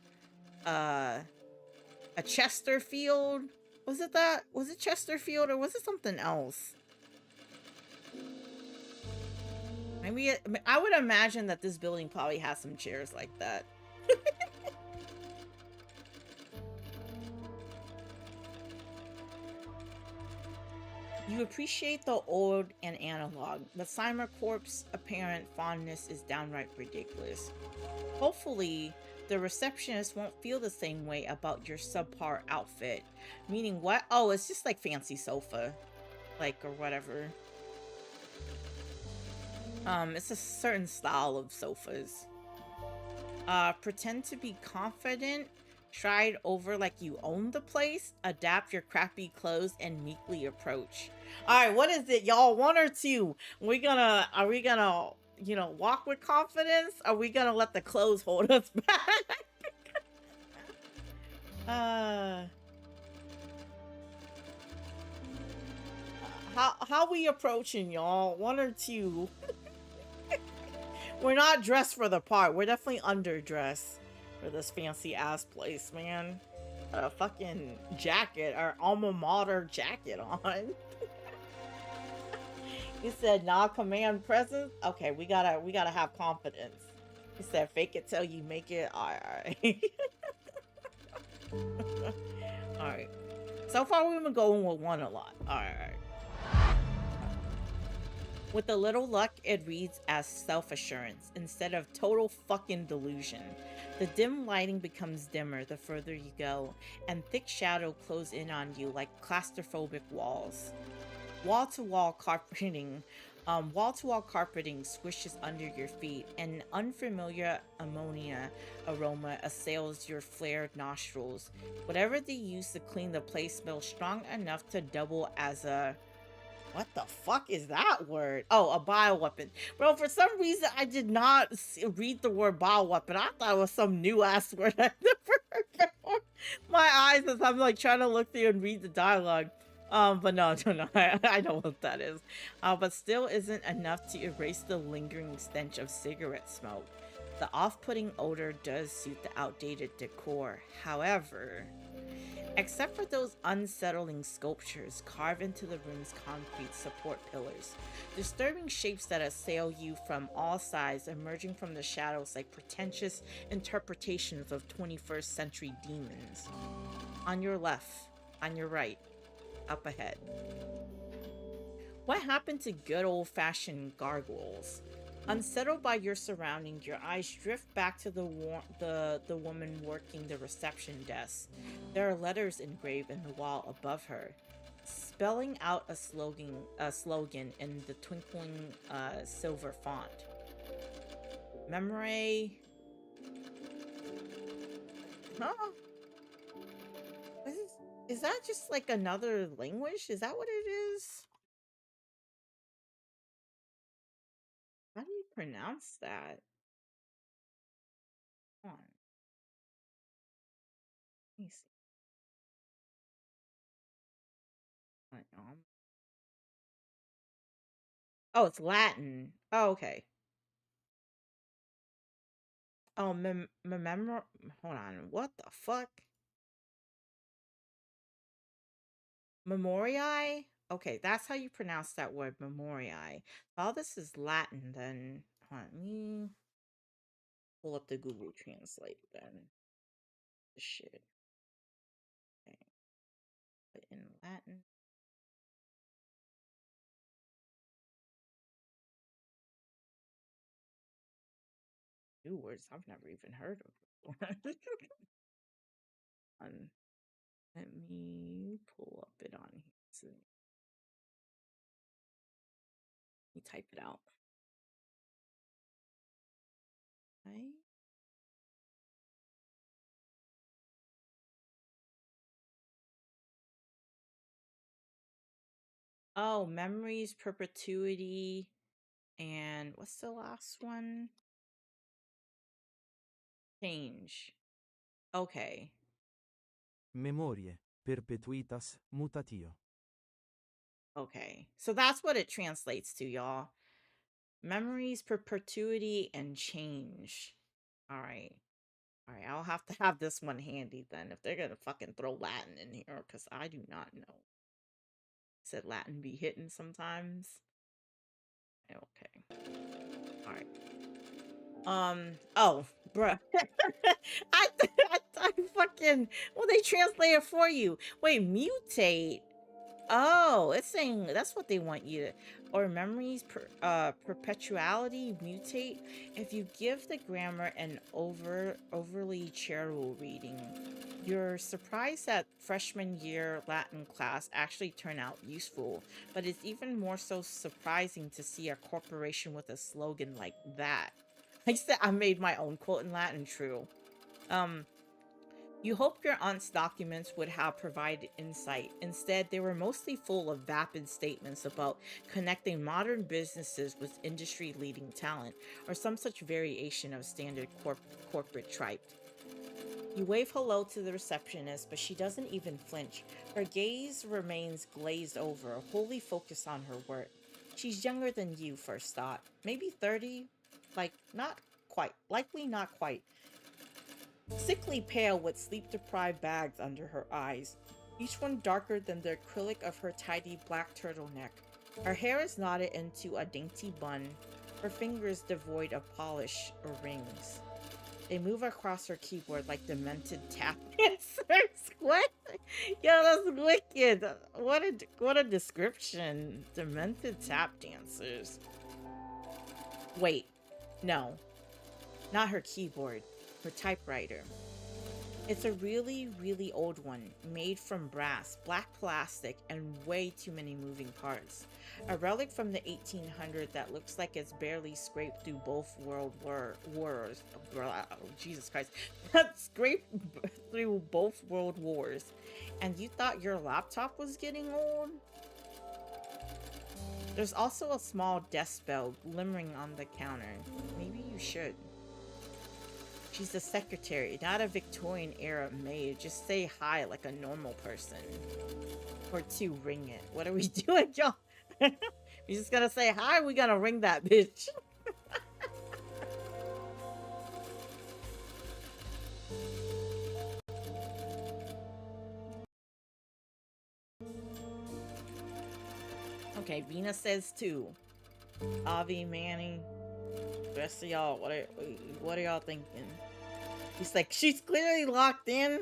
A Chesterfield? Was it that? Was it Chesterfield or was it something else? Maybe I would imagine that this building probably has some chairs like that. You appreciate the old and analog, but Cymer Corp's apparent fondness is downright ridiculous. Hopefully, the receptionist won't feel the same way about your subpar outfit. Meaning what? Oh, it's just like fancy sofa. Like, or whatever. It's a certain style of sofas. Pretend to be confident, stride over like you own the place, adapt your crappy clothes, and meekly approach. Alright, what is it, y'all? 1 or 2? Are we gonna, you know, walk with confidence? Are we gonna let the clothes hold us back? How we approaching, y'all? One or two? We're not dressed for the part. We're definitely underdressed for this fancy ass place, man. A fucking jacket, our alma mater jacket on. He said, "Nah, command presence." Okay, we gotta have confidence. He said, "Fake it till you make it." All right. All right. So far, we've been going with one a lot. All right. With a little luck, it reads as self-assurance instead of total fucking delusion. The dim lighting becomes dimmer the further you go, and thick shadow close in on you like claustrophobic walls. Wall-to-wall carpeting swishes under your feet, and an unfamiliar ammonia aroma assails your flared nostrils. Whatever they use to clean the place smells strong enough to double as a... What the fuck is that word? Oh, a bioweapon. Bro, for some reason, I did not read the word bioweapon. I thought it was some new ass word I never heard before. My eyes as I'm like trying to look through and read the dialogue. But no, I know what that is. But still isn't enough to erase the lingering stench of cigarette smoke. The off-putting odor does suit the outdated decor. However, except for those unsettling sculptures carved into the room's concrete support pillars, disturbing shapes that assail you from all sides, emerging from the shadows like pretentious interpretations of 21st century demons. On your left, on your right, up ahead. What happened to good old-fashioned gargoyles? Unsettled by your surroundings, your eyes drift back to the woman working the reception desk. There are letters engraved in the wall above her, spelling out a slogan in the twinkling silver font. Memory. Huh? Is that just like another language? Is that what it is? How do you pronounce that? Hold on. Let me see. Oh, it's Latin. Oh, okay. Oh, hold on. What the fuck? Memorii? Okay, that's how you pronounce that word, memorii. All this is Latin, then. Hold on, let me pull up the Google Translate then. Shit. Okay. But in Latin. New words I've never even heard of before. Let me pull up it on here. So, let me type it out. Okay. Oh, memories, perpetuity, and what's the last one? Change. Okay. Memorie, perpetuitas mutatio. Okay. So that's what it translates to, y'all. Memories, perpetuity, and change. All right. All right. I'll have to have this one handy then if they're going to fucking throw Latin in here because I do not know. Said Latin be hitting sometimes. Okay. All right. Oh, bruh. I fucking, well, they translate it for you. Wait, mutate. Oh, it's saying that's what they want you to, or memories, perpetuality, mutate. If you give the grammar an overly charitable reading, you're surprised that freshman year Latin class actually turned out useful, but it's even more so surprising to see a corporation with a slogan like that. I said I made my own quote in Latin, true. You hoped your aunt's documents would have provided insight. Instead, they were mostly full of vapid statements about connecting modern businesses with industry-leading talent, or some such variation of standard corporate tripe. You wave hello to the receptionist, but she doesn't even flinch. Her gaze remains glazed over, wholly focused on her work. She's younger than you, first thought. Maybe 30? Like, not quite. Likely not quite. Sickly pale with sleep-deprived bags under her eyes, each one darker than the acrylic of her tidy black turtleneck. Her hair is knotted into a dainty bun, her fingers devoid of polish or rings. They move across her keyboard like demented tap dancers. What? Yo, that's wicked. What a description. Demented tap dancers. Wait, no. Not her keyboard. Her typewriter. It's a really, really old one, made from brass, black plastic, and way too many moving parts. A relic from the 1800s that looks like it's barely scraped through both world wars. Oh, Jesus Christ. Scraped through both world wars. And you thought your laptop was getting old? There's also a small desk bell glimmering on the counter. Maybe you should. She's a secretary, not a Victorian-era maid. Just say hi like a normal person. Or two, ring it. What are we doing, y'all? We just gonna say hi, we gonna ring that bitch. Okay, Vina says two. Avi, Manny, the rest of y'all, what are y'all thinking? He's like, she's clearly locked in.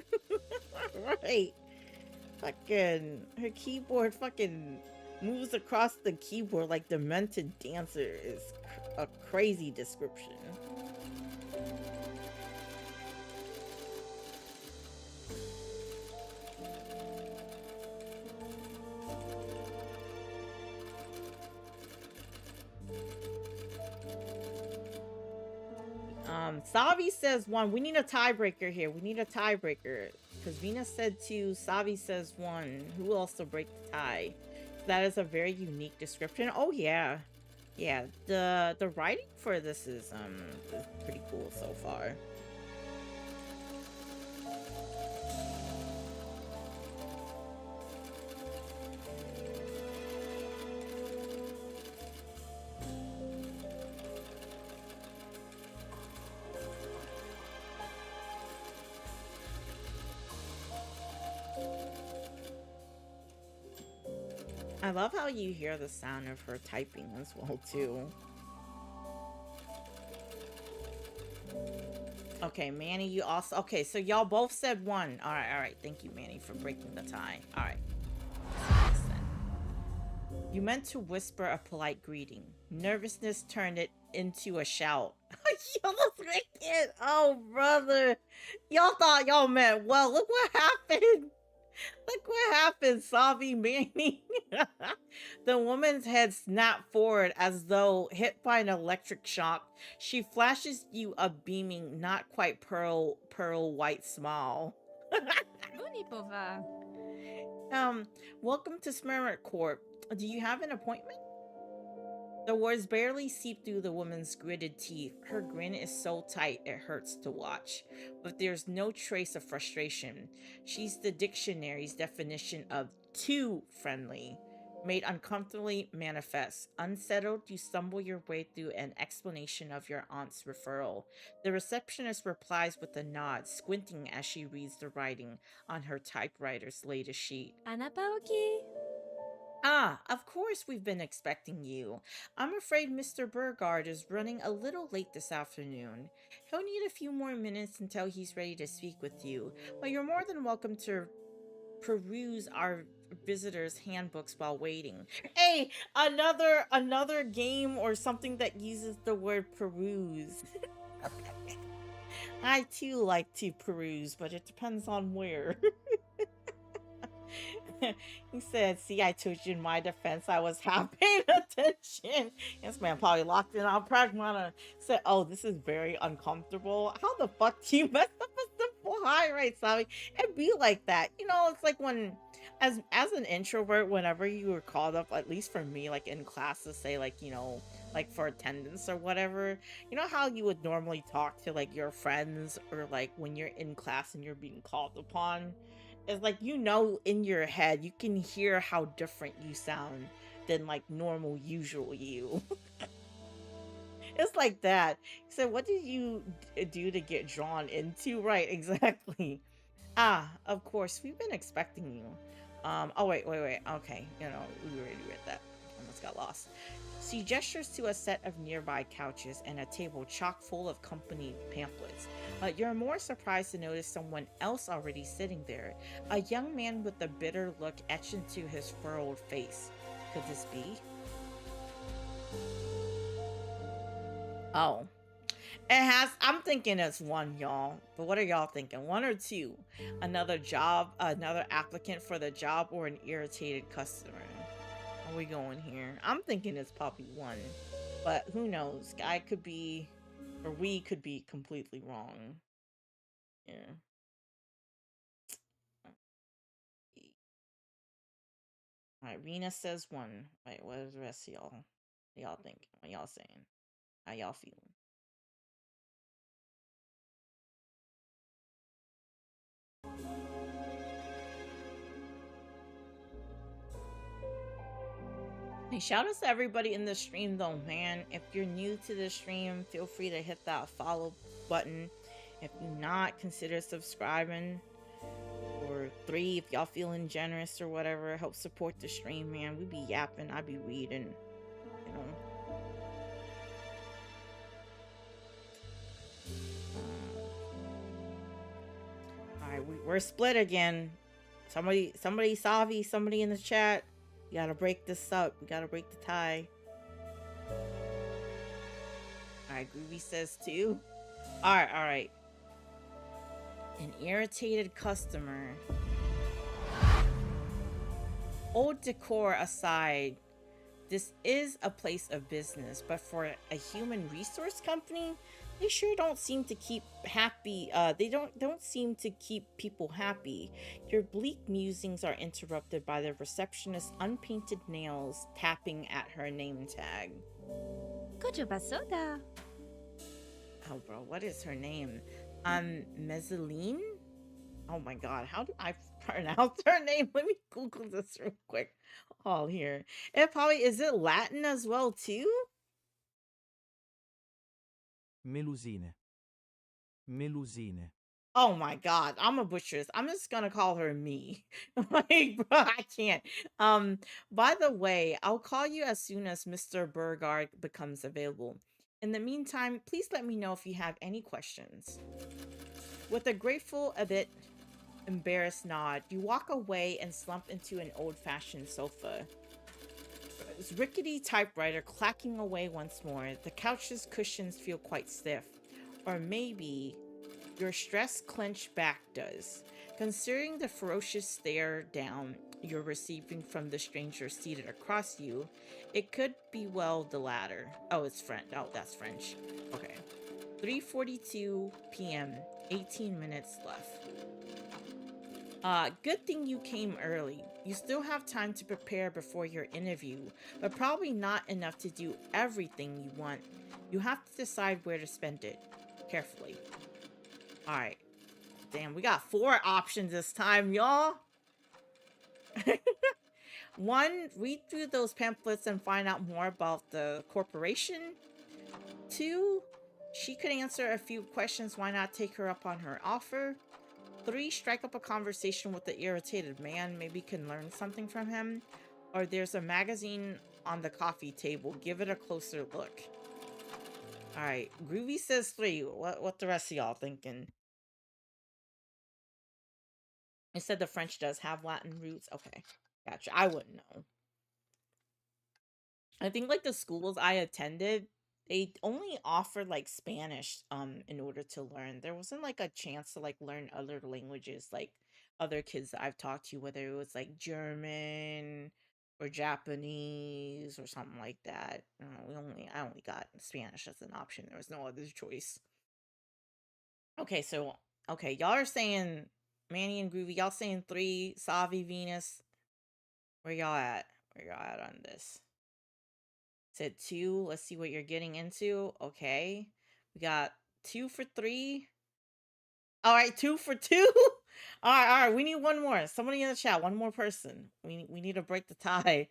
Right. Fucking, her keyboard fucking moves across the keyboard like demented dancer is a crazy description. Savi says one. We need a tiebreaker here. We need a tiebreaker. Because Venus said two, Savi says one. Who else will break the tie? That is a very unique description. Oh yeah. Yeah, the writing for this is pretty cool so far. I love how you hear the sound of her typing as well, too. Okay, Manny, you also... Okay, so y'all both said one. Alright. Thank you, Manny, for breaking the tie. Alright. You meant to whisper a polite greeting. Nervousness turned it into a shout. Y'all wicked! Oh, brother! Y'all thought y'all meant well. Look what happened! Look what happened, Savi Manny. The woman's head snapped forward as though hit by an electric shock. She flashes you a beaming, not quite pearl white smile. Welcome to Smirnoff Corp. Do you have an appointment? The words barely seep through the woman's gritted teeth. Her grin is so tight it hurts to watch. But there's no trace of frustration. She's the dictionary's definition of too friendly. Made uncomfortably manifest. Unsettled, you stumble your way through an explanation of your aunt's referral. The receptionist replies with a nod, squinting as she reads the writing on her typewriter's latest sheet. Anapaoki. Ah, of course we've been expecting you. I'm afraid Mr. Burgard is running a little late this afternoon. He'll need a few more minutes until he's ready to speak with you, but you're more than welcome to peruse our visitors' handbooks while waiting. Hey, another game or something that uses the word peruse. I too like to peruse, but it depends on where. He said, see, I told you in my defense I was half paying attention. This man probably locked in on Pragmata. Said, oh, this is very uncomfortable. How the fuck do you mess up a simple hi, right, Savi? It'd be like that. You know, it's like when, as an introvert, whenever you were called up, at least for me, like in class to say, like, you know, like for attendance or whatever. You know how you would normally talk to like your friends, or like when you're in class and you're being called upon? It's like, you know, in your head you can hear how different you sound than like normal usual you. It's like that. So what did you do to get drawn into? Right, exactly. Ah, of course, we've been expecting you. Oh wait. Okay, you know, we already read that. Almost got lost. She gestures to a set of nearby couches and a table chock full of company pamphlets. You're more surprised to notice someone else already sitting there. A young man with a bitter look etched into his furrowed face. Could this be? Oh. It has, I'm thinking it's one, y'all. But what are y'all thinking? One or two? Another job, another applicant for the job, or an irritated customer? Are we going here? I'm thinking it's probably one. But who knows? Guy could be, or we could be completely wrong. Yeah. Alright, Rena says one. Wait, what is the rest of y'all? What y'all thinking? What y'all saying? How y'all feeling? Hey, shout out to everybody in the stream though, man. If you're new to the stream, feel free to hit that follow button. If you're not, consider subscribing. Or 3, if y'all feeling generous or whatever, help support the stream, man. We be yapping, I be reading, you know. Alright, we're split again. Somebody, Savi, somebody in the chat. You gotta break this up. We gotta break the tie. Alright, Groovy says 2. Alright. An irritated customer. Old decor aside, this is a place of business, but for a human resource company, they sure don't seem to keep happy. They don't seem to keep people happy. Your bleak musings are interrupted by the receptionist's unpainted nails tapping at her name tag. Soda. Oh, bro, what is her name? Mezzaline? Oh my god, how do I pronounce her name? Let me Google this real quick. All here. It probably, is it Latin as well too? Melusine. Oh my god, I'm a butcheress. I'm just gonna call her me. Like, bro, I can't. By the way, I'll call you as soon as Mr. Burgard becomes available. In the meantime, please let me know if you have any questions. With a grateful, a bit embarrassed nod, you walk away and slump into an old-fashioned sofa. This rickety typewriter clacking away once more. The couch's cushions feel quite stiff. Or maybe your stress-clenched back does. Considering the ferocious stare down you're receiving from the stranger seated across you, it could be well the latter. Oh, it's French. Oh, that's French. Okay. 3:42 p.m. 18 minutes left. Good thing you came early. You still have time to prepare before your interview, but probably not enough to do everything you want. You have to decide where to spend it. Carefully. Alright. Damn, we got 4 options this time, y'all. 1, read through those pamphlets and find out more about the corporation. 2, she could answer a few questions. Why not take her up on her offer? 3, strike up a conversation with the irritated man. Maybe you can learn something from him. Or there's a magazine on the coffee table. Give it a closer look. Alright, Groovy says 3. What the rest of y'all thinking? It said the French does have Latin roots. Okay, gotcha. I wouldn't know. I think like the schools I attended, they only offered like Spanish in order to learn. There wasn't like a chance to like learn other languages, like other kids that I've talked to, whether it was like German or Japanese or something like that. I only got Spanish as an option. There was no other choice. Okay, so y'all are saying Manny and Groovy, y'all saying 3, Savi, Venus. Where y'all at? Where y'all at on this? Said 2. Let's see what you're getting into. Okay. We got 2 for 3. All right, 2 for 2. All right. We need one more. Somebody in the chat, one more person. We need to break the tie.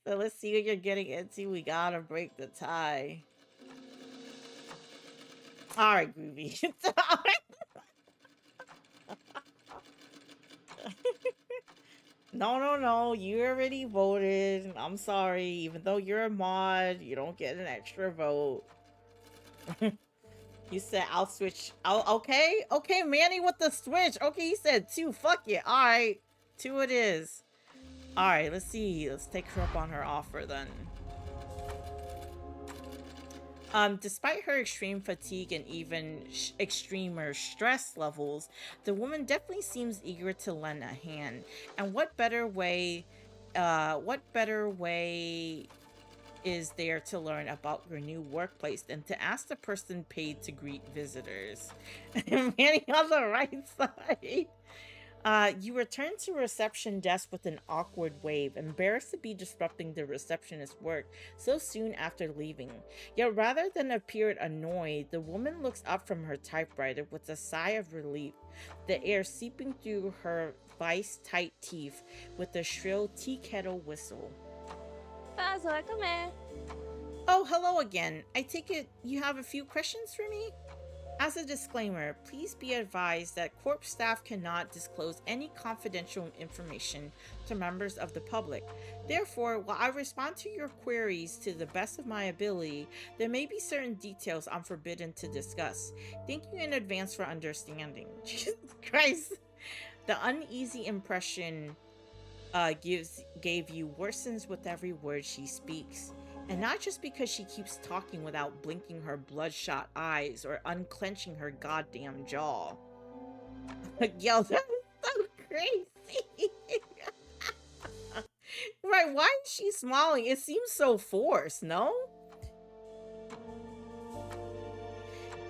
So let's see what you're getting into. We gotta break the tie. All right, Groovy. No. You already voted. I'm sorry. Even though you're a mod, you don't get an extra vote. You said I'll switch. Okay, Manny with the switch. Okay, he said 2. Fuck it. All right, 2 it is. All right, let's see. Let's take her up on her offer then. Despite her extreme fatigue and even extremer stress levels, the woman definitely seems eager to lend a hand. And what better way is there to learn about your new workplace than to ask the person paid to greet visitors? Manny on the right side. You return to reception desk with an awkward wave, embarrassed to be disrupting the receptionist's work so soon after leaving. Yet rather than appear annoyed, the woman looks up from her typewriter with a sigh of relief, the air seeping through her vice-tight teeth with a shrill tea kettle whistle. Oh, hello again. I take it you have a few questions for me? As a disclaimer, please be advised that Corp staff cannot disclose any confidential information to members of the public. Therefore, while I respond to your queries to the best of my ability, there may be certain details I'm forbidden to discuss. Thank you in advance for understanding. Jesus Christ. The uneasy impression gave you worsens with every word she speaks. And not just because she keeps talking without blinking her bloodshot eyes or unclenching her goddamn jaw. Yo, that's so crazy. Right, why is she smiling? It seems so forced, no?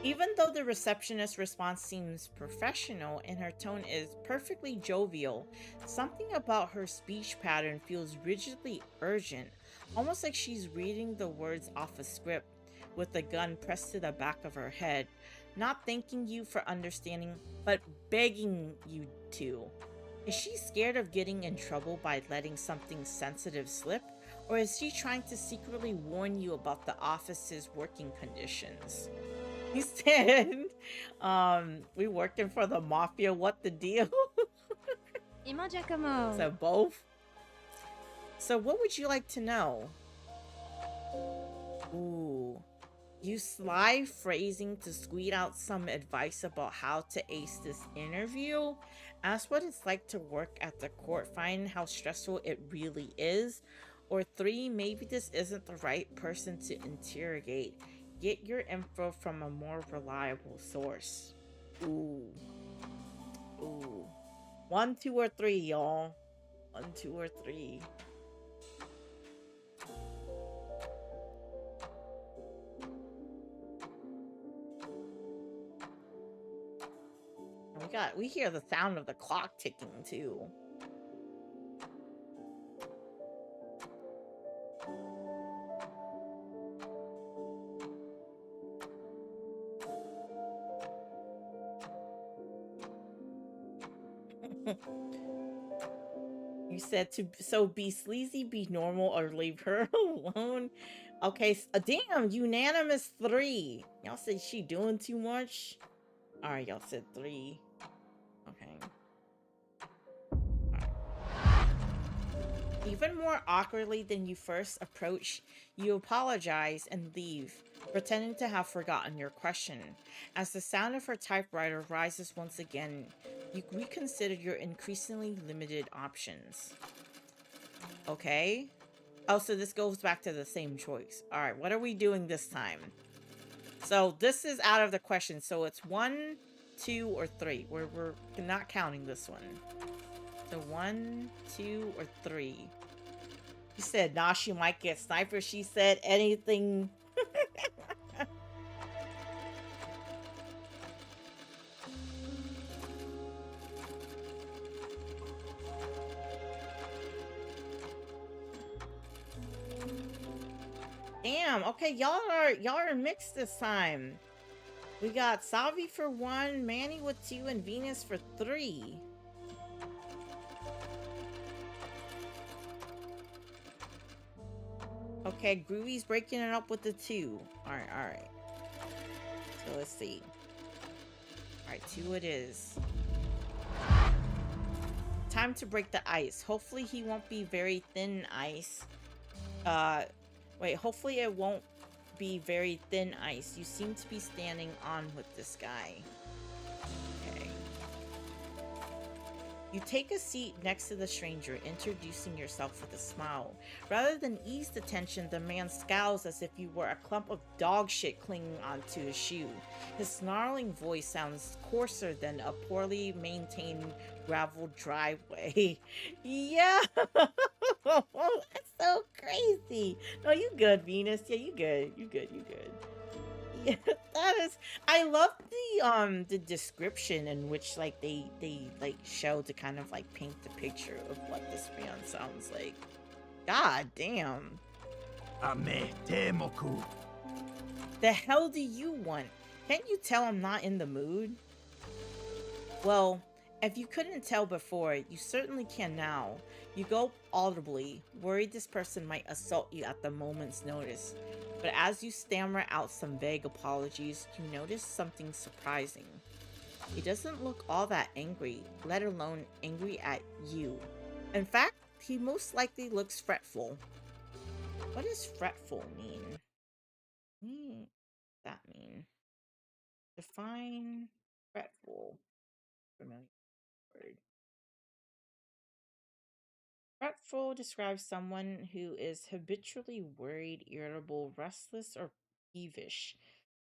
Even though the receptionist's response seems professional and her tone is perfectly jovial, something about her speech pattern feels rigidly urgent, almost like she's reading the words off a script with the gun pressed to the back of her head, not thanking you for understanding, but begging you to. Is she scared of getting in trouble by letting something sensitive slip, or is she trying to secretly warn you about the office's working conditions? He said, we working for the mafia, what the deal? So both? So what would you like to know? Ooh. Use sly phrasing to squeeze out some advice about how to ace this interview. Ask what it's like to work at the court. Find how stressful it really is. Or 3, maybe this isn't the right person to interrogate. Get your info from a more reliable source. Ooh. 1, 2, or 3, y'all. 1, 2, or 3. We hear the sound of the clock ticking too. You said so be sleazy, be normal, or leave her alone. Okay, damn, unanimous 3. Y'all said she doing too much. All right, y'all said 3. Okay. Right. Even more awkwardly than you first approach, you apologize and leave, pretending to have forgotten your question. As the sound of her typewriter rises once again, you reconsider your increasingly limited options. Okay. Oh, so this goes back to the same choice. All right, what are we doing this time? So this is out of the question. So it's 1, 2, or 3. We're not counting this one. So 1, 2, or 3. He said, nah, she might get sniper. She said anything. damn. Okay, y'all are mixed this time. We got Savi for 1, Manny with 2, and Venus for 3. Okay, Groovy's breaking it up with the 2. Alright. So let's see. Alright, 2 it is. Time to break the ice. Hopefully he won't be very thin ice. Wait, hopefully it won't be very thin ice. You seem to be standing on with this guy. Okay. You take a seat next to the stranger, introducing yourself with a smile. Rather than ease the tension, the man scowls as if you were a clump of dog shit clinging onto his shoe. His snarling voice sounds coarser than a poorly maintained gravel driveway. Yeah! That's so crazy! No, you good, Venus. Yeah, you good. You good. Yeah, that is. I love the description in which like they like show to kind of like paint the picture of what this man sounds like. God damn. Ame temoku. The hell do you want? Can't you tell I'm not in the mood? Well, if you couldn't tell before, you certainly can now. You go audibly, worried this person might assault you at the moment's notice. But as you stammer out some vague apologies, you notice something surprising. He doesn't look all that angry, let alone angry at you. In fact, he most likely looks fretful. What does fretful mean? What does that mean? Define fretful. Familiar word. Fretful describes someone who is habitually worried, irritable, restless, or peevish,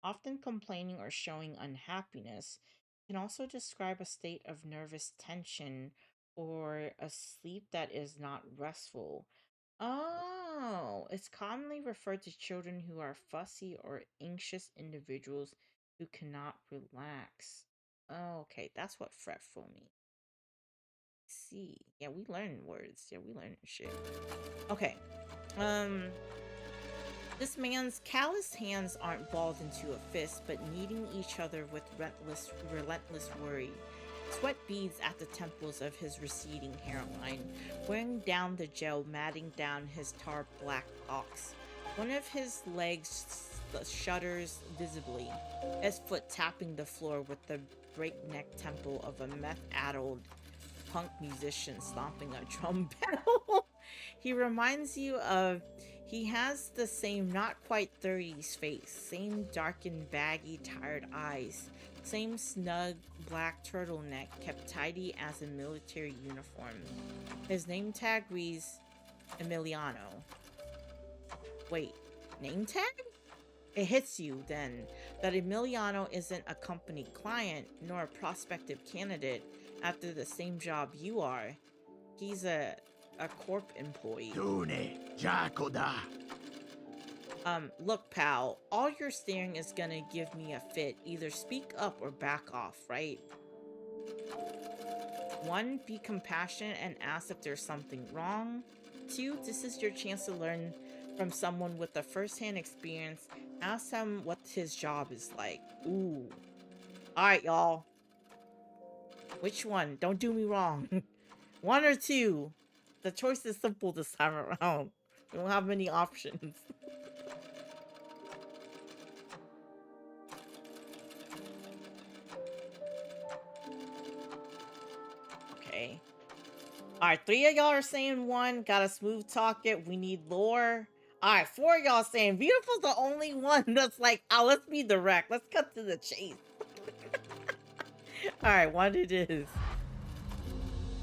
often complaining or showing unhappiness. It can also describe a state of nervous tension or a sleep that is not restful. Oh, it's commonly referred to children who are fussy or anxious individuals who cannot relax. Oh, okay, that's what fretful means. See. Yeah, we learn words. Yeah, we learn shit. Okay. This man's calloused hands aren't balled into a fist, but kneading each other with relentless worry. Sweat beads at the temples of his receding hairline, wearing down the gel, matting down his tar black locks. One of his legs shudders visibly, his foot tapping the floor with the breakneck tempo of a meth-addled punk musician stomping a drum pedal. He reminds you of, he has the same not quite 30s face, same darkened, baggy, tired eyes, same snug black turtleneck kept tidy as a military uniform. His name tag reads Emiliano. Wait, name tag? It hits you, then, that Emiliano isn't a company client nor a prospective candidate after the same job you are. He's a corp employee. Look, pal, all your staring is gonna give me a fit. Either speak up or back off, right? 1, be compassionate and ask if there's something wrong. 2, this is your chance to learn from someone with a first-hand experience. Ask him what his job is like. Ooh. Alright, y'all. Which one? Don't do me wrong. 1 or 2. The choice is simple this time around. We don't have many options. Okay. Alright, 3 of y'all are saying 1. Gotta smooth talk it. We need lore. Alright, 4 of y'all saying beautiful's the only one that's like, oh, let's be direct. Let's cut to the chase. Alright, 1 it is.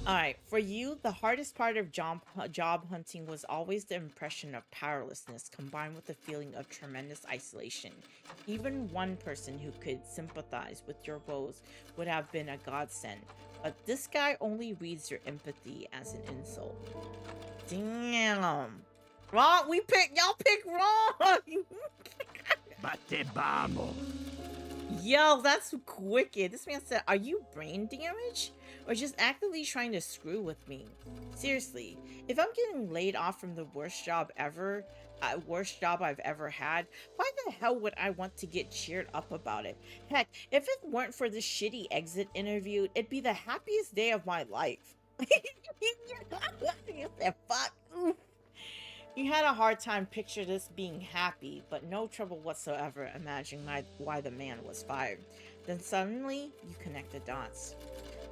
Alright, for you, the hardest part of job hunting was always the impression of powerlessness combined with the feeling of tremendous isolation. Even one person who could sympathize with your woes would have been a godsend, but this guy only reads your empathy as an insult. Damn. Wrong, y'all pick wrong! Bate vamos. Yo, that's wicked. This man said, are you brain damaged? or just actively trying to screw with me. Seriously, if I'm getting laid off from the worst job I've ever had, why the hell would I want to get cheered up about it? Heck, if it weren't for this shitty exit interview, it'd be the happiest day of my life. You said, fuck. Oof. You had a hard time picture this being happy, but no trouble whatsoever imagining why the man was fired. Then suddenly, you connect the dots.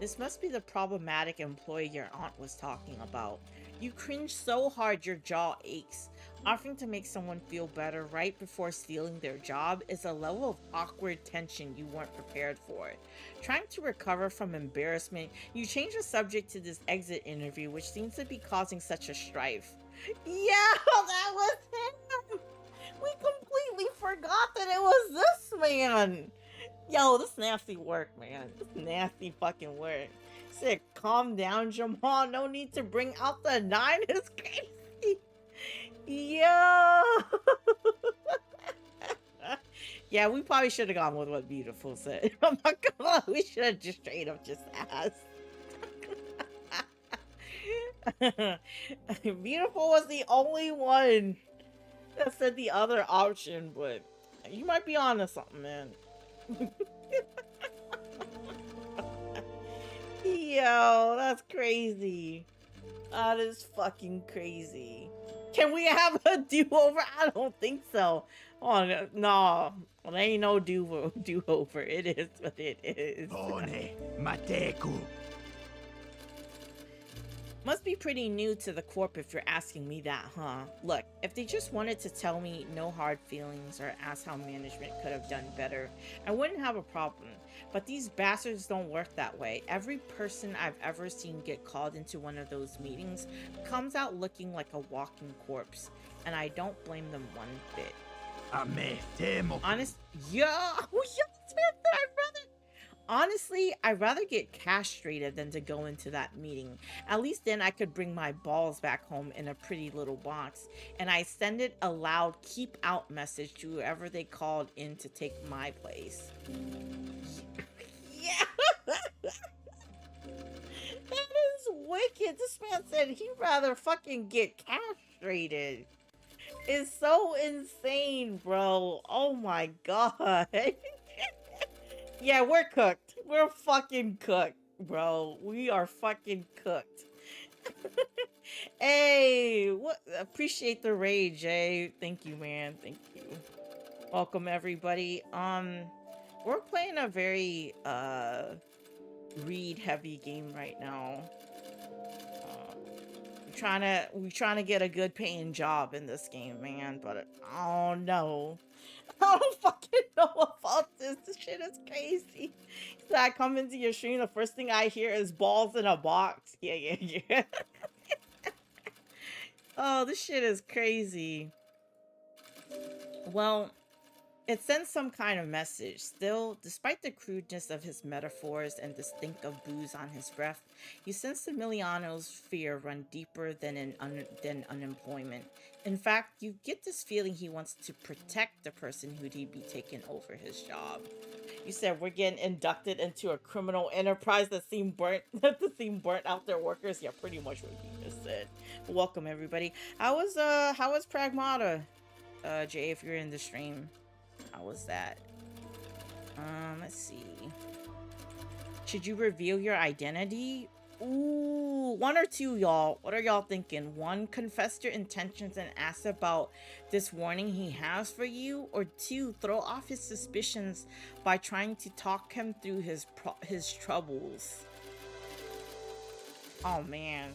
This must be the problematic employee your aunt was talking about. You cringe so hard your jaw aches. Offering to make someone feel better right before stealing their job is a level of awkward tension you weren't prepared for. Trying to recover from embarrassment, you change the subject to this exit interview, which seems to be causing such a strife. Yeah, that was him! We completely forgot that it was this man! Yo, this nasty work, man. This nasty fucking work. Said, calm down, Jamal. No need to bring out the 9. It's crazy. Yo! Yeah, we probably should have gone with what Beautiful said. Oh my god, we should have just straight up just asked. Beautiful was the only one that said the other option, but you might be onto something, man. Yo, that's crazy. That is fucking crazy. Can we have a do-over? I don't think so. Oh, no. Well, ain't no do-over. It is what it is. Mateku. Must be pretty new to the corp if you're asking me that, huh? Look, if they just wanted to tell me no hard feelings or ask how management could have done better, I wouldn't have a problem. But these bastards don't work that way. Every person I've ever seen get called into one of those meetings comes out looking like a walking corpse, and I don't blame them one bit. Honestly, I'd rather get castrated than to go into that meeting. At least then I could bring my balls back home in a pretty little box, and I send it a loud keep out message to whoever they called in to take my place. Yeah! That is wicked. This man said he'd rather fucking get castrated. It's so insane, bro. Oh my god. Yeah, we're cooked. We're fucking cooked, bro. We are fucking cooked. Hey, what? Appreciate the rage, Jay. Thank you, man. Thank you. Welcome, everybody. We're playing a very read-heavy game right now. We're trying to get a good paying job in this game, man. But oh no. I don't fucking know about this. This shit is crazy. So I come into your stream, the first thing I hear is balls in a box. Yeah. Oh, this shit is crazy. Well, it sends some kind of message. Still, despite the crudeness of his metaphors and the stink of booze on his breath, you sense Emiliano's fear run deeper than unemployment. In fact, you get this feeling he wants to protect the person who'd be taking over his job. You said we're getting inducted into a criminal enterprise that seemed burnt out their workers. Yeah, pretty much what you just said. Welcome, everybody. How was Pragmata? Jay, if you're in the stream. How was that? Let's see. Should you reveal your identity? Ooh, 1 or 2, y'all. What are y'all thinking? 1, confess your intentions and ask about this warning he has for you, or 2, throw off his suspicions by trying to talk him through his troubles. Oh man.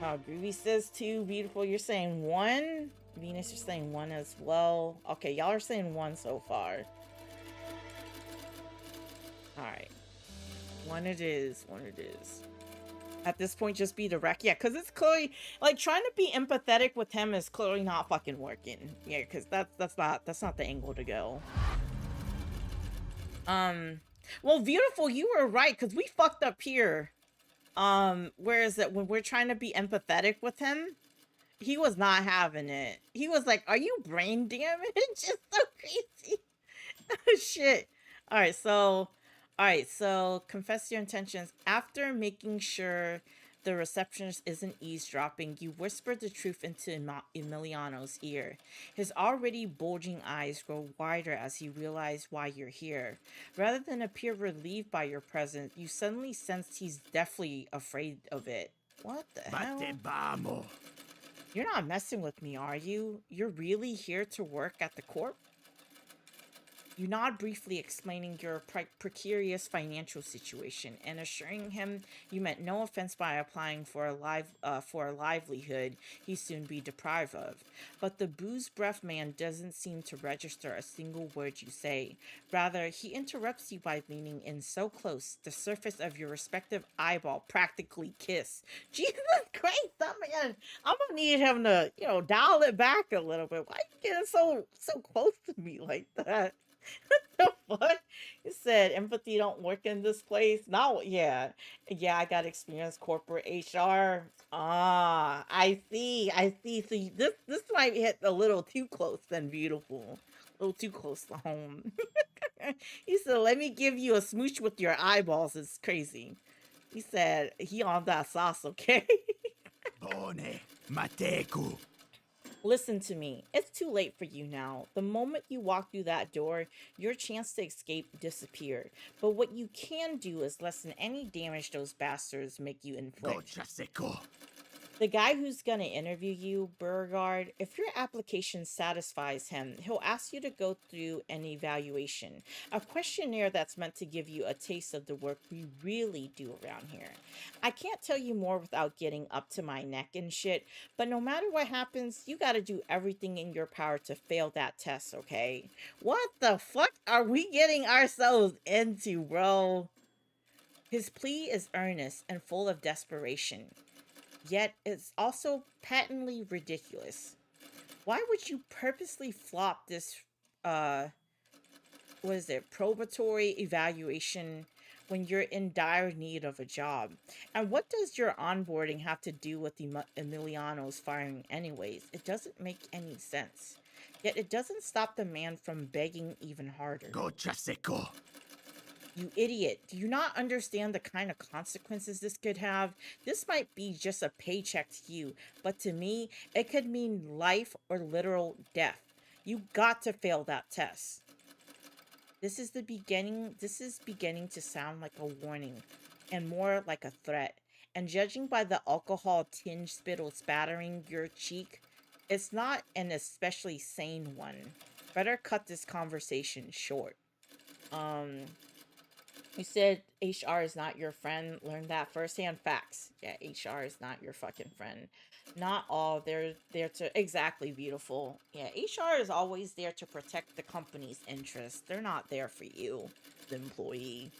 Groovy says 2. Beautiful, you're saying 1. Venus, you're saying 1 as well. Okay, y'all are saying 1 so far. Alright. 1 it is. 1 it is. At this point, just be direct. Yeah, because it's clearly, like, trying to be empathetic with him is clearly not fucking working. Yeah, because that's not the angle to go. Well, Beautiful, you were right, because we fucked up here. Where is it? When we're trying to be empathetic with him, he was not having it. He was like, are you brain damaged? It's just so crazy. Shit. All right, so confess your intentions. After making sure the receptionist isn't eavesdropping, you whisper the truth into Emiliano's ear. His already bulging eyes grow wider as he realizes why you're here. Rather than appear relieved by your presence, you suddenly sense he's deathly afraid of it. What the hell? You're not messing with me, are you? You're really here to work at the corp? You nod briefly, explaining your precarious financial situation and assuring him you meant no offense by applying for a livelihood he'd soon be deprived of. But the booze breath man doesn't seem to register a single word you say. Rather, he interrupts you by leaning in so close, the surface of your respective eyeball practically kiss. Jesus Christ, that man! I'm gonna need him to, dial it back a little bit. Why are you getting so close to me like that? The fuck? He said empathy don't work in this place. No, yeah. I got experience corporate HR. Ah, I see. So this might hit a little too close then, beautiful. A little too close to home. He said, let me give you a smooch with your eyeballs. It's crazy. He said, he on that sauce, okay? Bone, mateku. Listen to me. It's too late for you now. The moment you walk through that door, your chance to escape disappeared. But what you can do is lessen any damage those bastards make you inflict. The guy who's gonna interview you, Beauregard, if your application satisfies him, he'll ask you to go through an evaluation, a questionnaire that's meant to give you a taste of the work we really do around here. I can't tell you more without getting up to my neck and shit, but no matter what happens, you gotta do everything in your power to fail that test, okay? What the fuck are we getting ourselves into, bro? His plea is earnest and full of desperation. Yet it's also patently ridiculous. Why would you purposely flop this, probatory evaluation when you're in dire need of a job? And what does your onboarding have to do with Emiliano's firing anyways? It doesn't make any sense. Yet it doesn't stop the man from begging even harder. You idiot. Do you not understand the kind of consequences this could have? This might be just a paycheck to you, but to me, it could mean life or literal death. You got to fail that test. This is beginning to sound like a warning, and more like a threat. And judging by the alcohol-tinged spittle spattering your cheek, it's not an especially sane one. Better cut this conversation short. You said HR is not your friend. Learn that firsthand. Facts. Yeah, HR is not your fucking friend. Not all. They're there to... Exactly, beautiful. Yeah, HR is always there to protect the company's interests. They're not there for you, the employee.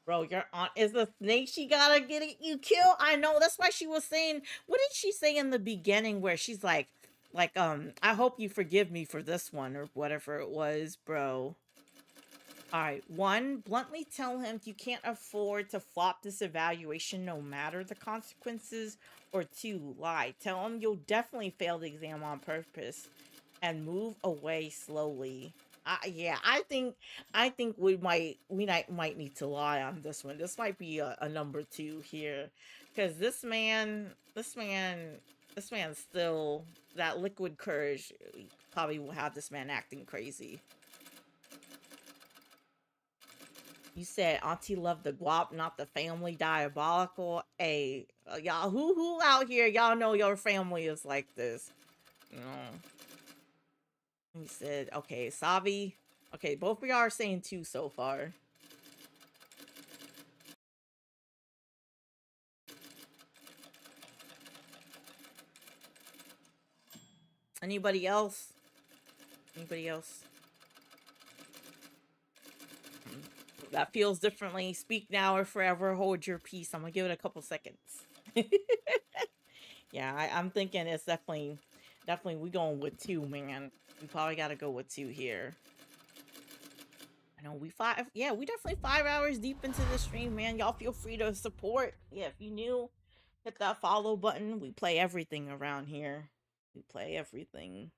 Bro, your aunt is the snake. She gotta get you killed. I know. That's why she was saying... What did she say in the beginning where she's like, I hope you forgive me for this one, or whatever it was, bro. Alright, 1, bluntly tell him you can't afford to flop this evaluation no matter the consequences. Or 2, lie. Tell him you'll definitely fail the exam on purpose. And move away slowly. Yeah, I think we might need to lie on this one. This might be a number 2 here. Because this man's still... That liquid courage probably will have this man acting crazy. You said auntie loved the guap, not the family. Diabolical. Hey, y'all, who out here, y'all know your family is like this. You know. He said, okay, Savi. Okay, both of y'all are saying 2 so far. Anybody else? Anybody else? That feels differently. Speak now or forever hold your peace. I'm gonna give it a couple seconds. Yeah, I'm thinking it's definitely we going with 2, man. We probably gotta go with 2 here. I know we definitely 5 hours deep into the stream, man. Y'all feel free to support. Yeah, if you new, hit that follow button. We play everything around here. We play everything.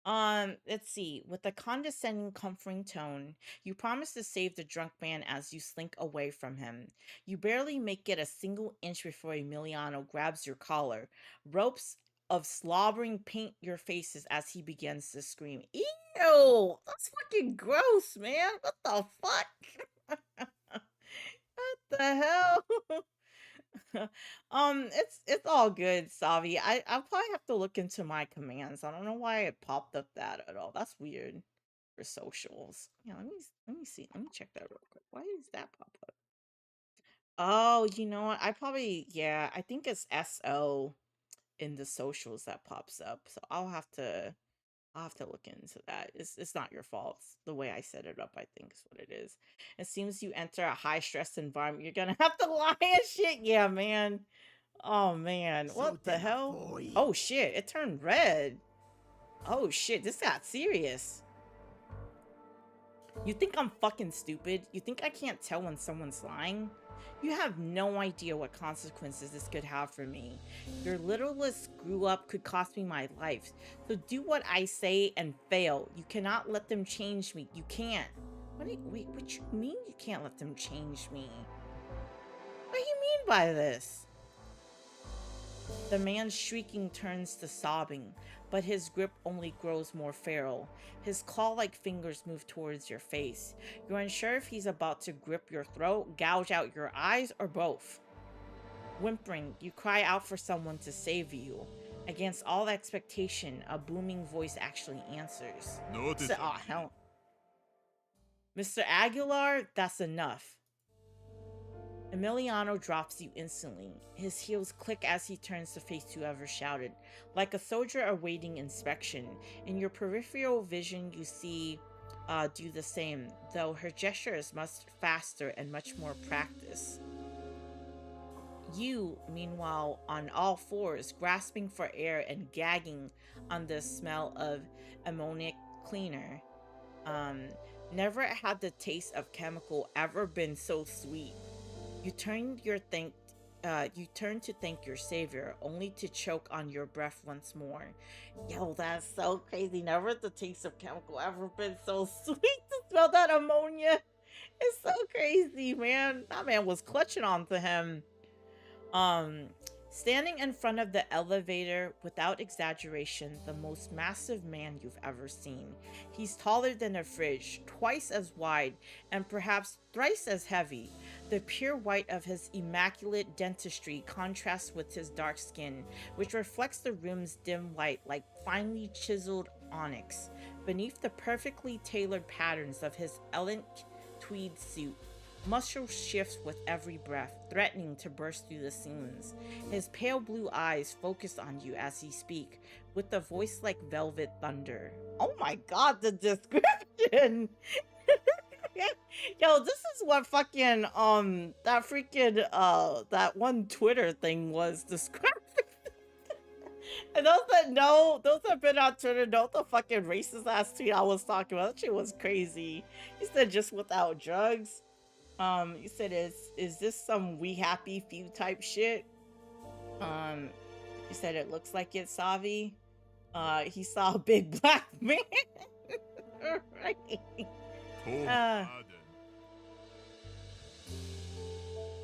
Let's see. With a condescending, comforting tone, you promise to save the drunk man as you slink away from him. You barely make it a single inch before Emiliano grabs your collar. Ropes of slobbering paint your faces as he begins to scream. Ew! That's fucking gross, man. What the fuck? What the hell? It's all good, Savi. I'll probably have to look into my commands. I don't know why it popped up that at all. That's weird for socials. Yeah, let me see. Let me check that real quick. Why does that pop up? Oh, you know what? I think it's SO in the socials that pops up. So I'll have to look into that. It's not your fault. It's the way I set it up, I think, is what it is. It seems you enter a high stress environment. You're gonna have to lie and shit. Yeah, man. Oh man, what the hell? Oh shit, it turned red. Oh shit, this got serious. You think I'm fucking stupid? You think I can't tell when someone's lying? You have no idea what consequences this could have for me. Your littlest screw up could cost me my life. So do what I say and fail. You cannot let them change me. You can't. Wait, what you mean you can't let them change me? What do you mean by this? The man's shrieking turns to sobbing, but his grip only grows more feral. His claw-like fingers move towards your face. You're unsure if he's about to grip your throat, gouge out your eyes, or both. Whimpering, you cry out for someone to save you. Against all expectation, a booming voice actually answers. Oh, hell. Mr. Aguilar, that's enough. Emiliano drops you instantly. His heels click as he turns to face whoever shouted. Like a soldier awaiting inspection, in your peripheral vision you see do the same, though her gesture is much faster and much more practiced. You, meanwhile, on all fours, grasping for air and gagging on the smell of ammoniac cleaner. Never had the taste of chemical ever been so sweet. You turn to thank your savior, only to choke on your breath once more. Yo, that's so crazy. Never had the taste of chemical ever been so sweet to smell that ammonia. It's so crazy, man. That man was clutching onto him. Standing in front of the elevator, without exaggeration, the most massive man you've ever seen. He's taller than a fridge, twice as wide, and perhaps thrice as heavy. The pure white of his immaculate dentistry contrasts with his dark skin, which reflects the room's dim light like finely chiseled onyx. Beneath the perfectly tailored patterns of his elegant tweed suit, muscle shifts with every breath, threatening to burst through the seams. His pale blue eyes focus on you as he speaks, with a voice like velvet thunder. Oh my god, the description! Yo, this is what fucking, that freaking, that one Twitter thing was describing. And those that have been on Twitter know the fucking racist ass tweet I was talking about. That shit was crazy. He said just without drugs. You said, is this some We Happy Few type shit? You said it looks like it, Savi. He saw a big black man. Right.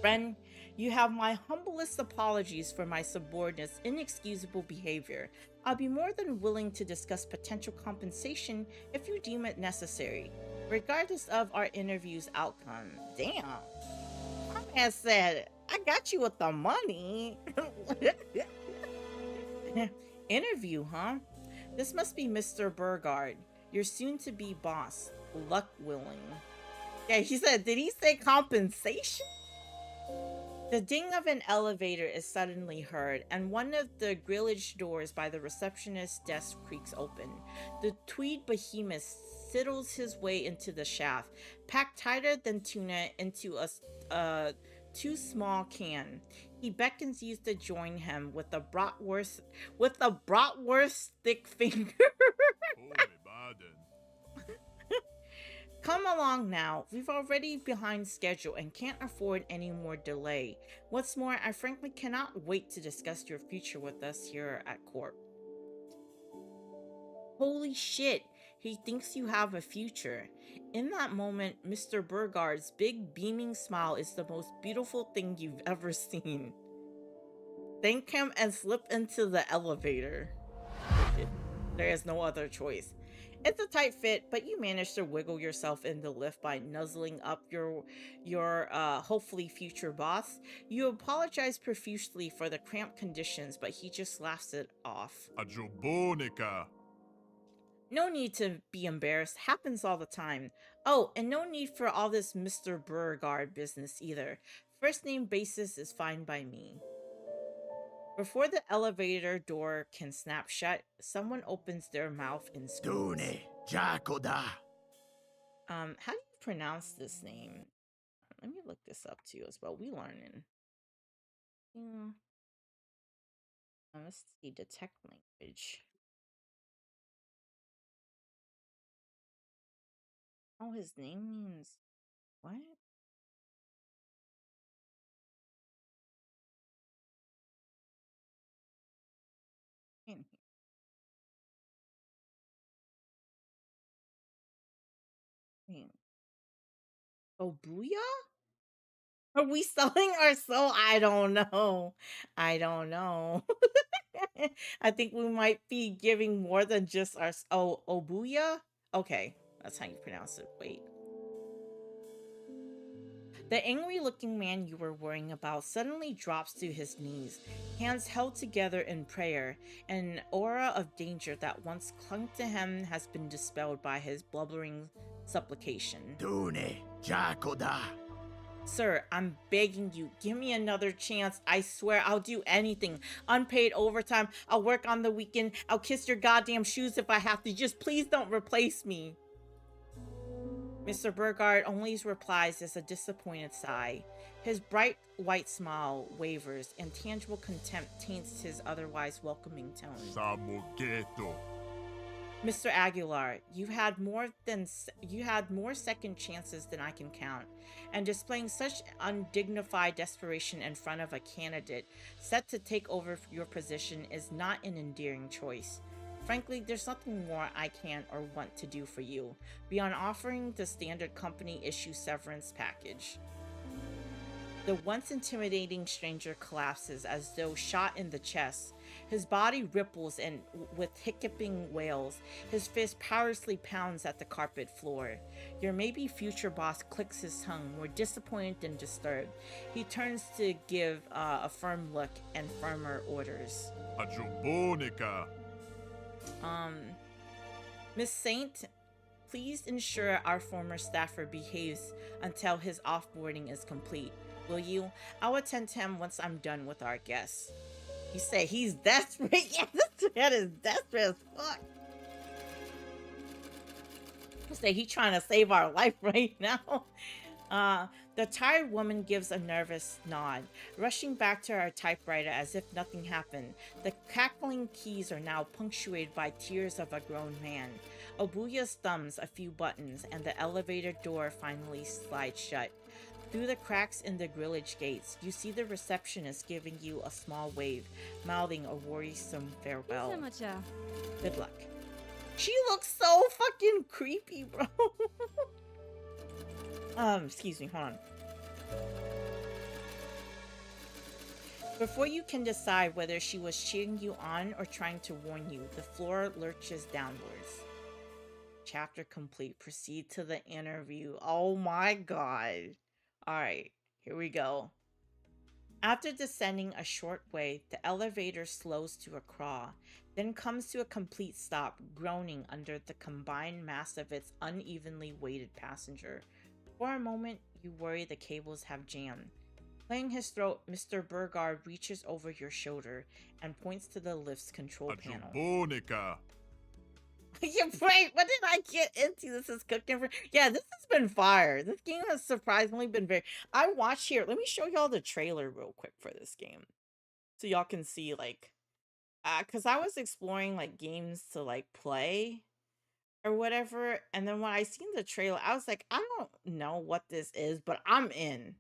Friend, you have my humblest apologies for my subordinate's inexcusable behavior. I'll be more than willing to discuss potential compensation if you deem it necessary, regardless of our interview's outcome. Damn. My man said, I got you with the money. Interview, huh? This must be Mr. Burgard, your soon-to-be boss, luck willing. Yeah, he said, did he say compensation? The ding of an elevator is suddenly heard, and one of the grillage doors by the receptionist's desk creaks open. The tweed behemoth fiddles his way into the shaft, packed tighter than tuna into a too small can. He beckons you to join him with a bratwurst thick finger. Come along now. We've already behind schedule and can't afford any more delay. What's more, I frankly cannot wait to discuss your future with us here at Corp. Holy shit, he thinks you have a future. In that moment, Mr. Burgard's big beaming smile is the most beautiful thing you've ever seen. Thank him and slip into the elevator. There is no other choice. It's a tight fit, but you manage to wiggle yourself in the lift by nuzzling up your hopefully future boss. You apologize profusely for the cramped conditions, but he just laughs it off. Ajobonica. No need to be embarrassed. Happens all the time. Oh, and no need for all this Mr. Beauregard business either. First name basis is fine by me. Before the elevator door can snap shut, someone opens their mouth and screams. Noony, Jacoda. How do you pronounce this name? Let me look this up too as well. We learning. Yeah. Let's see, detect language. Oh, his name means what? In here. Oh, booyah? Are we selling our soul? I don't know. I don't know. I think we might be giving more than just our. Oh, Obuya? Okay, that's how you pronounce it. Wait. The angry looking man you were worrying about suddenly drops to his knees, hands held together in prayer. An aura of danger that once clung to him has been dispelled by his blubbering supplication. Noony, Jacoda. Sir, I'm begging you, give me another chance. I swear I'll do anything. Unpaid overtime, I'll work on the weekend, I'll kiss your goddamn shoes if I have to. Just please don't replace me. Mr. Burgard only replies as a disappointed sigh. His bright white smile wavers, and tangible contempt taints his otherwise welcoming tone. Samogeto. Mr. Aguilar, you had more second chances than I can count, and displaying such undignified desperation in front of a candidate set to take over your position is not an endearing choice. Frankly, there's nothing more I can or want to do for you, beyond offering the standard company issue severance package. The once intimidating stranger collapses as though shot in the chest. His body ripples and with hiccuping wails, his fist powerlessly pounds at the carpet floor. Your maybe future boss clicks his tongue, more disappointed than disturbed. He turns to give a firm look and firmer orders. Ajobonica. Miss Saint, please ensure our former staffer behaves until his offboarding is complete. Will you? I'll attend to him once I'm done with our guests. You say he's desperate? Yeah, this man is desperate as fuck. You say he's trying to save our life right now. The tired woman gives a nervous nod, rushing back to her typewriter as if nothing happened. The cackling keys are now punctuated by tears of a grown man. Obuya thumbs a few buttons, and the elevator door finally slides shut. Through the cracks in the grillage gates, you see the receptionist giving you a small wave, mouthing a worrisome farewell. Good luck. She looks so fucking creepy, bro. Excuse me, hold on. Before you can decide whether she was cheering you on or trying to warn you, the floor lurches downwards. Chapter complete. Proceed to the interview. Oh my god. Alright, here we go. After descending a short way, the elevator slows to a crawl, then comes to a complete stop, groaning under the combined mass of its unevenly weighted passenger. For a moment, you worry the cables have jammed. Clearing his throat, Mr. Burgard reaches over your shoulder and points to the lift's control panel. Ajobonica. Yeah, right. What did I get into? This is cooking for. Yeah, this has been fire. This game has surprisingly been very. I watched here. Let me show y'all the trailer real quick for this game, so y'all can see like, cause I was exploring like games to like play or whatever, and then when I seen the trailer, I was like, I don't know what this is, but I'm in.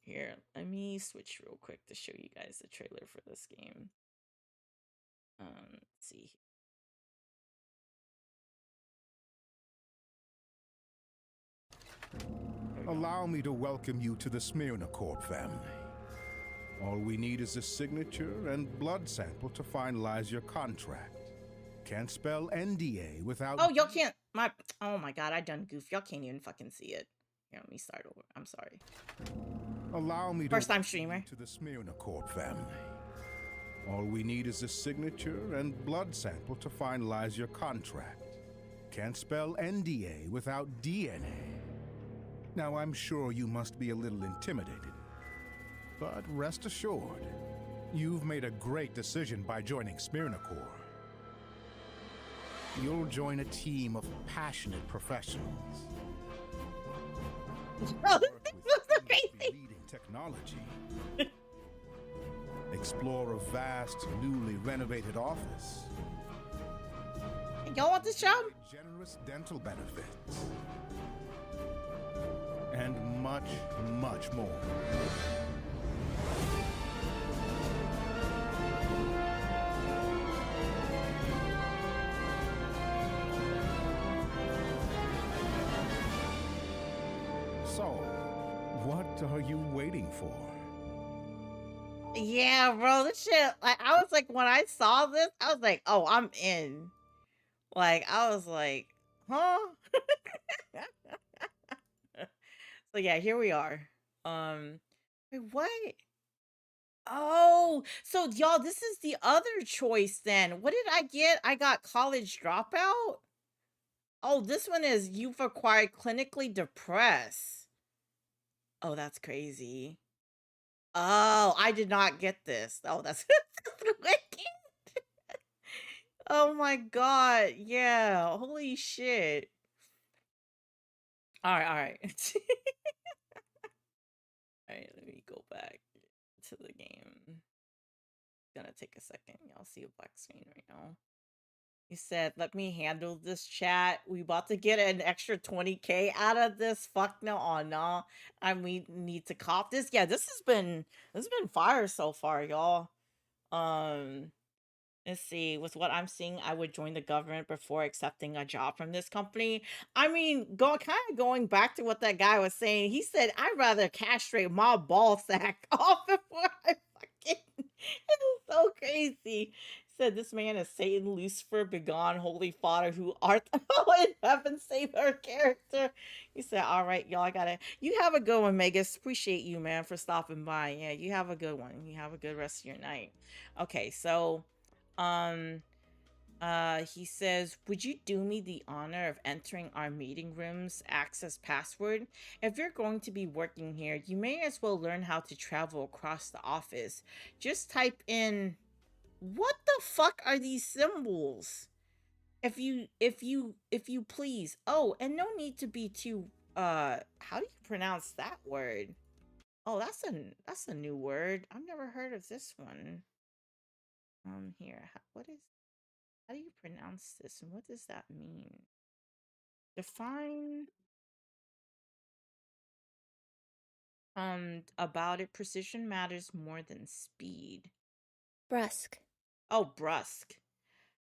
Here, let me switch real quick to show you guys the trailer for this game. Let's see. Allow me to welcome you to the Smyrna Corp family. All we need is a signature and blood sample to finalize your contract. Can't spell NDA without... Oh, y'all can't... Oh my god, I done goof. Y'all can't even fucking see it. Here, let me start over. I'm sorry. Allow me to... First time streamer. To the Smyrna Corp family. All we need is a signature and blood sample to finalize your contract. Can't spell NDA without DNA. Now, I'm sure you must be a little intimidated. But rest assured, you've made a great decision by joining Smyrna Corp. You'll join a team of passionate professionals. Leading technology. Explore a vast, newly renovated office. Y'all want this job? Generous dental benefits. And much, much more. So, what are you waiting for? Yeah, bro, this shit, like, I was like, when I saw this, I was like, oh, I'm in. Like, I was like, huh? So yeah, here we are. Wait, what? Oh, so y'all, this is the other choice then. What did I get? I got college dropout? Oh, this one is you've acquired clinically depressed. Oh, that's crazy. Oh, I did not get this. Oh, that's wicked. Oh my god. Yeah. Holy shit. All right, all right. All right, let me go back to the game. It's gonna take a second. Y'all see a black screen right now. He said, let me handle this chat. We about to get an extra 20K out of this. Fuck no. Oh no. We need to cop this. Yeah, this has been fire so far, y'all. Let's see. With what I'm seeing, I would join the government before accepting a job from this company. I mean, going back to what that guy was saying, he said, I'd rather castrate my ball sack off before I fucking... It's so crazy. He said, this man is Satan, Lucifer, begone, holy father, who art thou in heaven, save our character. He said, all right, y'all, you have a good one, Megas. Appreciate you, man, for stopping by. Yeah, you have a good one. You have a good rest of your night. Okay, so... he says, would you do me the honor of entering our meeting room's access password? If you're going to be working here, you may as well learn how to travel across the office. Just type in, what the fuck are these symbols? If you please. Oh, and no need to be too, how do you pronounce that word? Oh, that's a new word. I've never heard of this one. Here, how do you pronounce this and what does that mean? Define about it. Precision matters more than speed. Brusque. Oh, brusque.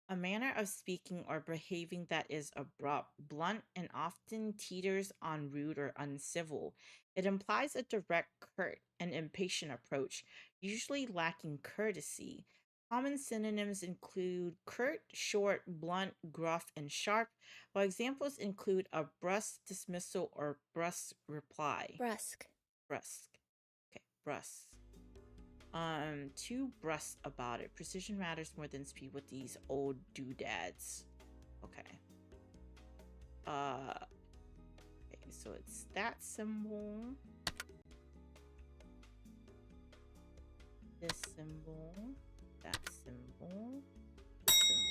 A manner of speaking or behaving that is abrupt, blunt, and often teeters on rude or uncivil. It implies a direct, curt, and impatient approach, usually lacking courtesy. Common synonyms include curt, short, blunt, gruff, and sharp, while examples include a brusque dismissal or brusque reply. Brusque. Brusque. Okay, brusque. Too brusque about it. Precision matters more than speed with these old doodads. Okay. Okay, so it's that symbol. This symbol. That symbol. This symbol.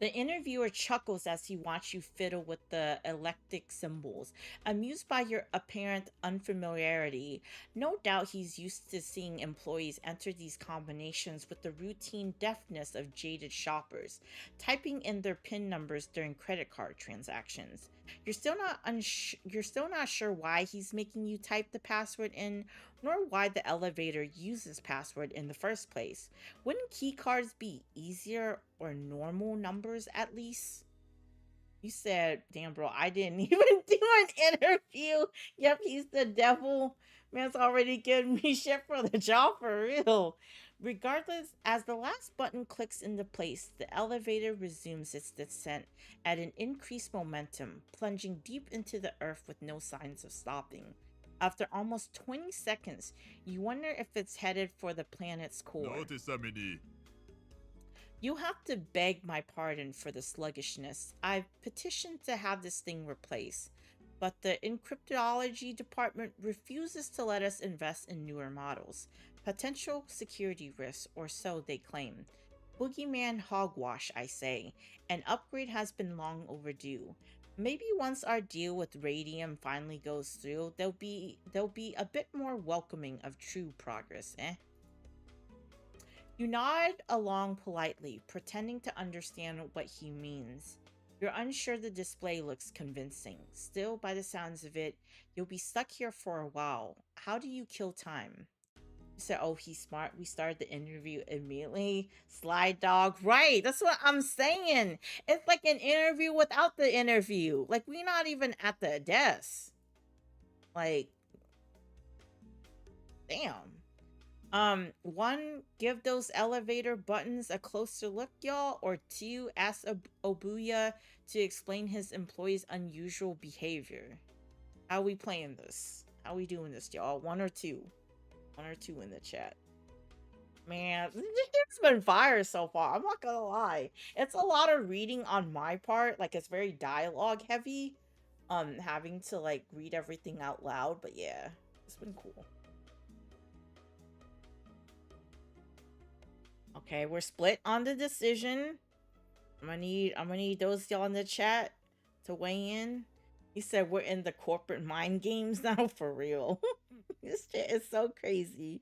The interviewer chuckles as he watches you fiddle with the eclectic symbols, amused by your apparent unfamiliarity. No doubt he's used to seeing employees enter these combinations with the routine deftness of jaded shoppers, typing in their PIN numbers during credit card transactions. You're still not sure why he's making you type the password in, nor why the elevator uses password in the first place. Wouldn't keycards be easier or normal numbers at least? You said, damn bro, I didn't even do you an interview. Yep, he's the devil. Man's already giving me shit for the job for real. Regardless, as the last button clicks into place, the elevator resumes its descent at an increased momentum, plunging deep into the earth with no signs of stopping. After almost 20 seconds, you wonder if it's headed for the planet's core. You have to beg my pardon for the sluggishness. I've petitioned to have this thing replaced, but the encryptology department refuses to let us invest in newer models. Potential security risks, or so they claim. Boogeyman hogwash, I say. An upgrade has been long overdue. Maybe once our deal with Radium finally goes through, they'll be a bit more welcoming of true progress, eh? You nod along politely, pretending to understand what he means. You're unsure the display looks convincing. Still, by the sounds of it, you'll be stuck here for a while. How do you kill time? You said, oh, he's smart. We started the interview immediately. Slide dog. Right, that's what I'm saying. It's like an interview without the interview. Like, we're not even at the desk. Like, damn. One, give those elevator buttons a closer look, y'all, or two, ask Obuya to explain his employee's unusual behavior. How we playing this? How we doing this, y'all? One or two? One or two in the chat. Man, it's been fire so far. I'm not gonna lie. It's a lot of reading on my part. Like, it's very dialogue heavy. Having to, like, read everything out loud. But yeah, it's been cool. Okay, we're split on the decision. I'm gonna need those y'all in the chat to weigh in. He said we're in the corporate mind games now, for real. This shit is so crazy.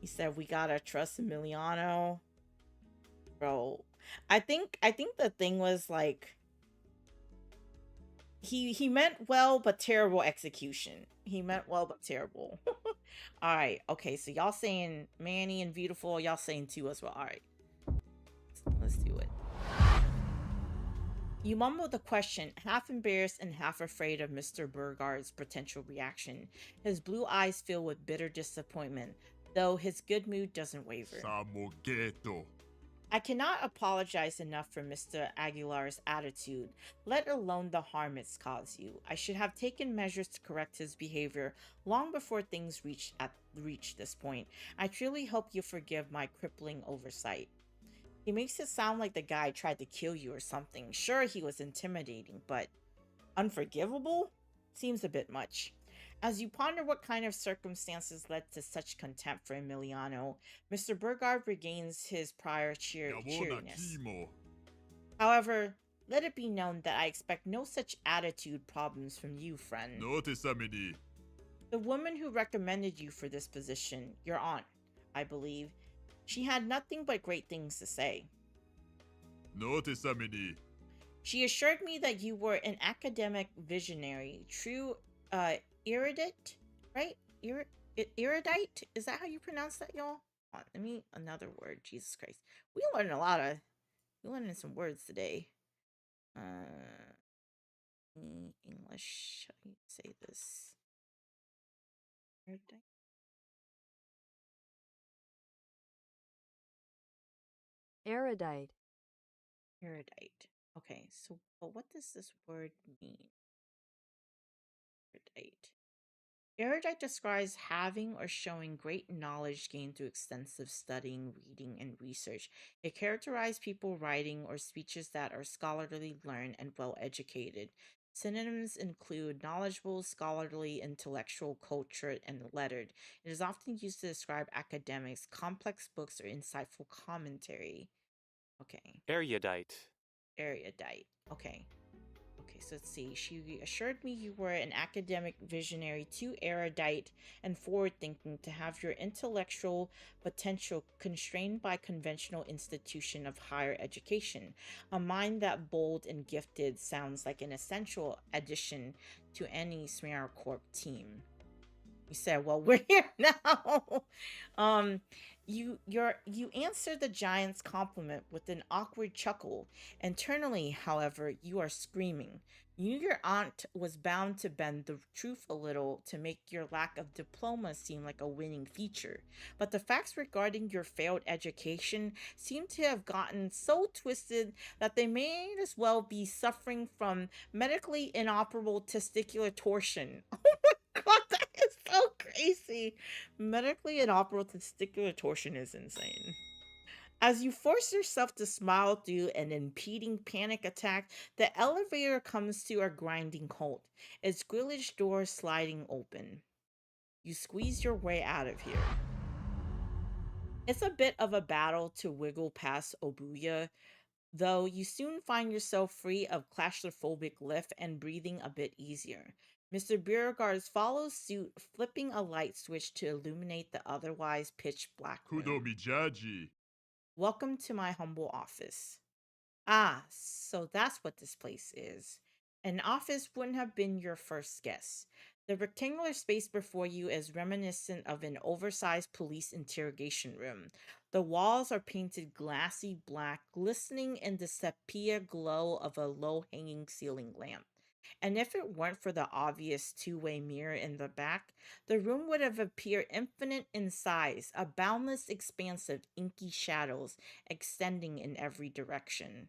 He said we gotta trust Emiliano. Bro, I think the thing was like he meant well but terrible execution. He meant well but terrible. All right, okay, so y'all saying Manny and Beautiful, y'all saying two as well. All right, let's do it. You mumble the question, half embarrassed and half afraid of Mr. Burgard's potential reaction. His blue eyes fill with bitter disappointment, though his good mood doesn't waver. I cannot apologize enough for Mr. Aguilar's attitude, let alone the harm it's caused you. I should have taken measures to correct his behavior long before things reached this point. I truly hope you forgive my crippling oversight. He makes it sound like the guy tried to kill you or something. Sure, he was intimidating, but unforgivable? Seems a bit much. As you ponder what kind of circumstances led to such contempt for Emiliano, Mr. Burgard regains his prior cheeriness. However, let it be known that I expect no such attitude problems from you, friend. The woman who recommended you for this position, your aunt, I believe, she had nothing but great things to say. She assured me that you were an academic visionary, true erudite, right? Erudite? Is that how you pronounce that, y'all? Let me another word. Jesus Christ. We learning some words today. English. How do you say this? Erudite. Erudite. Erudite. Okay, so but what does this word mean? Erudite. Erudite describes having or showing great knowledge gained through extensive studying, reading, and research. It characterizes people writing or speeches that are scholarly, learned, and well-educated. Synonyms include knowledgeable, scholarly, intellectual, cultured, and lettered. It is often used to describe academics, complex books, or insightful commentary. Okay. Erudite. Erudite. Okay. Okay, so let's see. She assured me you were an academic visionary, too erudite and forward-thinking to have your intellectual potential constrained by conventional institution of higher education. A mind that bold and gifted sounds like an essential addition to any Smear Corp team. You said, "Well, we're here now." um, you answer the giant's compliment with an awkward chuckle. Internally, however, you are screaming. You knew your aunt was bound to bend the truth a little to make your lack of diploma seem like a winning feature. But the facts regarding your failed education seem to have gotten so twisted that they may as well be suffering from medically inoperable testicular torsion. God, that is so crazy. Medically inoperable testicular torsion is insane. As you force yourself to smile through an impeding panic attack, the elevator comes to a grinding halt, its grillage door sliding open. You squeeze your way out of here. It's a bit of a battle to wiggle past Obuya, though you soon find yourself free of claustrophobic lift and breathing a bit easier. Mr. Beauregard follows suit, flipping a light switch to illuminate the otherwise pitch black room. Mijaji. Welcome to my humble office. Ah, so that's what this place is. An office wouldn't have been your first guess. The rectangular space before you is reminiscent of an oversized police interrogation room. The walls are painted glassy black, glistening in the sepia glow of a low-hanging ceiling lamp. And if it weren't for the obvious two-way mirror in the back, the room would have appeared infinite in size, a boundless expanse of inky shadows extending in every direction.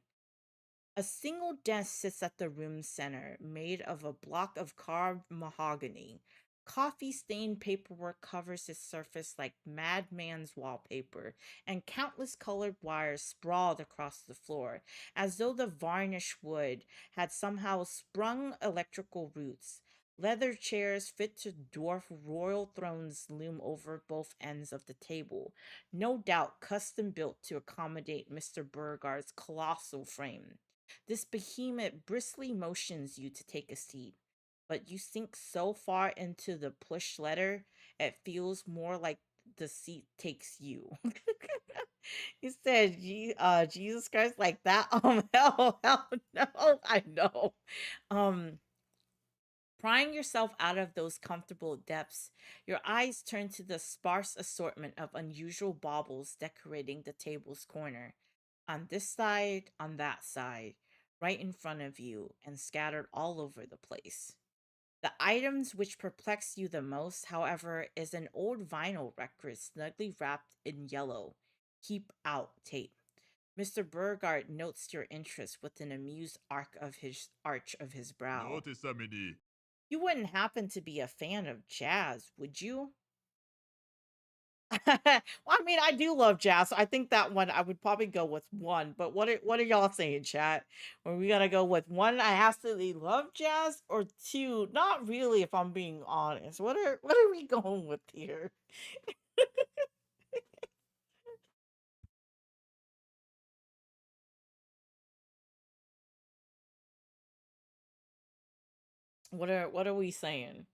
A single desk sits at the room's center, made of a block of carved mahogany. Coffee-stained paperwork covers its surface like madman's wallpaper, and countless colored wires sprawled across the floor, as though the varnished wood had somehow sprung electrical roots. Leather chairs fit to dwarf royal thrones loom over both ends of the table, no doubt custom built to accommodate Mr. Beauregard's colossal frame. This behemoth briskly motions you to take a seat, but you sink so far into the plush leather, it feels more like the seat takes you. He said, Jesus Christ, like that? Hell no, I know. Prying yourself out of those comfortable depths, your eyes turn to the sparse assortment of unusual baubles decorating the table's corner. On this side, on that side, right in front of you, and scattered all over the place. The items which perplex you the most, however, is an old vinyl record snugly wrapped in yellow "Keep Out" tape. Mr. Beauregard notes your interest with an amused arch of his brow. Noticeamini. You wouldn't happen to be a fan of jazz, would you? Well, I mean, I do love jazz. So I think that one I would probably go with one. But what are y'all saying, chat? Are we gonna go with one? I absolutely love jazz, or two? Not really, if I'm being honest. What are we going with here? What are we saying?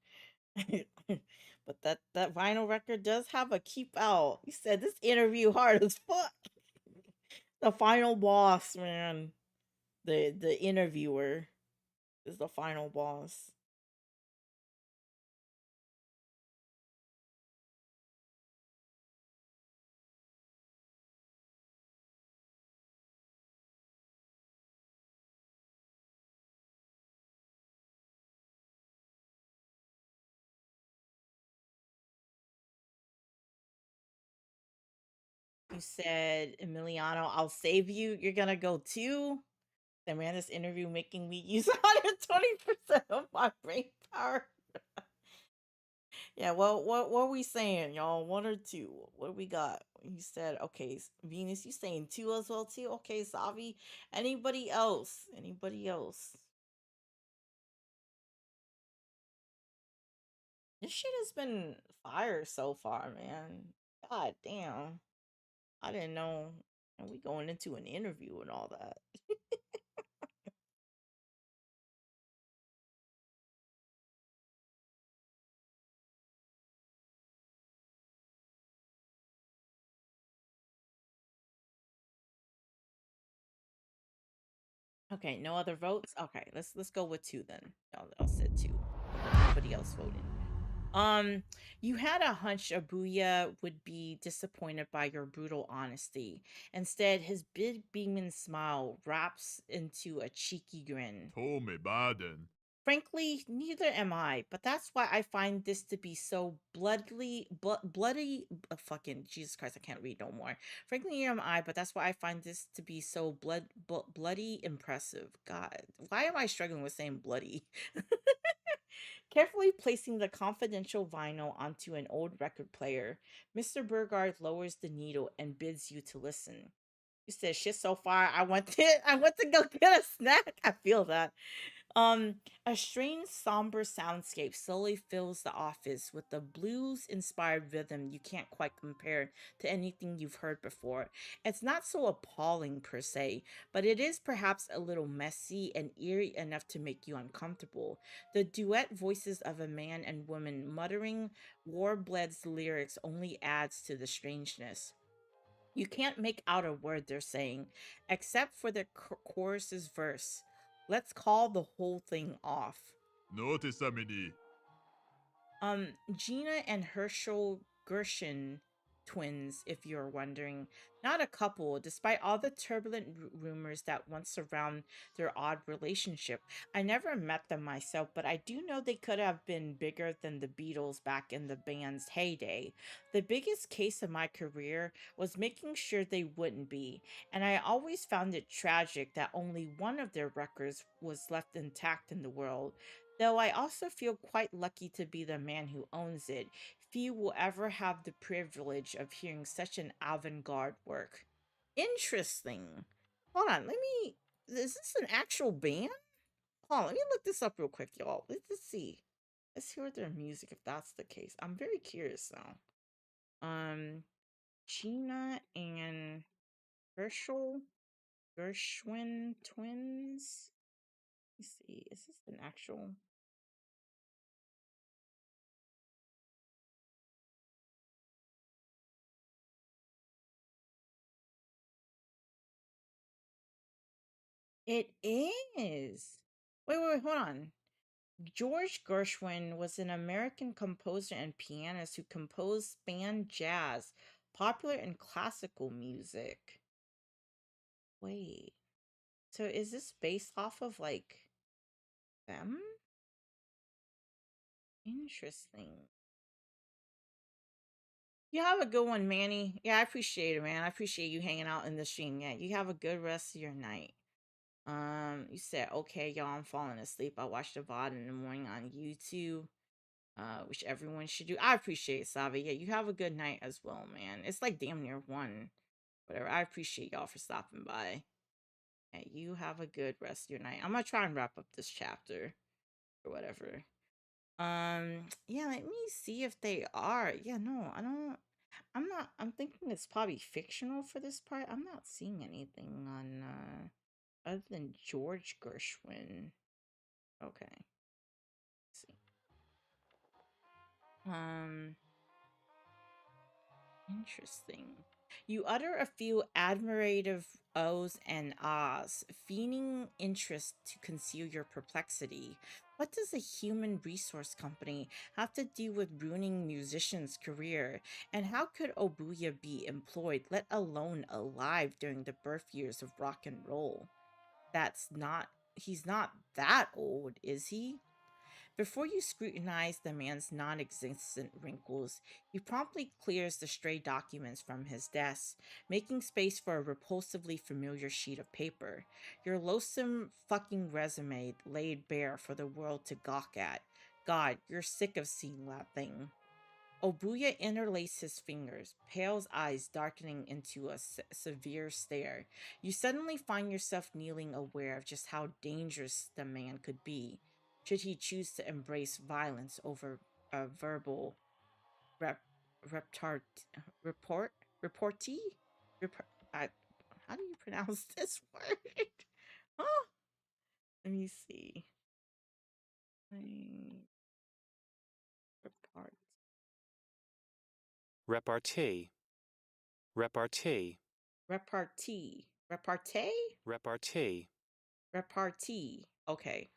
But that vinyl record does have a keep out. You said this interview hard as fuck. The final boss, man. The interviewer is the final boss. You said, Emiliano, I'll save you. You're gonna go too? The man, this interview making me use 120% of my brain power. Yeah, well, what are we saying, y'all? One or two? What do we got? You said, okay, Venus, you saying two as well too? Okay, Savi. Anybody else? Anybody else? This shit has been fire so far, man. God damn. I didn't know. And we going into an interview and all that. Okay, no other votes. Okay, let's go with two then. I'll said two. Nobody else voted. You had a hunch Abuya would be disappointed by your brutal honesty. Instead, his big beaming smile wraps into a cheeky grin. Tome Baden. Frankly, neither am I, but that's why I find this to be so fucking Jesus Christ, I can't read no more. Frankly, neither am I, but that's why I find this to be so bloody impressive. God, why am I struggling with saying bloody? Carefully placing the confidential vinyl onto an old record player, Mr. Burgard lowers the needle and bids you to listen. You said shit so far. I went to go get a snack. I feel that. A strange, somber soundscape slowly fills the office with a blues-inspired rhythm you can't quite compare to anything you've heard before. It's not so appalling per se, but it is perhaps a little messy and eerie enough to make you uncomfortable. The duet voices of a man and woman muttering Warbled's lyrics only adds to the strangeness. You can't make out a word they're saying, except for the chorus's verse. Let's call the whole thing off. Notice Amini. Gina and Herschel Gershon twins, if you're wondering. Not a couple, despite all the turbulent rumors that once surround their odd relationship. I never met them myself, but I do know they could have been bigger than the Beatles back in the band's heyday. The biggest case of my career was making sure they wouldn't be, and I always found it tragic that only one of their records was left intact in the world. Though I also feel quite lucky to be the man who owns it. Few will ever have the privilege of hearing such an avant-garde work. Interesting. Hold on, is this an actual band? Hold on, let me look this up real quick, y'all. Let's see. Let's hear their music if that's the case. I'm very curious now. Gina and Herschel Gershwin twins. Let's see. Is this an actual? It is. Wait, hold on. George Gershwin was an American composer and pianist who composed band jazz, popular and classical music. Wait. So is this based off of like them? Interesting. You have a good one, Manny. Yeah, I appreciate it, man. I appreciate you hanging out in the stream. Yeah, you have a good rest of your night. You said, okay, y'all, I'm falling asleep. I watched the VOD in the morning on YouTube. Which everyone should do. I appreciate Savi. Yeah, you have a good night as well, man. It's like damn near 1. Whatever. I appreciate y'all for stopping by. And you have a good rest of your night. I'm gonna try and wrap up this chapter or whatever. Yeah, let me see if they are. Yeah, no, I'm thinking it's probably fictional for this part. I'm not seeing anything on other than George Gershwin. Okay. Let's see. Interesting. You utter a few admirative ohs and ahs, feigning interest to conceal your perplexity. What does a human resource company have to do with ruining musician's career? And how could Obuya be employed, let alone alive, during the birth years of rock and roll? He's not that old, is he? Before you scrutinize the man's non existent wrinkles, he promptly clears the stray documents from his desk, making space for a repulsively familiar sheet of paper. Your loathsome fucking resume laid bare for the world to gawk at. God, you're sick of seeing that thing. Obuya interlaced his fingers, pale eyes darkening into a severe stare. You suddenly find yourself kneeling, aware of just how dangerous the man could be, should he choose to embrace violence over a verbal reptart report reportee? How do you pronounce this word? Huh? Let me see. Repart. Repartee. Repartee. Repartee. Repartee? Repartee. Repartee. Okay.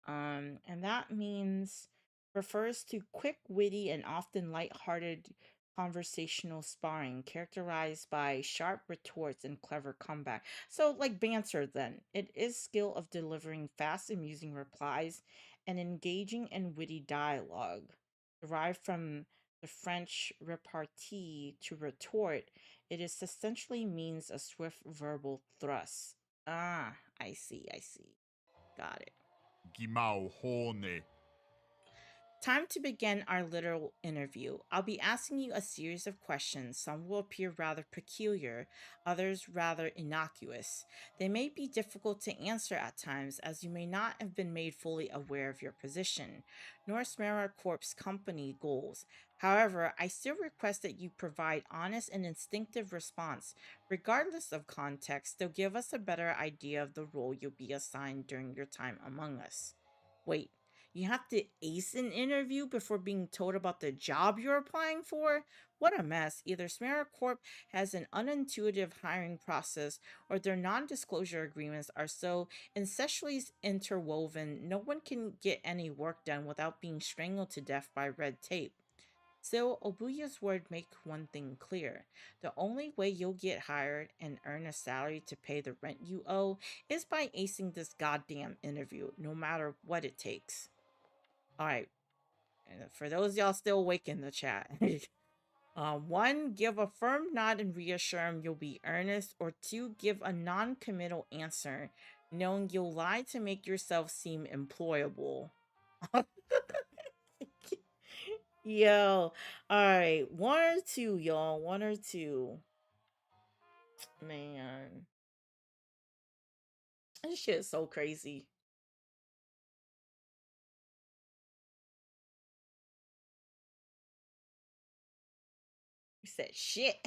And that means refers to quick, witty, and often light-hearted conversational sparring characterized by sharp retorts and clever comeback. So, like banter, then. It is skill of delivering fast, amusing replies and engaging and witty dialogue. Derived from the French repartee to retort, it is essentially means a swift verbal thrust. Ah, I see, I see. Got it. Gimao Hone. Time to begin our literal interview. I'll be asking you a series of questions. Some will appear rather peculiar, others rather innocuous. They may be difficult to answer at times, as you may not have been made fully aware of your position, nor Smera Corp's company goals. However, I still request that you provide honest and instinctive response, regardless of context, to give us a better idea of the role you'll be assigned during your time among us. Wait, you have to ace an interview before being told about the job you're applying for? What a mess. Either Smera Corp has an unintuitive hiring process, or their non disclosure agreements are so incestuously interwoven no one can get any work done without being strangled to death by red tape. Still, Obuya's word make one thing clear. The only way you'll get hired and earn a salary to pay the rent you owe is by acing this goddamn interview, no matter what it takes. All right. And for those y'all still awake in the chat, one, give a firm nod and reassure him you'll be earnest, or two, give a non committal answer, knowing you'll lie to make yourself seem employable. Yo, all right. One or two, y'all. One or two. Man, this shit is so crazy. You said shit.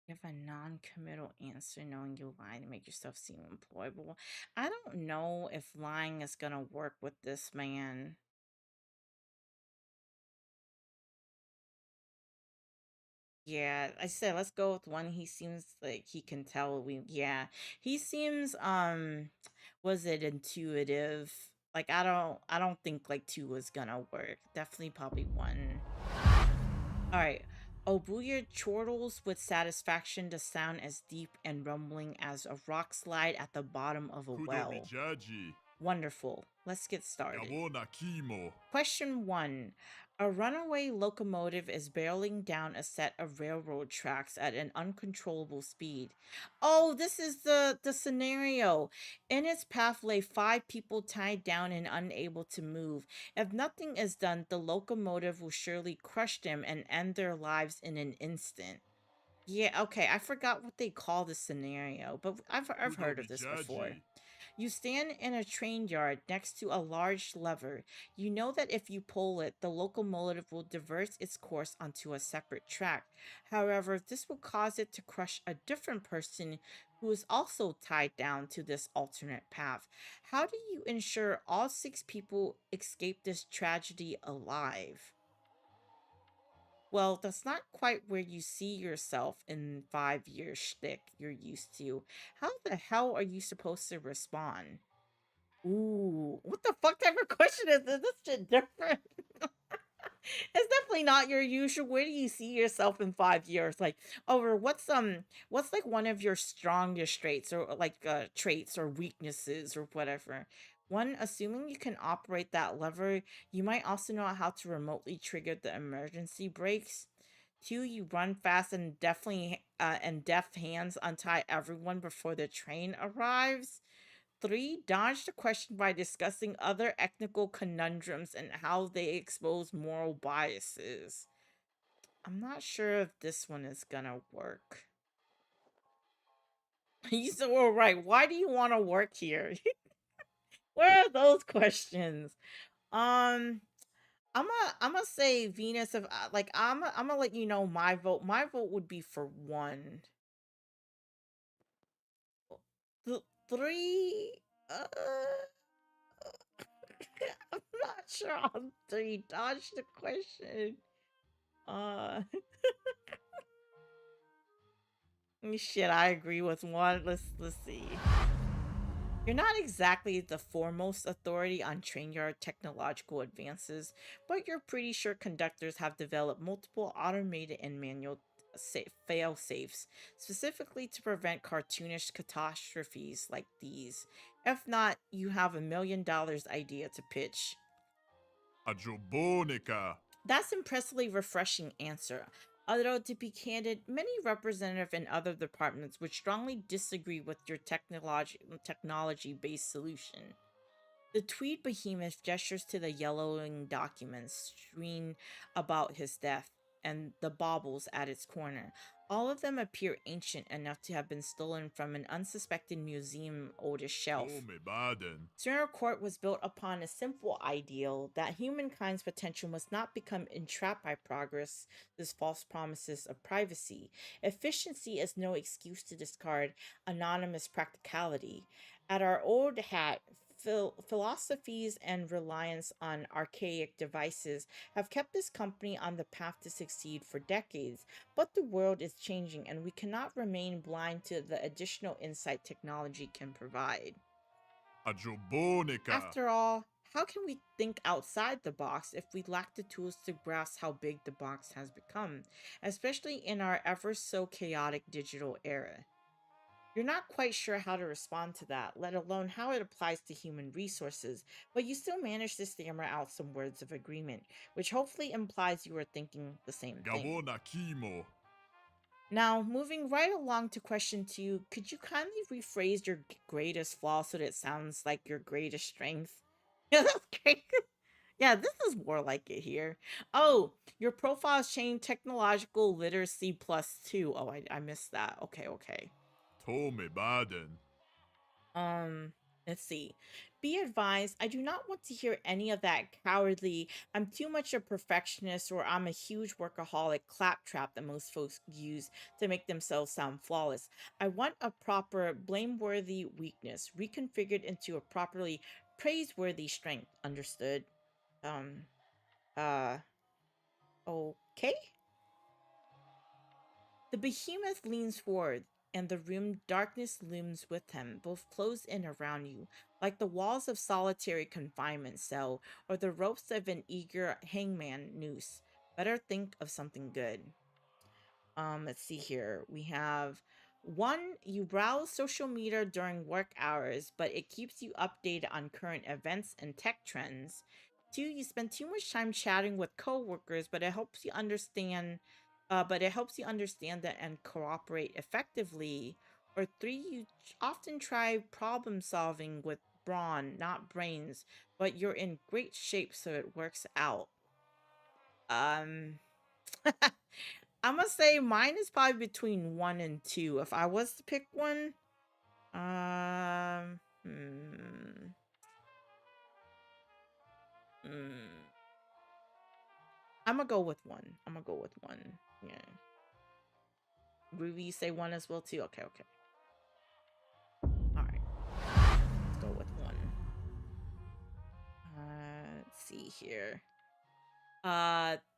Give a non-committal answer knowing you lie to make yourself seem employable. I don't know if lying is gonna work with this man. Yeah, I said let's go with one. He seems like he can tell he seems was it intuitive? Like I don't think like two is gonna work. Definitely probably one. All right. Obuya chortles with satisfaction to sound as deep and rumbling as a rock slide at the bottom of a well. Kudobijaji. Wonderful. Let's get started. Yawona Kimo. Question 1. A runaway locomotive is barreling down a set of railroad tracks at an uncontrollable speed. Oh, this is the scenario. In its path lay 5 people tied down and unable to move. If nothing is done, the locomotive will surely crush them and end their lives in an instant. Yeah, okay, I forgot what they call this scenario, but I've heard of this before. You stand in a train yard next to a large lever. You know that if you pull it, the locomotive will divert its course onto a separate track. However, this will cause it to crush a different person who is also tied down to this alternate path. How do you ensure all 6 people escape this tragedy alive? Well, that's not quite where you see yourself in 5 years shtick you're used to. How the hell are you supposed to respond? Ooh, what the fuck type of question is this? This shit different. It's definitely not your usual. Where do you see yourself in 5 years? Like, over what's like one of your strongest traits or like traits or weaknesses or whatever? One, assuming you can operate that lever, you might also know how to remotely trigger the emergency brakes. Two, you run fast and definitely and deft hands untie everyone before the train arrives. Three, dodge the question by discussing other ethnical conundrums and how they expose moral biases. I'm not sure if this one is gonna work. You said, well, right. Why do you want to work here? Where are those questions? Um, I'm gonna say Venus. If like, I'm gonna let you know my vote. My vote would be for one. Three. I'm not sure how to dodge the question. Shit, I agree with one. Let's see. You're not exactly the foremost authority on train yard technological advances, but you're pretty sure conductors have developed multiple automated and manual fail safes, specifically to prevent cartoonish catastrophes like these. If not, you have $1 million idea to pitch. Ajobonica. That's impressively refreshing answer. Although, to be candid, many representatives in other departments would strongly disagree with your technology-based solution. The Tweed behemoth gestures to the yellowing documents strewn about his death and the baubles at its corner. All of them appear ancient enough to have been stolen from an unsuspected museum oldest shelf. Serena Court was built upon a simple ideal that humankind's potential must not become entrapped by progress, these false promises of privacy. Efficiency is no excuse to discard anonymous practicality. At our old hat, philosophies and reliance on archaic devices have kept this company on the path to succeed for decades, but the world is changing and we cannot remain blind to the additional insight technology can provide. Ajobonica. After all, how can we think outside the box if we lack the tools to grasp how big the box has become, especially in our ever so chaotic digital era? You're not quite sure how to respond to that, let alone how it applies to human resources, but you still manage to stammer out some words of agreement, which hopefully implies you are thinking the same thing. Gavona Kimo. Now, moving right along to question 2, could you kindly rephrase your greatest flaw so that it sounds like your greatest strength? Yeah, that's great. Yeah, this is more like it here. Oh, your profile's changed technological literacy +2. Oh, I missed that. Okay. Tome Baden. Let's see. Be advised, I do not want to hear any of that cowardly, I'm too much a perfectionist or I'm a huge workaholic claptrap that most folks use to make themselves sound flawless. I want a proper blameworthy weakness reconfigured into a properly praiseworthy strength. Understood? Okay? The behemoth leans forward, and the room darkness looms with him, both closed in around you, like the walls of solitary confinement cell or the ropes of an eager hangman noose. Better think of something good. Let's see here. We have 1, you browse social media during work hours, but it keeps you updated on current events and tech trends. 2, you spend too much time chatting with coworkers, but it helps you understand that and cooperate effectively. Or 3, you often try problem solving with brawn, not brains, but you're in great shape so it works out. I'm gonna say mine is probably between 1 and 2. If I was to pick one, I'm gonna go with 1. Yeah. Ruby, you say 1 as well too? Okay. Alright. Let's go with 1. Let's see here.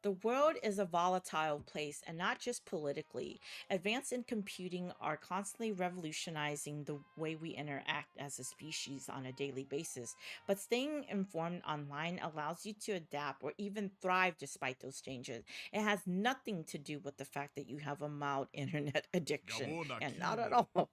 The world is a volatile place, and not just politically. Advances in computing are constantly revolutionizing the way we interact as a species on a daily basis, but staying informed online allows you to adapt or even thrive despite those changes. It has nothing to do with the fact that you have a mild internet addiction, and not at all.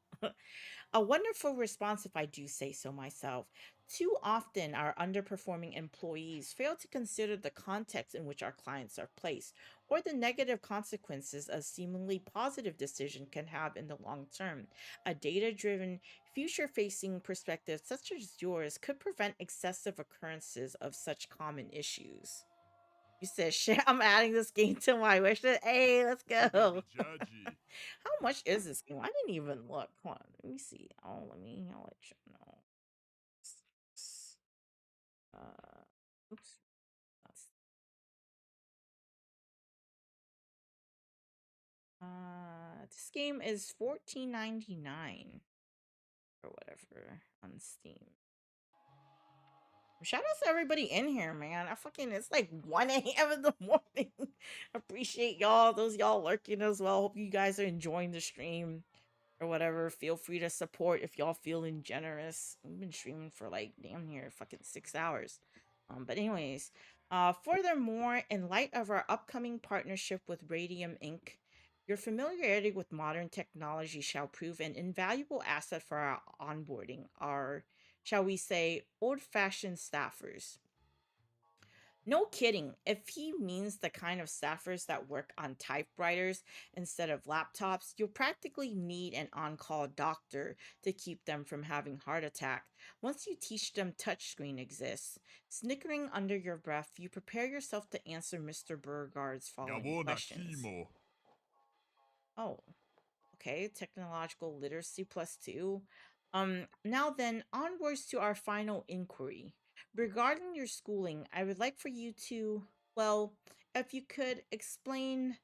A wonderful response, if I do say so myself. Too often, our underperforming employees fail to consider the context in which our clients are placed, or the negative consequences a seemingly positive decision can have in the long term. A data driven, future facing perspective such as yours could prevent excessive occurrences of such common issues. You said, shit, I'm adding this game to my wish list. Hey, let's go. How much is this game? I didn't even look. Hold on, let me see. I'll let you know. Oops. That's, this game is $14.99 or whatever on Steam. Shout out to everybody in here, man. It's like 1 a.m. in the morning. Appreciate y'all. Those y'all lurking as well. Hope you guys are enjoying the stream or whatever. Feel free to support if y'all feeling generous. We've been streaming for like damn near fucking 6 hours. But anyways, furthermore, in light of our upcoming partnership with Radium Inc., your familiarity with modern technology shall prove an invaluable asset for our onboarding, our, shall we say, old fashioned staffers. No kidding. If he means the kind of staffers that work on typewriters instead of laptops, you'll practically need an on call doctor to keep them from having heart attack. Once you teach them touchscreen exists, snickering under your breath, you prepare yourself to answer Mr. Beauregard's following questions. Oh, okay. Technological literacy +2. Now then, onwards to our final inquiry. Regarding your schooling, I would like for you to, well, if you could explain,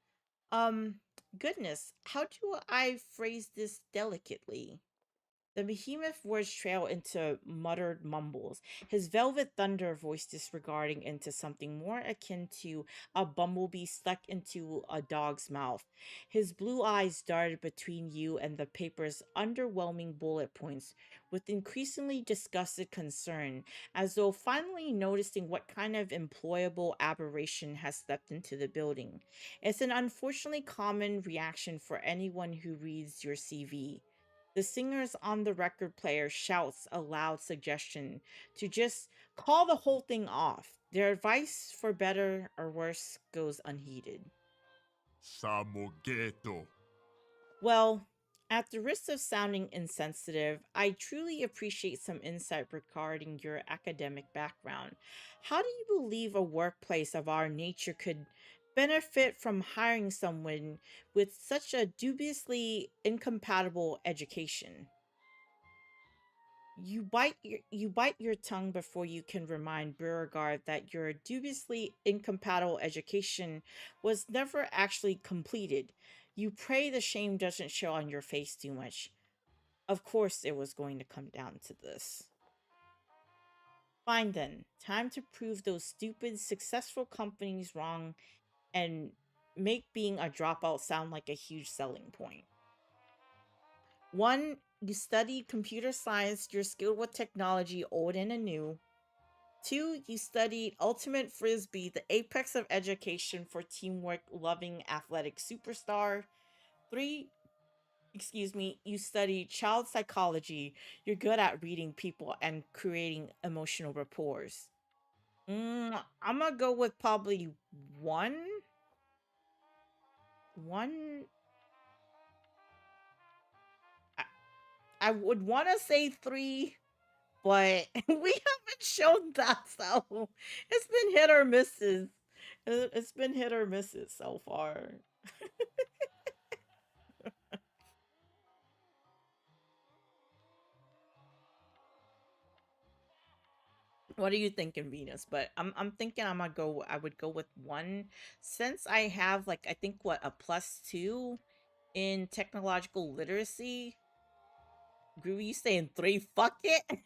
um, goodness, how do I phrase this delicately? The behemoth words trail into muttered mumbles, his velvet thunder voice disregarding into something more akin to a bumblebee stuck into a dog's mouth. His blue eyes darted between you and the paper's underwhelming bullet points with increasingly disgusted concern, as though finally noticing what kind of employable aberration has stepped into the building. It's an unfortunately common reaction for anyone who reads your CV. The singer's on the record player shouts a loud suggestion to just call the whole thing off. Their advice, for better or worse, goes unheeded. Samogeto. Well, at the risk of sounding insensitive, I truly appreciate some insight regarding your academic background. How do you believe a workplace of our nature could benefit from hiring someone with such a dubiously incompatible education? You bite your tongue before you can remind Beauregard that your dubiously incompatible education was never actually completed. You pray the shame doesn't show on your face too much. Of course it was going to come down to this. Fine then, time to prove those stupid, successful companies wrong and make being a dropout sound like a huge selling point. 1. You studied computer science, you're skilled with technology, old and new. 2. You studied Ultimate Frisbee, the apex of education for teamwork loving athletic superstar. 3. You studied child psychology. You're good at reading people and creating emotional rapports. I'm gonna go with probably 1. 1. I would want to say 3, but we haven't shown that, so it's been hit or misses. It's been hit or misses so far. What are you thinking, Venus? But I'm thinking I would go with 1 since I have like I think what a +2 in technological literacy. Groovy, you saying 3? Fuck it.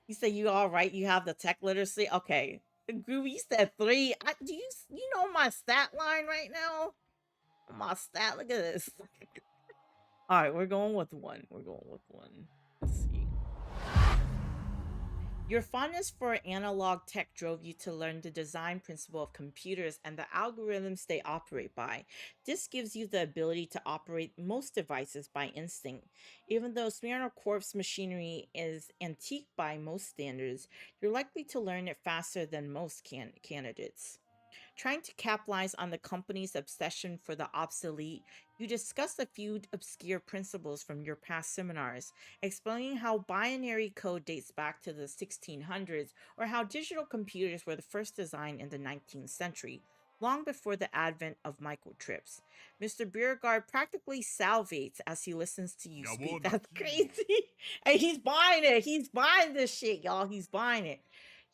You say you all right? You have the tech literacy. Okay, Groovy, you said 3. You know my stat line right now? My stat. Look at this. All right, we're going with 1. We're going with 1. Let's see. Your fondness for analog tech drove you to learn the design principle of computers and the algorithms they operate by. This gives you the ability to operate most devices by instinct. Even though Smirnoff Corp's machinery is antique by most standards, you're likely to learn it faster than most candidates. Trying to capitalize on the company's obsession for the obsolete, you discuss a few obscure principles from your past seminars, explaining how binary code dates back to the 1600s or how digital computers were the first designed in the 19th century, long before the advent of microchips. Mr. Beauregard practically salivates as he listens to you speak. That's crazy. And he's buying it. He's buying this shit, y'all. He's buying it.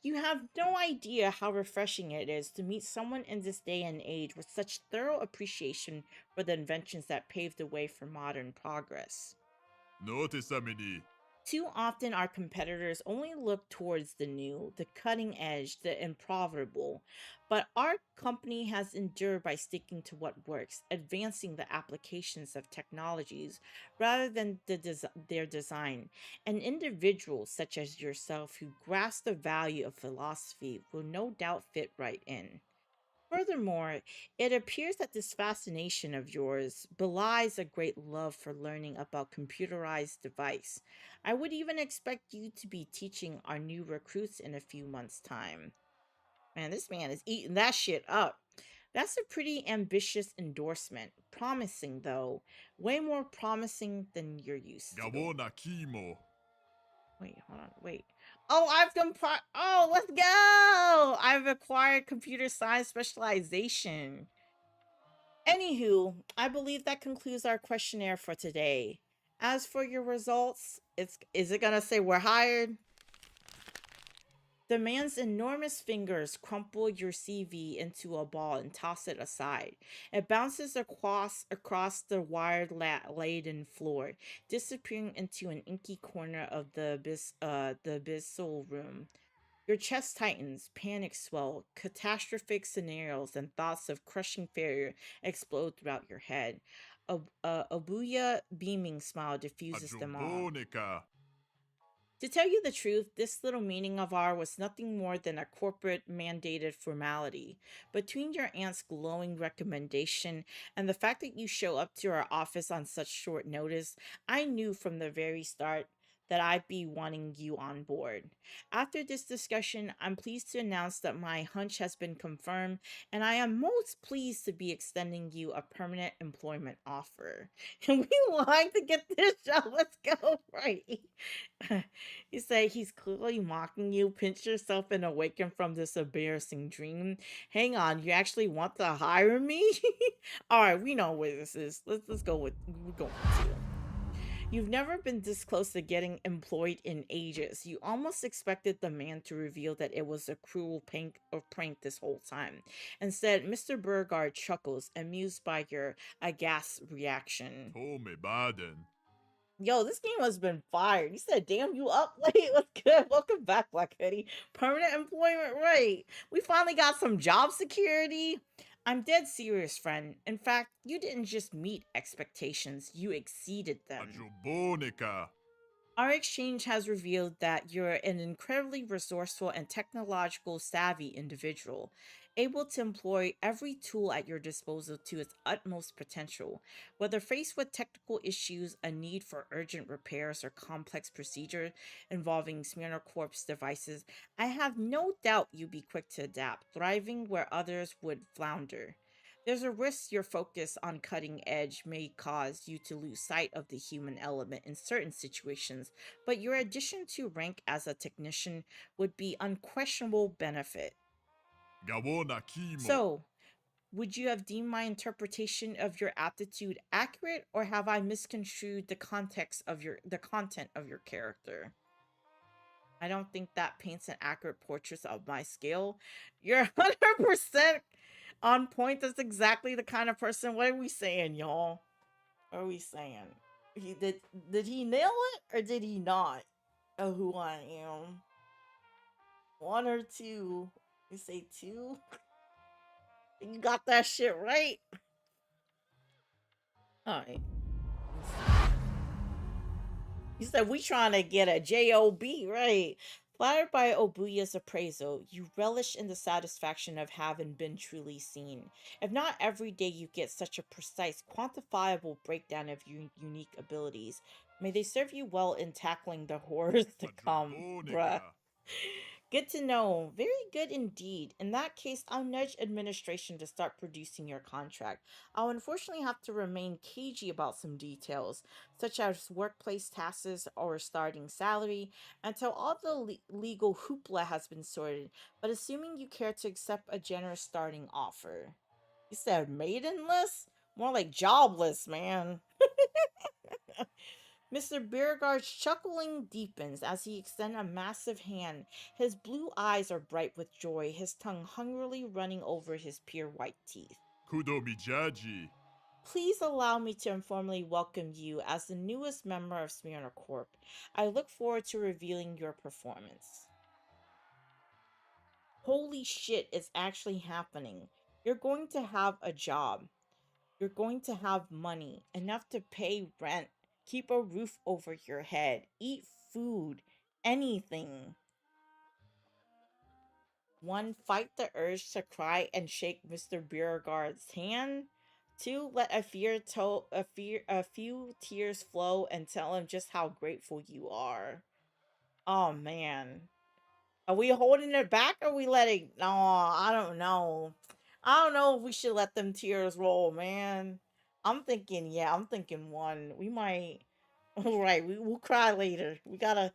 You have no idea how refreshing it is to meet someone in this day and age with such thorough appreciation for the inventions that paved the way for modern progress. Notice, Amini. Too often, our competitors only look towards the new, the cutting edge, the improbable. But our company has endured by sticking to what works, advancing the applications of technologies rather than their design. An individual such as yourself who grasps the value of philosophy will no doubt fit right in. Furthermore, it appears that this fascination of yours belies a great love for learning about computerized device. I would even expect you to be teaching our new recruits in a few months' time. Man, this man is eating that shit up. That's a pretty ambitious endorsement. Promising, though. Way more promising than you're used to. Gabona Kimo. Wait, hold on, wait. Oh, oh, let's go! I've acquired computer science specialization. Anywho, I believe that concludes our questionnaire for today. As for your results, is it gonna say we're hired? The man's enormous fingers crumple your CV into a ball and toss it aside. It bounces across the wired laden floor, disappearing into an inky corner of the abyssal room. Your chest tightens, panic swell, catastrophic scenarios and thoughts of crushing failure explode throughout your head. A booyah beaming smile diffuses them all. Ajobonica. To tell you the truth, this little meeting of ours was nothing more than a corporate mandated formality. Between your aunt's glowing recommendation and the fact that you show up to our office on such short notice, I knew from the very start that I'd be wanting you on board. After this discussion, I'm pleased to announce that my hunch has been confirmed, and I am most pleased to be extending you a permanent employment offer. And we like to get this job. Let's go, right? You say he's clearly mocking you. Pinch yourself and awaken from this embarrassing dream. Hang on, you actually want to hire me? All right, we know where this is. Let's go with we're going to. You've never been this close to getting employed in ages. You almost expected the man to reveal that it was a cruel prank this whole time. Instead, Mr. Burgard chuckles, amused by your aghast reaction. Tome Baden. Yo, this game has been fired. You said, damn, you up late? What's good? Welcome back, Black Hoodie. Permanent employment, right. We finally got some job security. I'm dead serious, friend. In fact, you didn't just meet expectations, you exceeded them. Ajobonica. Our exchange has revealed that you're an incredibly resourceful and technological savvy individual, able to employ every tool at your disposal to its utmost potential. Whether faced with technical issues, a need for urgent repairs, or complex procedure involving Smirnor Corp's devices, I have no doubt you'd be quick to adapt, thriving where others would flounder. There's a risk your focus on cutting edge may cause you to lose sight of the human element in certain situations, but your addition to rank as a technician would be unquestionable benefit. Gabona Kimo. So, would you have deemed my interpretation of your aptitude accurate, or have I misconstrued the content of your character? I don't think that paints an accurate portrait of my skill. You're 100% on point. That's exactly the kind of person. What are we saying, y'all? What are we saying? Did he nail it or did he not? Of who I am. One or two? You say two? You got that shit right. All right. You said we trying to get a job, right? Flattered by Obuya's appraisal, you relish in the satisfaction of having been truly seen. If not every day you get such a precise, quantifiable breakdown of your unique abilities, may they serve you well in tackling the horrors to come, bruh. Good to know. Very good indeed. In that case, I'll nudge administration to start producing your contract. I'll unfortunately have to remain cagey about some details, such as workplace tasks or starting salary, until all the legal hoopla has been sorted, but assuming you care to accept a generous starting offer. You said maidenless? More like jobless, man. Mr. Beauregard's chuckling deepens as he extends a massive hand. His blue eyes are bright with joy, his tongue hungrily running over his pure white teeth. Kudo Mijaji. Please allow me to informally welcome you as the newest member of Smyrna Corp. I look forward to revealing your performance. Holy shit, it's actually happening. You're going to have a job. You're going to have money, enough to pay rent, keep a roof over your head, eat food, anything. 1. Fight the urge to cry and shake Mr. Beauregard's hand. 2. Let a few tears flow and tell him just how grateful you are. Oh man. Are we holding it back or are we letting... No, I don't know. I don't know if we should let them tears roll, man. I'm thinking 1. We might... Alright, we'll cry later. We gotta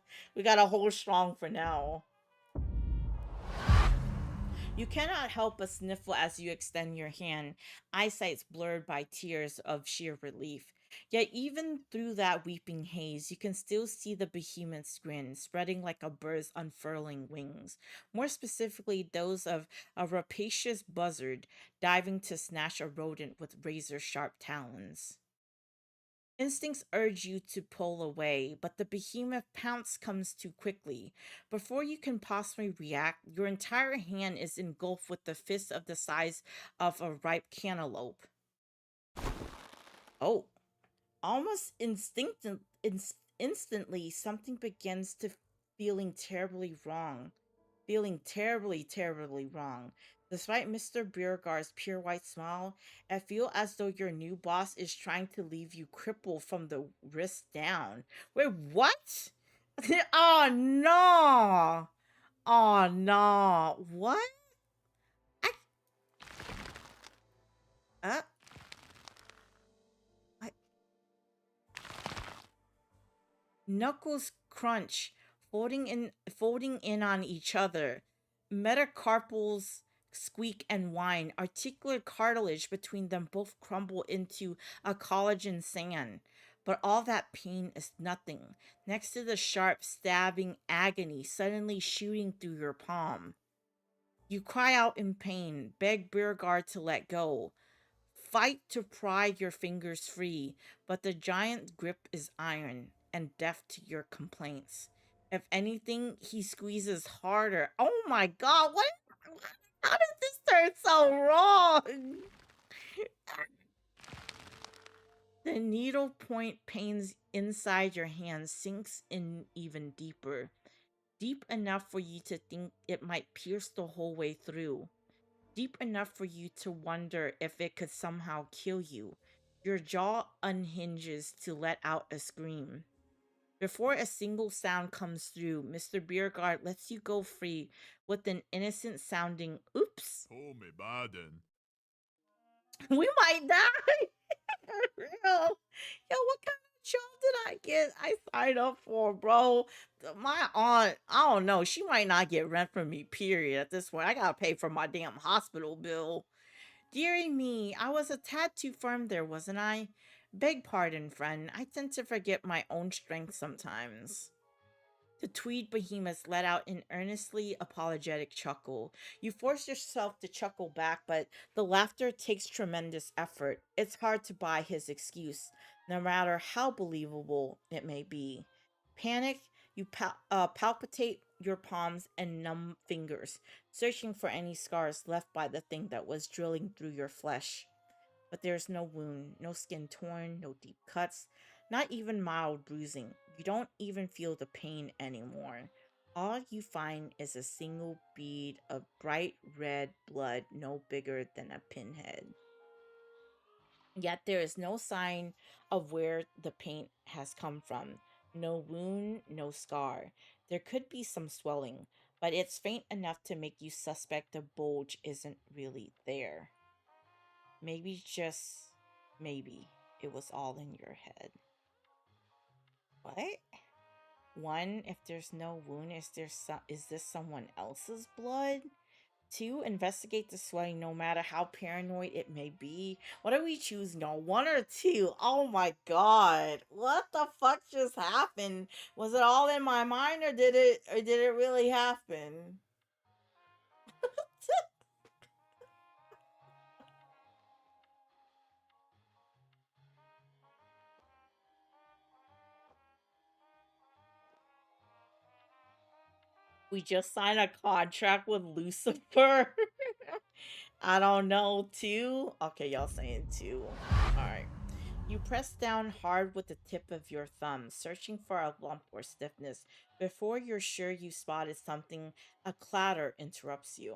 hold strong for now. You cannot help but sniffle as you extend your hand, eyesight's blurred by tears of sheer relief. Yet even through that weeping haze, you can still see the behemoth's grin, spreading like a bird's unfurling wings. More specifically, those of a rapacious buzzard diving to snatch a rodent with razor-sharp talons. Instincts urge you to pull away, but the behemoth pounce comes too quickly. Before you can possibly react, your entire hand is engulfed with the fist of the size of a ripe cantaloupe. Oh, almost instantly, something begins to feeling terribly wrong. Feeling terribly wrong. Despite Mr. Beauregard's pure white smile, I feel as though your new boss is trying to leave you crippled from the wrist down. Wait, what? Oh no! Oh no! What? Uh, I... Knuckles crunch, folding in on each other. Metacarpals squeak and whine. Articulate cartilage between them both crumble into a collagen sand. But all that pain is nothing next to the sharp, stabbing agony suddenly shooting through your palm. You cry out in pain, beg Beauregard to let go. Fight to pry your fingers free, but the giant grip is iron and deaf to your complaints. If anything, he squeezes harder. Oh my god, what? How did this turn so wrong? The needle point pains inside your hand sinks in even deeper. Deep enough for you to think it might pierce the whole way through. Deep enough for you to wonder if it could somehow kill you. Your jaw unhinges to let out a scream. Before a single sound comes through, Mr. Beauregard lets you go free with an innocent sounding oops. Oh, me baden. We might die! For real. Yo, what kind of job did I signed up for, bro? My aunt, I don't know, she might not get rent from me, period, at this point. I gotta pay for my damn hospital bill. Dearie me, I was a tad too firm there, wasn't I? Beg pardon, friend. I tend to forget my own strength sometimes. The tweed behemoth let out an earnestly apologetic chuckle. You force yourself to chuckle back, but the laughter takes tremendous effort. It's hard to buy his excuse, no matter how believable it may be. Panic, you palpitate your palms and numb fingers, searching for any scars left by the thing that was drilling through your flesh. But there's no wound, no skin torn, no deep cuts, not even mild bruising. You don't even feel the pain anymore. All you find is a single bead of bright red blood no bigger than a pinhead. Yet there is no sign of where the paint has come from. No wound, no scar. There could be some swelling, but it's faint enough to make you suspect the bulge isn't really there. Maybe, just maybe, it was all in your head. What? 1. If there's no wound, is this someone else's blood? 2. Investigate the swelling no matter how paranoid it may be. What are we choosing on? 1 or 2? Oh my god. What the fuck just happened? Was it all in my mind or did it really happen? We just signed a contract with Lucifer. I don't know, two? Okay, y'all saying two. Alright. You press down hard with the tip of your thumb, searching for a lump or stiffness. Before you're sure you spotted something, a clatter interrupts you.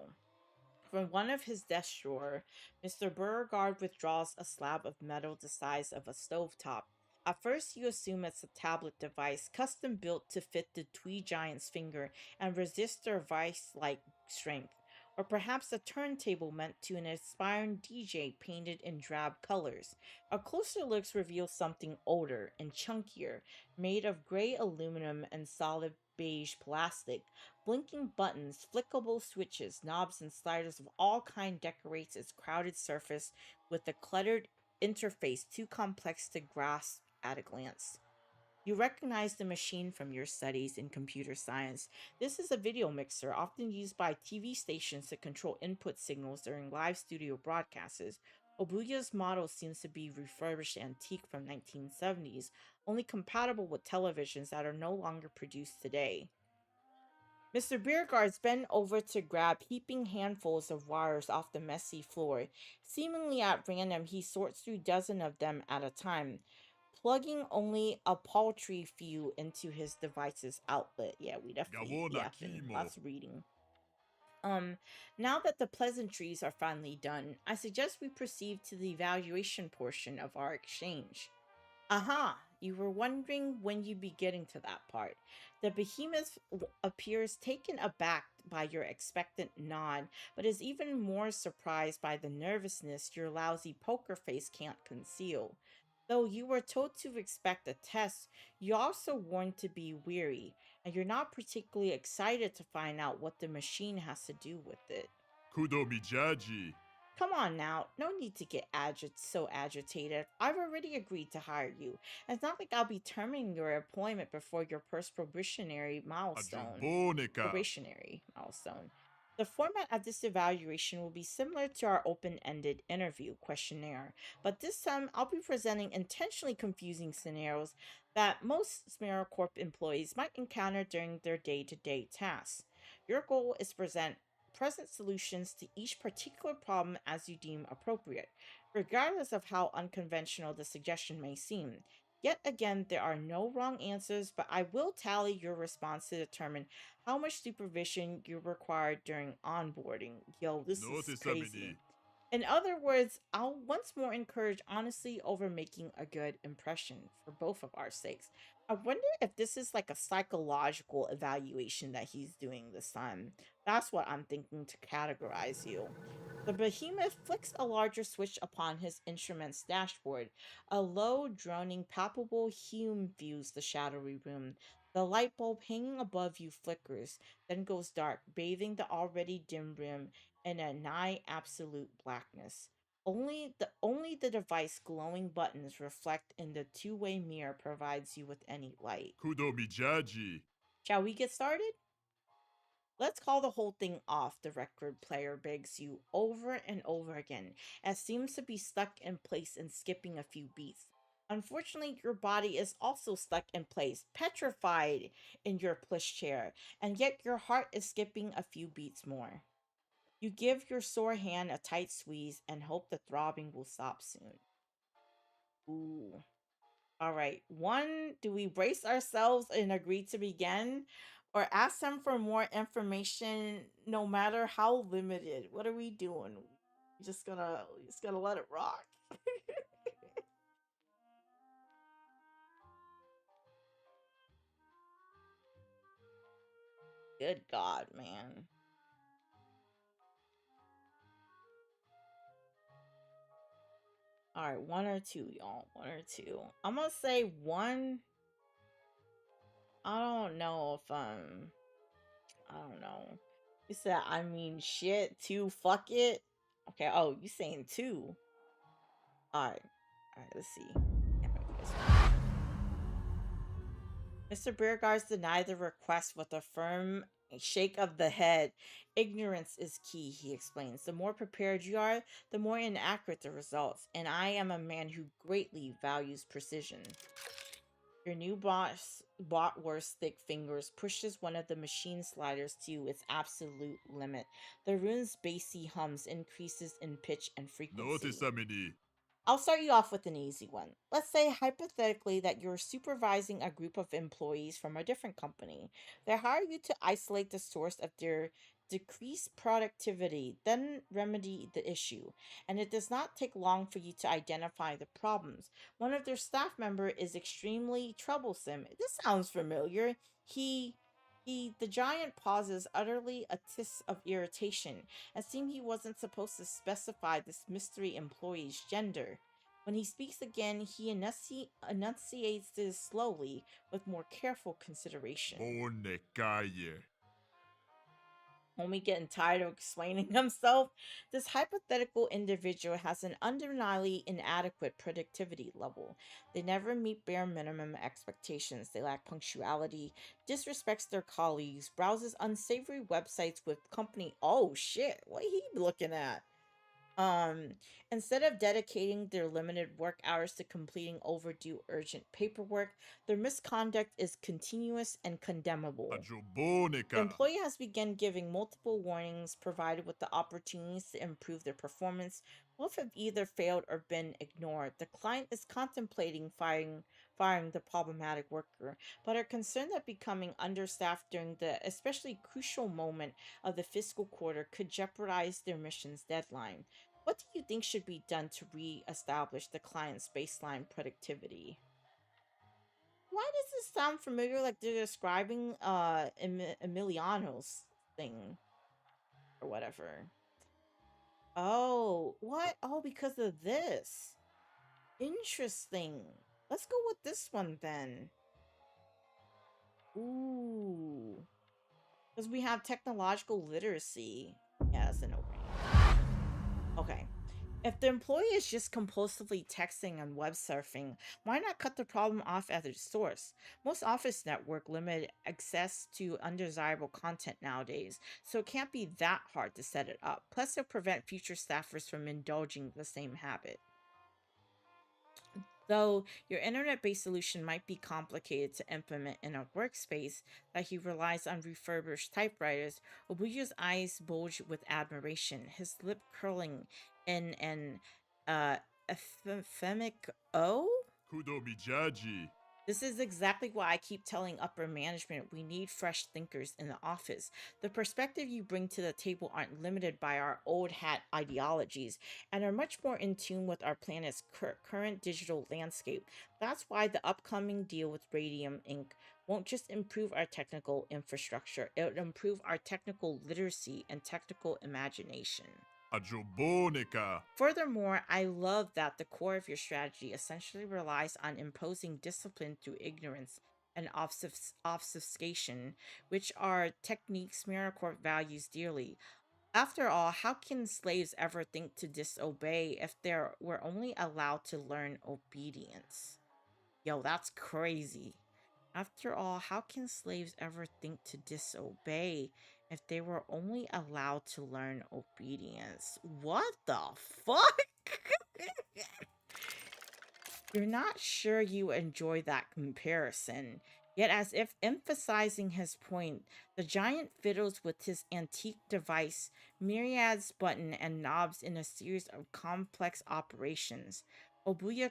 From one of his desk drawer, Mr. Beauregard withdraws a slab of metal the size of a stovetop. At first, you assume it's a tablet device, custom built to fit the Twee Giant's finger and resist their vice-like strength. Or perhaps a turntable meant to an aspiring DJ painted in drab colors. A closer look reveals something older and chunkier, made of gray aluminum and solid beige plastic. Blinking buttons, flickable switches, knobs, and sliders of all kinds decorates its crowded surface with a cluttered interface too complex to grasp at a glance. You recognize the machine from your studies in computer science. This is a video mixer often used by TV stations to control input signals during live studio broadcasts. Obuya's model seems to be refurbished antique from 1970s, only compatible with televisions that are no longer produced today. Mr. Beauregard's bent over to grab heaping handfuls of wires off the messy floor. Seemingly at random, he sorts through dozens of them at a time, plugging only a paltry few into his device's outlet. Yeah, we definitely yapping. Lots of reading. Now that the pleasantries are finally done, I suggest we proceed to the evaluation portion of our exchange. Aha! You were wondering when you'd be getting to that part. The behemoth appears taken aback by your expectant nod, but is even more surprised by the nervousness your lousy poker face can't conceal. Though you were told to expect a test, you also warned to be weary, and you're not particularly excited to find out what the machine has to do with it. Kudo Mijaji. Come on now, no need to get so agitated. I've already agreed to hire you. It's not like I'll be terminating your employment before your first probationary milestone. The format of this evaluation will be similar to our open-ended interview questionnaire, but this time I'll be presenting intentionally confusing scenarios that most SmeraCorp employees might encounter during their day-to-day tasks. Your goal is to present solutions to each particular problem as you deem appropriate, regardless of how unconventional the suggestion may seem. Yet again, there are no wrong answers, but I will tally your response to determine how much supervision you require during onboarding. Yo, this is crazy. In other words, I'll once more encourage honesty over making a good impression for both of our sakes. I wonder if this is like a psychological evaluation that he's doing this time. That's what I'm thinking to categorize you. The behemoth flicks a larger switch upon his instrument's dashboard. A low, droning, palpable hum fills the shadowy room. The light bulb hanging above you flickers, then goes dark, bathing the already dim room in a nigh absolute blackness. Only the device glowing buttons reflect in the two-way mirror provides you with any light. Kudo Mijaji. Shall we get started? Let's call the whole thing off, the record player begs you over and over again, as seems to be stuck in place and skipping a few beats. Unfortunately, your body is also stuck in place, petrified in your plush chair, and yet your heart is skipping a few beats more. You give your sore hand a tight squeeze and hope the throbbing will stop soon. Ooh. All right. One, do we brace ourselves and agree to begin? Or ask them for more information no matter how limited? What are we doing? Just gonna let it rock. Good God, man. All right, one or two, y'all. One or two. I'm gonna say one. I don't know if I don't know. You said I mean shit. Two. Fuck it. Okay. Oh, you saying two? All right. All right. Let's see. Mr. Beauregard denied the request with a firm shake of the head. Ignorance is key, he explains. The more prepared you are, the more inaccurate the results, and I am a man who greatly values precision. Your new boss, bratwurst thick fingers, pushes one of the machine sliders to its absolute limit. The rune's bassy hums increases in pitch and frequency. Notice a mini. I'll start you off with an easy one. Let's say, hypothetically, that you're supervising a group of employees from a different company. They hire you to isolate the source of their decreased productivity, then remedy the issue. And it does not take long for you to identify the problems. One of their staff member is extremely troublesome. This sounds familiar. The giant pauses, utterly a tiss of irritation. It seemed he wasn't supposed to specify this mystery employee's gender. When he speaks again, he enunciates this slowly, with more careful consideration. Buone calle. Homie getting tired of explaining himself. This hypothetical individual has an undeniably inadequate productivity level. They never meet bare minimum expectations. They lack punctuality, disrespects their colleagues, browses unsavory websites with company. Oh shit, what he looking at? Instead of dedicating their limited work hours to completing overdue urgent paperwork, their misconduct is continuous and condemnable. The employee has begun giving multiple warnings, provided with the opportunities to improve their performance. Both have either failed or been ignored. The client is contemplating firing the problematic worker, but are concerned that becoming understaffed during the especially crucial moment of the fiscal quarter could jeopardize their mission's deadline. What do you think should be done to re-establish the client's baseline productivity? Why does this sound familiar, like they're describing Emiliano's thing or whatever? Oh, what? Oh, because of this. Interesting. Let's go with this one then. Ooh. Because we have technological literacy. Yeah, that's a no-brainer. Okay. If the employee is just compulsively texting and web surfing, why not cut the problem off at its source? Most office network limit access to undesirable content nowadays, so it can't be that hard to set it up. Plus, it'll prevent future staffers from indulging the same habit. Though your internet-based solution might be complicated to implement in a workspace that he relies on refurbished typewriters, Obuya's eyes bulge with admiration, his lip curling in an euphemic O? Kudo Mijaji. This is exactly why I keep telling upper management we need fresh thinkers in the office. The perspective you bring to the table aren't limited by our old hat ideologies and are much more in tune with our planet's current digital landscape. That's why the upcoming deal with Radium Inc. won't just improve our technical infrastructure, it'll improve our technical literacy and technical imagination. Ajobonica. Furthermore, I love that the core of your strategy essentially relies on imposing discipline through ignorance and obfuscation, which are techniques Miracorp values dearly. After all, how can slaves ever think to disobey if they were only allowed to learn obedience? Yo, that's crazy. After all, how can slaves ever think to disobey if they were only allowed to learn obedience? What the fuck? You're not sure you enjoy that comparison. Yet, as if emphasizing his point, the giant fiddles with his antique device, myriads button and knobs in a series of complex operations. Obuya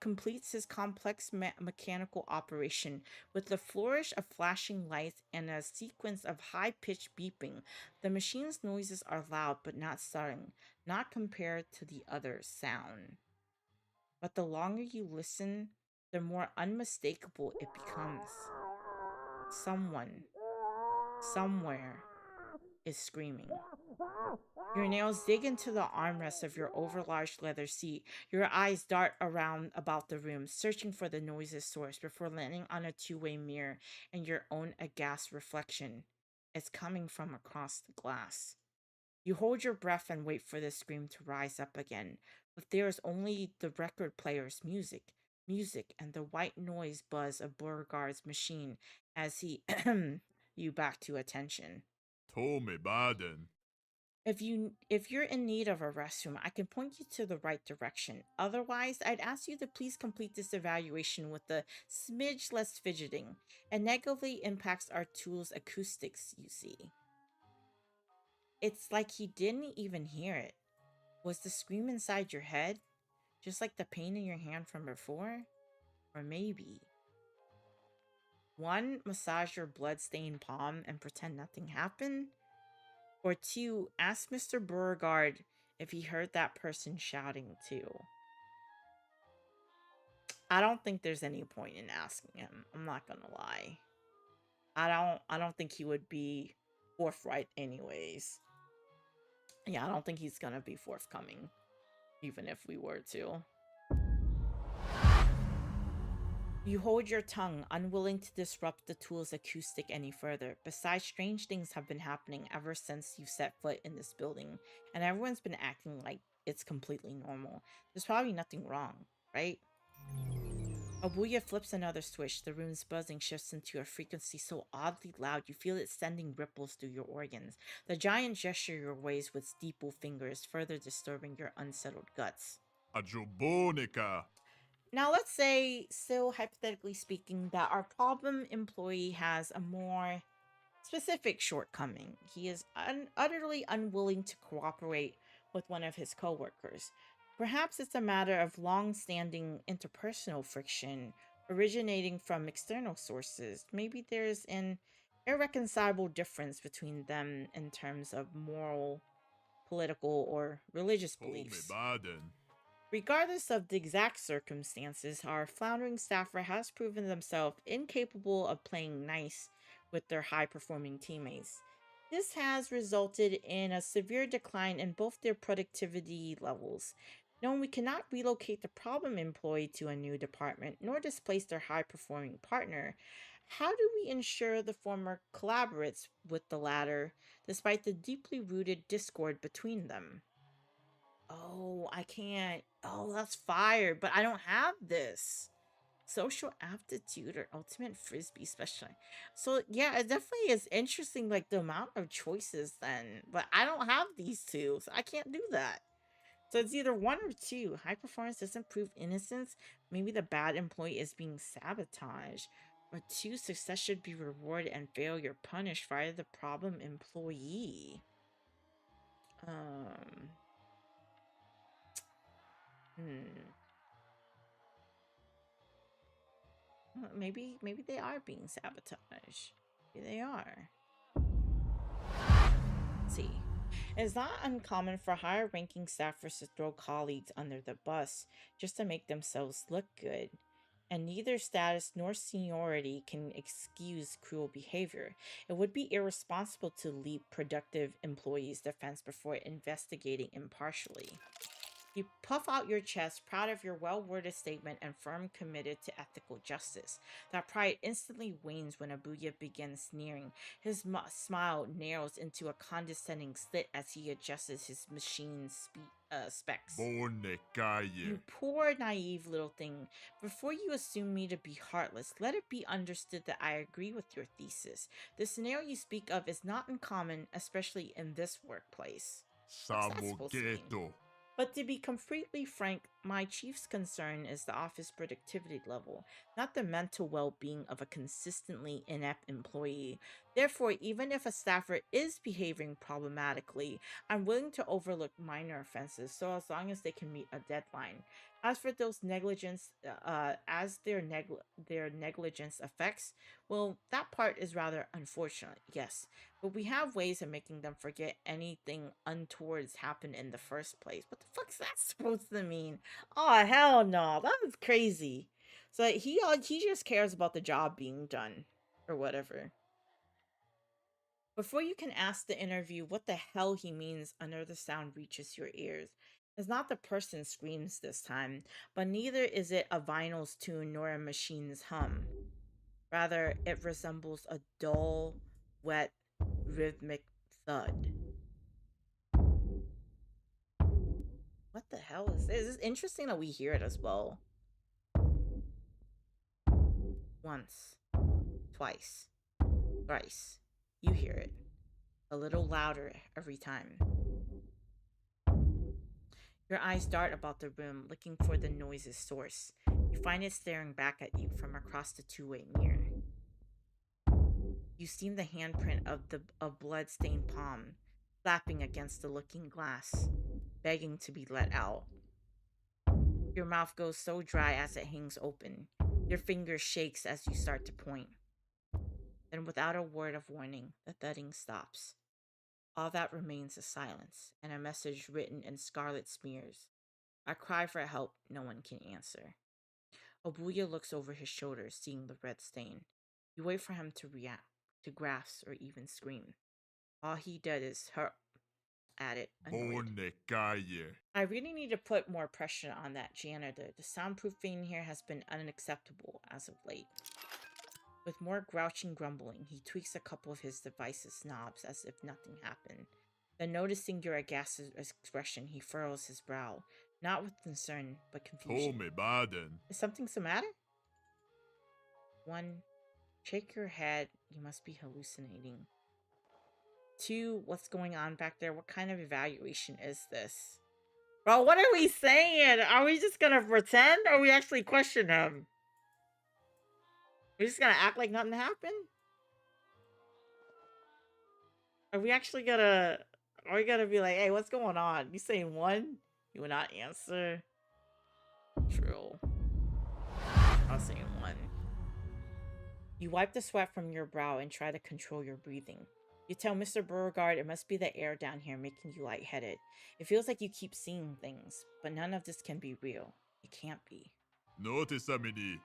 completes his complex mechanical operation with the flourish of flashing lights and a sequence of high-pitched beeping. The machine's noises are loud but not sudden, not compared to the other sound. But the longer you listen, the more unmistakable it becomes. Someone, somewhere, is screaming. Your nails dig into the armrest of your overlarge leather seat. Your eyes dart around about the room, searching for the noise's source before landing on a two-way mirror and your own aghast reflection. It's coming from across the glass. You hold your breath and wait for the scream to rise up again, but there is only the record player's music, and the white noise buzz of Beauregard's machine as he you back to attention. Tome Baden. If you're in need of a restroom, I can point you to the right direction. Otherwise, I'd ask you to please complete this evaluation with a smidge less fidgeting. It negatively impacts our tool's acoustics, you see. It's like he didn't even hear it. Was the scream inside your head? Just like the pain in your hand from before? Or maybe... 1. Massage your blood-stained palm and pretend nothing happened? Or 2. Ask Mr. Beauregard if he heard that person shouting too. I don't think there's any point in asking him. I'm not gonna lie. I don't think he would be forthright anyways. Yeah, I don't think he's gonna be forthcoming, even if we were to. You hold your tongue, unwilling to disrupt the tool's acoustic any further. Besides, strange things have been happening ever since you've set foot in this building, and everyone's been acting like it's completely normal. There's probably nothing wrong, right? Abuya flips another switch. The room's buzzing shifts into a frequency so oddly loud you feel it sending ripples through your organs. The giant gesture your ways with steeple fingers, further disturbing your unsettled guts. Ajobonica. Now let's say, still hypothetically speaking, that our problem employee has a more specific shortcoming. He is utterly unwilling to cooperate with one of his coworkers. Perhaps it's a matter of long-standing interpersonal friction originating from external sources. Maybe there's an irreconcilable difference between them in terms of moral, political, or religious beliefs. Regardless of the exact circumstances, our floundering staffer has proven themselves incapable of playing nice with their high-performing teammates. This has resulted in a severe decline in both their productivity levels. Knowing we cannot relocate the problem employee to a new department, nor displace their high-performing partner, how do we ensure the former collaborates with the latter, despite the deeply rooted discord between them? Oh, I can't. Oh, that's fire. But I don't have this. Social aptitude or ultimate frisbee special. So yeah, it definitely is interesting, like the amount of choices then. But I don't have these two, so I can't do that. So it's either 1 or 2. High performance doesn't prove innocence. Maybe the bad employee is being sabotaged. Or 2, success should be rewarded and failure punished via the problem employee. Maybe they are being sabotaged. Maybe they are. Let's see. It's not uncommon for higher ranking staffers to throw colleagues under the bus just to make themselves look good. And neither status nor seniority can excuse cruel behavior. It would be irresponsible to leap productive employees' defense before investigating impartially. You puff out your chest, proud of your well-worded statement and firm committed to ethical justice. That pride instantly wanes when Abuya begins sneering. His smile narrows into a condescending slit as he adjusts his machine's specs. You poor, naive little thing. Before you assume me to be heartless, let it be understood that I agree with your thesis. The scenario you speak of is not uncommon, especially in this workplace. What's that supposed to mean? But to be completely frank, my chief's concern is the office productivity level, not the mental well-being of a consistently inept employee. Therefore, even if a staffer is behaving problematically, I'm willing to overlook minor offenses so as long as they can meet a deadline. As for those negligence, their negligence affects, well, that part is rather unfortunate, yes. But we have ways of making them forget anything untoward's happened in the first place. What the fuck's that supposed to mean? Oh, hell no. That was crazy. So he just cares about the job being done. Or whatever. Before you can ask the interview what the hell he means, another sound reaches your ears. It's not the person's screams this time, but neither is it a vinyl's tune nor a machine's hum. Rather, it resembles a dull, wet, rhythmic thud. What the hell is this? It's interesting that we hear it as well. Once, twice, thrice. You hear it. A little louder every time. Your eyes dart about the room, looking for the noise's source. You find it staring back at you from across the two-way mirror. You see the handprint of a blood-stained palm, flapping against the looking glass, begging to be let out. Your mouth goes so dry as it hangs open. Your finger shakes as you start to point. Then, without a word of warning, the thudding stops. All that remains is silence, and a message written in scarlet smears. I cry for help no one can answer. Obuya looks over his shoulder, seeing the red stain. You wait for him to react, to grasp, or even scream. All he does is hurp at it, annoyed. I really need to put more pressure on that janitor. The soundproofing here has been unacceptable as of late. With more grouching grumbling, he tweaks a couple of his device's knobs as if nothing happened. Then, noticing your aghast expression, he furrows his brow, not with concern, but confusion. Is something the matter? 1. Shake your head. You must be hallucinating. 2. What's going on back there? What kind of evaluation is this? Bro, what are we saying? Are we just gonna pretend, or are we actually question him? We're just gonna act like nothing happened? Are we actually gonna... Are we gonna be like, hey, what's going on? You saying 1? You will not answer? True. I'll say 1. You wipe the sweat from your brow and try to control your breathing. You tell Mr. Beauregard it must be the air down here making you lightheaded. It feels like you keep seeing things, but none of this can be real. It can't be.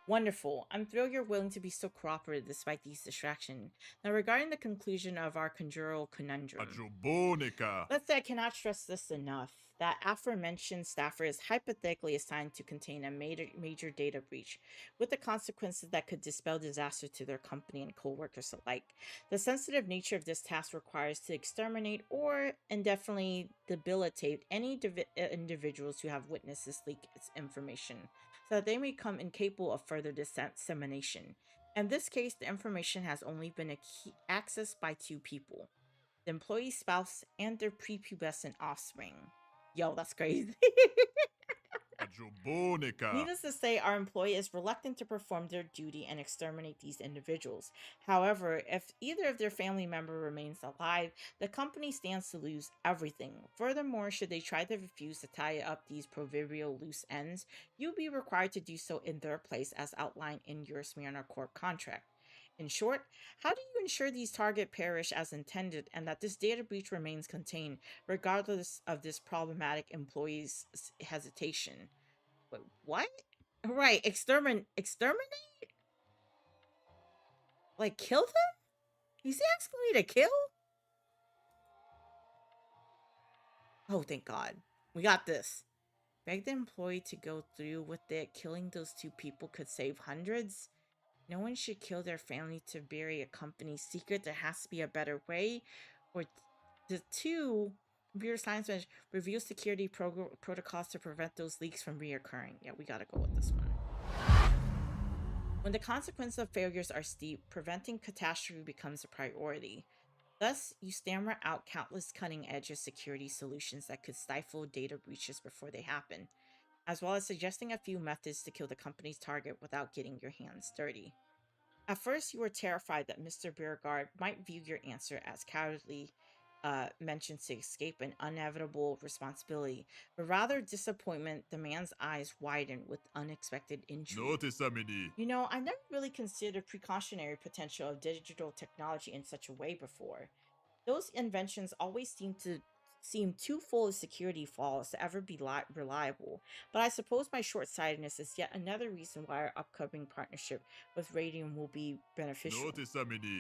Wonderful. I'm thrilled you're willing to be so cooperative despite these distractions. Now, regarding the conclusion of our conjural conundrum, let's say I cannot stress this enough. That aforementioned staffer is hypothetically assigned to contain a major data breach, with the consequences that could dispel disaster to their company and co-workers alike. The sensitive nature of this task requires to exterminate or indefinitely debilitate any individuals who have witnessed this leak information, so that they may become incapable of further dissemination. In this case, the information has only been accessed by 2 people: the employee's spouse and their prepubescent offspring. Yo, that's crazy. Needless to say, our employee is reluctant to perform their duty and exterminate these individuals. However, if either of their family member remains alive, the company stands to lose everything. Furthermore, should they try to refuse to tie up these proverbial loose ends, you'll be required to do so in their place as outlined in your Smyrna Corp contract. In short, how do you ensure these targets perish as intended and that this data breach remains contained, regardless of this problematic employee's hesitation? Wait, what? Right, exterminate? Like, kill them? He's asking me to kill? Oh, thank God. We got this. Beg the employee to go through with it. Killing those 2 people could save hundreds. No one should kill their family to bury a company's secret. There has to be a better way. Or the 2, computer science manager, review security protocols to prevent those leaks from reoccurring. Yeah, we gotta go with this one. When the consequences of failures are steep, preventing catastrophe becomes a priority. Thus, you stammer out countless cutting-edge security solutions that could stifle data breaches before they happen, as well as suggesting a few methods to kill the company's target without getting your hands dirty. At first, you were terrified that Mr. Beauregard might view your answer as cowardly mentioned to escape an inevitable responsibility, but rather disappointment. The man's eyes widened with unexpected intrigue. You know, I never really considered precautionary potential of digital technology in such a way before. Those inventions always seem too full of security flaws to ever be reliable, but I suppose my short-sightedness is yet another reason why our upcoming partnership with Radium will be beneficial.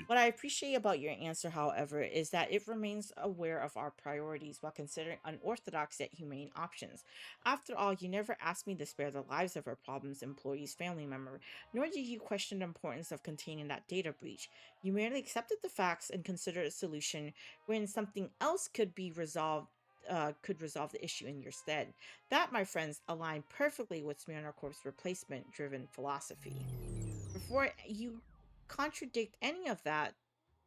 What I appreciate about your answer, however, is that it remains aware of our priorities while considering unorthodox yet humane options. After all, you never asked me to spare the lives of our problem's employee's family member, nor did you question the importance of containing that data breach. You merely accepted the facts and considered a solution when something else could be resolved, could resolve the issue in your stead. That, my friends, aligned perfectly with Smirnoff Corp's replacement-driven philosophy. Before you contradict any of that,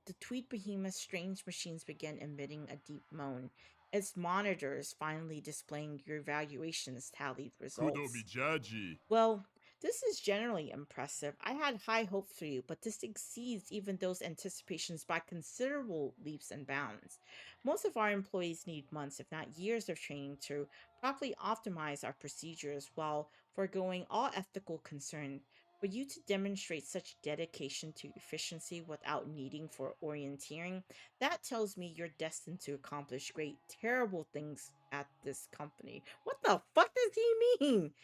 the tweed behemoth's strange machines began emitting a deep moan. Its monitors finally displaying your evaluation's tallied results. Kudomijaji. Well, this is generally impressive. I had high hopes for you, but this exceeds even those anticipations by considerable leaps and bounds. Most of our employees need months, if not years, of training to properly optimize our procedures while foregoing all ethical concern. For you to demonstrate such dedication to efficiency without needing for orienteering, that tells me you're destined to accomplish great, terrible things at this company. What the fuck does he mean?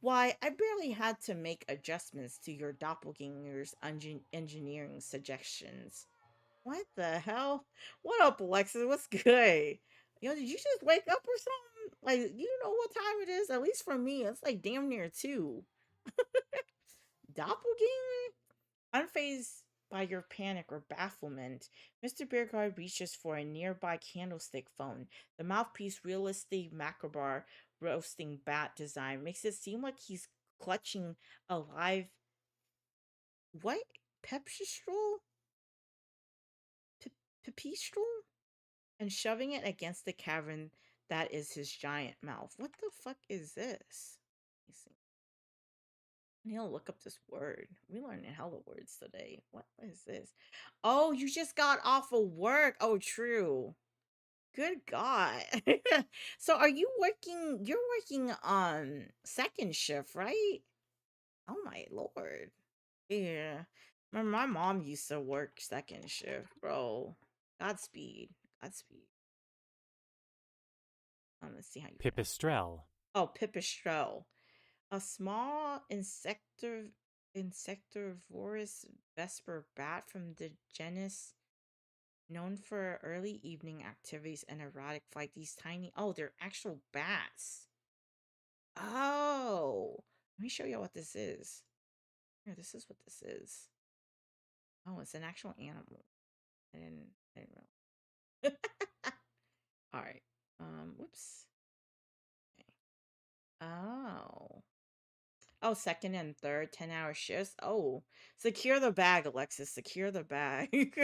Why, I barely had to make adjustments to your doppelganger's engineering suggestions. What the hell? What up, Alexis? What's good? Yo, did you just wake up or something? Like, you know what time it is? At least for me, it's like damn near 2. Doppelganger? Unfazed by your panic or bafflement, Mr. Bearguard reaches for a nearby candlestick phone. The mouthpiece realistic macrobar roasting bat design makes it seem like he's clutching a live what? Pepsistrol? Pipistrel? And shoving it against the cavern that is his giant mouth. What the fuck is this? Let me see. I need to look up this word. We learned hella words today. What is this? Oh, you just got off of work. Oh, true. Good God. So are you working? You're working on second shift, right? Oh my Lord. Yeah. Remember, my mom used to work second shift, bro. Godspeed. Godspeed. Let's see how you Pipistrel. Oh, pipistrel. A small insectivorous vesper bat from the genus known for early evening activities and erratic flight. These tiny, oh, they're actual bats. Oh, let me show you what this is. Here, this is what this is. Oh, it's an actual animal. I didn't know. All right. Whoops. Okay. Oh. Oh, second and third 10-hour shifts. Oh, secure the bag, Alexis. Secure the bag.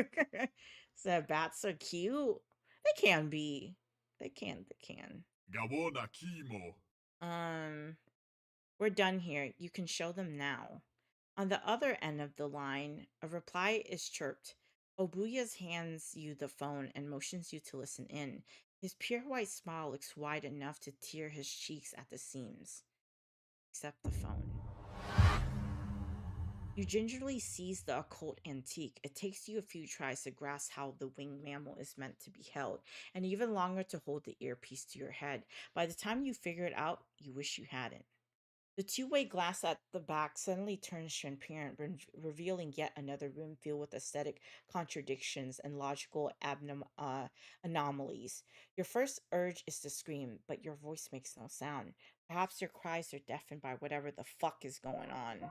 So bats are cute. They can be. They can. They can. Gabona Kimo. We're done here. You can show them now. On the other end of the line, a reply is chirped. Obuya's hands you the phone and motions you to listen in. His pure white smile looks wide enough to tear his cheeks at the seams. Except the phone. You gingerly seize the occult antique. It takes you a few tries to grasp how the winged mammal is meant to be held, and even longer to hold the earpiece to your head. By the time you figure it out, you wish you hadn't. The two-way glass at the back suddenly turns transparent, revealing yet another room filled with aesthetic contradictions and logical anomalies. Your first urge is to scream, but your voice makes no sound. Perhaps your cries are deafened by whatever the fuck is going on.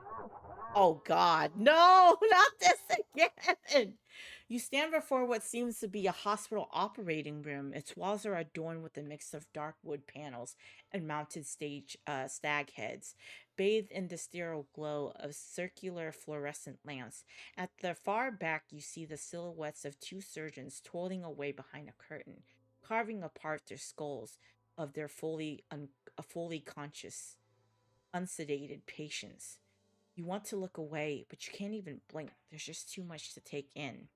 Oh God, no, not this again! You stand before what seems to be a hospital operating room. Its walls are adorned with a mix of dark wood panels and mounted stag heads, bathed in the sterile glow of circular fluorescent lamps. At the far back, you see the silhouettes of two surgeons toiling away behind a curtain, carving apart their skulls of their fully conscious, unsedated patients. You want to look away, but you can't even blink. There's just too much to take in.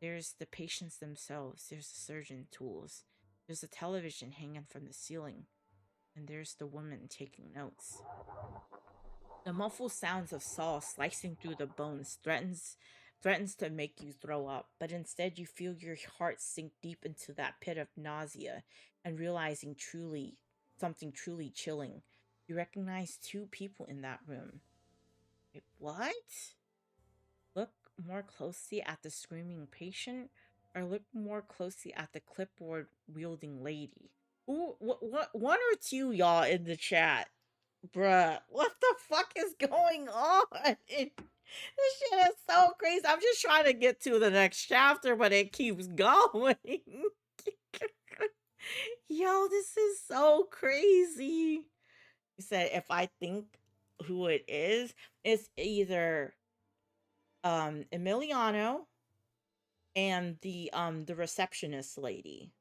There's the patients themselves, there's the surgeon tools, there's the television hanging from the ceiling, and there's the woman taking notes. The muffled sounds of saw slicing through the bones threatens to make you throw up, but instead you feel your heart sink deep into that pit of nausea and realizing something truly chilling. You recognize two people in that room. Wait, what? Look more closely at the screaming patient, or look more closely at the clipboard wielding lady. Ooh, what? One or two y'all in the chat, bruh. What the fuck is going on? This shit is so crazy. I'm just trying to get to the next chapter, but it keeps going. Yo, this is so crazy. You said if I think who it is, it's either Emiliano and the receptionist lady.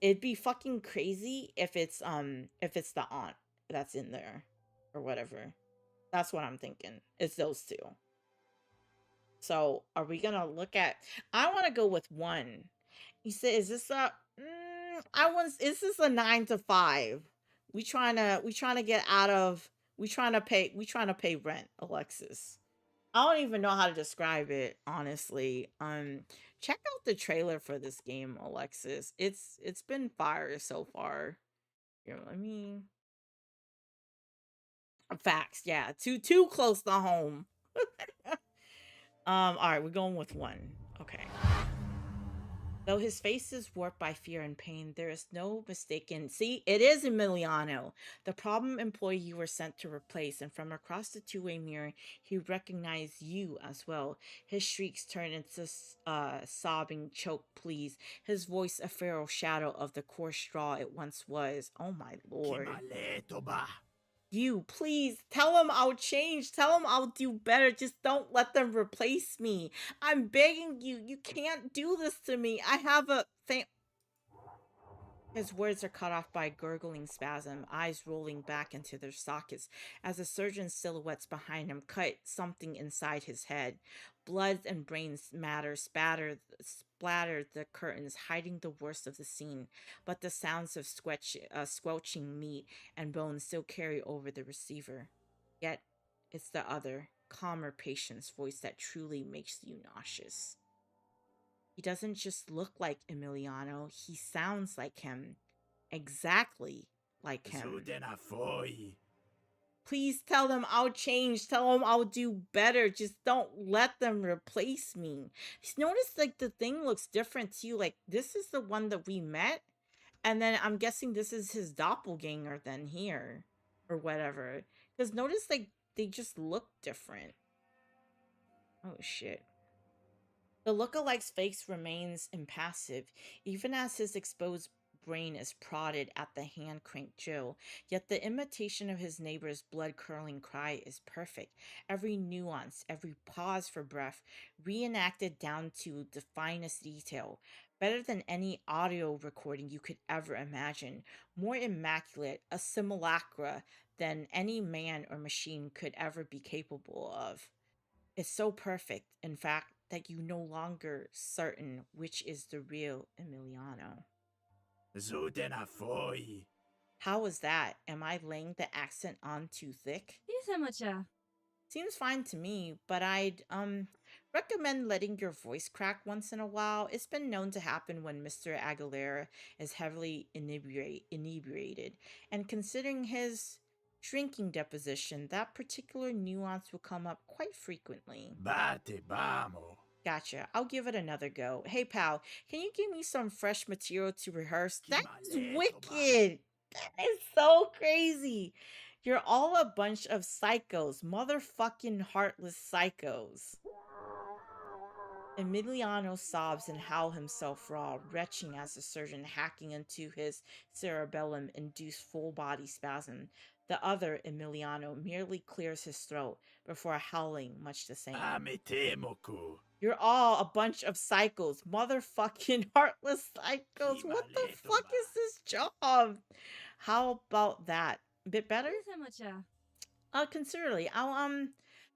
it'd be fucking crazy if it's the aunt that's in there or whatever. That's what I'm thinking. It's those two. So are we gonna look at? I want to go with one. You said, is this a? Is this a 9 to 5? We trying to get out of. We trying to pay rent, Alexis. I don't even know how to describe it, honestly. Check out the trailer for this game, Alexis. It's been fire so far. You know, I mean, facts, yeah. Too close to home. All right, we're going with one. Okay. Though his face is warped by fear and pain, there is no mistaking. See, it is Emiliano, the problem employee you were sent to replace, and from across the two-way mirror, he recognized you as well. His shrieks turned into sobbing, choke pleas. His voice a feral shadow of the coarse straw it once was. Oh my lord. You, please, tell him I'll change. Tell him I'll do better. Just don't let them replace me. I'm begging you. You can't do this to me. I have a His words are cut off by a gurgling spasm, eyes rolling back into their sockets as the surgeon's silhouettes behind him cut something inside his head. Blood and brains matter splattered the curtains, hiding the worst of the scene, but the sounds of squelching meat and bones still carry over the receiver. Yet, it's the other, calmer patient's voice that truly makes you nauseous. He doesn't just look like Emiliano, he sounds like him. Exactly like him. Please tell them I'll change. Tell them I'll do better. Just don't let them replace me. Notice like the thing looks different too. Like this is the one that we met. And then I'm guessing this is his doppelganger then here. Or whatever. Because notice like they just look different. Oh shit. The lookalike's face remains impassive, even as his exposed brain is prodded at the hand-cranked Joe, yet the imitation of his neighbor's blood-curdling cry is perfect. Every nuance, every pause for breath, reenacted down to the finest detail. Better than any audio recording you could ever imagine. More immaculate, a simulacra than any man or machine could ever be capable of. It's so perfect, in fact, that you no longer certain which is the real Emiliano. How was that? Am I laying the accent on too thick? Seems fine to me, but I'd recommend letting your voice crack once in a while. It's been known to happen when Mr. Aguilera is heavily inebriated, and considering his drinking deposition, that particular nuance will come up quite frequently. Gotcha. I'll give it another go. Hey, pal, can you give me some fresh material to rehearse? That's wicked. That is so crazy. You're all a bunch of psychos. Motherfucking heartless psychos. Emiliano sobs and howl himself raw, retching as the surgeon hacking into his cerebellum induced full body spasm. The other, Emiliano, merely clears his throat before howling much the same. You're all a bunch of psychos. Motherfucking heartless psychos. What the fuck is this job? How about that? A bit better? Considerably. I'll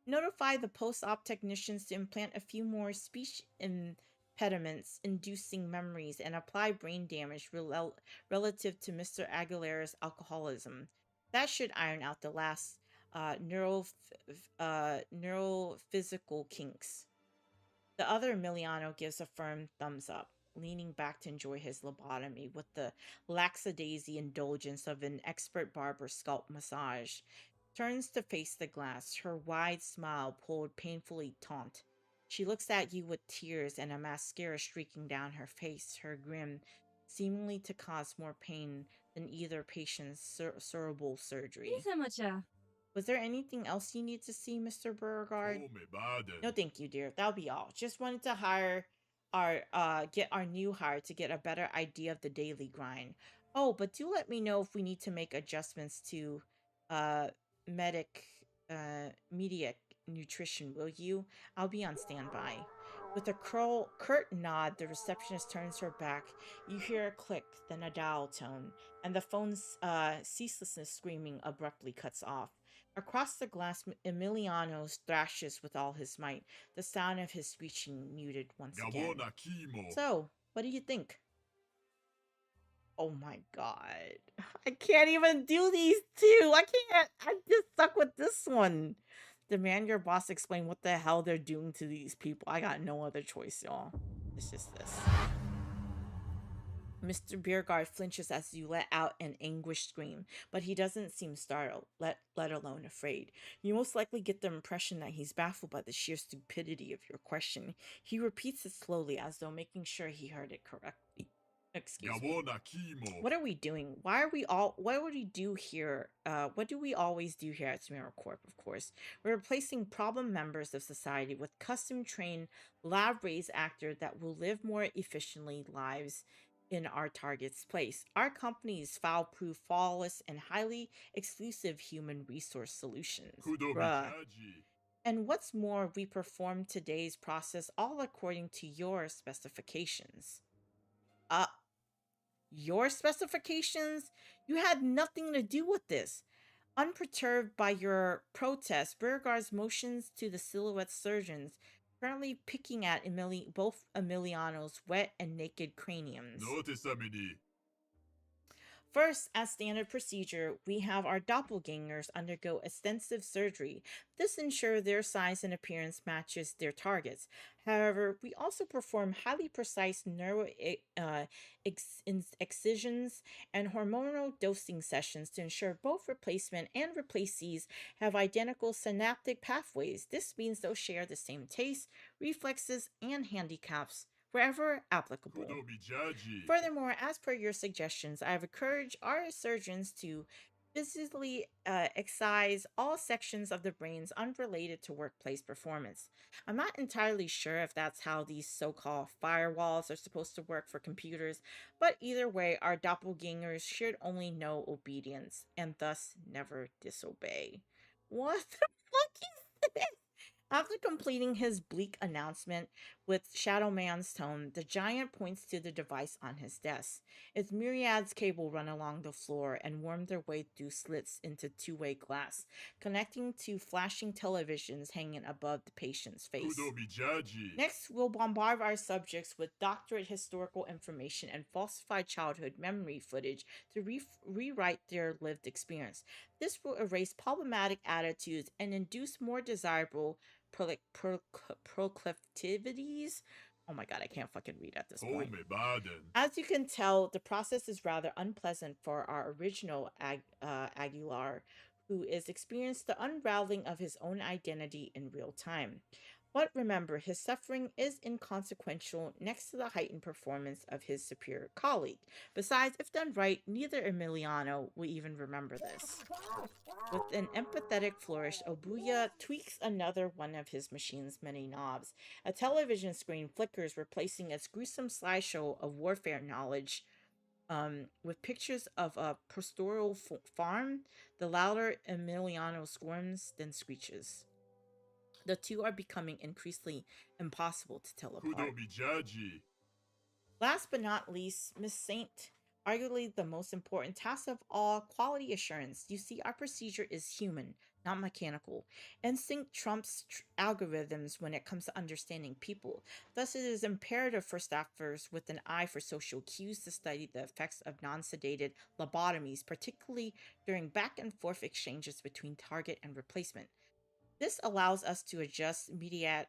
notify the post-op technicians to implant a few more speech impediments inducing memories and apply brain damage relative to Mr. Aguilera's alcoholism. That should iron out the last neurophysical kinks. The other Emiliano gives a firm thumbs up, leaning back to enjoy his lobotomy with the lackadaisy indulgence of an expert barber scalp massage. Turns to face the glass, her wide smile pulled painfully taut. She looks at you with tears and a mascara streaking down her face, her grin seemingly to cause more pain than either patient's cerebral surgery. Was there anything else you need to see, Mr. Beauregard? No, thank you, dear. That'll be all. Just wanted to get our new hire to get a better idea of the daily grind. Oh, but do let me know if we need to make adjustments to medic nutrition, will you? I'll be on standby. With a curt nod, the receptionist turns her back. You hear a click, then a dial tone, and the phone's ceaselessness screaming abruptly cuts off. Across the glass, Emiliano thrashes with all his might, the sound of his screeching muted once again. Gabona Kimo. So, what do you think? Oh my god. I can't even do these two. I can't. I'm just stuck with this one. Demand your boss explain what the hell they're doing to these people. I got no other choice, y'all. It's just this. Mr. Beergard flinches as you let out an anguished scream, but he doesn't seem startled, let alone afraid. You most likely get the impression that he's baffled by the sheer stupidity of your question. He repeats it slowly, as though making sure he heard it correctly. Excuse me. What are we doing? Why are we all? What would we do here? What do we always do here at Samara Corp? Of course, we're replacing problem members of society with custom-trained, lab-raised actors that will live more efficiently lives in our target's place. Our company is foul-proof, flawless, and highly exclusive human resource solutions. Bruh. And what's more, we perform today's process all according to your specifications. Your specifications? You had nothing to do with this. Unperturbed by your protest, Beauregard's motions to the silhouette surgeons, currently picking at both Emiliano's wet and naked craniums. First, as standard procedure, we have our doppelgangers undergo extensive surgery. This ensures their size and appearance matches their targets. However, we also perform highly precise excisions and hormonal dosing sessions to ensure both replacement and replacees have identical synaptic pathways. This means they'll share the same tastes, reflexes, and handicaps wherever applicable. Furthermore, as per your suggestions, I have encouraged our surgeons to physically excise all sections of the brains unrelated to workplace performance. I'm not entirely sure if that's how these so-called firewalls are supposed to work for computers, but either way, our doppelgangers should only know obedience and thus never disobey. What the fuck is this? After completing his bleak announcement with Shadow Man's tone, the giant points to the device on his desk. Its myriads cable run along the floor and worm their way through slits into two-way glass, connecting to flashing televisions hanging above the patient's face. Next, we'll bombard our subjects with doctorate historical information and falsified childhood memory footage to rewrite their lived experience. This will erase problematic attitudes and induce more desirable proclivities. Oh my god, I can't fucking read at this point. As you can tell, the process is rather unpleasant for our original Aguilar, who is experiencing the unraveling of his own identity in real time. But remember, his suffering is inconsequential next to the heightened performance of his superior colleague. Besides, if done right, neither Emiliano will even remember this. With an empathetic flourish, Obuya tweaks another one of his machine's many knobs. A television screen flickers, replacing its gruesome slideshow of warfare knowledge with pictures of a pastoral farm. The louder Emiliano squirms, then screeches. The two are becoming increasingly impossible to tell apart. Last but not least, Miss Saint, arguably the most important task of all, quality assurance. You see, our procedure is human, not mechanical. Instinct trumps algorithms when it comes to understanding people. Thus, it is imperative for staffers with an eye for social cues to study the effects of non-sedated lobotomies, particularly during back and forth exchanges between target and replacement. This allows us to adjust media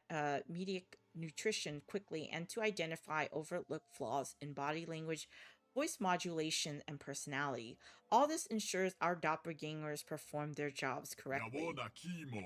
nutrition quickly and to identify overlooked flaws in body language, voice modulation, and personality. All this ensures our doppelgangers perform their jobs correctly.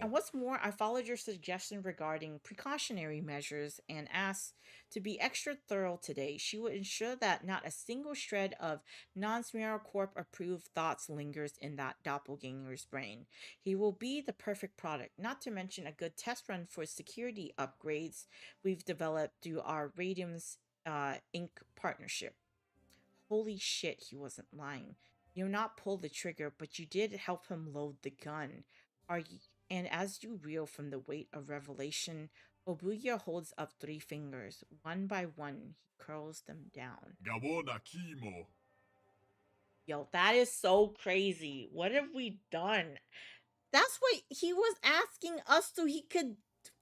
And what's more, I followed your suggestion regarding precautionary measures and asked to be extra thorough today. She will ensure that not a single shred of non-Smirnow Corp approved thoughts lingers in that doppelganger's brain. He will be the perfect product, not to mention a good test run for security upgrades we've developed through our Radium's Inc. partnership. Holy shit, he wasn't lying. You not pull the trigger, but you did help him load the gun. And as you reel from the weight of revelation, Obuya holds up 3 fingers. One by one, he curls them down. Gabona Kimo. Yo, that is so crazy. What have we done? That's what he was asking us so he could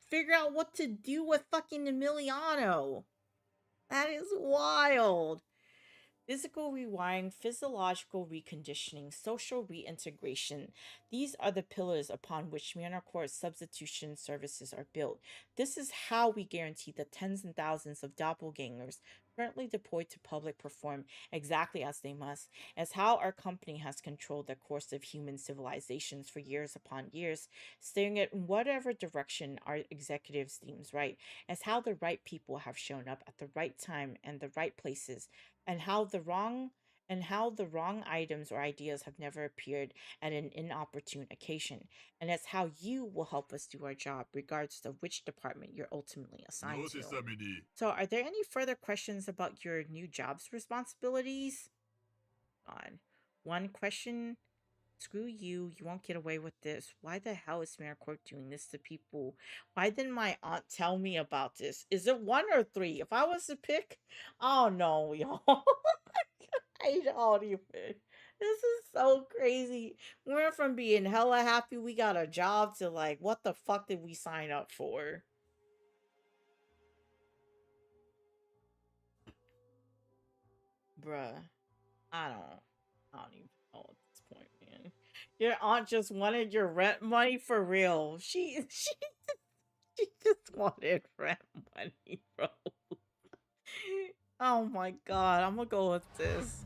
figure out what to do with fucking Emiliano. That is wild. Physical rewiring, physiological reconditioning, social reintegration. These are the pillars upon which Myanmar's substitution services are built. This is how we guarantee that tens and thousands of doppelgangers currently deployed to public perform exactly as they must, as how our company has controlled the course of human civilizations for years upon years, steering it in whatever direction our executives deems right, as how the right people have shown up at the right time and the right places, and how the wrong items or ideas have never appeared at an inopportune occasion, and that's how you will help us do our job regardless of which department you're ultimately assigned to. So are there any further questions about your new job's responsibilities? On one question, screw you, you won't get away with this. Why the hell is AmeriCorp doing this to people? Why didn't my aunt tell me about this? Is it 1 or 3? If I was to pick, oh no, y'all. I don't even. This is so crazy. We went from being hella happy we got a job to like, what the fuck did we sign up for? Bruh. I don't even know at this point, man. Your aunt just wanted your rent money for real. She just wanted rent money, bro. Oh my god, I'm gonna go with this.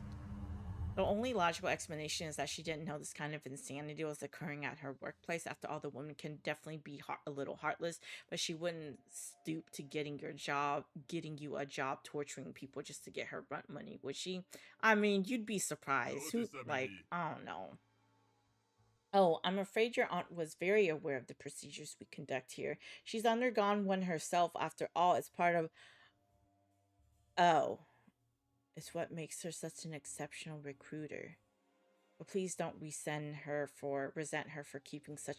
The only logical explanation is that she didn't know this kind of insanity was occurring at her workplace. After all, the woman can definitely be a little heartless, but she wouldn't stoop to getting you a job torturing people just to get her rent money, would she? I mean, you'd be surprised. Who, like, I don't know. Oh, I'm afraid your aunt was very aware of the procedures we conduct here. She's undergone one herself, after all. It's part of... Oh. It's what makes her such an exceptional recruiter. But please don't resent her for keeping so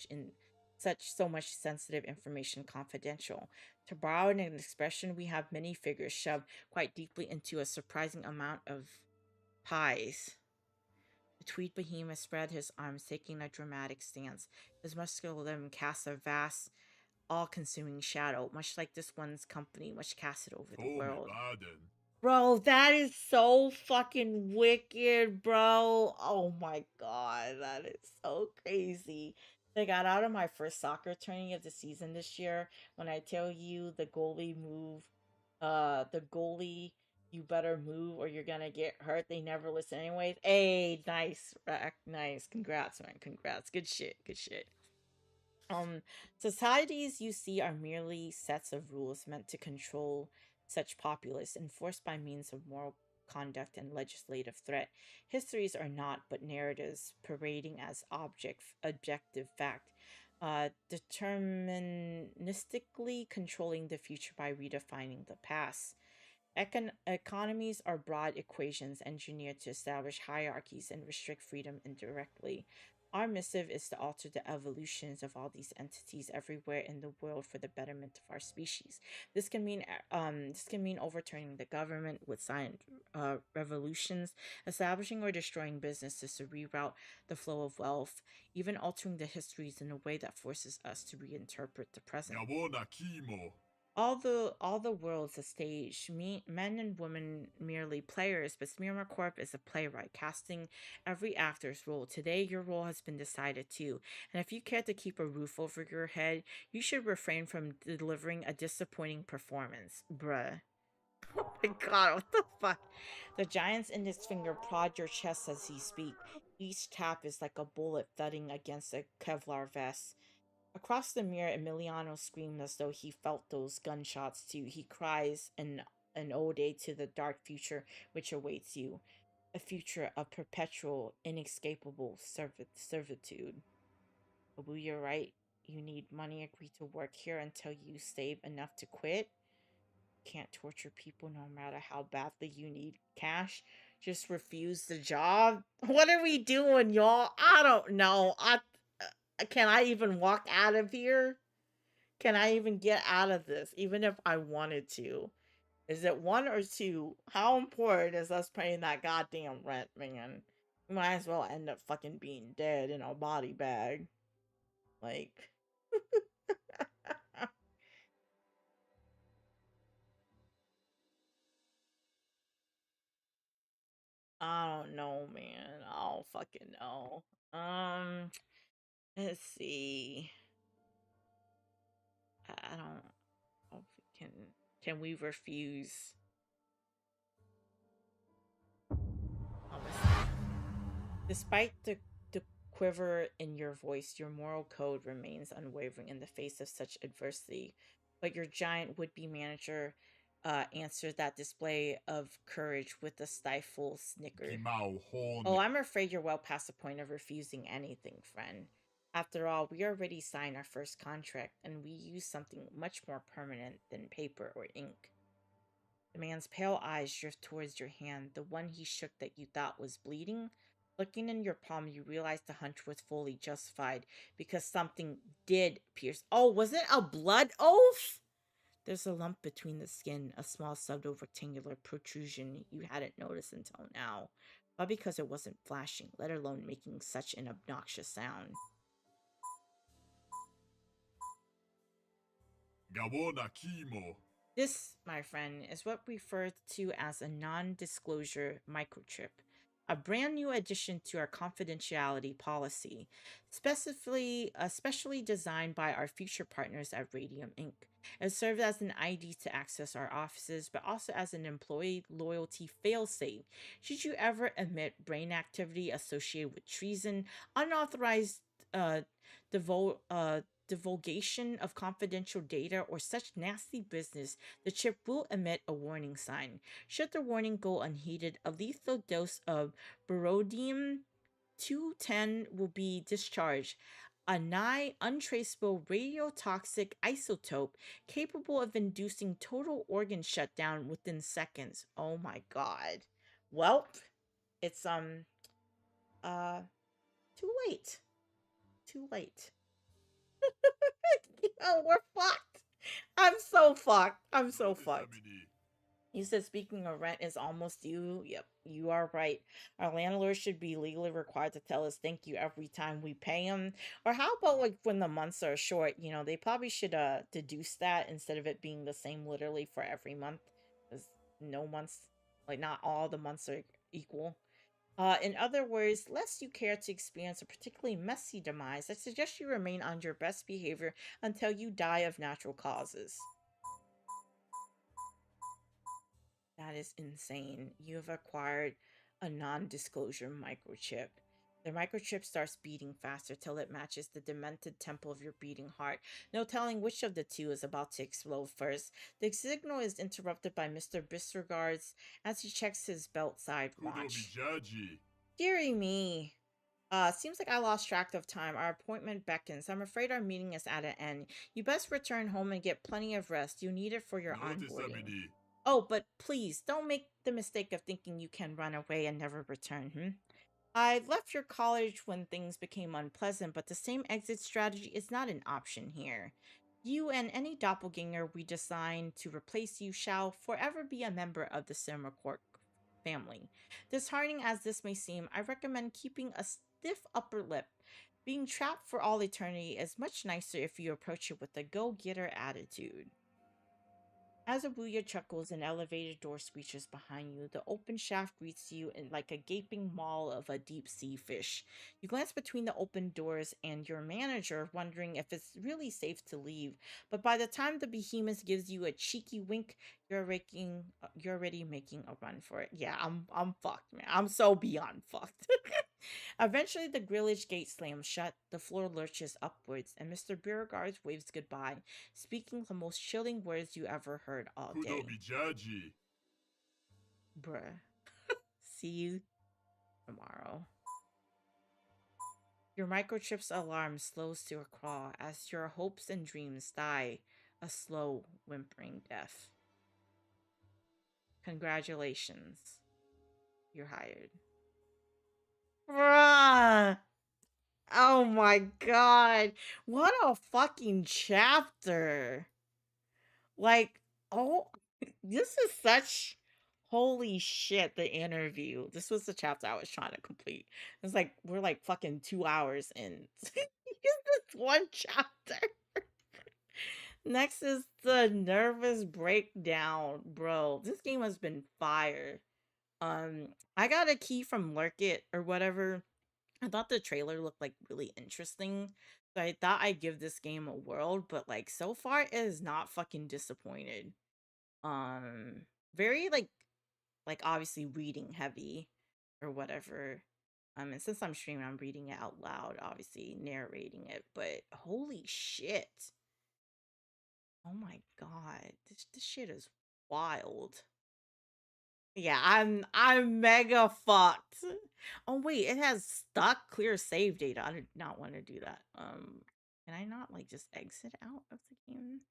much sensitive information confidential. To borrow an expression, we have many figures shoved quite deeply into a surprising amount of pies. The tweed behemoth spread his arms, taking a dramatic stance. His muscular limb cast a vast, all-consuming shadow, much like this one's company, which casted over the world. Bro, that is so fucking wicked, bro. Oh my god, that is so crazy. They got out of my first soccer tourney of the season this year. When I tell you the goalie, you better move or you're gonna get hurt. They never listen anyways. Hey, nice, Rack, nice. Congrats, man. Congrats. Good shit. Good shit. Societies you see are merely sets of rules meant to control such populace, enforced by means of moral conduct and legislative threat. Histories are not, but narratives parading as objective fact, deterministically controlling the future by redefining the past. Economies are broad equations engineered to establish hierarchies and restrict freedom indirectly. Our missive is to alter the evolutions of all these entities everywhere in the world for the betterment of our species. This can mean overturning the government with silent revolutions, establishing or destroying businesses to reroute the flow of wealth, even altering the histories in a way that forces us to reinterpret the present. All the world's a stage. Men and women merely players, but Smirma Corp is a playwright, casting every actor's role. Today, your role has been decided too, and if you care to keep a roof over your head, you should refrain from delivering a disappointing performance, bruh. Oh my god, what the fuck? The giant's index finger prod your chest as he speaks. Each tap is like a bullet thudding against a Kevlar vest. Across the mirror, Emiliano screamed as though he felt those gunshots too. He cries an ode to the dark future which awaits you. A future of perpetual, inescapable servitude. Abu, you're right. You need money. Agree to work here until you save enough to quit. Can't torture people no matter how badly you need cash. Just refuse the job. What are we doing, y'all? I don't know. Can I even walk out of here? Can I even get out of this, even if I wanted to? Is it one or two? How important is us paying that goddamn rent, man? We might as well end up fucking being dead in a body bag. Like, I don't know, man. I don't fucking know. Let's see. I don't know if we can we refuse? Honestly. Despite the quiver in your voice, your moral code remains unwavering in the face of such adversity. But your giant would-be manager answers that display of courage with a stifled snicker. Oh, I'm afraid you're well past the point of refusing anything, friend. After all, we already signed our first contract, and we use something much more permanent than paper or ink. The man's pale eyes drift towards your hand, the one he shook that you thought was bleeding. Looking in your palm, you realize the hunch was fully justified because something did pierce. Oh, was it a blood oath? There's a lump between the skin, a small subtle rectangular protrusion you hadn't noticed until now. But because it wasn't flashing, let alone making such an obnoxious sound. Gabona Kimo. This, my friend, is what we refer to as a non-disclosure microchip, a brand new addition to our confidentiality policy, specially designed by our future partners at Radium Inc. It serves as an ID to access our offices, but also as an employee loyalty failsafe. Should you ever admit brain activity associated with treason, unauthorized uh, divul- uh, divulgation of confidential data, or such nasty business, the chip will emit a warning sign. Should the warning go unheeded, a lethal dose of berodium 210 will be discharged, a nigh untraceable radiotoxic isotope capable of inducing total organ shutdown within seconds. Oh my god. Welp, it's uh too late. Too late. Yo, we're fucked. I'm so fucked. I'm so fucked. He said, speaking of rent is almost due. Yep, you are right. Our landlord should be legally required to tell us thank you every time we pay him. Or how about like when the months are short, they probably should deduce that instead of it being the same literally for every month. Because no months, like not all the months are equal. In other words, lest you care to experience a particularly messy demise, I suggest you remain on your best behavior until you die of natural causes. That is insane. You have acquired a non-disclosure microchip. The microchip starts beating faster till it matches the demented tempo of your beating heart. No telling which of the two is about to explode first. The signal is interrupted by Mr. Bisregards as he checks his belt side watch. Dearie me. Seems like I lost track of time. Our appointment beckons. I'm afraid our meeting is at an end. You best return home and get plenty of rest. You need it for your onboarding. Oh, but please, don't make the mistake of thinking you can run away and never return, I left your college when things became unpleasant, but the same exit strategy is not an option here. You and any doppelganger we design to replace you shall forever be a member of the Silmercorp family. Disheartening as this may seem, I recommend keeping a stiff upper lip. Being trapped for all eternity is much nicer if you approach it with a go-getter attitude. As Abuya chuckles, an elevated door screeches behind you. The open shaft greets you in like a gaping maw of a deep sea fish. You glance between the open doors and your manager, wondering if it's really safe to leave. But by the time the behemoth gives you a cheeky wink, you're already making a run for it. Yeah, I'm fucked, man. I'm so beyond fucked. Eventually, the grillage gate slams shut, the floor lurches upwards, and Mr. Beauregard waves goodbye, speaking the most chilling words you ever heard all day. Bruh. See you tomorrow. Your microchip's alarm slows to a crawl as your hopes and dreams die a slow, whimpering death. Congratulations. You're hired. Bruh! Oh my god. What a fucking chapter. Like, oh, this is such holy shit. The interview. This was the chapter I was trying to complete. It's like we're like fucking 2 hours in. This one chapter. Next is the nervous breakdown, bro. This game has been fire. I got a key from Lurk It or whatever. I thought the trailer looked like really interesting. So I thought I'd give this game a whirl, but like so far it is not fucking disappointed. Um very like obviously reading heavy or whatever. And since I'm streaming, I'm reading it out loud, obviously narrating it, but holy shit. Oh my god. This shit is wild. Yeah, I'm mega fucked. Oh wait, it has stuck clear save data. I did not want to do that. Can I not like just exit out of the game?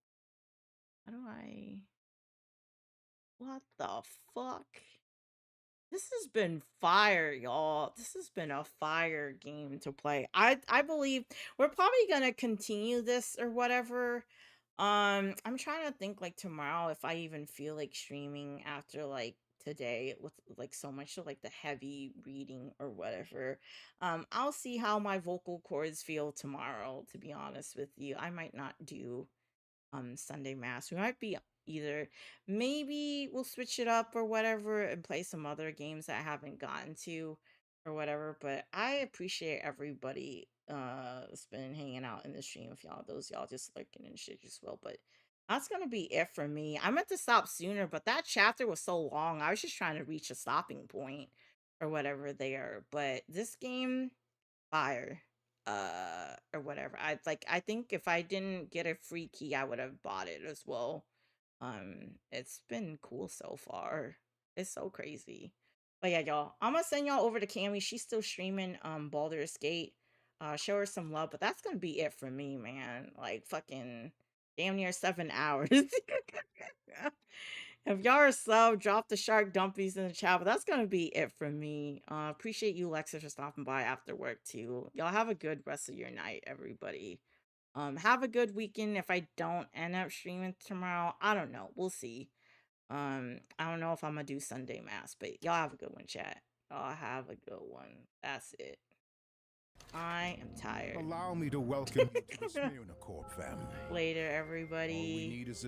How do I? What the fuck? This has been fire, y'all. This has been a fire game to play. I believe we're probably gonna continue this or whatever. I'm trying to think like tomorrow if I even feel like streaming after like today with like so much of like the heavy reading or whatever. I'll see how my vocal cords feel tomorrow, to be honest with you. I might not do Sunday Mass. We might be either maybe we'll switch it up or whatever and play some other games that I haven't gotten to or whatever. But I appreciate everybody that's been hanging out in the stream with y'all. Those y'all just lurking and shit as well. But that's gonna be it for me. I meant to stop sooner, but that chapter was so long. I was just trying to reach a stopping point or whatever there. But this game, fire or whatever. I think if I didn't get a free key I would have bought it as well. It's been cool so far. It's so crazy. But yeah, y'all, I'm gonna send y'all over to Cammy. She's still streaming Baldur's Gate. Show her some love, but that's gonna be it for me, man. Like fucking damn near 7 hours. If y'all are sub, drop the shark dumpies in the chat. But that's gonna be it for me. Appreciate you, Lexa, for stopping by after work too. Y'all have a good rest of your night, everybody. Have a good weekend. If I don't end up streaming tomorrow, I don't know. We'll see. I don't know if I'm gonna do Sunday Mass, but y'all have a good one, chat. Y'all have a good one. That's it. I am tired. Allow me to welcome you to the Smirnocorp family. Later, All we everybody. need is a